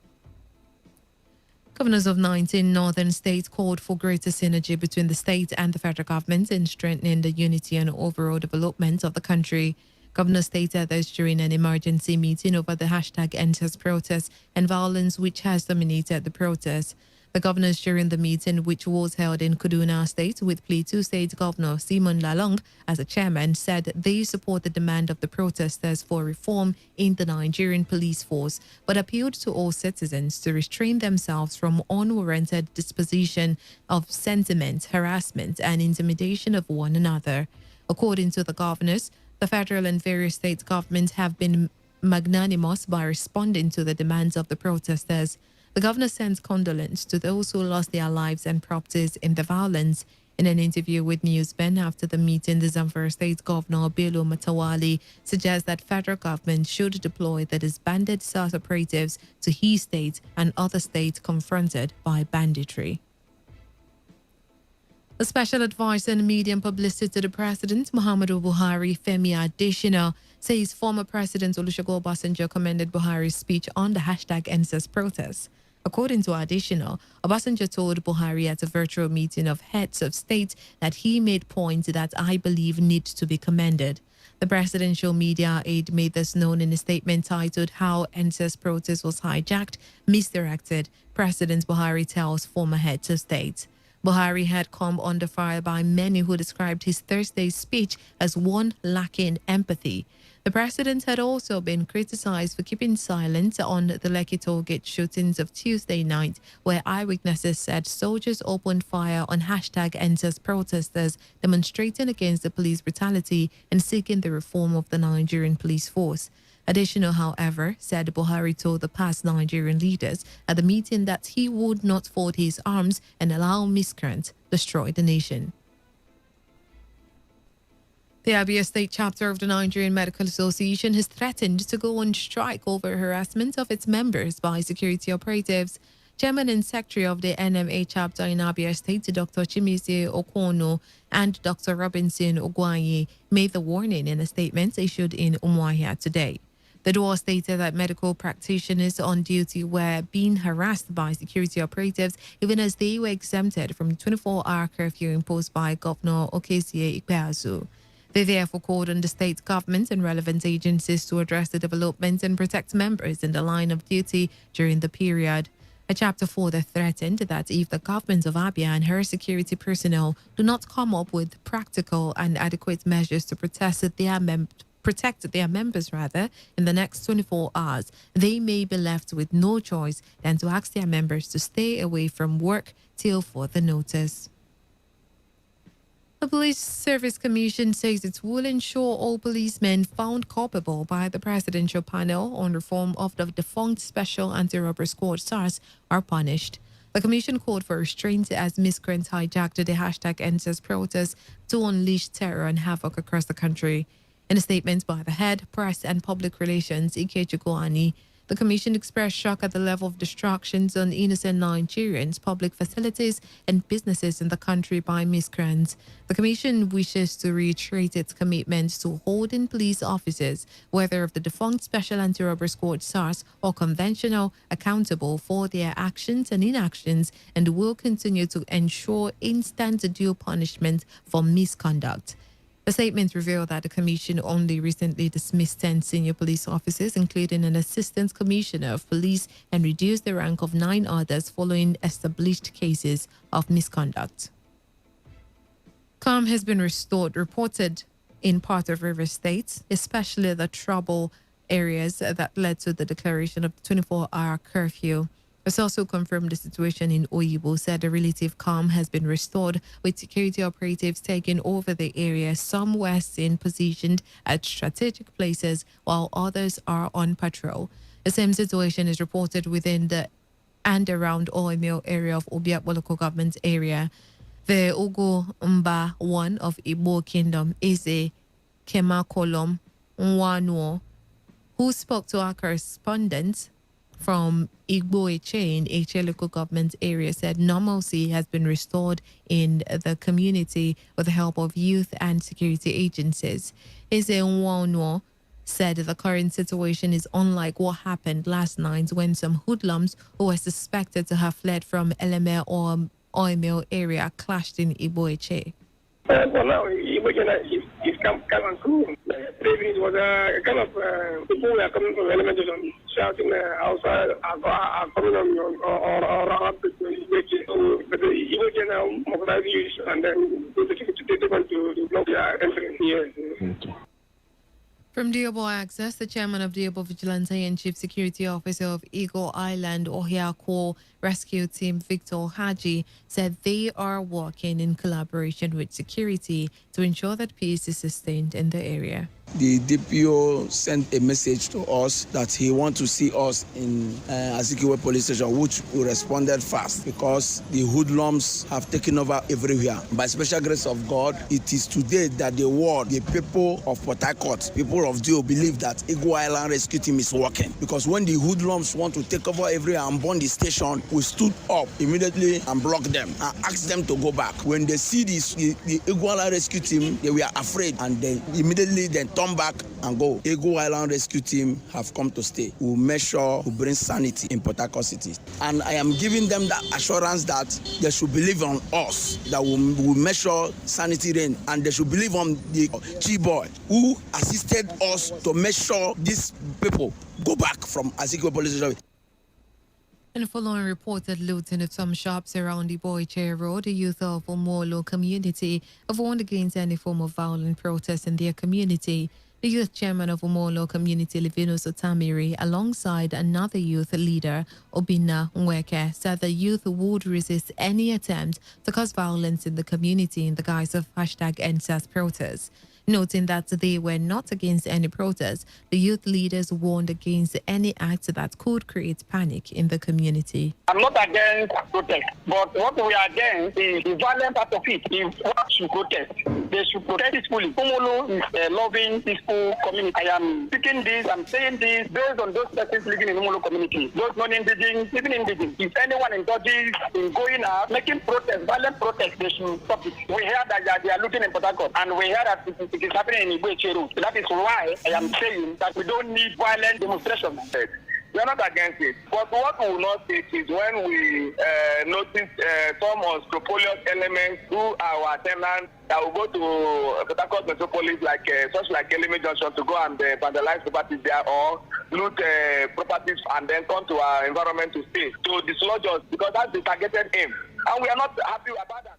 Governors of 19 northern states called for greater synergy between the state and the federal government in strengthening the unity and overall development of the country. Governor stated this during an emergency meeting over the hashtag #EndSARS protest and violence which has dominated the protest. The governors during the meeting, which was held in Kaduna State with Plateau State Governor Simon Lalong as a chairman, said they support the demand of the protesters for reform in the Nigerian police force, but appealed to all citizens to restrain themselves from unwarranted disposition of sentiment, harassment, and intimidation of one another. According to the governors, the federal and various state governments have been magnanimous by responding to the demands of the protesters. The governor sends condolences to those who lost their lives and properties in the violence. In an interview with Newsben after the meeting, the Zamfara State Governor Bello Matawali suggests that federal government should deploy the disbanded SARS operatives to his state and other states confronted by banditry. The special advisor on media and publicity to the president, Muhammadu Buhari, Femi Adesina, says former President Olusegun Obasanjo commended Buhari's speech on the hashtag #EndSARS protest. According to Adesina, Obasanjo told Buhari at a virtual meeting of heads of state that he made points that I believe need to be commended. The presidential media aide made this known in a statement titled How #EndSARS protest was hijacked, misdirected, President Buhari tells former heads of state. Buhari had come under fire by many who described his Thursday speech as one lacking empathy. The president had also been criticized for keeping silent on the Lekki tollgate shootings of Tuesday night, where eyewitnesses said soldiers opened fire on hashtag #EndSARS protesters demonstrating against the police brutality and seeking the reform of the Nigerian police force. Additional, however, said Buhari told the past Nigerian leaders at the meeting that he would not fold his arms and allow miscreants destroy the nation. The Abia State chapter of the Nigerian Medical Association has threatened to go on strike over harassment of its members by security operatives. Chairman and Secretary of the NMA chapter in Abia State, Dr. Chimezie Okono and Dr. Robinson Ogwanye, made the warning in a statement issued in Umuahia today. The duo stated that medical practitioners on duty were being harassed by security operatives even as they were exempted from the 24-hour curfew imposed by Governor Okezie Ikpeazu. They therefore called on the state government and relevant agencies to address the development and protect members in the line of duty during the period. A chapter further threatened that if the government of Abia and her security personnel do not come up with practical and adequate measures to protect their members in the next 24 hours, they may be left with no choice than to ask their members to stay away from work till further notice. The Police Service Commission says it will ensure all policemen found culpable by the Presidential Panel on Reform of the defunct Special Anti-Robbery Squad SARS are punished. The Commission called for restraint as miscreants hijacked the #EndSARS protest to unleash terror and havoc across the country. In a statement by the head, press and public relations, Ike Chukwuani, the Commission expressed shock at the level of destructions on innocent Nigerians, public facilities, and businesses in the country by miscreants. The Commission wishes to reiterate its commitment to holding police officers, whether of the defunct Special Anti-Robbery Squad SARS or conventional, accountable for their actions and inactions, and will continue to ensure instant due punishment for misconduct. The statement revealed that the Commission only recently dismissed 10 senior police officers, including an assistant commissioner of police, and reduced the rank of 9 others following established cases of misconduct. Calm has been reported in part of River State, especially the trouble areas that led to the declaration of the 24-hour curfew. It's also confirmed the situation in Oyibo said a relative calm has been restored, with security operatives taking over the area. Some were seen positioned at strategic places, while others are on patrol. The same situation is reported within the and around Oil Mill area of Obiakpo local government area. The Ugo Mba one of Igbo Kingdom is a Kema Kolom Nwanuo, who spoke to our correspondent from Igbo Eche in Eche local government area, said normalcy has been restored in the community with the help of youth and security agencies. Eze Nwanuo said the current situation is unlike what happened last night when some hoodlums who were suspected to have fled from Eleme or Oil Mill area clashed in Igbo Eche. Well, now, it's come and cool. It was a kind of people were coming from elementary shouting outside, are coming on around the but the Igbo now mobilize youth and then they want to block their entry here. From Diobo Access, the chairman of Diobo Vigilante and chief security officer of Eagle Island Ohiako Rescue Team, Victor Haji, said they are working in collaboration with security to ensure that peace is sustained in the area. The DPO sent a message to us that he wants to see us in Azikiwe police station, which we responded fast because the hoodlums have taken over everywhere. By special grace of God, it is today that the world, the people of Port Harcourt, people of Dio believe that Eagle Island Rescue Team is working. Because when the hoodlums want to take over everywhere and burn the station, we stood up immediately and blocked them and asked them to go back. When they see this, the Eagle Island Rescue Team, they were afraid and they immediately turn back and go. Eagle Island Rescue Team have come to stay. We'll make sure we bring sanity in Port Harcourt City. And I am giving them that assurance that they should believe on us, that we'll make sure sanity reign, and they should believe on the G-boy who assisted us to make sure these people go back from Azikiwe police station. And following reported looting of some shops around the Boyche Road, the youth of Omolo community have warned against any form of violent protest in their community. The youth chairman of Omolo community, Livinus Otamiri, alongside another youth leader, Obina Nweke, said the youth would resist any attempt to cause violence in the community in the guise of #EndSARS protests. Noting that they were not against any protest, the youth leaders warned against any act that could create panic in the community. I'm not against protest, but what we are against is the violent part of it. If what should protest, they should protest peacefully. Omolo is a loving, peaceful community. I am speaking this, I'm saying this based on those persons living in Omolo community, those non-indigenous, even indigenous. If anyone indulges in going out, making protest, violent protest, they should stop it. We hear that they are looting in Port Harcourt, and we hear that it is happening in Igbo Road. That is why I am saying that we don't need violent demonstrations. We are not against it. But what we will not take is when we notice some unscrupulous elements who are our tenants that will go to Port Harcourt Metropolis, like such like Eleme Junction, to go and vandalize properties there or loot properties and then come to our environment to stay. To dislodge us, because that's the targeted aim. And we are not happy about that.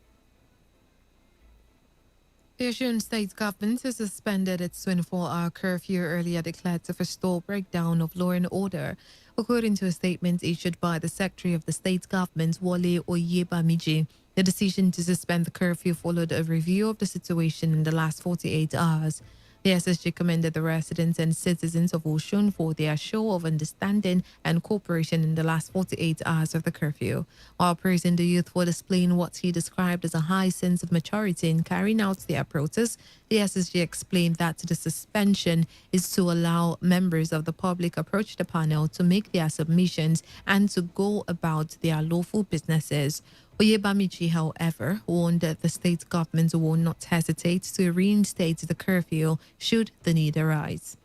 The Osun State government has suspended its 24-hour curfew earlier declared to forestall breakdown of law and order. According to a statement issued by the Secretary of the state government, Wale Oyebamiji, the decision to suspend the curfew followed a review of the situation in the last 48 hours. The SSG commended the residents and citizens of Osun for their show of understanding and cooperation in the last 48 hours of the curfew, while praising the youth for displaying what he described as a high sense of maturity in carrying out their protest. The SSG explained that the suspension is to allow members of the public approach the panel to make their submissions and to go about their lawful businesses. Oyebamiji, however, warned that the state government will not hesitate to reinstate the curfew should the need arise.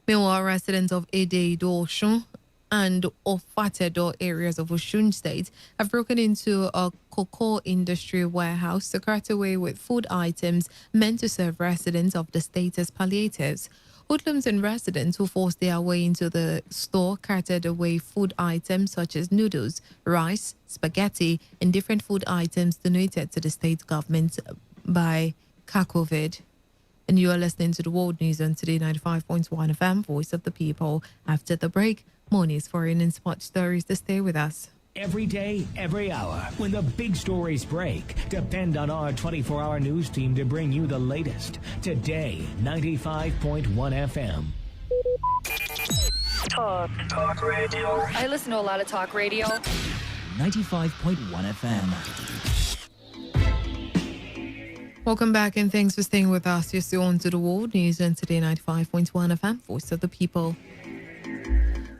Meanwhile, residents of Ede-Ido, Osun and Ofatedo areas of Osun State have broken into a cocoa industry warehouse to cart away with food items meant to serve residents of the state as palliatives. Hoodlums and residents who forced their way into the store carted away food items such as noodles, rice, spaghetti, and different food items donated to the state government by CACOVID. And you are listening to the World News on Today 95.1 FM, Voice of the People. After the break, more news, foreign and sport stories to stay with us. Every day, every hour, when the big stories break, depend on our 24-hour news team to bring you the latest. Today, 95.1 FM. Talk radio. I listen to a lot of talk radio. 95.1 FM. Welcome back and thanks for staying with us. You're still on to the World News on Today 95.1 FM, Voice of the People.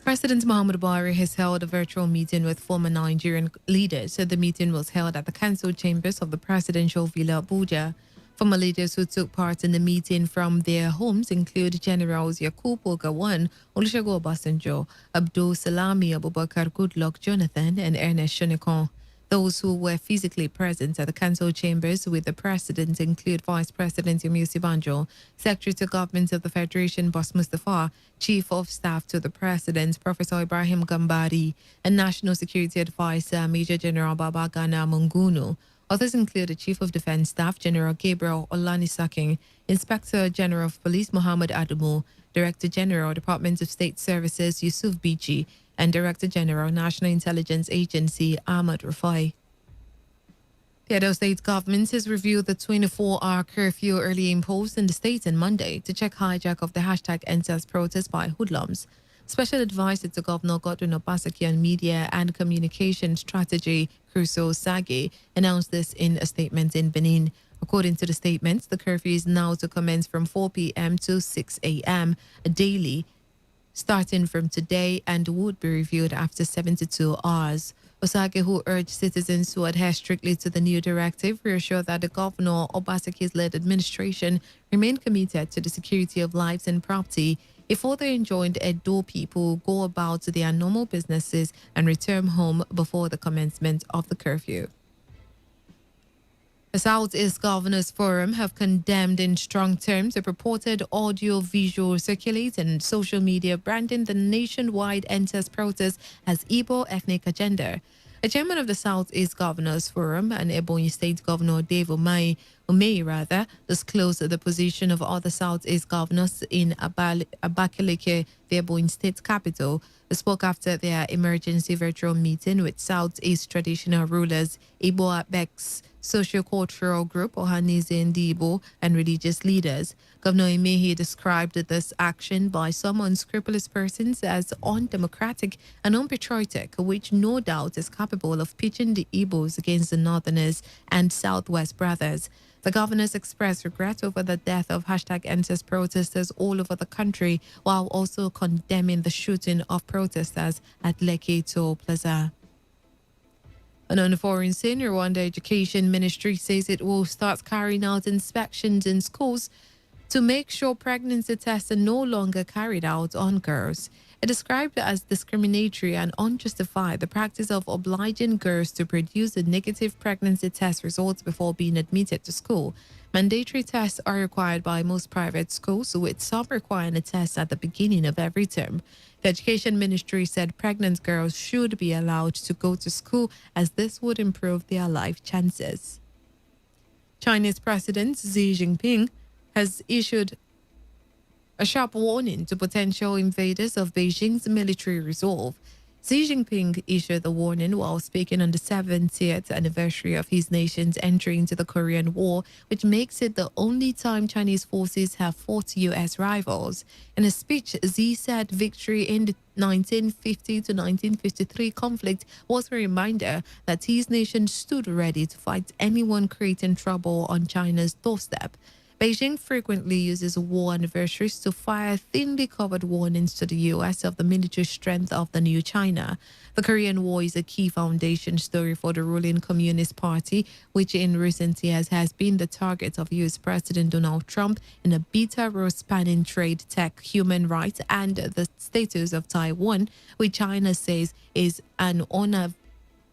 President Muhammadu Buhari has held a virtual meeting with former Nigerian leaders. The meeting was held at the council chambers of the presidential villa Abuja. Former leaders who took part in the meeting from their homes include Generals Yakubu Gowon, Olusegun Obasanjo, Abdul Salami Abubakar Goodluck Jonathan, and Ernest Shonekan. Those who were physically present at the council chambers with the president include Vice President Yemi Osibanjo, Secretary to Government of the Federation Boss Mustafa, Chief of Staff to the President Professor Ibrahim Gambari, and National Security Advisor Major General Babagana Mungunu. Others include the Chief of Defense Staff General Gabriel Olanisakin, Inspector General of Police Muhammad Adamu, Director General Department of State Services Yusuf Bichi, and Director General National Intelligence Agency Ahmad Rufai. The Edo State government has reviewed the 24-hour curfew early imposed in the state on Monday to check hijack of the #EndSARS protest by hoodlums. Special advisor to Governor Godwin Obaseki on Media and Communication Strategy, Crusoe Sage, announced this in a statement in Benin. According to the statement, the curfew is now to commence from 4 p.m. to 6 a.m. daily, starting from today, and would be reviewed after 72 hours. Osage, who urged citizens to adhere strictly to the new directive, reassured that the Governor Obaseki's led administration remained committed to the security of lives and property. He further enjoined Edo people go about their normal businesses and return home before the commencement of the curfew. The Southeast Governors Forum have condemned in strong terms a purported audio-visual circulating on social media branding the nationwide EndSARS protest as Igbo ethnic agenda. A chairman of the Southeast Governors Forum and Ebonyi State Governor Dave Umahi disclosed the position of other Southeast governors in Abakaliki, the Ebonyi State capital. They spoke after their emergency virtual meeting with Southeast traditional rulers, Igbo Abex, socio-cultural group Ohanize Ndibo, and religious leaders. Governor Umahi described this action by some unscrupulous persons as undemocratic and unpatriotic, which no doubt is capable of pitching the Igbos against the Northerners and Southwest brothers. The governors expressed regret over the death of #EndSARS protesters all over the country, while also condemning the shooting of protesters at Lekki Toll Plaza. And on the foreign scene, Rwanda Education Ministry says it will start carrying out inspections in schools to make sure pregnancy tests are no longer carried out on girls. It described as discriminatory and unjustified the practice of obliging girls to produce a negative pregnancy test results before being admitted to school. Mandatory tests are required by most private schools, with some requiring a test at the beginning of every term. The Education Ministry said pregnant girls should be allowed to go to school as this would improve their life chances. Chinese President Xi Jinping has issued a sharp warning to potential invaders of Beijing's military resolve. Xi Jinping issued the warning while speaking on the 70th anniversary of his nation's entry into the Korean War, which makes it the only time Chinese forces have fought U.S. rivals. In a speech, Xi said victory in the 1950 to 1953 conflict was a reminder that his nation stood ready to fight anyone creating trouble on China's doorstep. Beijing frequently uses war anniversaries to fire thinly covered warnings to the U.S. of the military strength of the new China. The Korean War is a key foundation story for the ruling Communist Party, which in recent years has been the target of U.S. President Donald Trump in a bitter row spanning trade, tech, human rights, and the status of Taiwan, which China says is an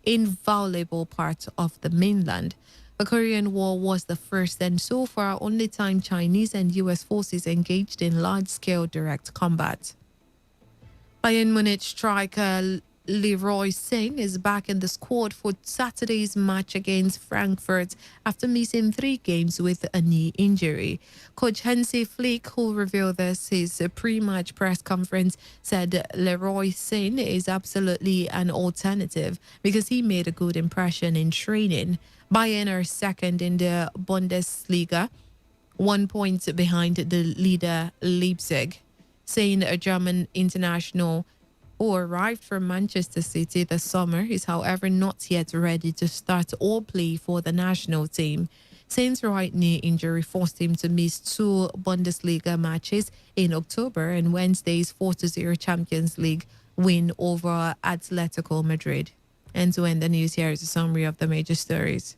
inviolable part of the mainland. The Korean War was the first and so far only time Chinese and U.S. forces engaged in large-scale direct combat. Bayern Munich striker Leroy Sane is back in the squad for Saturday's match against Frankfurt after missing 3 games with a knee injury. Coach Hansi Flick, who revealed this his pre-match press conference, said Leroy Sane is absolutely an alternative because he made a good impression in training. Bayern are second in the Bundesliga, 1 point behind the leader Leipzig. Saying a German international who arrived from Manchester City this summer is however not yet ready to start or play for the national team. Sain's right knee injury forced him to miss 2 Bundesliga matches in October and Wednesday's 4-0 Champions League win over Atletico Madrid. And to end the news, here is a summary of the major stories.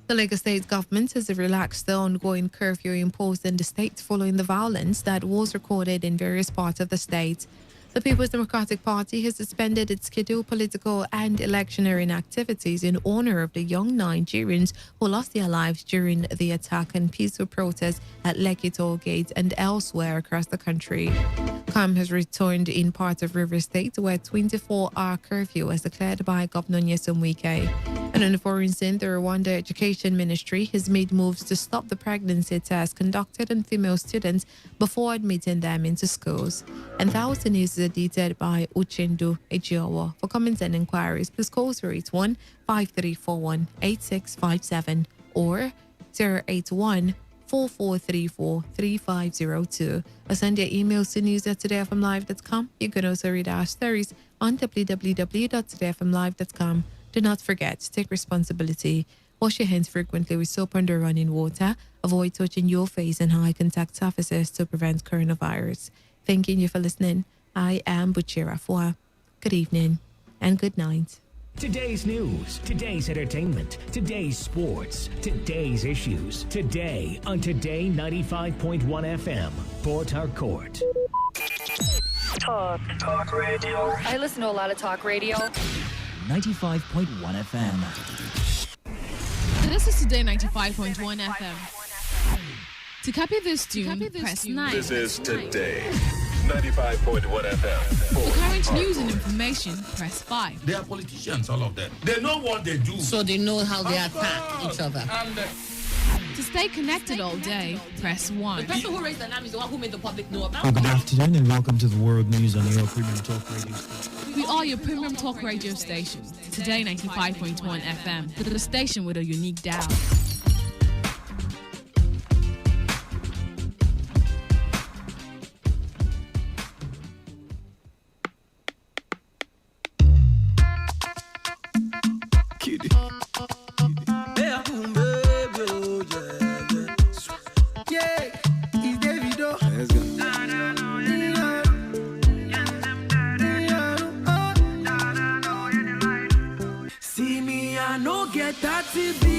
The Lagos State government has relaxed the ongoing curfew imposed in the state following the violence that was recorded in various parts of the state. The People's Democratic Party has suspended its scheduled political and electioneering activities in honor of the young Nigerians who lost their lives during the attack and peaceful protests at Lekki Toll Gate and elsewhere across the country. Calm has returned in parts of River State where 24-hour curfew was declared by Governor Nyesom Wike. And on the foreign scene, the Rwanda Education Ministry has made moves to stop the pregnancy test conducted on female students before admitting them into schools. And that was the news edited by Uchendu Ejiowo. For comments and inquiries, please call 081 5341 8657 or 081 4434 3502. Or send your emails to news@todayfmlive.com. You can also read our stories on www.todayfmlive.com. Do not forget to take responsibility. Wash your hands frequently with soap under running water. Avoid touching your face and high contact surfaces to prevent coronavirus. Thanking you for listening. I am Buchira Fua. Good evening and good night. Today's news, today's entertainment, today's sports, today's issues. Today on Today 95.1 FM, Port Harcourt. Talk radio. I listen to a lot of talk radio. 95.1 FM. This is Today 95.1 FM. To copy this tune, press 9. This is Today 95.1 FM. For current news and information, press 5. They are politicians, all of them. They know what they do. So they know how they attack each other. To stay connected all day, press 1. The person who raised the alarm is the one who made the public know about it. Good afternoon and welcome to the World News on your Premium Talk Radio station. We are your Premium Talk Radio station. Today 95.1 FM, the station with a unique dial. See me, I no get that TV.